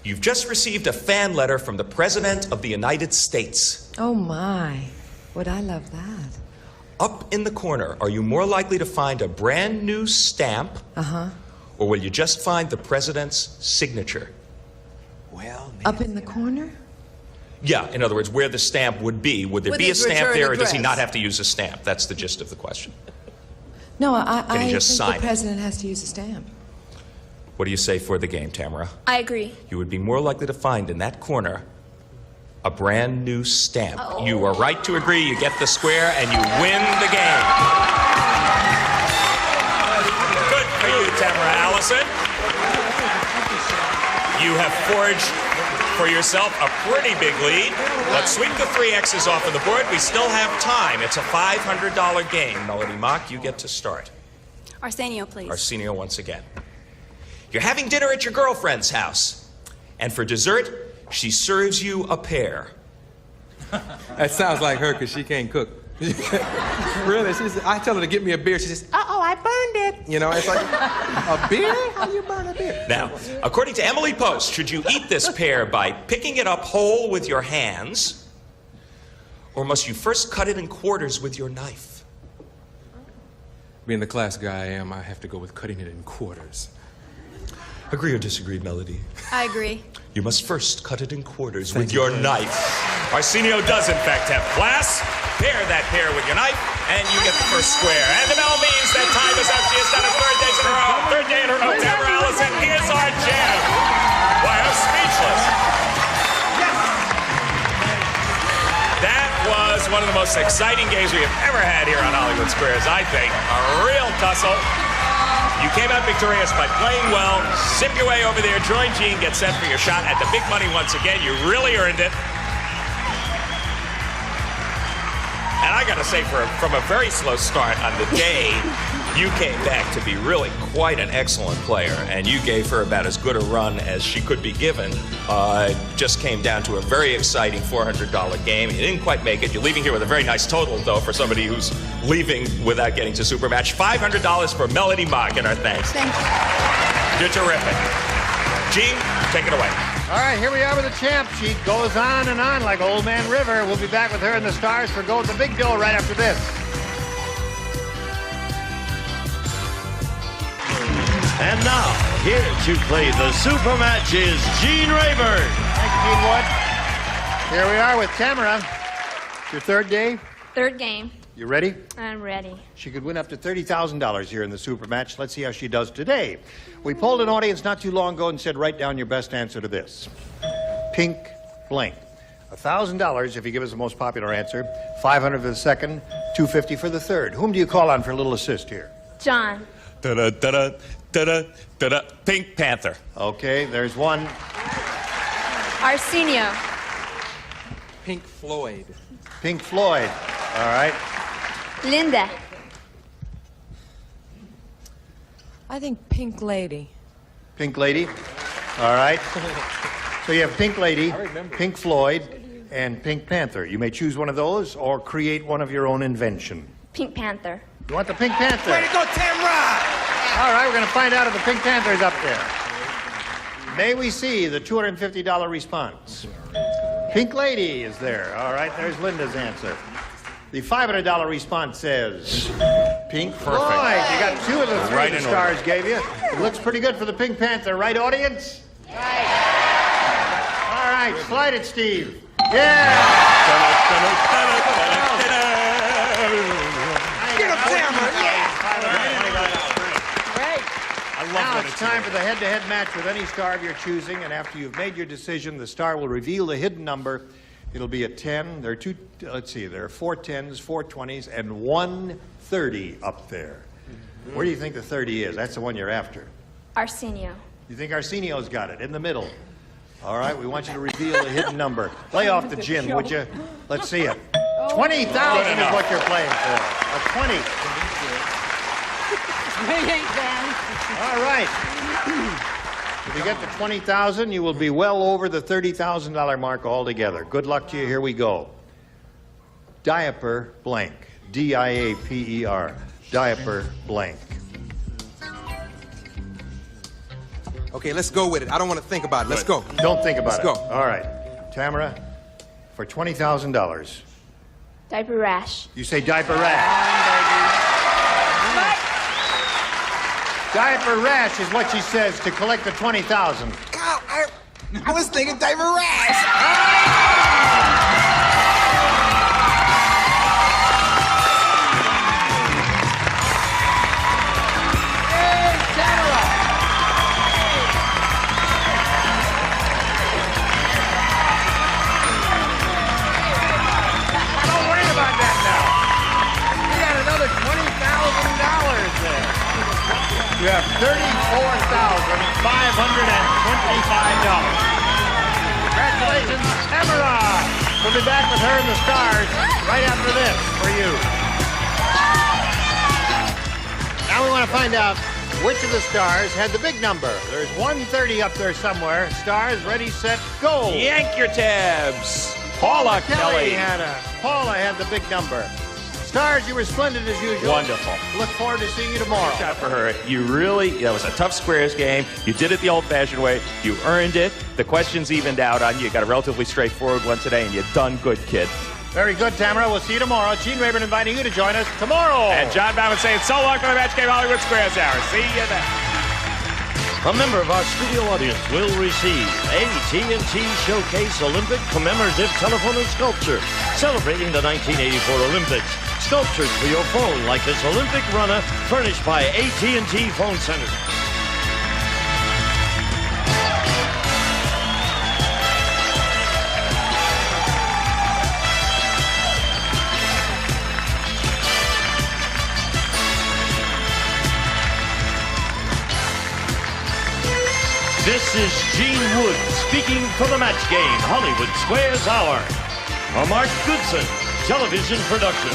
You've just received a fan letter from the President of the United States. Oh, my. Would I love that? Up in the corner, are you more likely to find a brand new stamp? Uh-huh. Or will you just find the President's signature? Well, Up in the corner? Yeah, in other words, where the stamp would be. Would there With be a his stamp return there, or does he address. not have to use a stamp? That's the gist of the question. No, Can he I just think sign the it? president has to use a stamp. What do you say for the game, Tamara? I agree. You would be more likely to find in that corner a brand new stamp. You are right to agree. You get the square and you win the game. Good for you, Tamara Allison. You have forged for yourself a pretty big lead. Let's sweep the 3 X's off of the board. We still have time. It's a $500 game. Melody Mock, you get to start. Arsenio, please. Arsenio once again. You're having dinner at your girlfriend's house, and for dessert, she serves you a pear. That sounds like her because she can't cook. Really? I tell her to get me a beer. She says, uh-oh, I burned it. You know, it's like, a beer? How you burn a beer? Now, according to Emily Post, should you eat this pear by picking it up whole with your hands, or must you first cut it in quarters with your knife? Being the class guy I am, I have to go with cutting it in quarters. Agree or disagree, Melody? I agree. You must first cut it in quarters with your knife. Arsenio does, in fact, have class. Pair that pear with your knife, and you get the first square. And the bell means that time is up. She has done it 3 days in a row. 3rd day in a row. Tamara Allison is our champ. Why, I'm speechless. That was one of the most exciting games we have ever had here on Hollywood Squares, I think. A real tussle. You came out victorious by playing well. Zip your way over there. Join Gene. Get set for your shot at the big money once again. You really earned it. And I got to say, from a very slow start on the day, you came back to be really quite an excellent player, and you gave her about as good a run as she could be given. Just came down to a very exciting $400 game. You didn't quite make it. You're leaving here with a very nice total, though, for somebody who's leaving without getting to Supermatch. $500 for Melody Mock, and our thanks. Thank you. You're terrific. Gene, take it away. All right, here we are with the champ. She goes on and on like Old Man River. We'll be back with her in the stars for Go with the Big Bill right after this. And now, here to play the super match is Gene Rayburn. Thank you, Gene Wood. Here we are with Tamara. It's your 3rd day. Third game. You ready? I'm ready. She could win up to $30,000 here in the super match. Let's see how she does today. We polled an audience not too long ago and said, write down your best answer to this. Pink blank. $1,000 if you give us the most popular answer. $500 for the second. $250 for the third. Whom do you call on for a little assist here? John. Da-da, da-da, da-da, da-da. Pink Panther. Okay, there's one. Arsenio. Pink Floyd. Pink Floyd. All right. Linda. I think Pink Lady. Pink Lady. All right. So you have Pink Lady, Pink Floyd, and Pink Panther. You may choose one of those or create one of your own invention. Pink Panther. You want the Pink Panther? Way to go, Tamra! All right, we're going to find out if the Pink Panther's up there. May we see the $250 response? Pink Lady is there. All right, there's Linda's answer. The $500 response says Pink Floyd. You got two of the three Right the in stars order. gave you. It looks pretty good for the Pink Panther, right, audience? Right. All right, slide it, Steve. Yeah! Get him, Tamra! Yeah! Now it's time for the head-to-head match with any star of your choosing, and after you've made your decision, the star will reveal the hidden number. It'll be a 10. There are two, let's see, there are 4 10s, 4 20s, and 1 30 up there. Where do you think the 30 is? That's the one you're after. Arsenio. You think Arsenio's got it, in the middle. All right, we want you to reveal the hidden number. Play off the gin, would you? Let's see it. 20,000 is what you're playing for. A 20. All right. If you get to 20,000, you will be well over the $30,000 mark altogether. Good luck to you. Here we go. Diaper blank. D-I-A-P-E-R. Diaper blank. Okay, let's go with it. I don't want to think about it. Let's go. Don't think about Let's it. go. All right. Tamara, for $20,000. Diaper rash. You say diaper rash. Diaper rash is what she says to collect the 20,000. I was thinking diaper rash. Don't worry about that now. You got another $20,000 there. You have $34,525. Congratulations, Tamara. We'll be back with her and the stars right after this for you. Now we want to find out which of the stars had the big number. There's 130 up there somewhere. Stars, ready, set, go. Yank your tabs. Paula Kelly. Paula had the big number. Stars, you were splendid as usual. Wonderful. Look forward to seeing you tomorrow. Shot for her. You really, that was a tough squares game. You did it the old-fashioned way. You earned it. The questions evened out on you. You got a relatively straightforward one today, and you done good, kid. Very good, Tamara. We'll see you tomorrow. Gene Rayburn inviting you to join us tomorrow. And John Bauman saying so long for the Match Game Hollywood Squares Hour. See you then. A member of our studio audience will receive AT&T Showcase Olympic Commemorative Telephone and Sculpture, celebrating the 1984 Olympics. Sculptures for your phone, like this Olympic runner, furnished by AT&T Phone Center. This is Gene Wood speaking for the Match Game Hollywood Squares Hour. A Mark Goodson television production.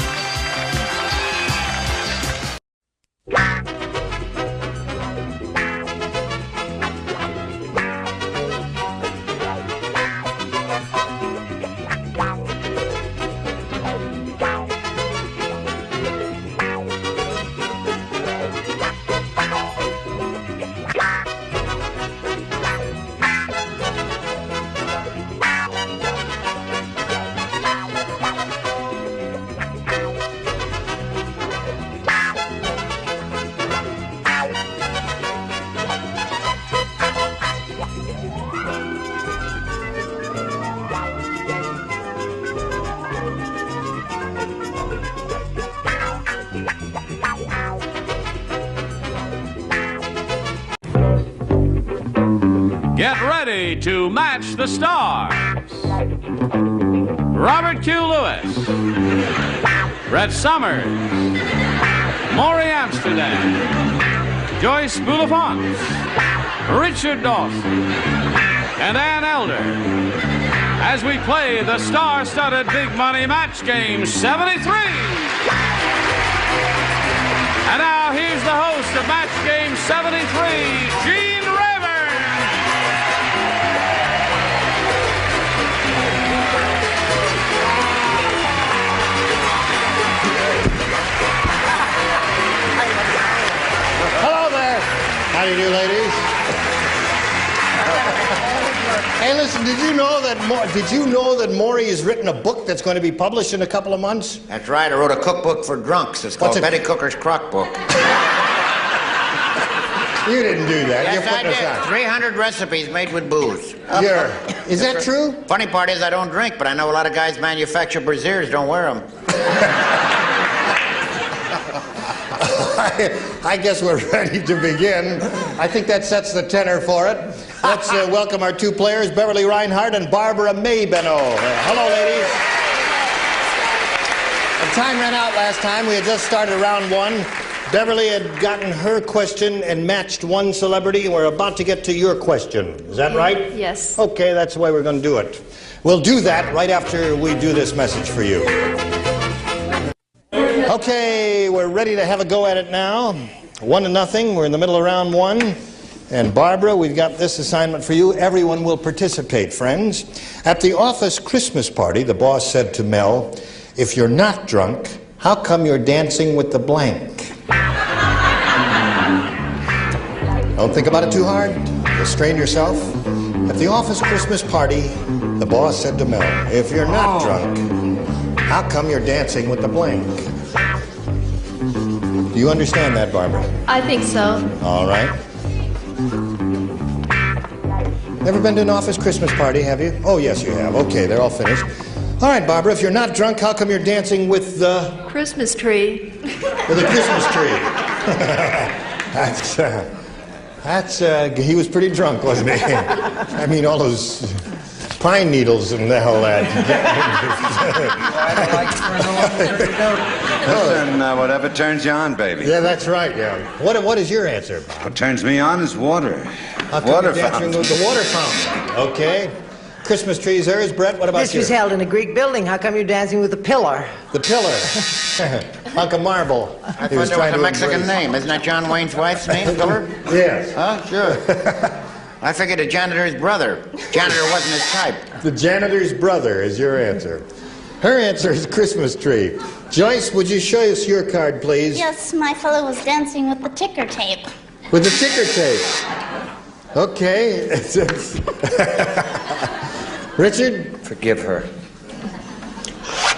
to match the stars. Robert Q. Lewis, Brett Summers, Maury Amsterdam, Joyce Boulafont, Richard Dawson, and Ann Elder, as we play the star-studded Big Money Match Game 73. And now here's the host of Match Game 73, Gene Rayburn. Hello there. How do you do, ladies? Hey, listen, did you know that Maury has written a book that's going to be published in a couple of months? That's right. I wrote a cookbook for drunks. It's called Betty Cooker's Crock Book. You didn't do that. Yes, You're I putting us did. out. 300 recipes made with booze. Is that true? Funny part is I don't drink, but I know a lot of guys manufacture brassieres, don't wear them. I guess we're ready to begin. I think that sets the tenor for it. Let's welcome our two players, Beverly Reinhardt and Barbara May Beno. Hello, ladies. The time ran out last time. We had just started round one. Beverly had gotten her question and matched one celebrity, and we're about to get to your question. Is that right? Yes. Okay, that's the way we're going to do it. We'll do that right after we do this message for you. Okay, we're ready to have a go at it now. 1-0. We're in the middle of round one. And Barbara, we've got this assignment for you. Everyone will participate, friends. At the office Christmas party, the boss said to Mel, "If you're not drunk, how come you're dancing with the blank?" Don't think about it too hard. Restrain yourself. At the office Christmas party, the boss said to Mel, "If you're not drunk, how come you're dancing with the blank?" Do you understand that, Barbara? I think so. All right. Never been to an office Christmas party, have you? Oh, yes, you have. Okay, they're all finished. All right, Barbara, if you're not drunk, how come you're dancing with the... Christmas tree. With a Christmas tree. He was pretty drunk, wasn't he? I mean, all those pine needles and the hell that. Listen, whatever turns you on, baby. Yeah, that's right, yeah. What is your answer, Bob? What turns me on is water. How come Water you're dancing fountain. with the water fountain? Okay. Christmas trees, hers. Brett, what about This you? was held in a Greek building. How come you're dancing with a pillar? The pillar. Hunk of marble. I thought that was a Mexican name. Isn't that John Wayne's wife's name, Pillar? Yes. Huh? Sure. I figured a janitor's brother. Janitor wasn't his type. The janitor's brother is your answer. Her answer is Christmas tree. Joyce, would you show us your card, please? Yes, my fellow was dancing with the ticker tape. With the ticker tape. Okay. Richard? Forgive her.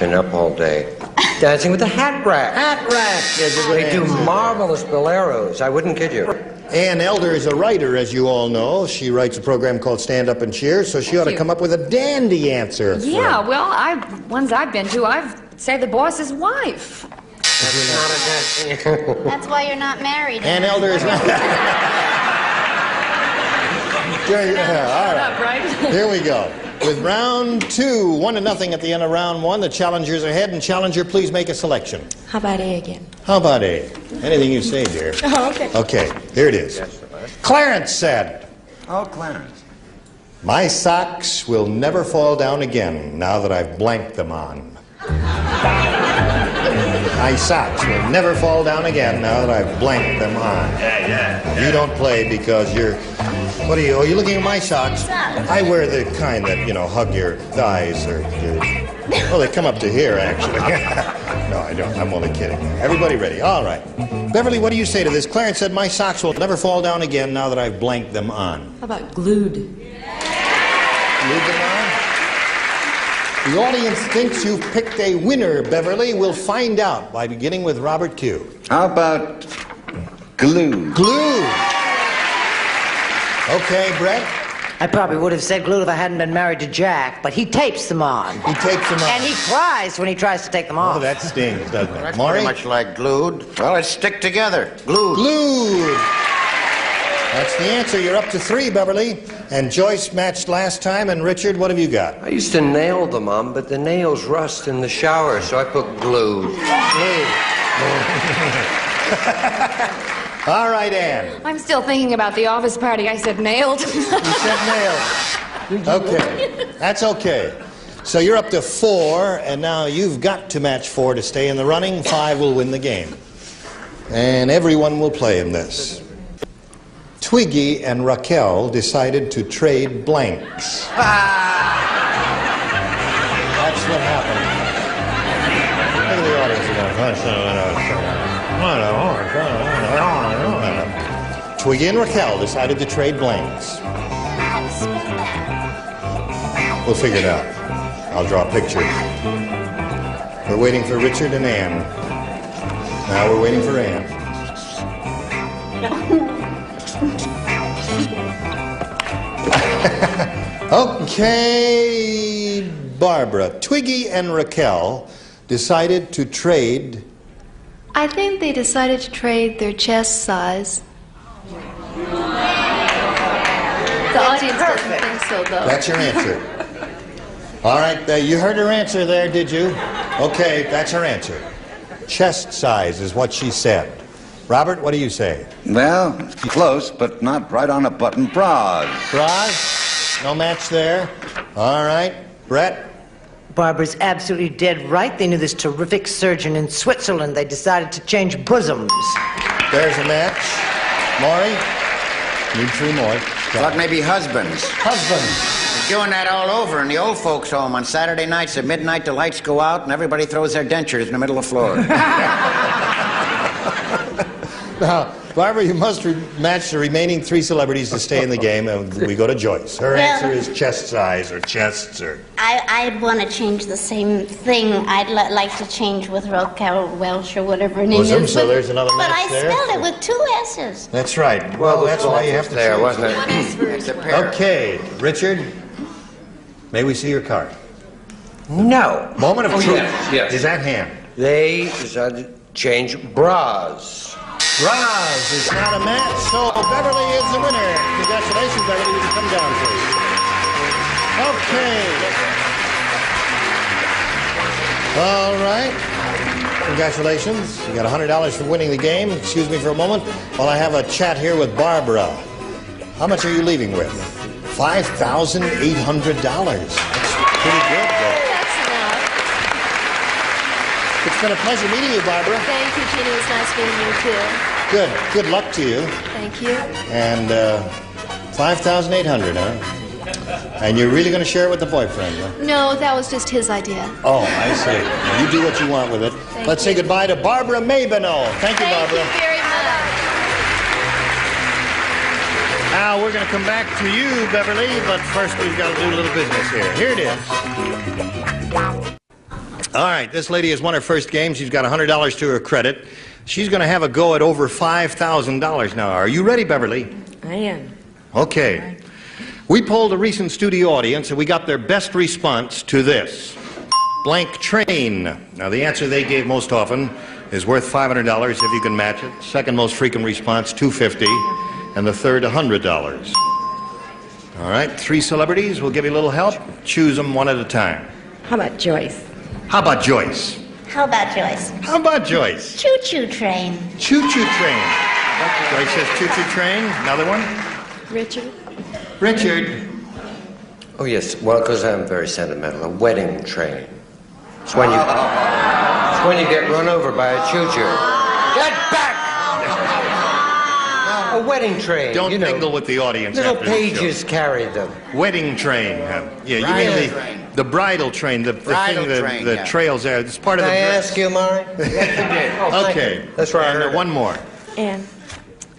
Been up all day. Dancing with a hat rack. Hat rack is a good They do answer. marvelous boleros. I wouldn't kid you. Ann Elder is a writer, as you all know. She writes a program called Stand Up and Cheer, so she ought to come up with a dandy answer. Yeah, well, ones I've been to, I've say the boss's wife. That's why you're not married. Ann Elder is not. All right. Here we go. With round two, 1-0 at the end of round one. The challengers ahead, and challenger, please make a selection. How about A again? How about A? Anything you say, dear. Oh, okay. Okay, here it is. Clarence said, Oh, Clarence. "My socks will never fall down again now that I've blanked them on." My socks will never fall down again now that I've blanked them on. Yeah. You don't play because you're... What are you... Oh, you're looking at my socks? I wear the kind that, hug your thighs or... Well, they come up to here, actually. No, I don't. I'm only kidding. Everybody ready? All right. Beverly, what do you say to this? Clarence said, "My socks will never fall down again now that I've blanked them on." How about glued? Glued them on? The audience thinks you've picked a winner, Beverly. We'll find out by beginning with Robert Q. How about glue? Glue. Okay, Brett? I probably would have said glue if I hadn't been married to Jack, but he tapes them on. He tapes them on. And he cries when he tries to take them off. Oh, that stings, doesn't it? That's Maury? pretty much like glued. Well, it's stick together. Glued. Glued. That's the answer. You're up to 3, Beverly. And Joyce matched last time. And Richard, what have you got? I used to nail them, Mom, but the nails rust in the shower, so I put glue. All right, Ann. I'm still thinking about the office party. I said nailed. You said nailed. Okay. That's okay. So you're up to 4, and now you've got to match 4 to stay in the running. 5 will win the game. And everyone will play in this. Twiggy and Raquel decided to trade blanks. That's what happened. Look at the audience. Twiggy and Raquel decided to trade blanks. We'll figure it out. I'll draw a picture. We're waiting for Richard and Ann. Now we're waiting for Ann. Okay, Barbara. Twiggy and Raquel decided to trade. I think they decided to trade their chest size. The audience doesn't think so, though. That's your answer. All right, you heard her answer there, did you? Okay, that's her answer. Chest size is what she said. Robert, what do you say? Well, close, but not right on a button. Bras. Bras? No match there. All right. Brett? Barbara's absolutely dead right. They knew this terrific surgeon in Switzerland. They decided to change bosoms. There's a match. Maury? Need 3 more. Thought maybe husbands. Husbands. They're doing that all over in the old folks' home. On Saturday nights at midnight, the lights go out and everybody throws their dentures in the middle of the floor. Now, Barbara, you must match the remaining 3 celebrities to stay in the game, and we go to Joyce. Her answer is chest size or chests or... I'd want to change the same thing. I'd like to change with Raquel Welch or whatever her name Bosom, is. so there's another but match there. But I spelled it with 2 S's. That's right. Well, that's why you have to there, choose. wasn't it? It's a pair. Okay, Richard, may we see your card? No. Moment of truth yes. is at hand. They decided to change bras. Bras is not a match, so Beverly is the winner. Congratulations, Beverly. You can come down, please. Okay. All right. Congratulations. You got $100 for winning the game. Excuse me for a moment while I have a chat here with Barbara. How much are you leaving with? $5,800. That's pretty good. That's enough. It's been a pleasure meeting you, Barbara. Thank you, Gina. It was nice meeting you, too. Good. Good luck to you. Thank you. And 5,800, huh? And you're really going to share it with the boyfriend, huh? No, that was just his idea. Oh, I see. Now, you do what you want with it. Let's say goodbye to Barbara Mabino. Thank you, Barbara. Thank you very much. Now, we're going to come back to you, Beverly, but first we've got to do a little business here. Here it is. All right, this lady has won her first game. She's got $100 to her credit. She's going to have a go at over $5,000 now. Are you ready, Beverly? I am. Okay. We polled a recent studio audience, and we got their best response to this. Blank train. Now, the answer they gave most often is worth $500 if you can match it. Second most frequent response, $250. And the third, $100. All right, 3 celebrities. We'll give you a little help. Choose them one at a time. How about Joyce? How about Joyce? How about Joyce? How about Joyce? Choo-choo train. Choo-choo train. Joyce says choo-choo train. Another one? Richard? Richard. Oh, yes. Well, because I'm very sentimental. A wedding train. It's when you get run over by a choo-choo. Get back! A wedding train. Don't mingle with the audience. Little after the pages show. carried them. Wedding train. Yeah, you mean the bridal train, the Bridal thing train, that yeah. trails there. It's part of the Can I dress. ask you, Maury? Yes, you did. Oh, thank Okay. you. That's right. And one more. And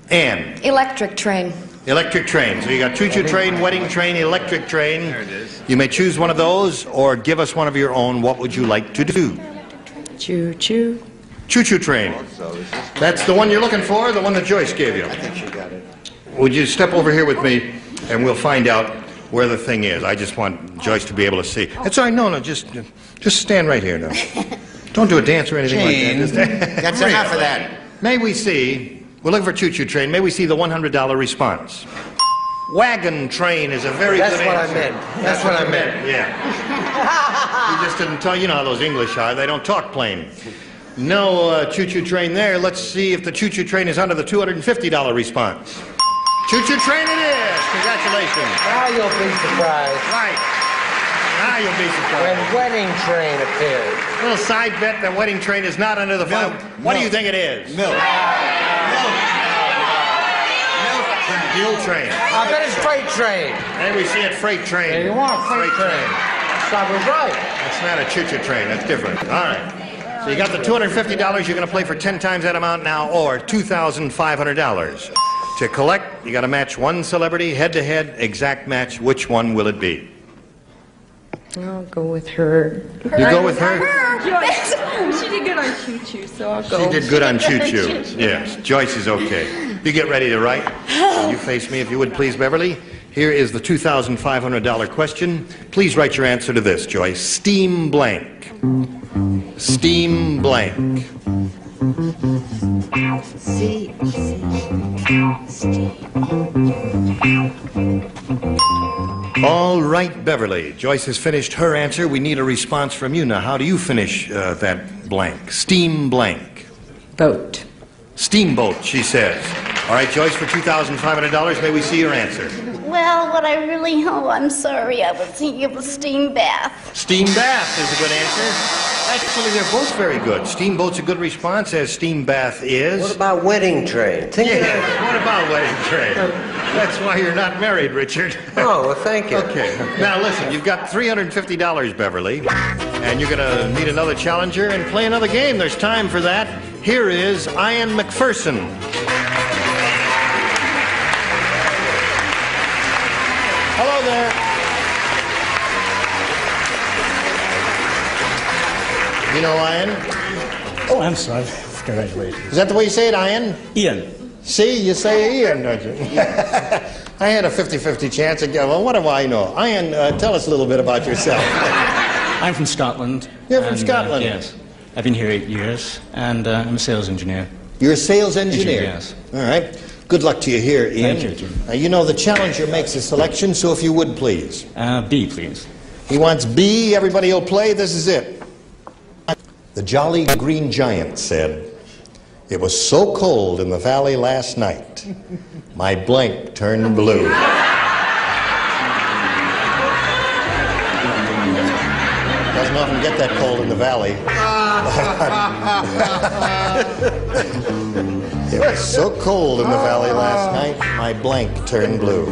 Ann. electric train. Electric train. So you got choo-choo train, wedding train, electric train. There it is. You may choose one of those or give us one of your own. What would you like to do? Choo-choo. Choo-choo train. That's the one you're looking for, the one that Joyce gave you. I think she got it. Would you step over here with me and we'll find out where the thing is. I just want Joyce to be able to see. It's all right. No, just stand right here now. Don't do a dance or anything like that. That's enough of that. May we see We're looking for choo-choo train. May we see the $100 response? Wagon train is a very good answer. That's what I meant. That's what I meant. Yeah. You just didn't tell. You know how those English are. They don't talk plain. No choo-choo train there. Let's see if the choo-choo train is under the $250 response. Choo-choo train it is. Congratulations. Now you'll be surprised. Right. Now you'll be surprised. When wedding train appears. Little side bet that wedding train is not under the phone. What do you think it is? Milk. Mule train. I bet it's freight train. And we see it freight train. There you are, freight train. So I was right. That's not a choo-choo train. That's different. All right. So you got the $250. You're going to play for 10 times that amount now, or $2,500. To collect, you got to match one celebrity head-to-head, exact match. Which one will it be? I'll go with her. You go with her? She did good on choo-choo, so I'll go. She did good on choo-choo. Yes, Joyce is okay. You get ready to write. You face me, if you would, please, Beverly. Here is the $2,500 question. Please write your answer to this, Joyce. Steam blank. Steam blank. All right, Beverly. Joyce has finished her answer. We need a response from you. Now, how do you finish that blank? Steam blank. Boat. Steamboat, she says. All right, Joyce, for $2,500, may we see your answer? Well, what I really, I'm sorry, I was thinking of a steam bath. Steam bath is a good answer. Actually, they're both very good. Steamboat's a good response, as steam bath is. What about wedding train? What about wedding train? That's why you're not married, Richard. Oh, well, thank you. Okay. Now, listen, you've got $350, Beverly, and you're going to meet another challenger and play another game. There's time for that. Here is Ian McPherson. Hello there. You know Ian? Oh, I'm sorry. Congratulations. Is that the way you say it, Ian? Ian. See, you say Ian, don't you? I had a 50-50 chance again. Well, what do I know? Ian, tell us a little bit about yourself. I'm from Scotland. You're from Scotland? Yes. I've been here 8 years, and I'm a sales engineer. You're a sales engineer? Yes. All right. Good luck to you here, Ian. Thank you, Jim. You know, the challenger makes a selection, so if you would, please. B, please. He wants B. Everybody will play. This is it. The Jolly Green Giant said, "It was so cold in the valley last night, my blank turned blue." Doesn't often get that cold in the valley. It was so cold in the valley last night, my blank turned blue.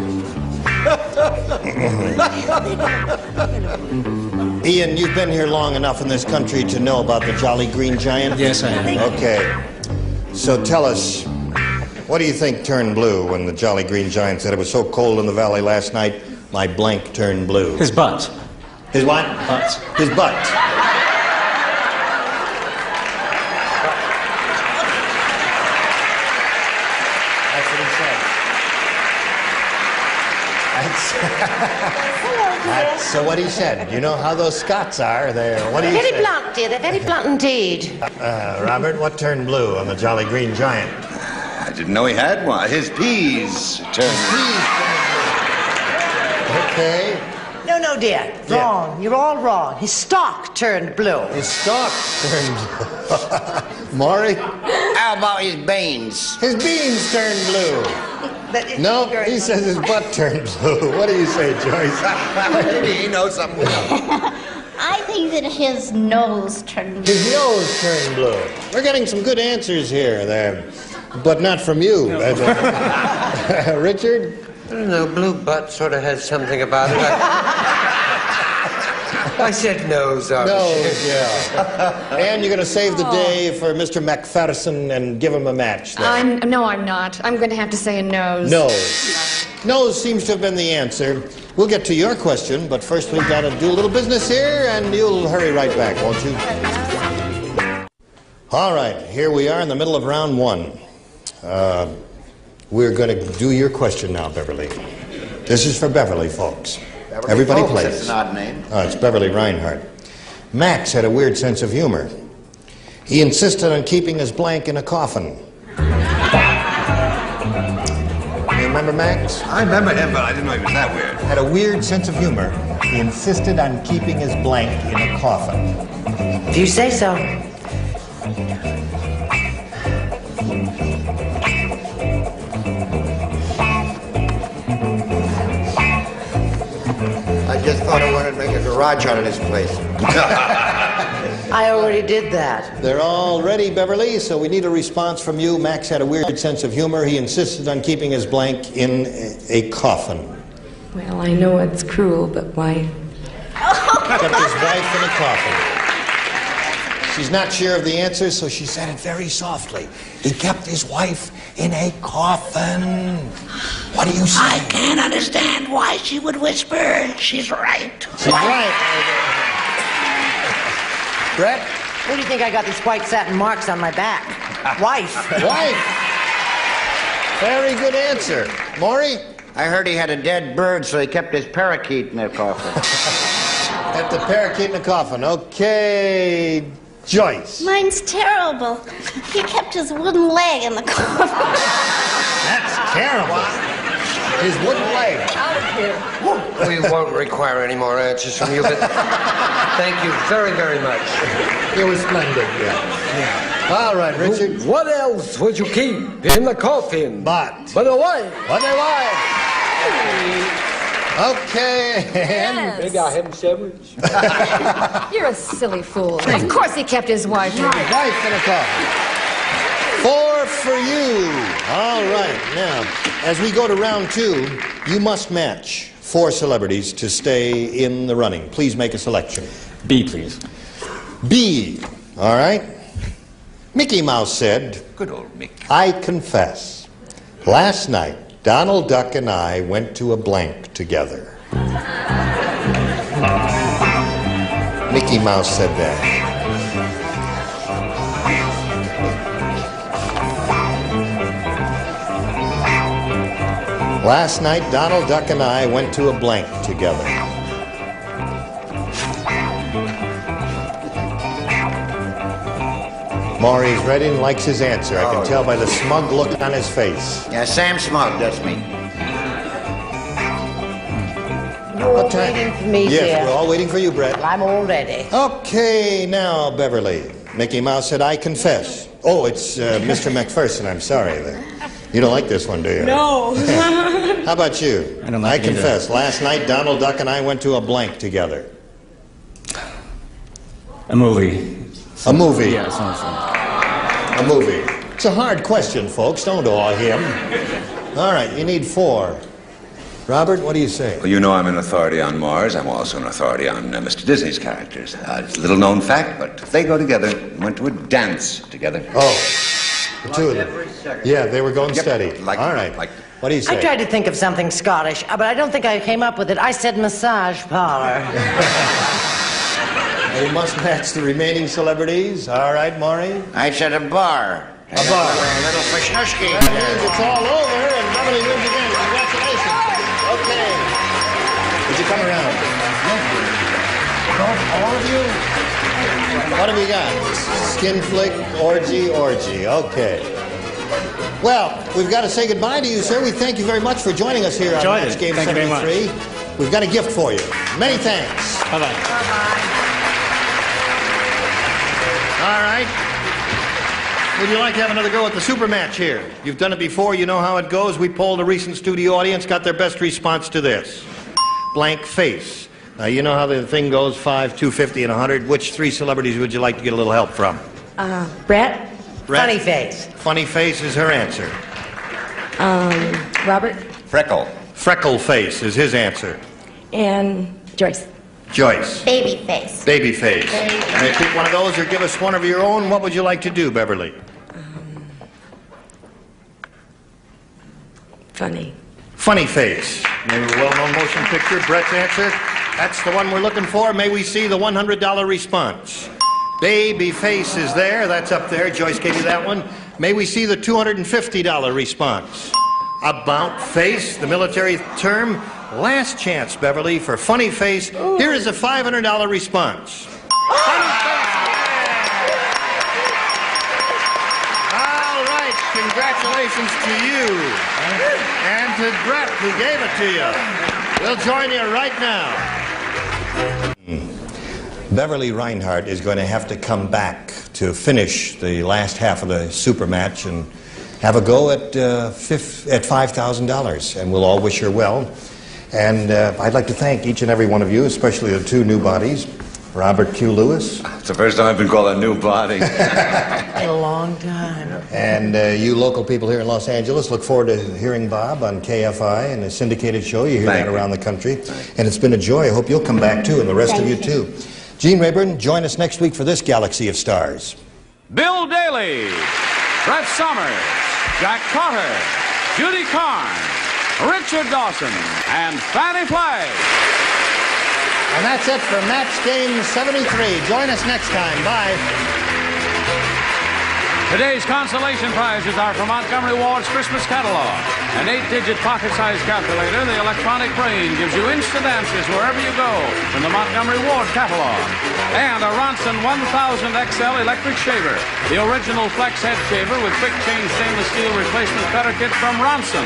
Ian, you've been here long enough in this country to know about the Jolly Green Giant? Yes, I have. Okay. So tell us, what do you think turned blue when the Jolly Green Giant said it was so cold in the valley last night, my blank turned blue? His butt. His what? Butt. His butt. That's what he said. That's what he said. You know how those Scots are. What do you Very say? blunt, dear. They're very blunt indeed. Robert, what turned blue on the Jolly Green Giant? I didn't know he had one. His peas turned. Okay. No, dear. Wrong. You're all wrong. His stalk turned blue. His stalk turned blue. Maury? How about his beans? His beans turned blue. No, he says his butt turned blue. What do you say, Joyce? Maybe he knows something else. I think that his nose turned blue. His nose turned blue. We're getting some good answers here, there, but not from you. No. Richard? I don't know, blue butt sort of has something about it. I said nose, obviously. Nose, yeah. And you're going to save the day for Mr. McPherson and give him a match there. No, I'm not. I'm going to have to say a nose. Nose. Nose seems to have been the answer. We'll get to your question, but first we've got to do a little business here, and you'll hurry right back, won't you? All right, here we are in the middle of round one. We're going to do your question now, Beverly. This is for Beverly, folks. Beverly Everybody Folks, plays. that's an odd name. Oh, it's Beverly Reinhardt. Max had a weird sense of humor. He insisted on keeping his blank in a coffin. You remember Max? I remember him, but I didn't know he was that weird. Had a weird sense of humor. He insisted on keeping his blank in a coffin. If you say so. I just thought I wanted to make a garage out of this place. I already did that. They're all ready, Beverly, so we need a response from you. Max had a weird sense of humor. He insisted on keeping his blank in a coffin. Well, I know it's cruel, but why? Kept his wife in a coffin. She's not sure of the answer, so she said it very softly. He kept his wife in a coffin. What do you say? I can't understand why she would whisper. She's right. She's right. Brett? Who do you think I got these white satin marks on my back? Wife. Wife. Very good answer. Maury? I heard he had a dead bird, so he kept his parakeet in the coffin. Kept the parakeet in the coffin. Okay, Joyce. Mine's terrible. He kept his wooden leg in the coffin. That's terrible. His wooden leg. Out of here. We won't require any more answers from you, but thank you very, very much. It was splendid, yeah. All right, Richard. What else would you keep in the coffin? But a wife. But a wife. Okay. Yes. Maybe I have a sandwich. You're a silly fool. Of course he kept his wife. Right. Wife in a coffin. 4 for you. All right. Now, as we go to round 2, you must match 4 celebrities to stay in the running. Please make a selection. B, please. B. All right. Mickey Mouse said, Good old Mickey. I confess, last night, Donald Duck and I went to a blank together. Mickey Mouse said that. Last night, Donald Duck and I went to a blank together. Maury's ready and likes his answer. I can tell by the smug look on his face. Yeah, Sam Smug, that's me. You're all waiting for me, Yes, dear. we're all waiting for you, Brett. I'm all ready. Okay, now, Beverly. Mickey Mouse said, I confess. Oh, it's Mr. McPherson. I'm sorry there. You don't like this one, do you? No. How about you? I don't like it either. confess. Last night, Donald Duck and I went to a blank together. A movie. A movie. Yeah, something. A movie. It's a hard question, folks. Don't awe him. All right, you need 4. Robert, what do you say? Well, you know I'm an authority on Mars. I'm also an authority on Mr. Disney's characters. It's a little known fact, but if they go together, went to a dance together. Oh, the 2 of them. Yeah, they were going steady. All right. What do you say? I tried to think of something Scottish, but I don't think I came up with it. I said massage parlor. We must match the remaining celebrities. All right, Maury? I said a bar. A bar. A little Fishnushki. That means it's all over, and Beverly wins again. Congratulations. Okay. Would you come around? All of you? What have you got? Skin flick, orgy. Okay. Well, we've got to say goodbye to you, sir. We thank you very much for joining us here on Match Game 73. We've got a gift for you. Many thanks. Bye-bye. All right. Would you like to have another go at the super match here? You've done it before. You know how it goes. We polled a recent studio audience, got their best response to this. Blank face. Now, you know how the thing goes, 5, 250, and 100. Which 3 celebrities would you like to get a little help from? Brett? Brett? Funny face. Funny face is her answer. Robert Freckle. Freckle face is his answer. and Joyce. Joyce. Baby face. Baby face. May I pick one of those or give us one of your own? What would you like to do, Beverly? Funny. Funny face. Maybe a well-known motion picture. Brett's answer. That's the one we're looking for. May we see the $100 response? Baby face is there. That's up there. Joyce gave you that one. May we see the $250 response? About face, the military term. Last chance, Beverly, for funny face. Here is a $500 response. Funny face. All right. Congratulations. congratulations to you and to Brett, who gave it to you. We'll join you right now. Beverly Reinhardt is going to have to come back to finish the last half of the super match and have a go at $5,000, and we'll all wish her well. And I'd like to thank each and every one of you, especially the two new bodies, Robert Q. Lewis. It's the first time I've been called a new body. In a long time. And you local people here in Los Angeles, look forward to hearing Bob on KFI and a syndicated show. You hear that around the country. And it's been a joy. I hope you'll come back too, and the rest of you too. Gene Rayburn, join us next week for this Galaxy of Stars. Bill Daly, Brett Summers, Jack Carter, Judy Carn, Richard Dawson, and Fannie Flagg. And that's it for Match Game 73. Join us next time. Bye. Today's consolation prizes are from Montgomery Ward's Christmas catalog. An 8-digit pocket-sized calculator, the electronic brain gives you instant answers wherever you go from the Montgomery Ward catalog. And a Ronson 1000 XL electric shaver, the original flex head shaver with quick change stainless steel replacement cutter kit from Ronson.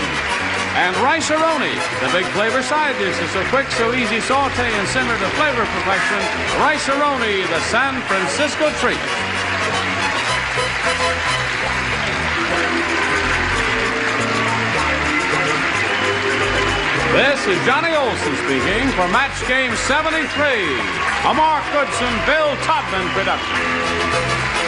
And Rice-A-Roni, the big flavor side dish is so quick, so easy, saute and simmer to flavor perfection. Rice-A-Roni, the San Francisco treat. This is Johnny Olson speaking for Match Game 73, a Mark Goodson, Bill Todman production.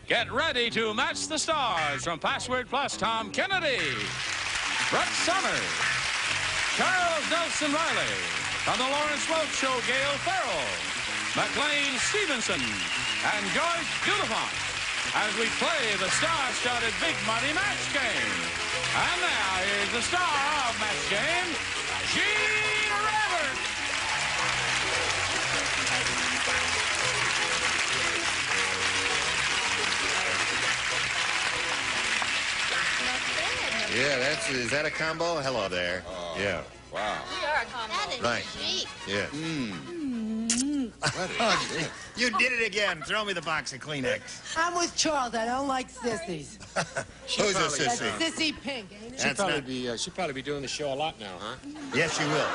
Get ready to match the stars from Password Plus. Tom Kennedy, Brett Summers, Charles Nelson Riley, from the Lawrence Welk Show, Gail Farrell, McLean Stevenson, and George Dudafont as we play the star-studded Big Money Match Game. And now here's the star of Match Game, Gene Rayburn. Yeah, is that a combo? Hello there. Yeah. Wow. We are a combo. That is Right. chic. Yeah. You did it again. Throw me the box of Kleenex. I'm with Charles. I don't like sissies. Who's a That's sissy? sissy pink, ain't it? She'll probably be doing the show a lot now, huh? Yes, you will.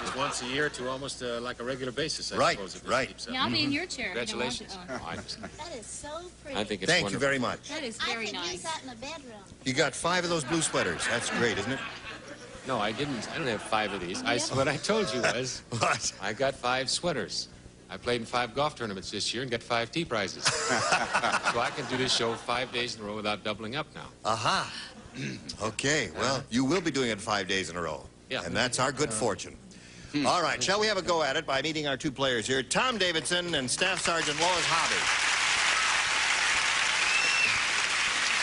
Just once a year to almost like a regular basis, I Right, suppose. If right. Keeps up. Yeah, I'll be in your chair. if you don't want Congratulations. to. Oh, I understand. That is so pretty. I think it's Thank you wonderful. very much. That is I very could use nice. that in the bedroom. You got 5 of those blue sweaters. That's great, isn't it? No, I didn't. I don't have 5 of these. What I told you was What? I got 5 sweaters. I played in 5 golf tournaments this year and got 5 tea prizes. So I can do this show 5 days in a row without doubling up now. Aha. Okay, well, you will be doing it 5 days in a row. Yeah. And that's our good fortune. All right, shall we have a go at it by meeting our 2 players here, Tom Davidson and Staff Sergeant Lois Hobby.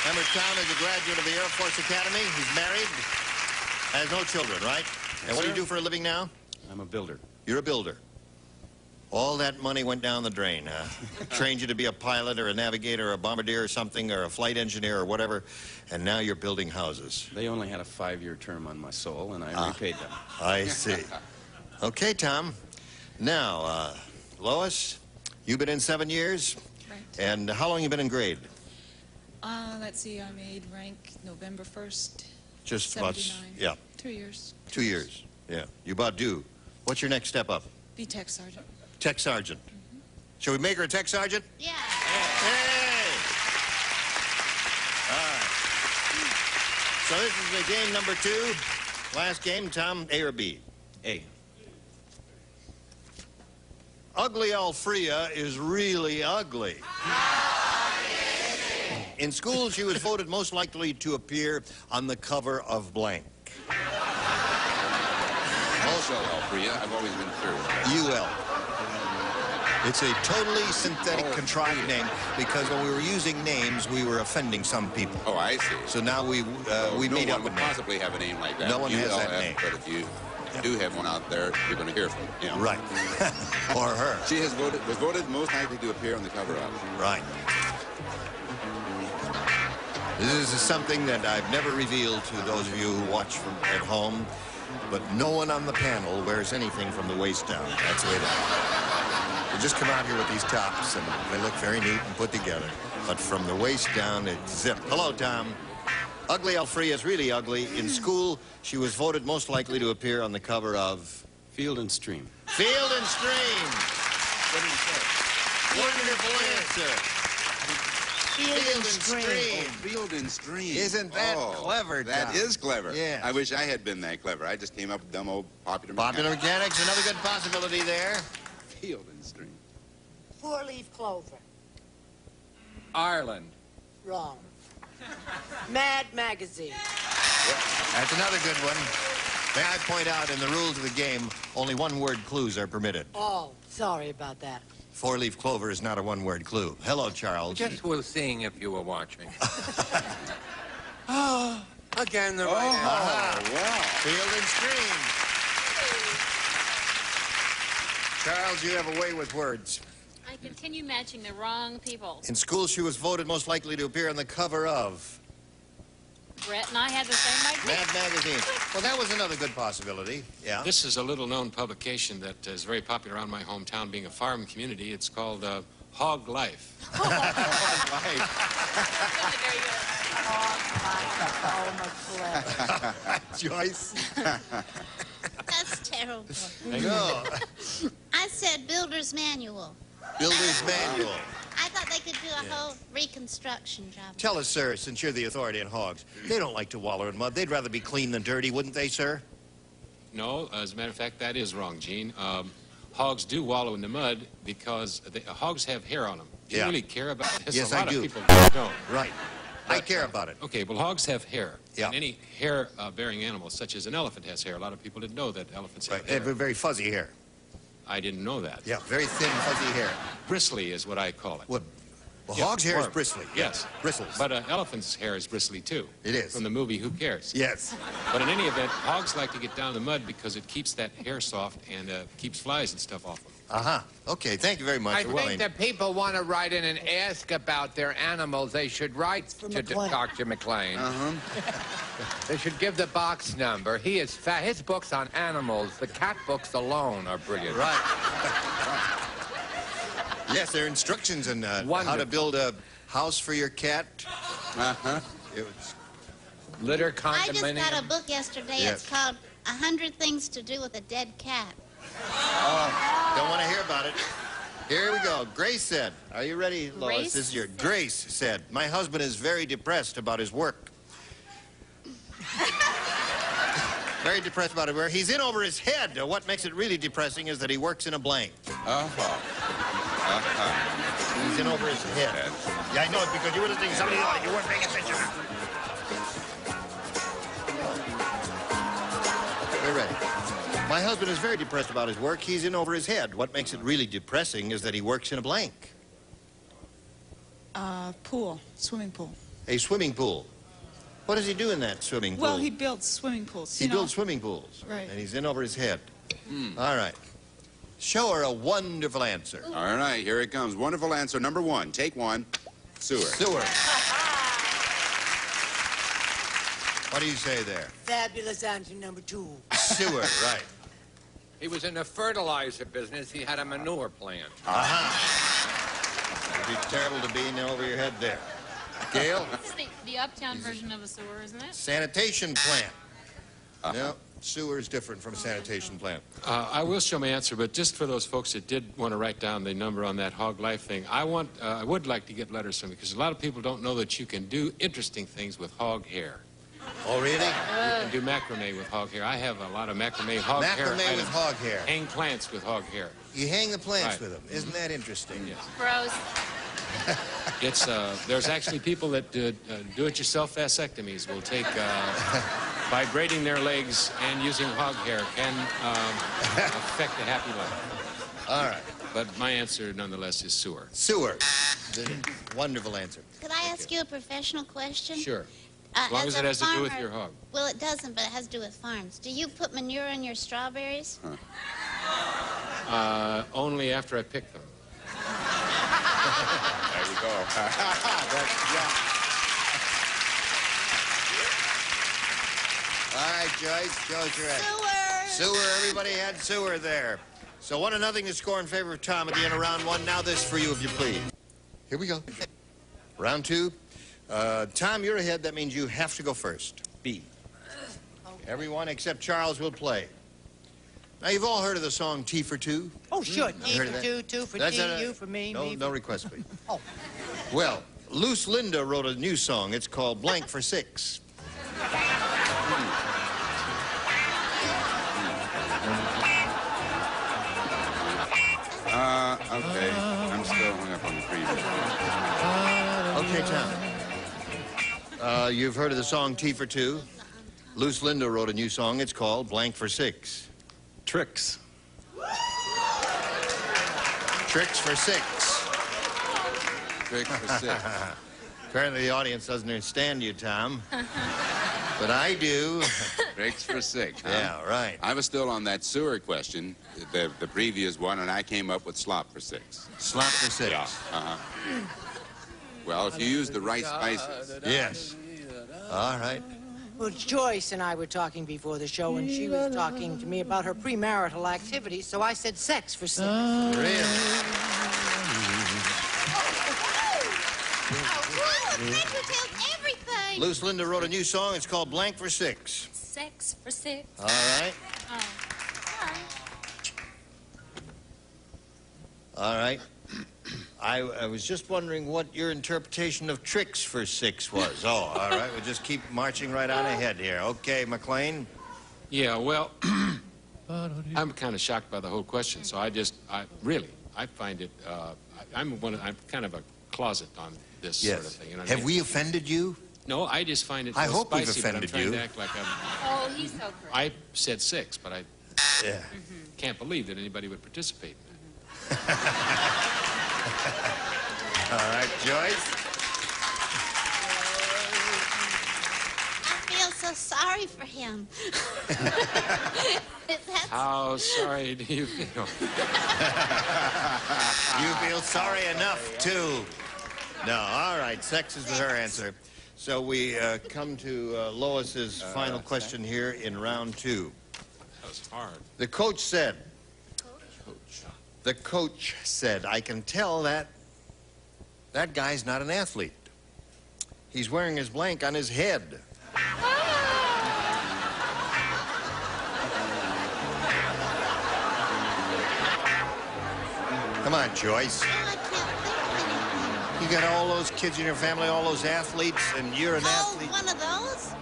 Remember, Tom is a graduate of the Air Force Academy. He's married, has no children, right? And what do you do for a living now? I'm a builder. You're a builder. All that money went down the drain, huh? Trained you to be a pilot or a navigator or a bombardier or something or a flight engineer or whatever, and now you're building houses. They only had a 5-year term on my soul, and I repaid them. I see. Okay, Tom. Now, Lois, you've been in 7 years? Right. And how long you been in grade? Let's see, I made rank November 1st, Just about, 79. yeah, 2 years. 2 years. Yeah, you about due. What's your next step up? Be tech sergeant. Tech sergeant. Shall we make her a tech sergeant? Yeah. Hey! All right. So this is the game number 2. Last game, Tom, A or B? A. Ugly Alfrea is really ugly. In school, she was voted most likely to appear on the cover of blank. Also, Alfrea, I've always been through. UL. It's a totally synthetic, contrived name because when we were using names, we were offending some people. Oh, I see. So now we made no up one a would name. possibly have a name like that. No one has that ULF, name. But if you do have one out there, you're going to hear from him. Right. Or her. She was voted most likely to appear on the cover of. Right. This is something that I've never revealed to those of you who watch from at home, but no one on the panel wears anything from the waist down. That's the way it is. They just come out here with these tops, and they look very neat and put together. But from the waist down, it's zipped. Hello, Tom. Ugly Alfrea is really ugly. In school, she was voted most likely to appear on the cover of Field and Stream. Field and Stream. What did he say? Wonderful answer. Field and Stream. Oh, Field and Stream. Isn't that clever, Tom? That is clever. Yeah. I wish I had been that clever. I just came up with dumb old popular Popular Mechanics, another good possibility there. Field and Stream. Four-leaf clover. Ireland. Wrong. Mad Magazine. That's another good one. May I point out, in the rules of the game, only one-word clues are permitted. Oh, sorry about that. Four-leaf clover is not a one-word clue. Hello, Charles. Just was seeing if you were watching. Oh, again the right answer. Wow. Field and Stream. Charles, you have a way with words. I continue matching the wrong people. In school, she was voted most likely to appear on the cover of Brett and I had the same idea. Mad Magazine. Well, that was another good possibility. Yeah. This is a little-known publication that is very popular around my hometown, being a farm community. It's called Hog Life. Joyce. That's terrible. No. I said Builder's Manual. Builder's Manual. I thought they could do a whole reconstruction job. Tell us, sir, since you're the authority on hogs, they don't like to wallow in mud. They'd rather be clean than dirty, wouldn't they, sir? No, as a matter of fact, that is wrong, Gene. Hogs do wallow in the mud because hogs have hair on them. Do you Yeah. really care about this? Yes, a lot I do. of people don't. Right. I care about it. Okay, well, hogs have hair. Yeah. And any hair-bearing animal, such as an elephant, has hair. A lot of people didn't know that elephants have They hair. have very fuzzy hair. I didn't know that. Yeah, very thin, fuzzy hair. Bristly is what I call it. Well, Yeah, hog's hair is warm. bristly. Yes. Bristles. But an elephant's hair is bristly, too. It is. From the movie Who Cares? Yes. But in any event, hogs like to get down in the mud because it keeps that hair soft and keeps flies and stuff off them. Uh-huh. Okay, thank you very much. I think that people want to write in and ask about their animals. They should write to Dr. McLean. They should give the box number. He is fat. His books on animals, the cat books alone, are brilliant. Right. Yes, there are instructions on how to build a house for your cat. Uh-huh. It was litter I just condominium. got a book yesterday. Yes. It's called 100 Things to Do with a Dead Cat. Oh, don't want to hear about it. Here we go. Grace said, are you ready, Lois? Grace This is your Grace said, my husband is very depressed about his work. Very depressed about his work. He's in over his head. What makes it really depressing is that he works in a blank. He's in over his head. Yeah, I know it because you were listening to somebody else. You weren't paying attention. We're ready. My husband is very depressed about his work. He's in over his head. What makes it really depressing is that he works in a blank. Pool. Swimming pool. A swimming pool. What does he do in that swimming pool? Well, he builds swimming pools. He builds swimming pools. Right. And he's in over his head. All right. Show her a wonderful answer. All right, here it comes. Wonderful answer number one. Take one. Sewer. Sewer. What do you say there? Fabulous answer number 2. Sewer, right. He was in the fertilizer business. He had a manure plant. Uh-huh. It'd be terrible to be in over your head there. Gail? It's the uptown version of a sewer, isn't it? Sanitation plant. No, sewer is different from sanitation plant. I will show my answer, but just for those folks that did want to write down the number on that hog life thing, I would like to get letters from you, because a lot of people don't know that you can do interesting things with hog hair. Oh, really? You can do macrame with hog hair. I have a lot of macrame hog hair. Macrame with hog hair. Hang plants with hog hair. You hang the plants Right. with them. Isn't that interesting? Yes. Gross. It's there's actually people that do-it-yourself vasectomies will take by braiding their legs and using hog hair can affect a happy life. All right. But my answer, nonetheless, is sewer. Sewer. Wonderful answer. Could I ask you a professional question? Sure. As long as it has to do with your hog. Well, it doesn't, but it has to do with farms. Do you put manure on your strawberries? Only after I pick them. There you go. All right, Joyce. Joyce, you're at Sewer. Sewer. Everybody had sewer there. So 1-0 to score in favor of Tom at the end of round one. Now this for you, if you please. Here we go. Round two. Tom, you're ahead. That means you have to go first. B. Everyone except Charles will play. Now, you've all heard of the song T for Two? Oh, sure. T Heard for of two, that? two for That's T, a- you for me, No, me no for... request, please. Oh. Well, Loose Linda wrote a new song. It's called Blank for Six. Okay. I'm still hung up on the previous one. Okay, Tom. You've heard of the song T for Two? Loose Linda wrote a new song. It's called Blank for Six. Tricks. Tricks for Six. Trick for six. Apparently the audience doesn't understand you, Tom. But I do. Tricks for six. Huh? Yeah, right. I was still on that sewer question, the previous one, and I came up with slop for six. Slop for six. Yeah. Well, if you use the right spices. Yes. All right. Well, Joyce and I were talking before the show, and she was talking to me about her premarital activity, so I said sex for six. Really? Everything. Loose Linda wrote a new song. It's called Blank for Six. Sex for six. All right. Oh. All right. I was just wondering what your interpretation of Tricks for Six was. Oh, all right. We'll just keep marching right on ahead here. Okay, McLean. Yeah, well, I'm kind of shocked by the whole question, so I find it, I'm kind of a closet on this sort of thing. You know what I Have mean? we offended you? No, I just find it I so hope we've spicy, but I'm offended trying you. to act like I'm... Oh, he's so great. I said six, but I Yeah. can't believe that anybody would participate in All right, Joyce. I feel so sorry for him. that. How sorry do you feel? You feel sorry enough, too. No, all right. Sex is her answer. So we come to Lois's final question here in round two. That was hard. The coach said, I can tell that guy's not an athlete. He's wearing his blank on his head. Come on, Joyce. You got all those kids in your family, all those athletes, and you're an athlete. One of those?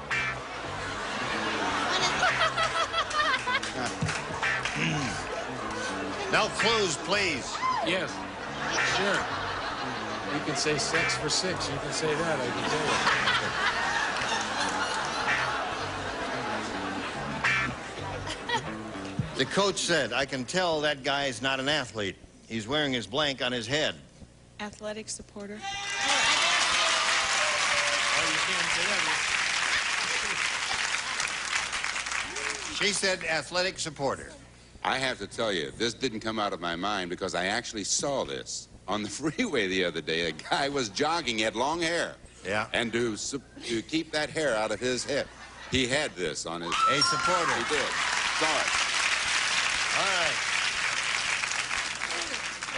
Now close, please. Yes, sure. You can say sex for six. You can say that, I can tell you. The coach said, I can tell that guy's not an athlete. He's wearing his blank on his head. Athletic supporter. She said athletic supporter. I have to tell you, this didn't come out of my mind because I actually saw this on the freeway the other day. A guy was jogging, he had long hair. Yeah. And to keep that hair out of his head, he had this on his... A supporter. He did. Saw it. All right.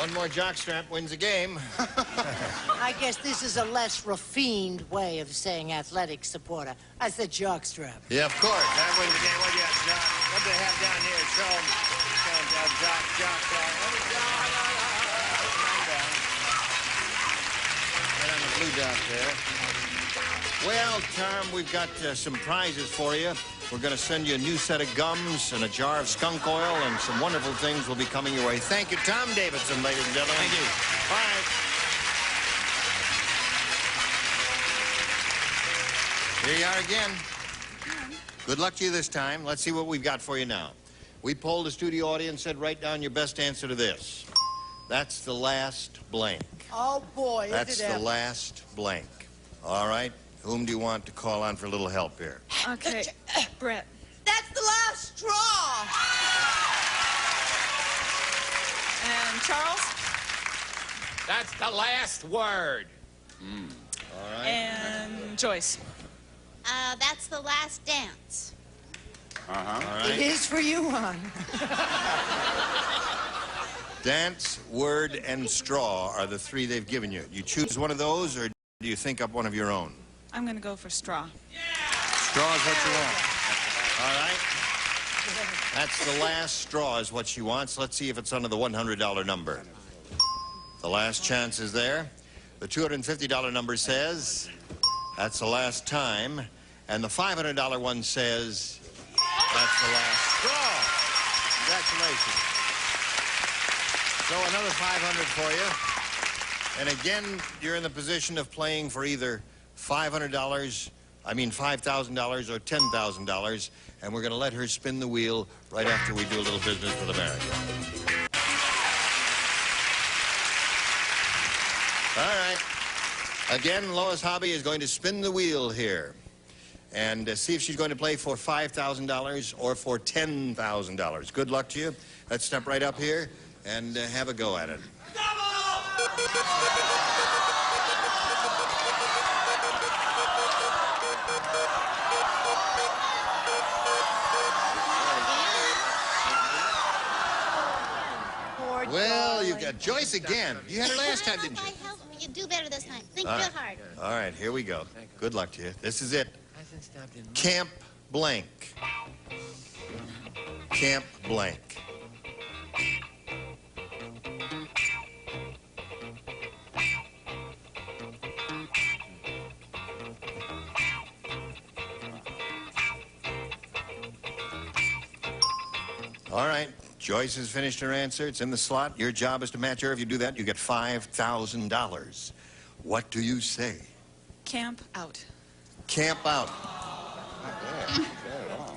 One more jockstrap wins the game. I guess this is a less refined way of saying athletic supporter. I said jockstrap. Yeah, of course. That wins the game. What do you have, Jock? What do they have down here? Show them. Jock. Right on the blue dot there. Well, Tom, we've got some prizes for you. We're going to send you a new set of gums and a jar of skunk oil, and some wonderful things will be coming your way. Thank you, Tom Davidson, ladies and gentlemen. Thank you. Bye. Here you are again. Good luck to you this time. Let's see what we've got for you now. We polled the studio audience, said write down your best answer to this. That's the last blank. Oh, boy, That's the last blank. All right. Whom do you want to call on for a little help here? Okay, Brett. That's the last straw. And Charles? That's the last word. All right. And Joyce. That's the last dance. All right. It is for you, hon. Dance, word, and straw are the three they've given you. You choose one of those, or do you think up one of your own? I'm going to go for straw. Straw is what you want. All right. That's the last straw is what she wants. Let's see if it's under the $100 number. The last chance is there. The $250 number says that's the last time. And the $500 one says that's the last straw. Congratulations. So another $500 for you. And again, you're in the position of playing for either $5,000 or $10,000, and we're going to let her spin the wheel right after we do a little business with America. All right. Again, Lois Hobby is going to spin the wheel here and see if she's going to play for $5,000 or for $10,000. Good luck to you. Let's step right up here and have a go at it. Well, you've got Joyce again. You had her last time, didn't you? You do better this time. Think real hard. All right, here we go. Good luck to you. This is it. Camp blank. Camp blank. All right. Joyce has finished her answer. It's in the slot. Your job is to match her. If you do that, you get $5,000. What do you say? Camp out. Camp out.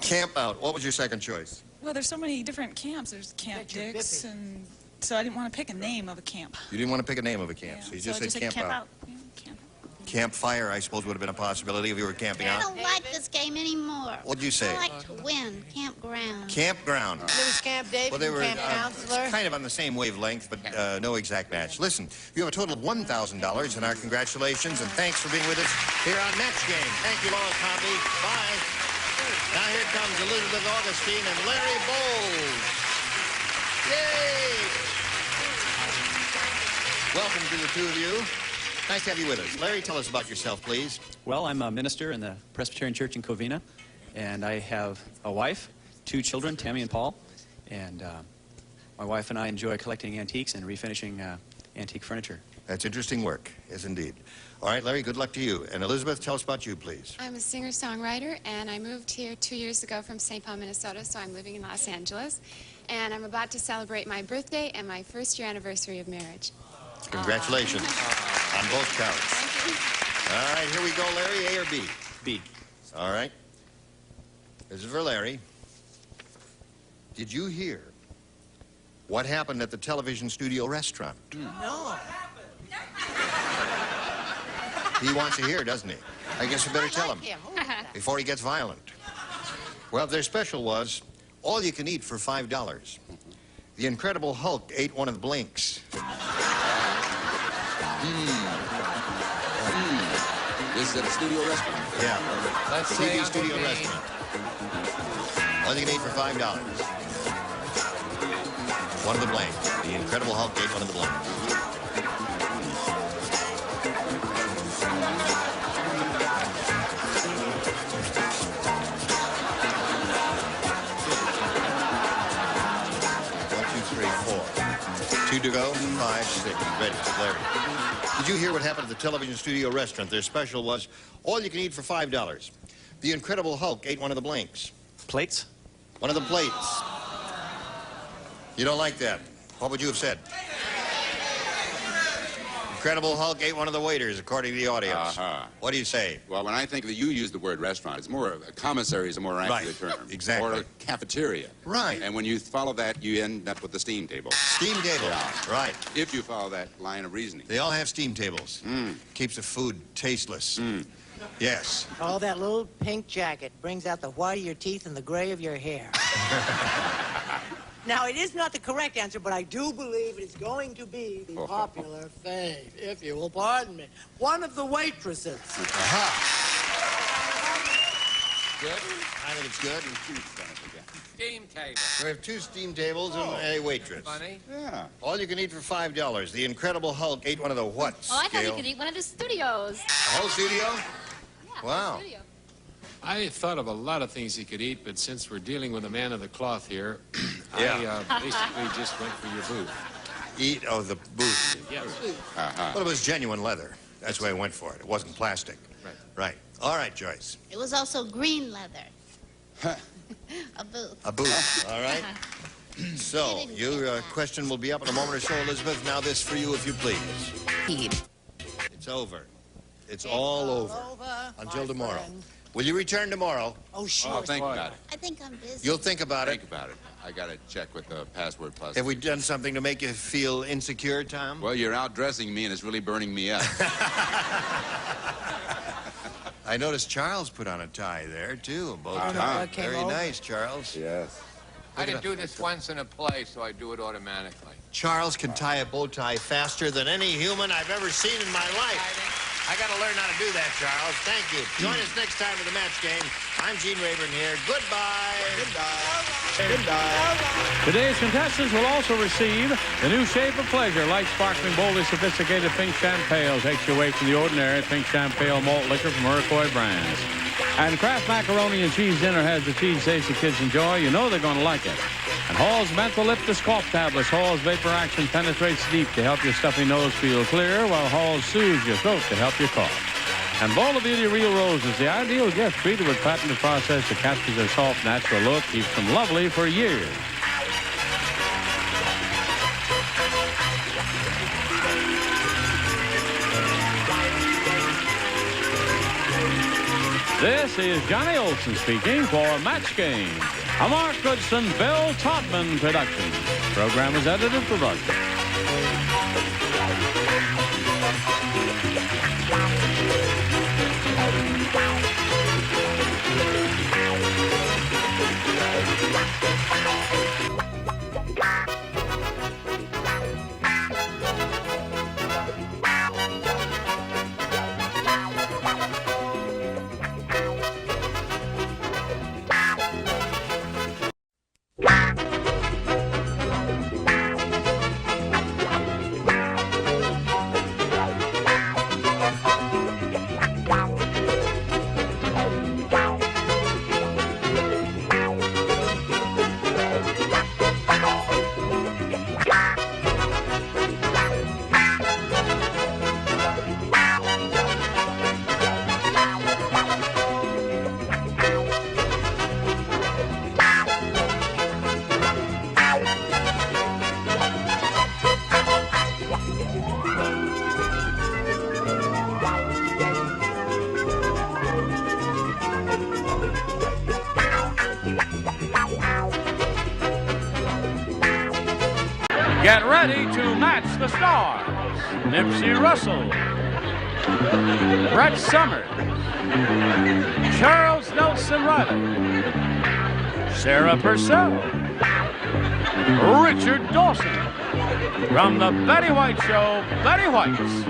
Camp out. What was your second choice? Well, there's so many different camps. There's Camp Dix, and so I didn't want to pick a name of a camp. You didn't want to pick a name of a camp, Yeah, so you just said camp camp out. Yeah, camp out. Campfire, I suppose, would have been a possibility if you were camping I out. don't like this game anymore. What'd you say? I like to win. Campground. Campground. There was Camp David, Well, they were Camp Counselor. kind of on the same wavelength, but no exact match. Listen, you have a total of $1,000, and our congratulations, and thanks for being with us here on Match Game. Thank you, Lois Pompey. Bye. Now here comes Elizabeth Augustine and Larry Bowles. Yay! Welcome to the two of you. Nice to have you with us. Larry, tell us about yourself, please. Well, I'm a minister in the Presbyterian Church in Covina, and I have a wife, 2 children, Tammy and Paul, and my wife and I enjoy collecting antiques and refinishing antique furniture. That's interesting work. Yes, indeed. All right, Larry, good luck to you. And Elizabeth, tell us about you, please. I'm a singer-songwriter, and I moved here 2 years ago from St. Paul, Minnesota, so I'm living in Los Angeles. And I'm about to celebrate my birthday and my first-year anniversary of marriage. Congratulations on both counts. All right, here we go, Larry. A or B? B. All right. This is for Larry. Did you hear what happened at the television studio restaurant? No. He wants to hear, doesn't he? I guess we better tell him before he gets violent. Well, their special was all you can eat for $5. The Incredible Hulk ate one of the blinks. This is at a studio restaurant. Yeah. Let's The say TV Uncle studio Dean. restaurant. All you can eat for $5. One of the blanks. The Incredible Hulk ate one of the blinks. Two to go, 5, 6. Ready, Larry. Did you hear what happened at the television studio restaurant? Their special was all you can eat for $5. The Incredible Hulk ate one of the blinks. Plates? One of the plates. You don't like that. What would you have said? Incredible Hulk ate one of the waiters, according to the audience. What do you say? Well, when I think that you use the word restaurant, it's more, a commissary is a more accurate term. Exactly. Or a cafeteria. Right. And when you follow that, you end up with the steam table. Steam table. Yeah. Right. If you follow that line of reasoning. They all have steam tables. Keeps the food tasteless. Yes. Oh, that little pink jacket brings out the white of your teeth and the gray of your hair. Now, it is not the correct answer, but I do believe it is going to be the popular fave, if you will pardon me. One of the waitresses. Good? I think it's good. Steam table. We have 2 steam tables and a waitress. Funny. Yeah. All you can eat for $5. The Incredible Hulk ate one of the what? Oh, I thought you Gail? could eat one of the studios. The whole studio? Yeah, Wow. studio. I thought of a lot of things he could eat, but since we're dealing with a man of the cloth here, Yeah. I basically just went for your booth. The booth. Yes. Well, it was genuine leather. That's why I went for it. It wasn't plastic. Right. Right. All right, Joyce. It was also green leather. A booth. A booth. All right. So, your question will be up in a moment or so, Elizabeth. Now this for you, if you please. It's over. It's all over. Until tomorrow. Will you return tomorrow? Oh, sure. Oh, think about it. I think I'm busy. You'll think about it. Think about it. I got to check with the password plus. Have we done something to make you feel insecure, Tom? Well, you're outdressing me, and it's really burning me up. I noticed Charles put on a tie there, too. A bow tie. Very nice, Charles. Yes. I didn't do this once in a play, so I do it automatically. Charles can tie a bow tie faster than any human I've ever seen in my life. I got to learn how to do that, Charles. Thank you. Join us next time for the match game. I'm Gene Rayburn here. Goodbye. Goodbye. Today's contestants will also receive the new Shape of Pleasure, light, sparkling, boldly sophisticated pink champagne, takes you away from the ordinary pink champagne malt liquor from Iroquois brands. And Kraft Macaroni and Cheese Dinner has the cheese taste the kids enjoy. You know they're going to like it. And Hall's Mentholyptus Cough Tablets. Hall's Vapor Action penetrates deep to help your stuffy nose feel clear, while Hall's soothes your throat to help you cough. And Bowl of Beauty Real Roses, the ideal gift treated with patented process that captures their soft, natural look, keeps them lovely for years. This is Johnny Olson speaking for Match Game, a Mark Goodson, Bill Todman production. Program is edited for broadcast. Get ready to match the stars. Nipsey Russell, Brett Summers, Charles Nelson Riley, Sarah Purcell, Richard Dawson. From the Betty White Show, Betty White's,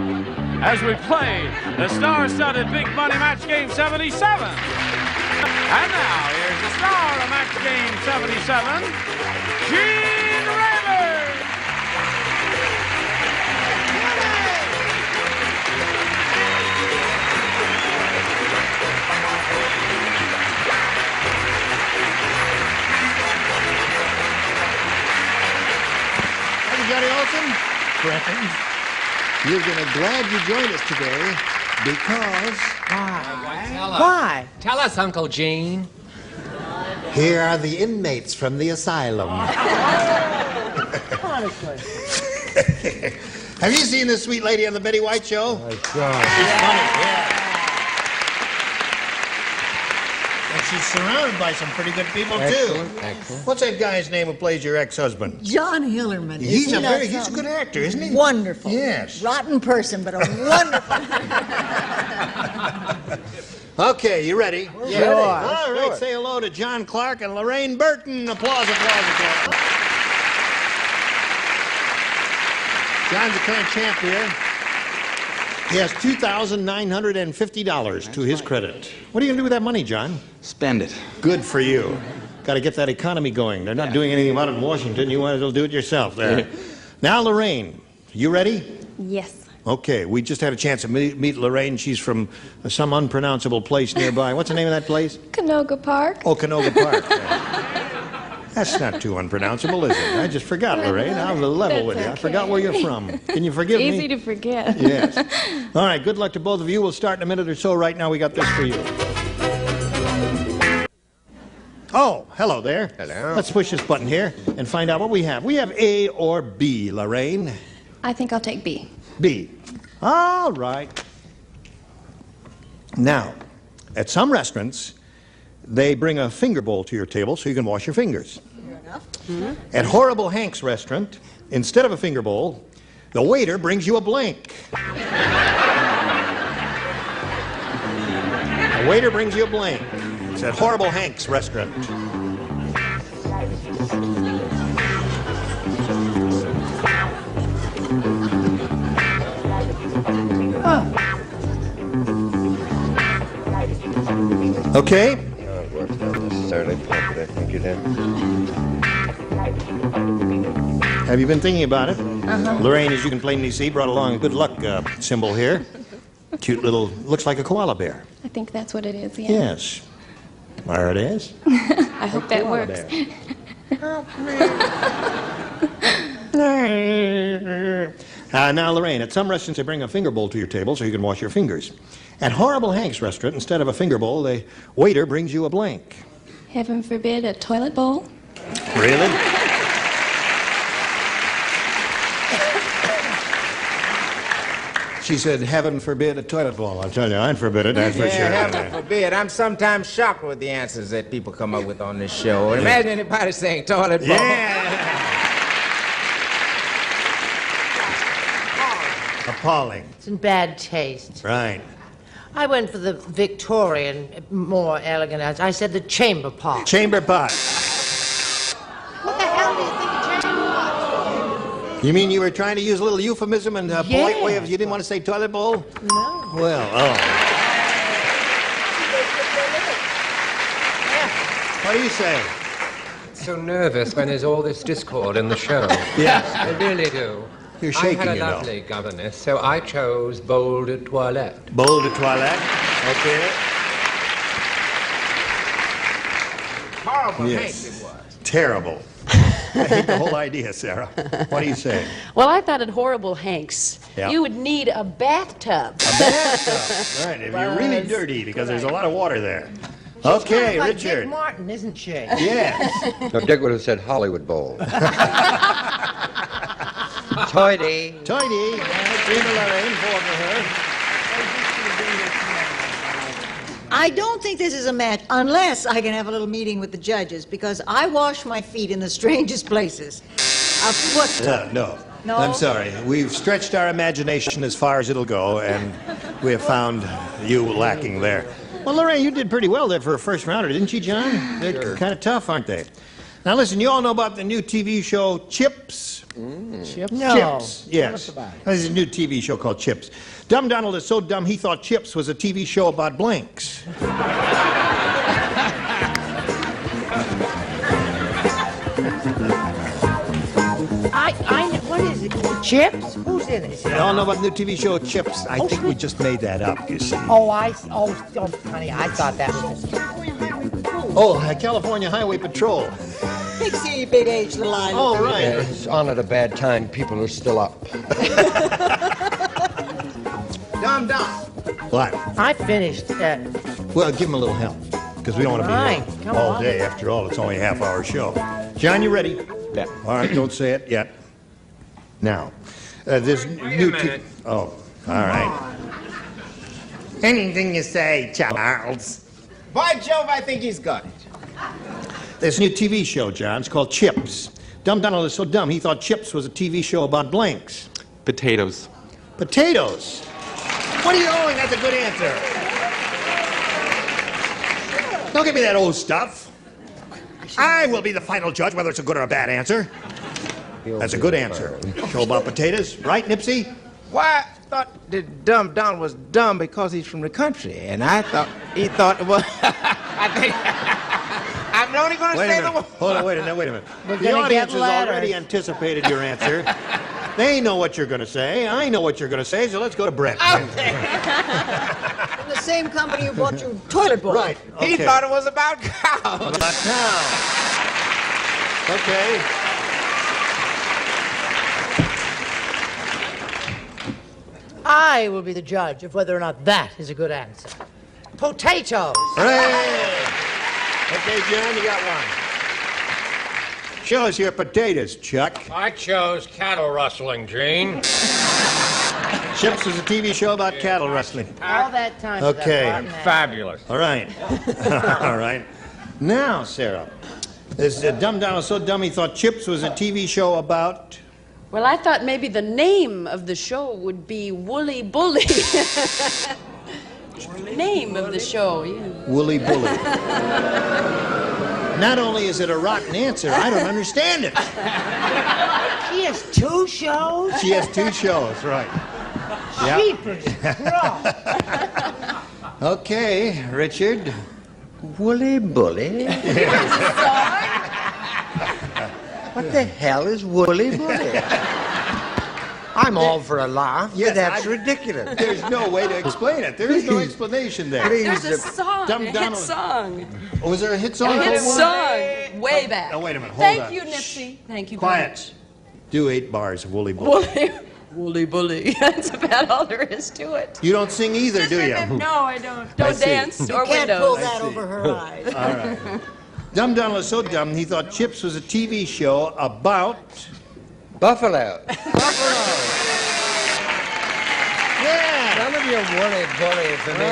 as we play the star-studded Big Money Match Game 77. And now, here's the star of Match Game 77, Gene Rayburn. happens. You're going to glad you joined us today because... Why? Tell us, Uncle Gene. Here are the inmates from the asylum. Honestly. Have you seen this sweet lady on the Betty White show? I She's funny, yeah. And she's surrounded by some pretty good people, too. Excellent. What's that guy's name who plays your ex-husband? John Hillerman. He's a good actor, isn't he? Wonderful. Yes. Rotten person, but a wonderful. Okay, you ready? Sure. All right, say hello to John Clark and Lorraine Burton. Applause, applause, applause. John's the current champ here. He has $2,950 to his credit. What are you going to do with that money, John? Spend it. Good for you. Got to get that economy going. They're not doing anything about it in Washington. You might as well do it yourself there. Now, Lorraine, you ready? Yes. Okay, we just had a chance to meet Lorraine. She's from some unpronounceable place nearby. What's the name of that place? Canoga Park. Oh, Canoga Park. That's not too unpronounceable, is it? I just forgot, Lorraine. I'm level with you. I forgot where you're from. Can you forgive me? Easy to forget. Yes. All right, good luck to both of you. We'll start in a minute or so. Right now, we got this for you. Oh, hello there. Hello. Let's push this button here and find out what we have. We have A or B, Lorraine. I think I'll take B. B. All right. Now, at some restaurants, they bring a finger bowl to your table so you can wash your fingers. At Horrible Hank's restaurant, instead of a finger bowl, the waiter brings you a blank. The waiter brings you a blank. It's at Horrible Hank's restaurant. Okay. No, it works not necessarily appropriate. I think you did. Have you been thinking about it? Lorraine, as you can plainly see, brought along a good luck symbol here. Cute little, looks like a koala bear. I think that's what it is, yeah. Yes. There it is. I hope that koala works. Now, Lorraine, at some restaurants they bring a finger bowl to your table so you can wash your fingers. At Horrible Hank's restaurant, instead of a finger bowl, the waiter brings you a blank. Heaven forbid a toilet bowl. Really? She said, heaven forbid a toilet bowl. I'll tell you, I'd forbid it, that's for sure. Heaven forbid. I'm sometimes shocked with the answers that people come up with on this show. Imagine anybody saying toilet bowl. Yeah. Appalling. It's in bad taste. Right. I went for the Victorian, more elegant. I said the chamber pot. Chamber pot. What the hell do you think a chamber pot? You mean you were trying to use a little euphemism and a polite way of you didn't want to say toilet bowl? No. Well, oh. What do you say? So nervous when there's all this discord in the show. Yes. I really do. You're shaking, I had a you know. lovely governess, so I chose bowl de toilette. Bowl de toilette. Okay. Horrible Yes. Hank it was. Terrible. I hate the whole idea, Sarah. What do you say? Well, I thought at Horrible Hank's, Yeah. you would need a bathtub. A bathtub. Right, if you're really dirty, because there's a lot of water there. Okay, Like Richard. Dick Martin, isn't she? Yes. No, Dick would have said Hollywood Bowl. Tidy. Tidy. Lorraine, for her. I don't think this is a match unless I can have a little meeting with the judges because I wash my feet in the strangest places. A foot tub. No. No? I'm sorry. We've stretched our imagination as far as it'll go, and we have found you lacking there. Well, Lorraine, you did pretty well there for a first rounder, didn't you, John? They're kind of tough, aren't they? Now, listen, you all know about the new TV show Chips? Chips? No. Chips, yes. Tell us about it. There's a new TV show called Chips. Dumb Donald is so dumb he thought Chips was a TV show about blanks. What is it? Chips? Who's in it? You all know about the new TV show Chips? I think we just made that up, you see. Oh, honey, I thought that was... Oh, California Highway Patrol. Pixie, big H, little I. Oh, right. Yeah, it's on at a bad time. People are still up. Dum Dum. What? I finished. Well, give him a little help, because we don't want to be Fine, here come all on. day. After all, it's only a half-hour show. John, you ready? Yeah. All right, don't say it yet. Now, this new... Oh, all right. Anything you say, Charles. By Jove, I think he's got it. This new TV show, John, it's called Chips. Dumb Donald is so dumb, he thought Chips was a TV show about blanks. Potatoes. Potatoes. What are you owing? That's a good answer. Don't give me that old stuff. I will be the final judge whether it's a good or a bad answer. That's a good answer. Show about potatoes, right, Nipsey? Why, I thought that Dumb Donald was dumb because he's from the country, and I thought he thought it was. I think I'm only going to Wait a say minute. the one. Hold on, wait a minute, wait a minute. We're The gonna audience get has already letters. anticipated your answer. They know what you're going to say. I know what you're going to say, so let's go to Brett. From the same company who bought you toilet bowl. Right. He okay. thought it was about cows. About town. Okay. I will be the judge of whether or not that is a good answer. Potatoes. Hooray! Okay, John, you got one. Show us your potatoes, Chuck. I chose cattle rustling, Gene. Chips is a TV show about cattle rustling. All that time. for that Okay. rotten ass. Fabulous. All right. All right. Now, Sarah, this Dumb Down was so dumb he thought Chips was a TV show about... Well, I thought maybe the name of the show would be Woolly Bully. Name of the show, yeah. Woolly Bully. Not only is it a rotten answer, I don't understand it. She has two shows? She has two shows, right. Yeah. Jeepers Christ. Okay, Richard. Woolly Bully? What the hell is Woolly Bully? I'm all for a laugh. Yes, That's ridiculous. There's no way to explain it. There is no explanation there. There's a song, Dumb a hit Donald. song. Oh, was there a hit song? A hit called song, way back. Oh, wait a minute, hold on. Thank you, Nipsey. Thank you Quiet. Do 8 bars of Woolly Bully. very much. Woolly Bully. That's about all there is to it. You don't sing either, do you? No, I don't. I Don't see. dance You or can't windows. pull that over her eyes. All right. Dumb Donald was so dumb he thought Chips was a TV show about... Buffalo. Yeah! None of your Woolly Bully for me.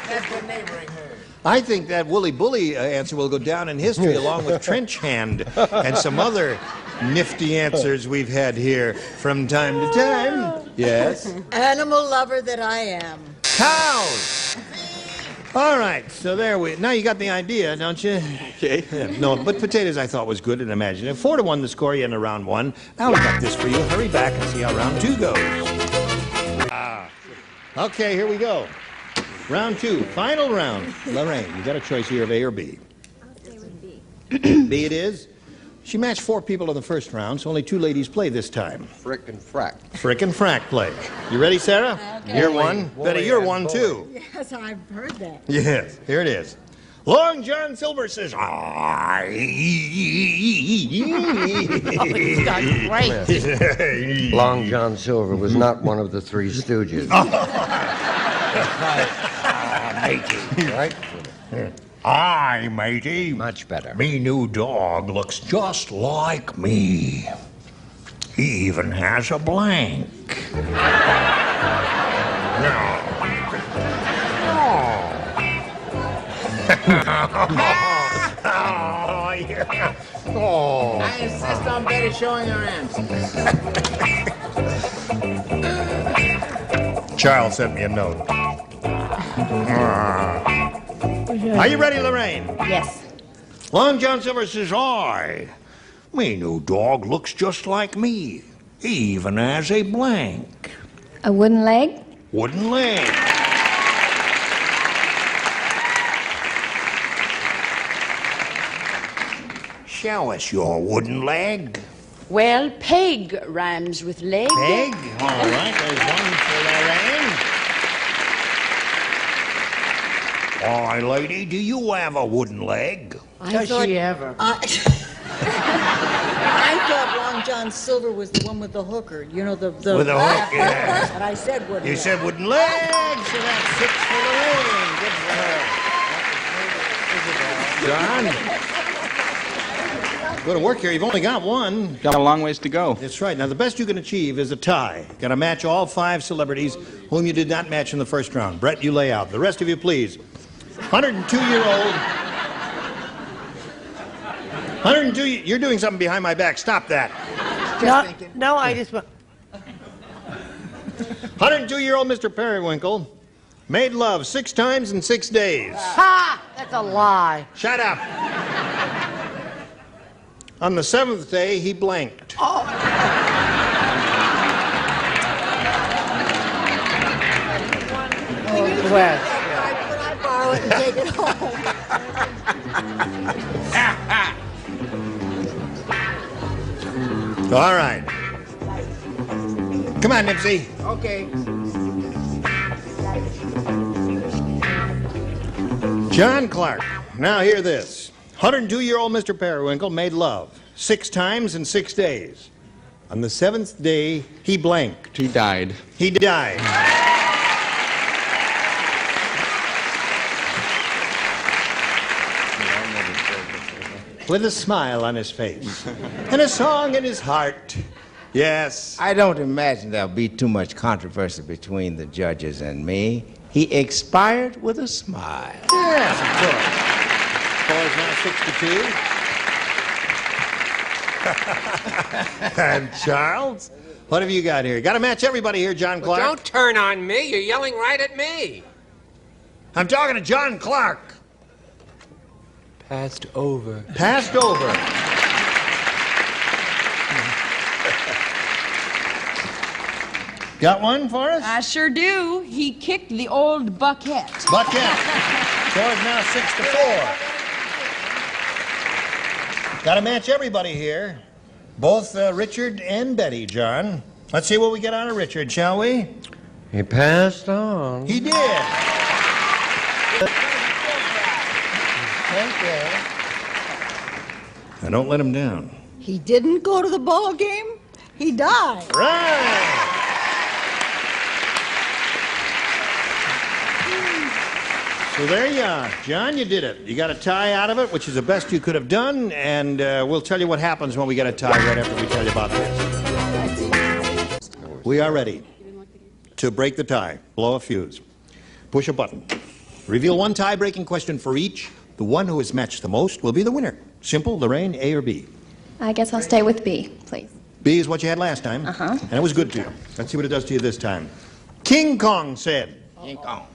That's the neighboring herd. I think that Woolly Bully answer will go down in history along with Trench Hand and some other nifty answers we've had here from time to time. Yes? Animal lover that I am. Cows! All right, so there we... Now you got the idea, don't you? Okay. Yeah, no, but potatoes I thought was good and imaginative. 4-1 the score, you end of round 1. Now we got this for you. Hurry back and see how round 2 goes. Okay, here we go. Round 2, final round. Lorraine, you got a choice here of A or B. I'll stay with B. B it is. She matched 4 people in the first round, so only 2 ladies play this time. Frick and frack. Frick and frack play. You ready, Sarah? Okay. You're one. Woolly Betty, you're and one, bully. too. Yes, I've heard that. Yes, here it is. Long John Silver says, Great. Long John Silver was not one of the Three Stooges. matey. Right? Aye, matey. Much better. Me new dog looks just like me. He even has a blank. Oh, yeah. Oh. I insist on Betty showing her answers. Charles sent me a note. Are you ready, Lorraine? Yes. Long John Silver says, "I, me new dog looks just like me. He even has a blank. A wooden leg? Wooden leg." Show us your wooden leg. Well, peg rhymes with leg. Peg? All right, there's one for Lorraine. Why, lady, do you have a wooden leg? Does she ever? I thought Long John Silver was the one with the hooker. You know, the... With the hook, yeah. And I said wooden You legs. said wooden legs, so that's 6 for Lorraine. Good for her. John? Go to work here. You've only got one. Got a long ways to go. That's right. Now, the best you can achieve is a tie. Got to match all 5 celebrities whom you did not match in the first round. Brett, you lay out. The rest of you, please. 102-year-old. 102. You're doing something behind my back. Stop that. No, I just... 102-year-old Mr. Periwinkle made love 6 times in 6 days. Ha! That's a lie. Shut up. On the 7th day, he blanked. Oh. Wes. Could I borrow it and take it home? All right. Come on, Nipsey. Okay. John Clark. Now hear this. 102-year-old Mr. Periwinkle made love 6 times in 6 days. On the 7th day, he blanked. He died. He died. With a smile on his face and a song in his heart. Yes. I don't imagine there'll be too much controversy between the judges and me. He expired with a smile. Yes, of course. Score is now 6-2. And Charles, what have you got here? Got to match everybody here, John Clark. Well, don't turn on me. You're yelling right at me. I'm talking to John Clark. Passed over. Passed over. Got one for us? I sure do. He kicked the old bucket. Bucket. Score is now 6-4. Got to match everybody here. Both Richard and Betty, John. Let's see what we get out of Richard, shall we? He passed on. He did. Thank you. Now, don't let him down. He didn't go to the ball game. He died. Right. So there you are. John, you did it. You got a tie out of it, which is the best you could have done, and we'll tell you what happens when we get a tie right after we tell you about this. We are ready to break the tie. Blow a fuse. Push a button. Reveal one tie-breaking question for each. The one who has matched the most will be the winner. Simple, Lorraine, A or B? I guess I'll stay with B, please. B is what you had last time. Uh-huh. And it was good to you. Let's see what it does to you this time. King Kong said, King Kong.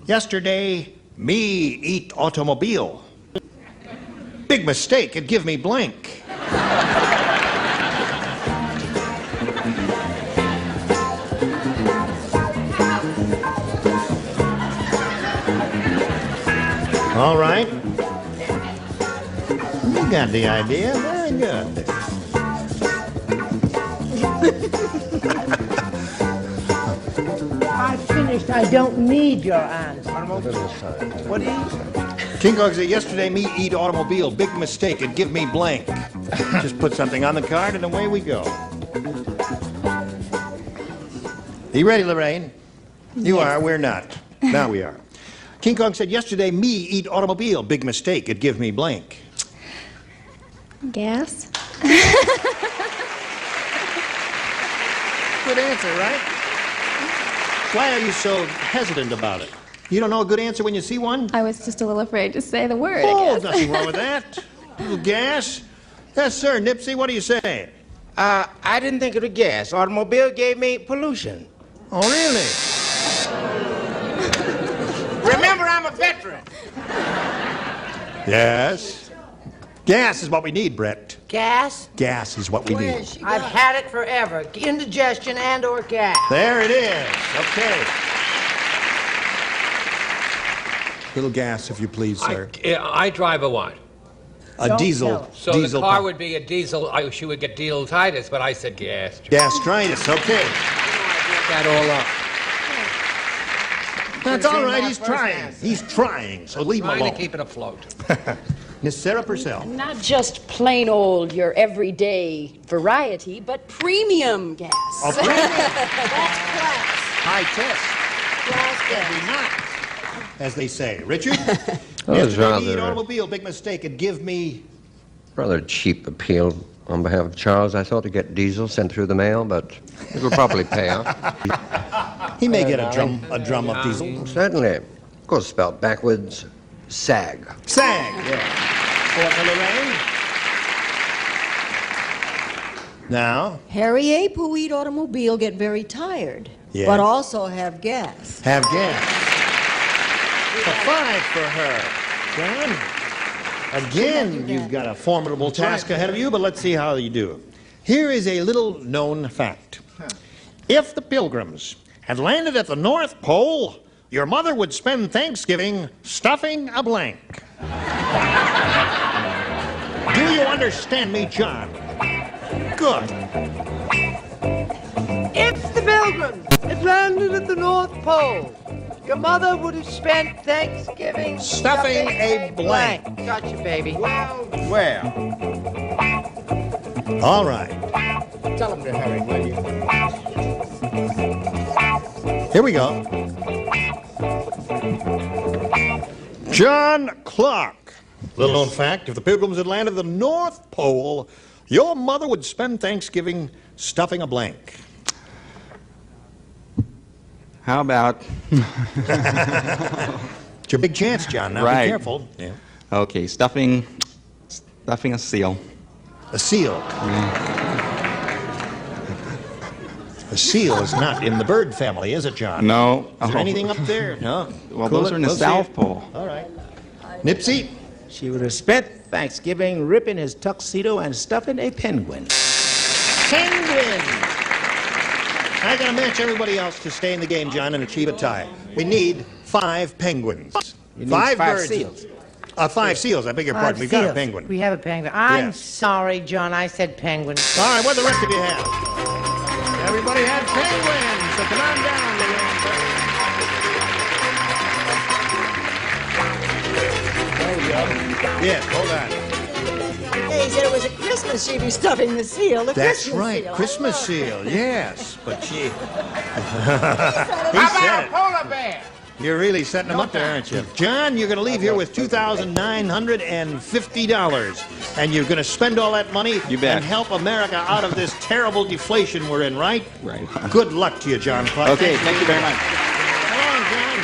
Yesterday, me eat automobile. Big mistake, it give me blank. All right. You got the idea. Very good. I finished. I don't need your answer. What do you... King Kong said, yesterday me eat automobile. Big mistake, it give me blank. Just put something on the card and away we go. You ready, Lorraine? You are, we're not. Now we are. King Kong said, yesterday me eat automobile. Big mistake, it give me blank. Gas? Good answer, right? Why are you so hesitant about it? You don't know a good answer when you see one? I was just a little afraid to say the word, Oh, I there's guess. nothing wrong with that. A little gas? Yes, sir. Nipsey, what do you say? I didn't think of the gas. Automobile gave me pollution. Oh, really? Remember, I'm a veteran. Yes. Gas is what we need, Brett. Gas? Gas is what we need. I've had it forever. Indigestion and/or gas. There it is. Okay. Little gas, if you please, sir. I drive a what? A diesel. So diesel the car pump. would be a diesel. She would get diesel-titis, but I said gas. Gastritis. Okay. That all up. That's all right. He's trying. He's trying. So leave him Trying alone. to keep it afloat. Miss Sarah Purcell. Not just plain old, your everyday variety, but premium gas. Oh, premium. That's class. High test. Class gas. Every night, as they say. Richard? That was Yesterday, rather- automobile, big mistake. It give me... Rather cheap appeal on behalf of Charles. I thought to get diesel sent through the mail, but it'll probably pay out. He may get a drum of diesel. Certainly. Of course, spelled backwards, SAG. SAG, yeah. Fort Lorraine. Now, Harry Ape, who eat automobile, get very tired, Yes. but also have gas. have gas. A 5 for her. John, again, you've got a formidable task ahead of you, but let's see how you do. Here is a little known fact. If the Pilgrims had landed at the North Pole, your mother would spend Thanksgiving stuffing a blank. Do you understand me, John? Good. If the Pilgrims had landed at the North Pole, your mother would have spent Thanksgiving Stuffing a blank. Gotcha, baby. Where? All right. Tell him to hurry, will you? Here we go. John Clark. Little known fact, if the Pilgrims had landed at the North Pole, your mother would spend Thanksgiving stuffing a blank. How about... It's your big chance, John. Now Right. be careful. Yeah. Okay, stuffing a seal. A seal. A seal is not in the bird family, is it, John? No. Is there anything up there? No? Well, Cool those it. are in the We'll see South it. Pole. All right. Nipsey? She would have spent Thanksgiving ripping his tuxedo and stuffing a penguin. Penguin! I gotta match everybody else to stay in the game, John, and achieve a tie. We need 5 penguins. You need 5 5 birds. seals. 5 seals, I beg your pardon. We've got a penguin. We have a penguin. I'm Yes. sorry, John. I said penguin. All right, what do the rest of you have? Everybody had penguins, so come on down, There we go. Yes, hold on. Hey, he said it was a Christmas she'd be stuffing the seal. The That's Christmas right, seal. Christmas seal, yes. But she... he How said about it. a polar bear? You're really setting them up there, aren't you? John, you're going to leave here with $2,950. And you're going to spend all that money You bet. and help America out of this terrible deflation we're in, right? Right. Good luck to you, John Clark. Okay, thank you very much. Come on, John.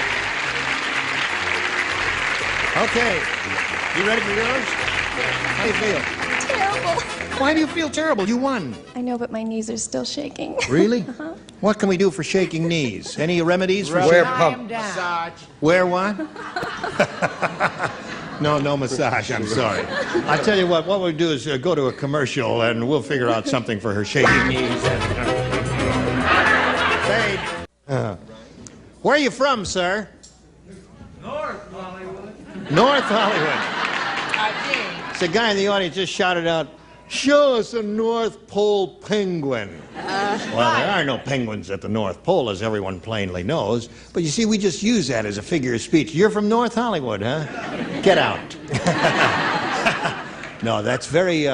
Okay. You ready for yours? How do you feel? Terrible. Why do you feel terrible? You won. I know, but my knees are still shaking. Really? Uh-huh. What can we do for shaking knees? Any remedies for Wear shaking? pump. Massage. Wear what? No massage, I'm sorry. I tell you what we'll do is go to a commercial and we'll figure out something for her shaking knees. Fade. Where are you from, sir? North Hollywood. North Hollywood. The guy in the audience just shouted out, "Show us a North Pole penguin." Well, there are no penguins at the North Pole, as everyone plainly knows. But you see, we just use that as a figure of speech. You're from North Hollywood, huh? Get out. No, that's very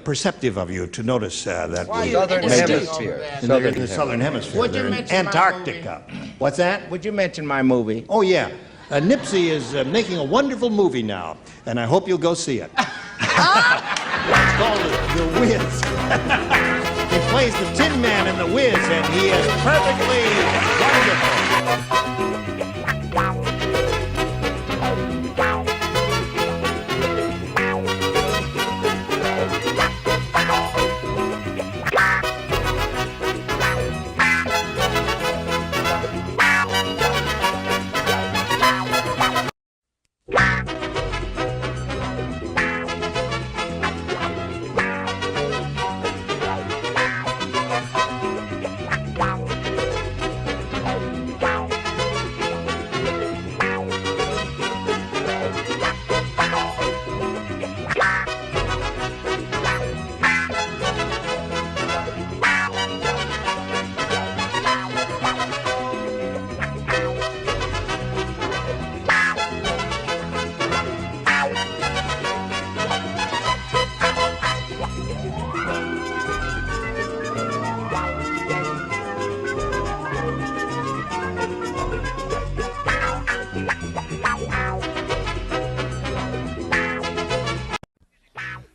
perceptive of you to notice that. Southern Hemisphere. In the Southern Hemisphere. Would you They're in mention my Antarctica. What's that? Would you mention my movie? Oh, yeah. Nipsey is making a wonderful movie now, and I hope you'll go see it. It's called The Wiz. He plays the Tin Man in The Wiz, and he is perfectly wonderful.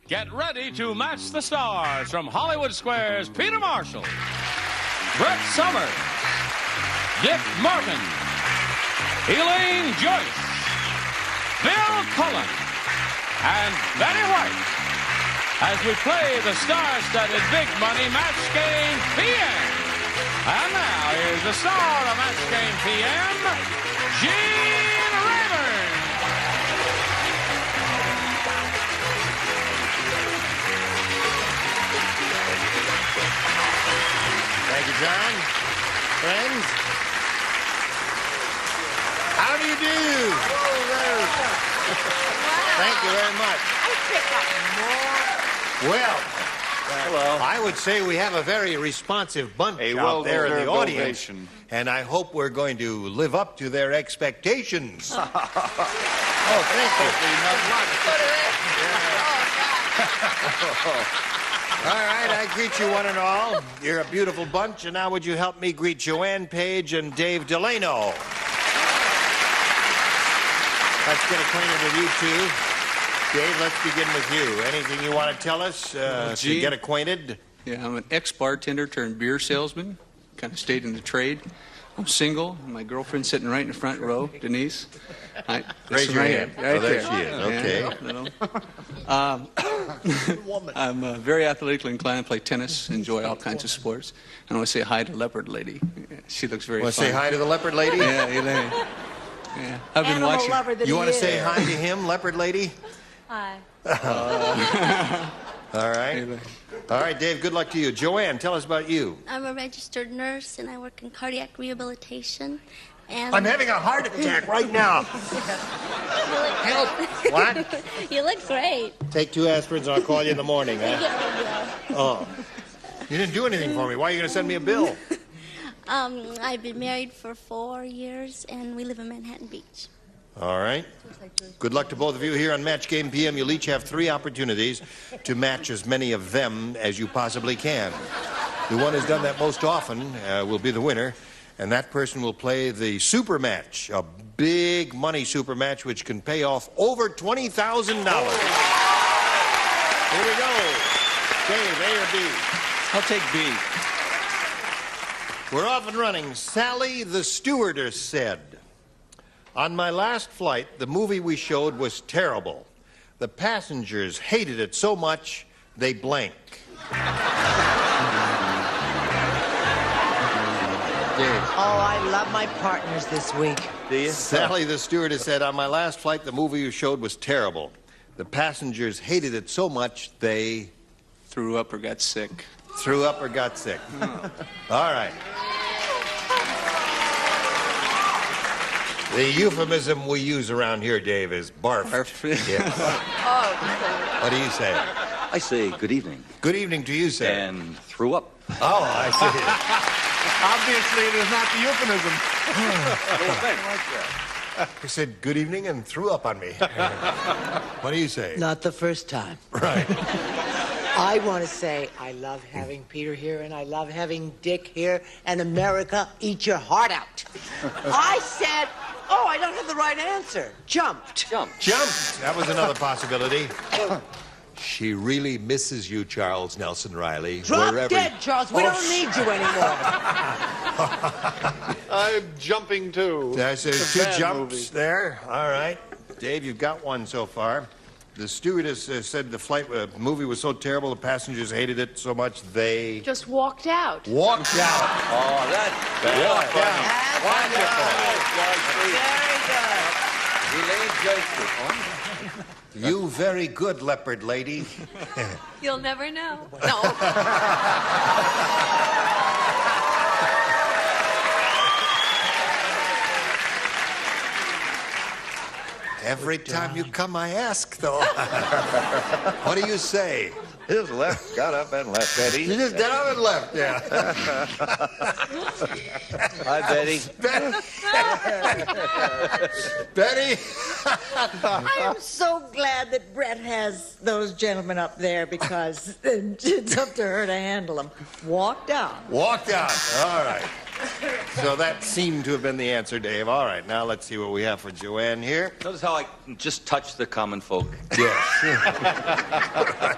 Get ready to match the stars from Hollywood Square's Peter Marshall, Brett Summers, Dick Martin, Elaine Joyce, Bill Cullen, and Betty White as we play the star-studded Big Money Match Game PM. And now here's the star of Match Game PM, Gene Rayburn. Thank you, John. Friends, how do you do? Thank you very much. Well, hello. I would say we have a very responsive bunch out there in the audience, and I hope we're going to live up to their expectations. Oh, thank you. All right, I greet you one and all. You're a beautiful bunch, and now would you help me greet Joanne Page and Dave Delano? Let's get acquainted with you two. Dave, let's begin with you. Anything you want to tell us to get acquainted? Yeah, I'm an ex-bartender turned beer salesman. Kind of stayed in the trade. I'm single. My girlfriend's sitting right in the front row, Denise. Raise your hand. Right there there. she is. Okay. I'm very athletically inclined, play tennis, enjoy all kinds of sports. And I want to say hi to Leopard Lady. She looks very Want to fun. say hi to the Leopard Lady? Yeah, Elaine. Yeah, I've been watching. You want to say hi to him, Leopard Lady? Hi. All right. All right, Dave, good luck to you. Joanne, tell us about you. I'm a registered nurse and I work in cardiac rehabilitation. And I'm having a heart attack right now. Help. What? You look great. Take 2 aspirins and I'll call you in the morning, huh? Oh. You didn't do anything for me. Why are you going to send me a bill? I've been married for 4 years and we live in Manhattan Beach. All right. Good luck to both of you here on Match Game PM. You'll each have 3 opportunities to match as many of them as you possibly can. The one who's done that most often will be the winner, and that person will play the super match, a big money super match which can pay off over $20,000. Here we go. Dave, A or B? I'll take B. We're off and running. Sally the stewardess said, "On my last flight, the movie we showed was terrible. The passengers hated it so much, they blank." Oh, I love my partners this week. Do you? Sally the stewardess said, "On my last flight, the movie you showed was terrible. The passengers hated it so much, they..." Threw up or got sick. Threw up or got sick. All right. The euphemism we use around here, Dave, is barf. Yes. What do you say? I say good evening. Good evening to you, sir. And threw up. Oh, I see. Obviously, it is not the euphemism. He said good evening and threw up on me. What do you say? Not the first time. Right. I want to say I love having Peter here, and I love having Dick here, and America, eat your heart out. I said, oh, I don't have the right answer. Jumped. Jumped. That was another possibility. She really misses you, Charles Nelson Riley. Drop dead, Charles. We don't need you anymore. I'm jumping too. There's 2 jumps there. All right. Dave, you've got 1 so far. The stewardess said the movie was so terrible, the passengers hated it so much, they... Just walked out. Walked out. Oh, that's Walked out. wonderful. You very good, Leopard Lady. You'll never know. No. Every time you come, I ask, though. What do you say? His left got up and left, Betty. You just got up and left, yeah. Hi, Betty. Betty? I am so glad that Brett has those gentlemen up there because it's up to her to handle them. Walked out. Walked out. All right. So that seemed to have been the answer, Dave. All right, now let's see what we have for Joanne here. Notice how I can just touch the common folk. Yes.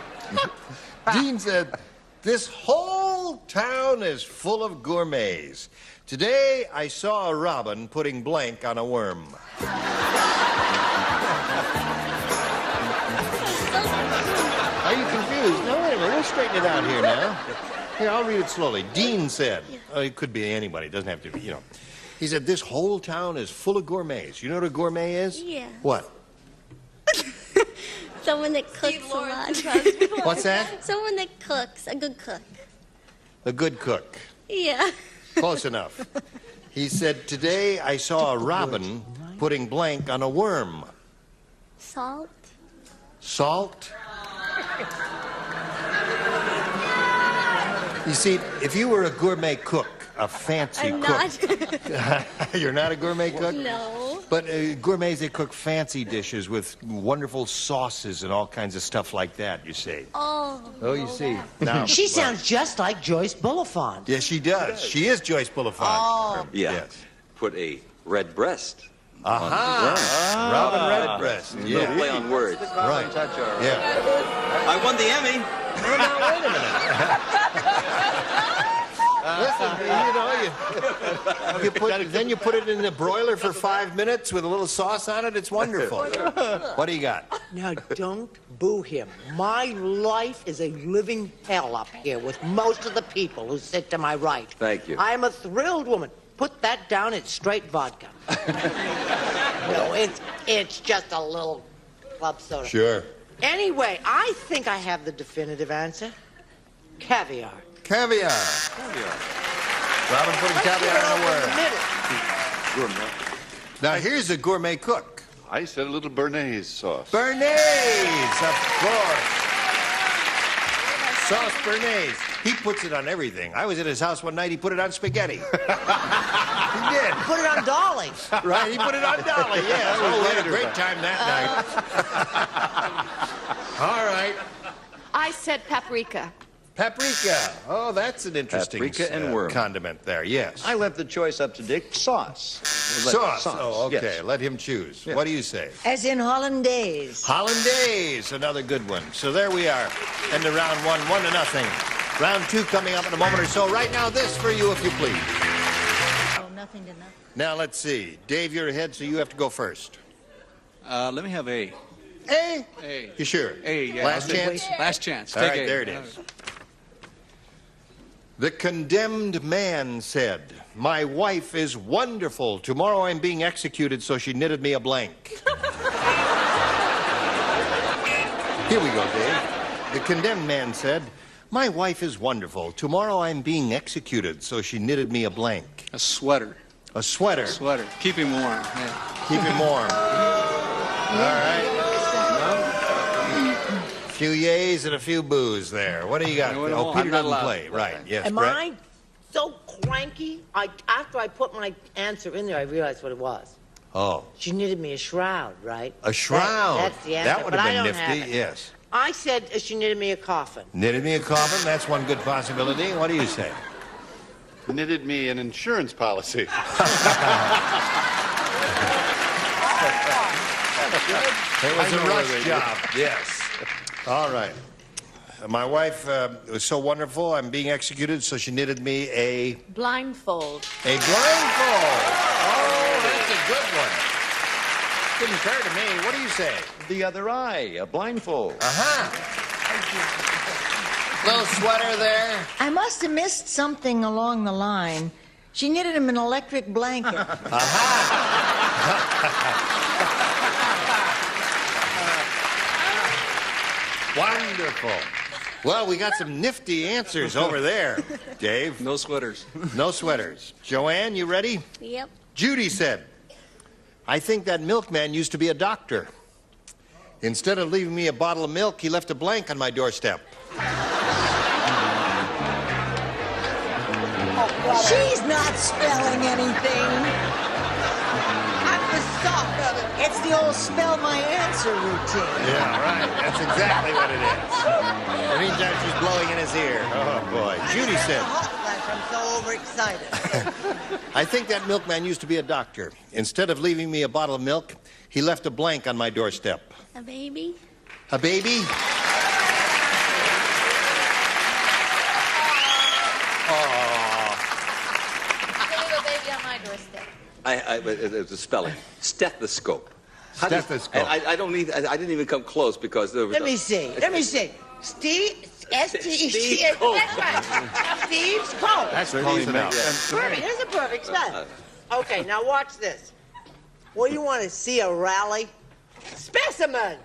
Dean said, this whole town is full of gourmets. Today, I saw a robin putting blank on a worm. Are you confused? No, wait a minute. We'll straighten it out here now. Here, I'll read it slowly. Dean said, it could be anybody. It doesn't have to be, you know. He said, this whole town is full of gourmets. You know what a gourmet is? Yeah. What? Someone that cooks a lot. What's that? Someone that cooks, a good cook. A good cook. Yeah. Close enough. He said, today I saw a robin putting blank on a worm. Salt. Salt? You see, if you were a gourmet cook, a fancy I'm cook. not. You're not a gourmet cook? No. But gourmets, they cook fancy dishes with wonderful sauces and all kinds of stuff like that, you see. Oh. Oh, you see. Now, She sounds just like Joyce Bulifant. Yes, she does. She is Joyce Bulifant. Oh. Yeah. Yes. Put a red breast. Aha! Robin Redbreast. Yeah. Little play on words. Right. Touch our, Yeah. I won the Emmy. Well, now, wait a minute. Listen, you then you put it in the broiler for 5 minutes with a little sauce on it. It's wonderful. What do you got? Now, don't boo him. My life is a living hell up here with most of the people who sit to my right. Thank you. I'm a thrilled woman. Put that down, it's straight vodka. No, it's just a little club soda. Sure. Anyway, I think I have the definitive answer. Caviar. Caviar. Robin putting caviar on a worm. Now, here's a gourmet cook. I said a little béarnaise sauce. Béarnaise, of course. Sauce béarnaise. He puts it on everything. I was at his house one night. He put it on spaghetti. He did. Put it on Dolly. Right, he put it on Dolly, yeah. Oh, we had a great time that night. All right. I said paprika. Paprika. Oh, that's an interesting Paprika and worm. condiment there, yes. I left the choice up to Dick. Sauce. Sauce. Oh, okay. Yes. Let him choose. Yeah. What do you say? As in Hollandaise. Hollandaise, another good one. So there we are. End of round one, 1-0. Round two coming up in a moment or so. Right now, this for you, if you please. Oh, nothing to nothing. Now, let's see. Dave, you're ahead, so you have to go first. Let me have A. A? A. You sure? A, yeah. Last chance? Last chance. All Take right, A. there it is. The condemned man said, my wife is wonderful. Tomorrow I'm being executed, so she knitted me a blank. Here we go, Dave. The condemned man said, my wife is wonderful. Tomorrow I'm being executed, so she knitted me a blank. A sweater. A sweater. Sweater. Keep him warm. Yeah. Keep him warm. All right. A few yays and a few boos there. What do you got? No, Oh, I'm Peter not doesn't allowed. play. Right. Yes, Am Brett? I so cranky? After I put my answer in there, I realized what it was. Oh. She knitted me a shroud, right? A shroud. That's the answer. That would but have I been don't have nifty, it. yes. I said she knitted me a coffin. Knitted me a coffin. That's one good possibility. What do you say? Knitted me an insurance policy. It was a rush job. Yes. All right. My wife was so wonderful. I'm being executed, so she knitted me a Blindfold. blindfold. Oh, that's a good one. Didn't occur to me. What do you say? The other eye, a blindfold. Little sweater there. I must have missed something along the line. She knitted him an electric blanket. Wonderful. Well, we got some nifty answers over there, Dave. No sweaters. No sweaters. Joanne, you ready? Yep. Judy said, I think that milkman used to be a doctor. Instead of leaving me a bottle of milk, he left a blank on my doorstep. She's not spelling anything. I'm the soft of it. It's the old spell my answer routine. Yeah, right. That's exactly what it is. Anytime she's blowing in his ear. Oh, boy. Judy said, gosh, I'm so overexcited. I think that milkman used to be a doctor. Instead of leaving me a bottle of milk, he left a blank on my doorstep. A baby? A baby? Leave a baby on my doorstep. It's a spelling. Stethoscope. Stethoscope. I didn't even come close because there was. Let me see. Steve, S-T-E-V. Cope. That's right. Steve's coat. That's close enough. Perfect. Here's a perfect spell. Okay, now watch this. What do you want to see, a rally? Specimen.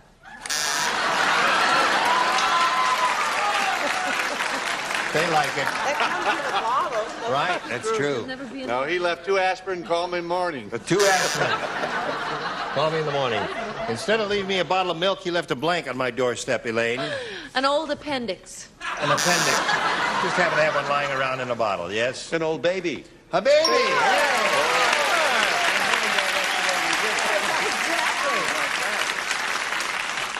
They like it. That comes in a bottle. Right, that's true. No, he left 2 aspirin, called me in the morning. 2 aspirin. Call me in the morning. Instead of leaving me a bottle of milk, he left a blank on my doorstep, Elaine. An old appendix. An appendix. Just happen to have one lying around in a bottle, yes? An old baby. A baby!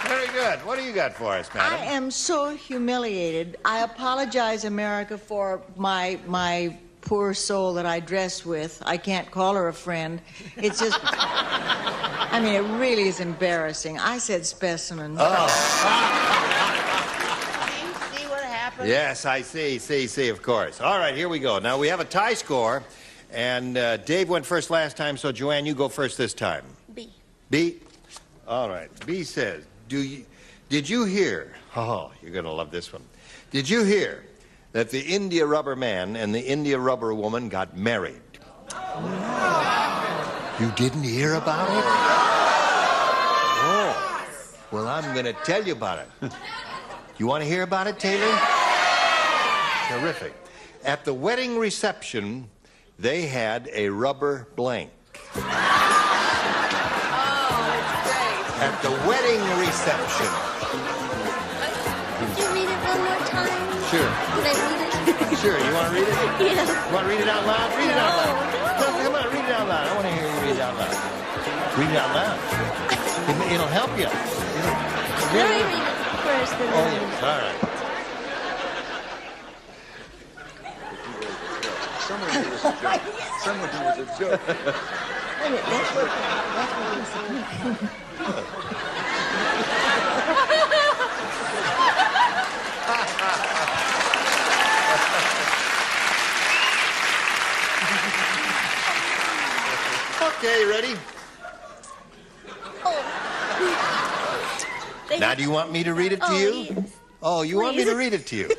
Very good. What do you got for us, madam? I am so humiliated. I apologize, America, for my poor soul that I dress with. I can't call her a friend. It's just, I mean, it really is embarrassing. I said specimen. Oh. See what happened? Yes, I see, of course. All right, here we go. Now, we have a tie score, and Dave went first last time, so Joanne, you go first this time. B. B? All right. B says, did you hear? Oh, you're going to love this one. Did you hear that the India rubber man and the India rubber woman got married? You didn't hear about it? Oh. Well, I'm going to tell you about it. You want to hear about it, Taylor? Terrific. At the wedding reception, they had a rubber blank. At the wedding reception. Could you read it one more time? Sure. Could I read it? Sure. You want to read it? Yeah. You want to read it out loud? Read it out loud. No, come on, read it out loud. I want to hear you read it out loud. Read it out loud. It'll help you. Let me read it first. And Oh, then... yes. All right. Someone who was a joke. Wait a minute, that's what he Okay, ready? Now, do you want me to read it to you? Yes. Oh, you want me to read it to you?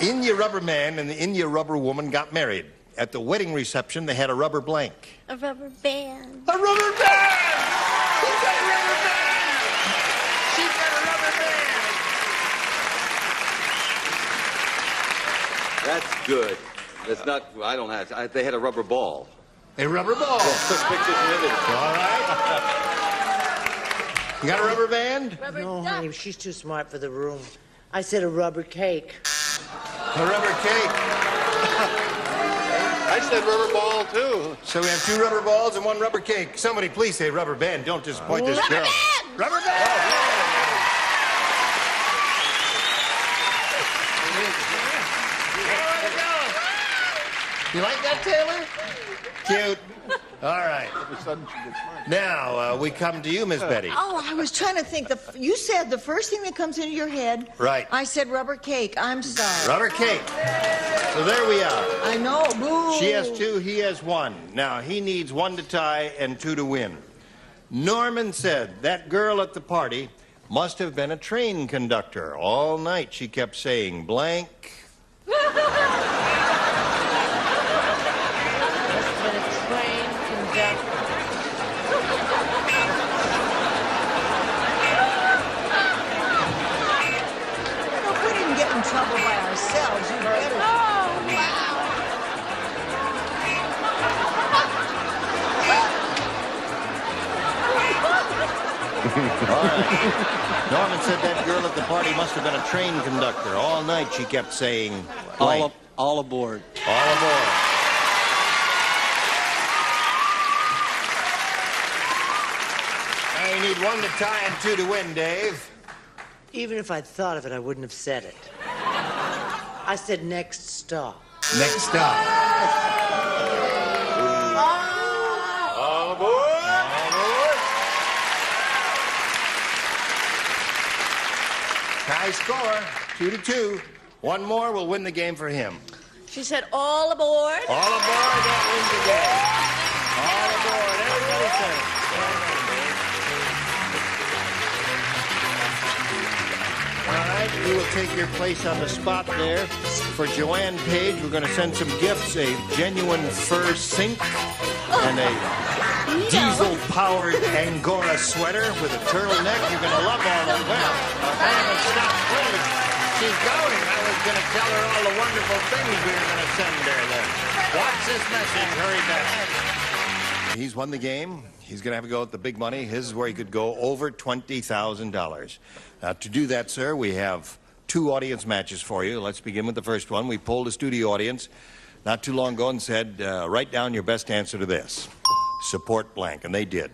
India rubber man and the India rubber woman got married. At the wedding reception, they had a rubber blank. A rubber band. A rubber band! Who got a rubber band? She got a rubber band! That's good. That's not. I don't have. They had a rubber ball. A rubber ball. Took pictures and everything. All right. You got a rubber band? No, honey, she's too smart for the room. I said a rubber cake. A rubber cake. I said rubber ball, too. So we have 2 rubber balls and 1 rubber cake. Somebody please say rubber band. Don't disappoint this girl. Band! Rubber band! You like that, Taylor? Cute. All right. Now, we come to you, Miss Betty. Oh, I was trying to think. You said the first thing that comes into your head. Right. I said rubber cake. I'm sorry. Rubber cake. So there we are. I know. Boo. She has 2, he has 1. Now, he needs 1 to tie and 2 to win. Norman said that girl at the party must have been a train conductor. All night she kept saying blank. Trouble by ourselves. You better. Oh, wow. All right. Norman said that girl at the party must have been a train conductor. All night she kept saying blank. All aboard. All aboard. Now you need 1 to tie and 2 to win, Dave. Even if I'd thought of it, I wouldn't have said it. I said next stop. Next stop. All aboard! High score, 2-2. One more will win the game for him. She said, all aboard. All aboard, that wins the game. All aboard, everybody says. All right, we will take your place on the spot there. For Joanne Page, we're going to send some gifts, a genuine fur sink and a diesel-powered Angora sweater with a turtleneck. You're going to love all of them. Well, I haven't stopped, please. She's going. I was going to tell her all the wonderful things we were going to send her then. Watch this message. Hurry back. He's won the game. He's going to have to go with the big money. His is where he could go over $20,000. Now, to do that, sir, we have 2 audience matches for you. Let's begin with the first one. We polled a studio audience not too long ago and said, write down your best answer to this. Support blank, and they did.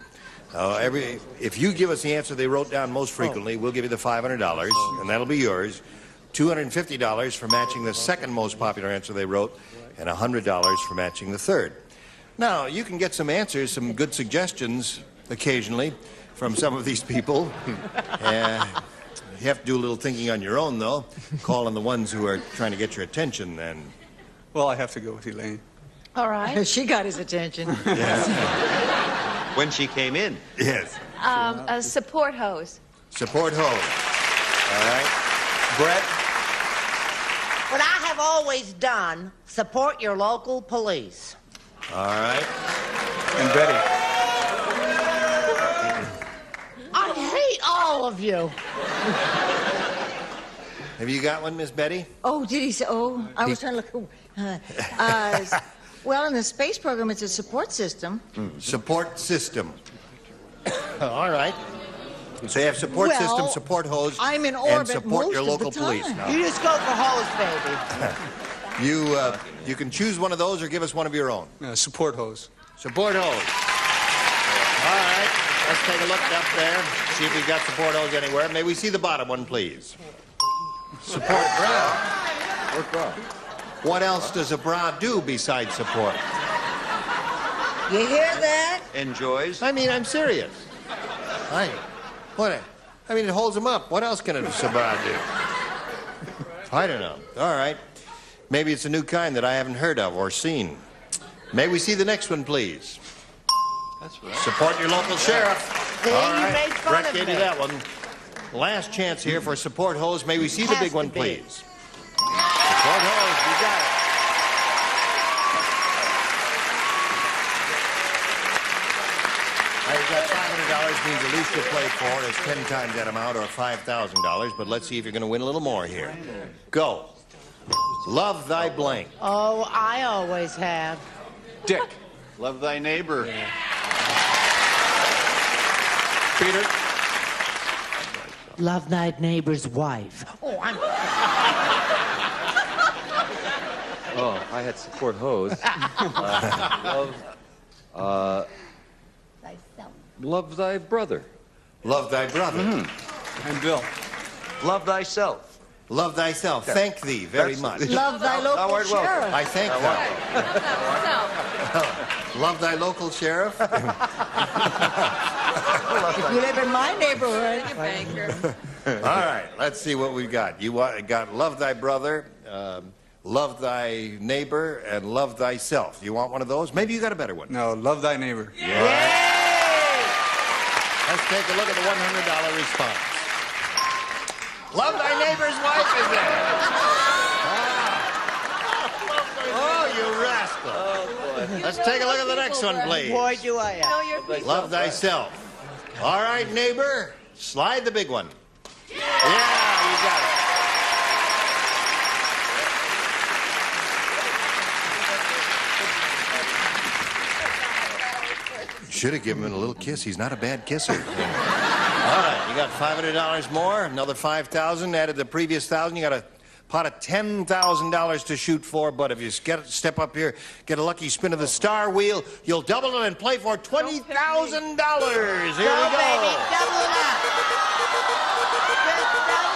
If you give us the answer they wrote down most frequently, we'll give you the $500, and that'll be yours. $250 for matching the second most popular answer they wrote, and $100 for matching the third. Now, you can get some answers, some good suggestions occasionally from some of these people. You have to do a little thinking on your own, though. Call on the ones who are trying to get your attention, then. Well, I have to go with Elaine. All right. She got his attention. When she came in. Yes. A support hose. Support hose. All right. Brett? What I have always done, support your local police. All right. And Betty. I hate all of you. Have you got one, Miss Betty? Oh, did he say? Oh, I was trying to look. Well, in the space program, it's a support system. Support system. All right. So you have support system, support hose, I'm in orbit and support your most local of the police. time. Now, You just go for hose, baby. you can choose one of those or give us one of your own. Support hose. Support hose. All right. Let's take a look up there. See if we've got support hose anywhere. May we see the bottom one, please? Support bra. What else does a bra do besides support? You hear that? Enjoys. I mean, I'm serious. I mean, it holds them up. What else can a bra do? I don't know. All right. Maybe it's a new kind that I haven't heard of or seen. May we see the next one, please? That's right. Support your local sheriff. See, All you right. made fun Brett of gave me. you that one. Last chance here for support hose. May we see the Has big to one, be. please? Support hose. You got it. Now, you've got $500 means the least you'll play for is 10 times that amount, or $5,000. But let's see if you're going to win a little more here. Go. Love thy blank. Oh, I always have. Dick. Love thy neighbor. Peter. Love thy neighbor's wife. Oh, I'm... Oh, I had support hose. Love thy brother. Love thy brother. And Bill. Love thyself. Love thyself. Thank thee very much. Love thy local sheriff. I thank thou. Love thy local sheriff. If you live in my neighborhood. All right, let's see what we've got. You got love thy brother, love thy neighbor, and love thyself. You want one of those? Maybe you got a better one. No, love thy neighbor. Yeah. Let's take a look at the $100 response. Love thy neighbor's wife is there. Oh, you rascal. Oh, boy. Let's take a look at the next one, please. Boy, do I have. Love thyself. All right, neighbor, slide the big one. Yeah, you got it. Should have given him a little kiss. He's not a bad kisser. All right, you got $500 more, another $5,000, added the previous $1,000. You got a pot of $10,000 to shoot for, but if you step up here, get a lucky spin of the star wheel, you'll double it and play for $20,000. Here we go. Baby, double it up. Just double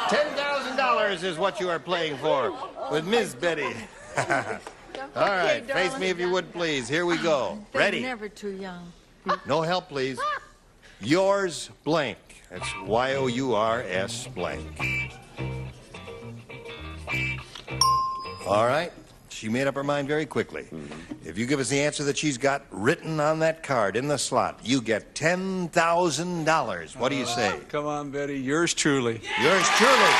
$10,000 is what you are playing for with Miss Betty. All right, face me if you would, please. Here we go. They're Ready? never too young. No help, please. Yours blank. That's Y-O-U-R-S blank. All right. She made up her mind very quickly. If you give us the answer that she's got written on that card in the slot, you get $10,000. What do you say? Come on, Betty. Yours truly. Yours truly.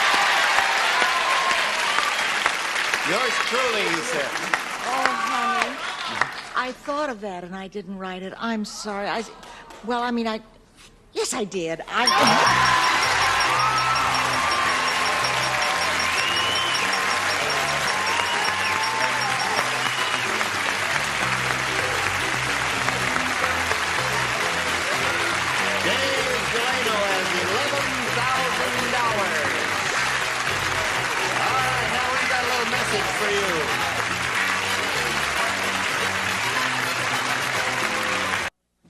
Yours truly, he said. Oh, honey. I thought of that and I didn't write it. I'm sorry. Yes, I did. For you.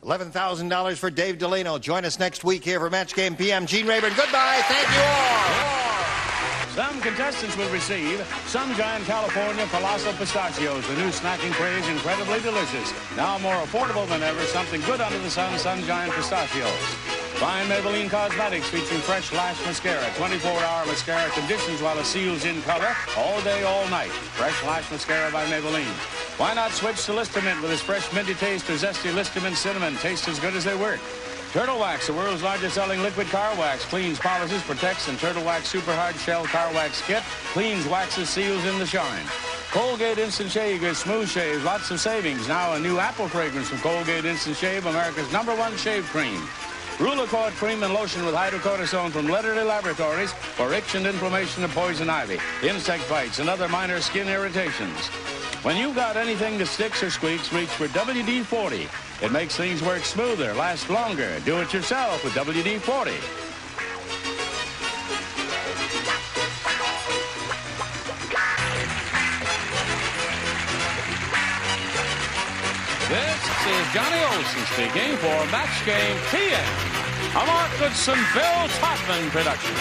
$11,000 for Dave Delano. Join us next week here for Match Game PM. Gene Rayburn, goodbye. Thank you all. Some contestants will receive Sunshine California Colossal Pistachios, the new snacking craze, incredibly delicious. Now more affordable than ever, something good under the sun, Sunshine Pistachios. Fine Maybelline Cosmetics featuring fresh lash mascara. 24-hour mascara conditions while it seals in color all day, all night. Fresh lash mascara by Maybelline. Why not switch to Listamint with its fresh minty taste or zesty Listamint cinnamon? Taste as good as they work. Turtle Wax, the world's largest selling liquid car wax. Cleans, polishes, protects, and Turtle Wax Super Hard Shell Car Wax Kit cleans, waxes, seals in the shine. Colgate Instant Shave gives smooth shaves, lots of savings. Now a new apple fragrance from Colgate Instant Shave, America's #1 shave cream. Rulacort cream and lotion with hydrocortisone from Letterly Laboratories for itch and inflammation of poison ivy, insect bites, and other minor skin irritations. When you've got anything that sticks or squeaks, reach for WD-40. It makes things work smoother, last longer. Do it yourself with WD-40. This is Johnny Olson speaking for Match Game PM, a Mark Goodson, Bill Todman production.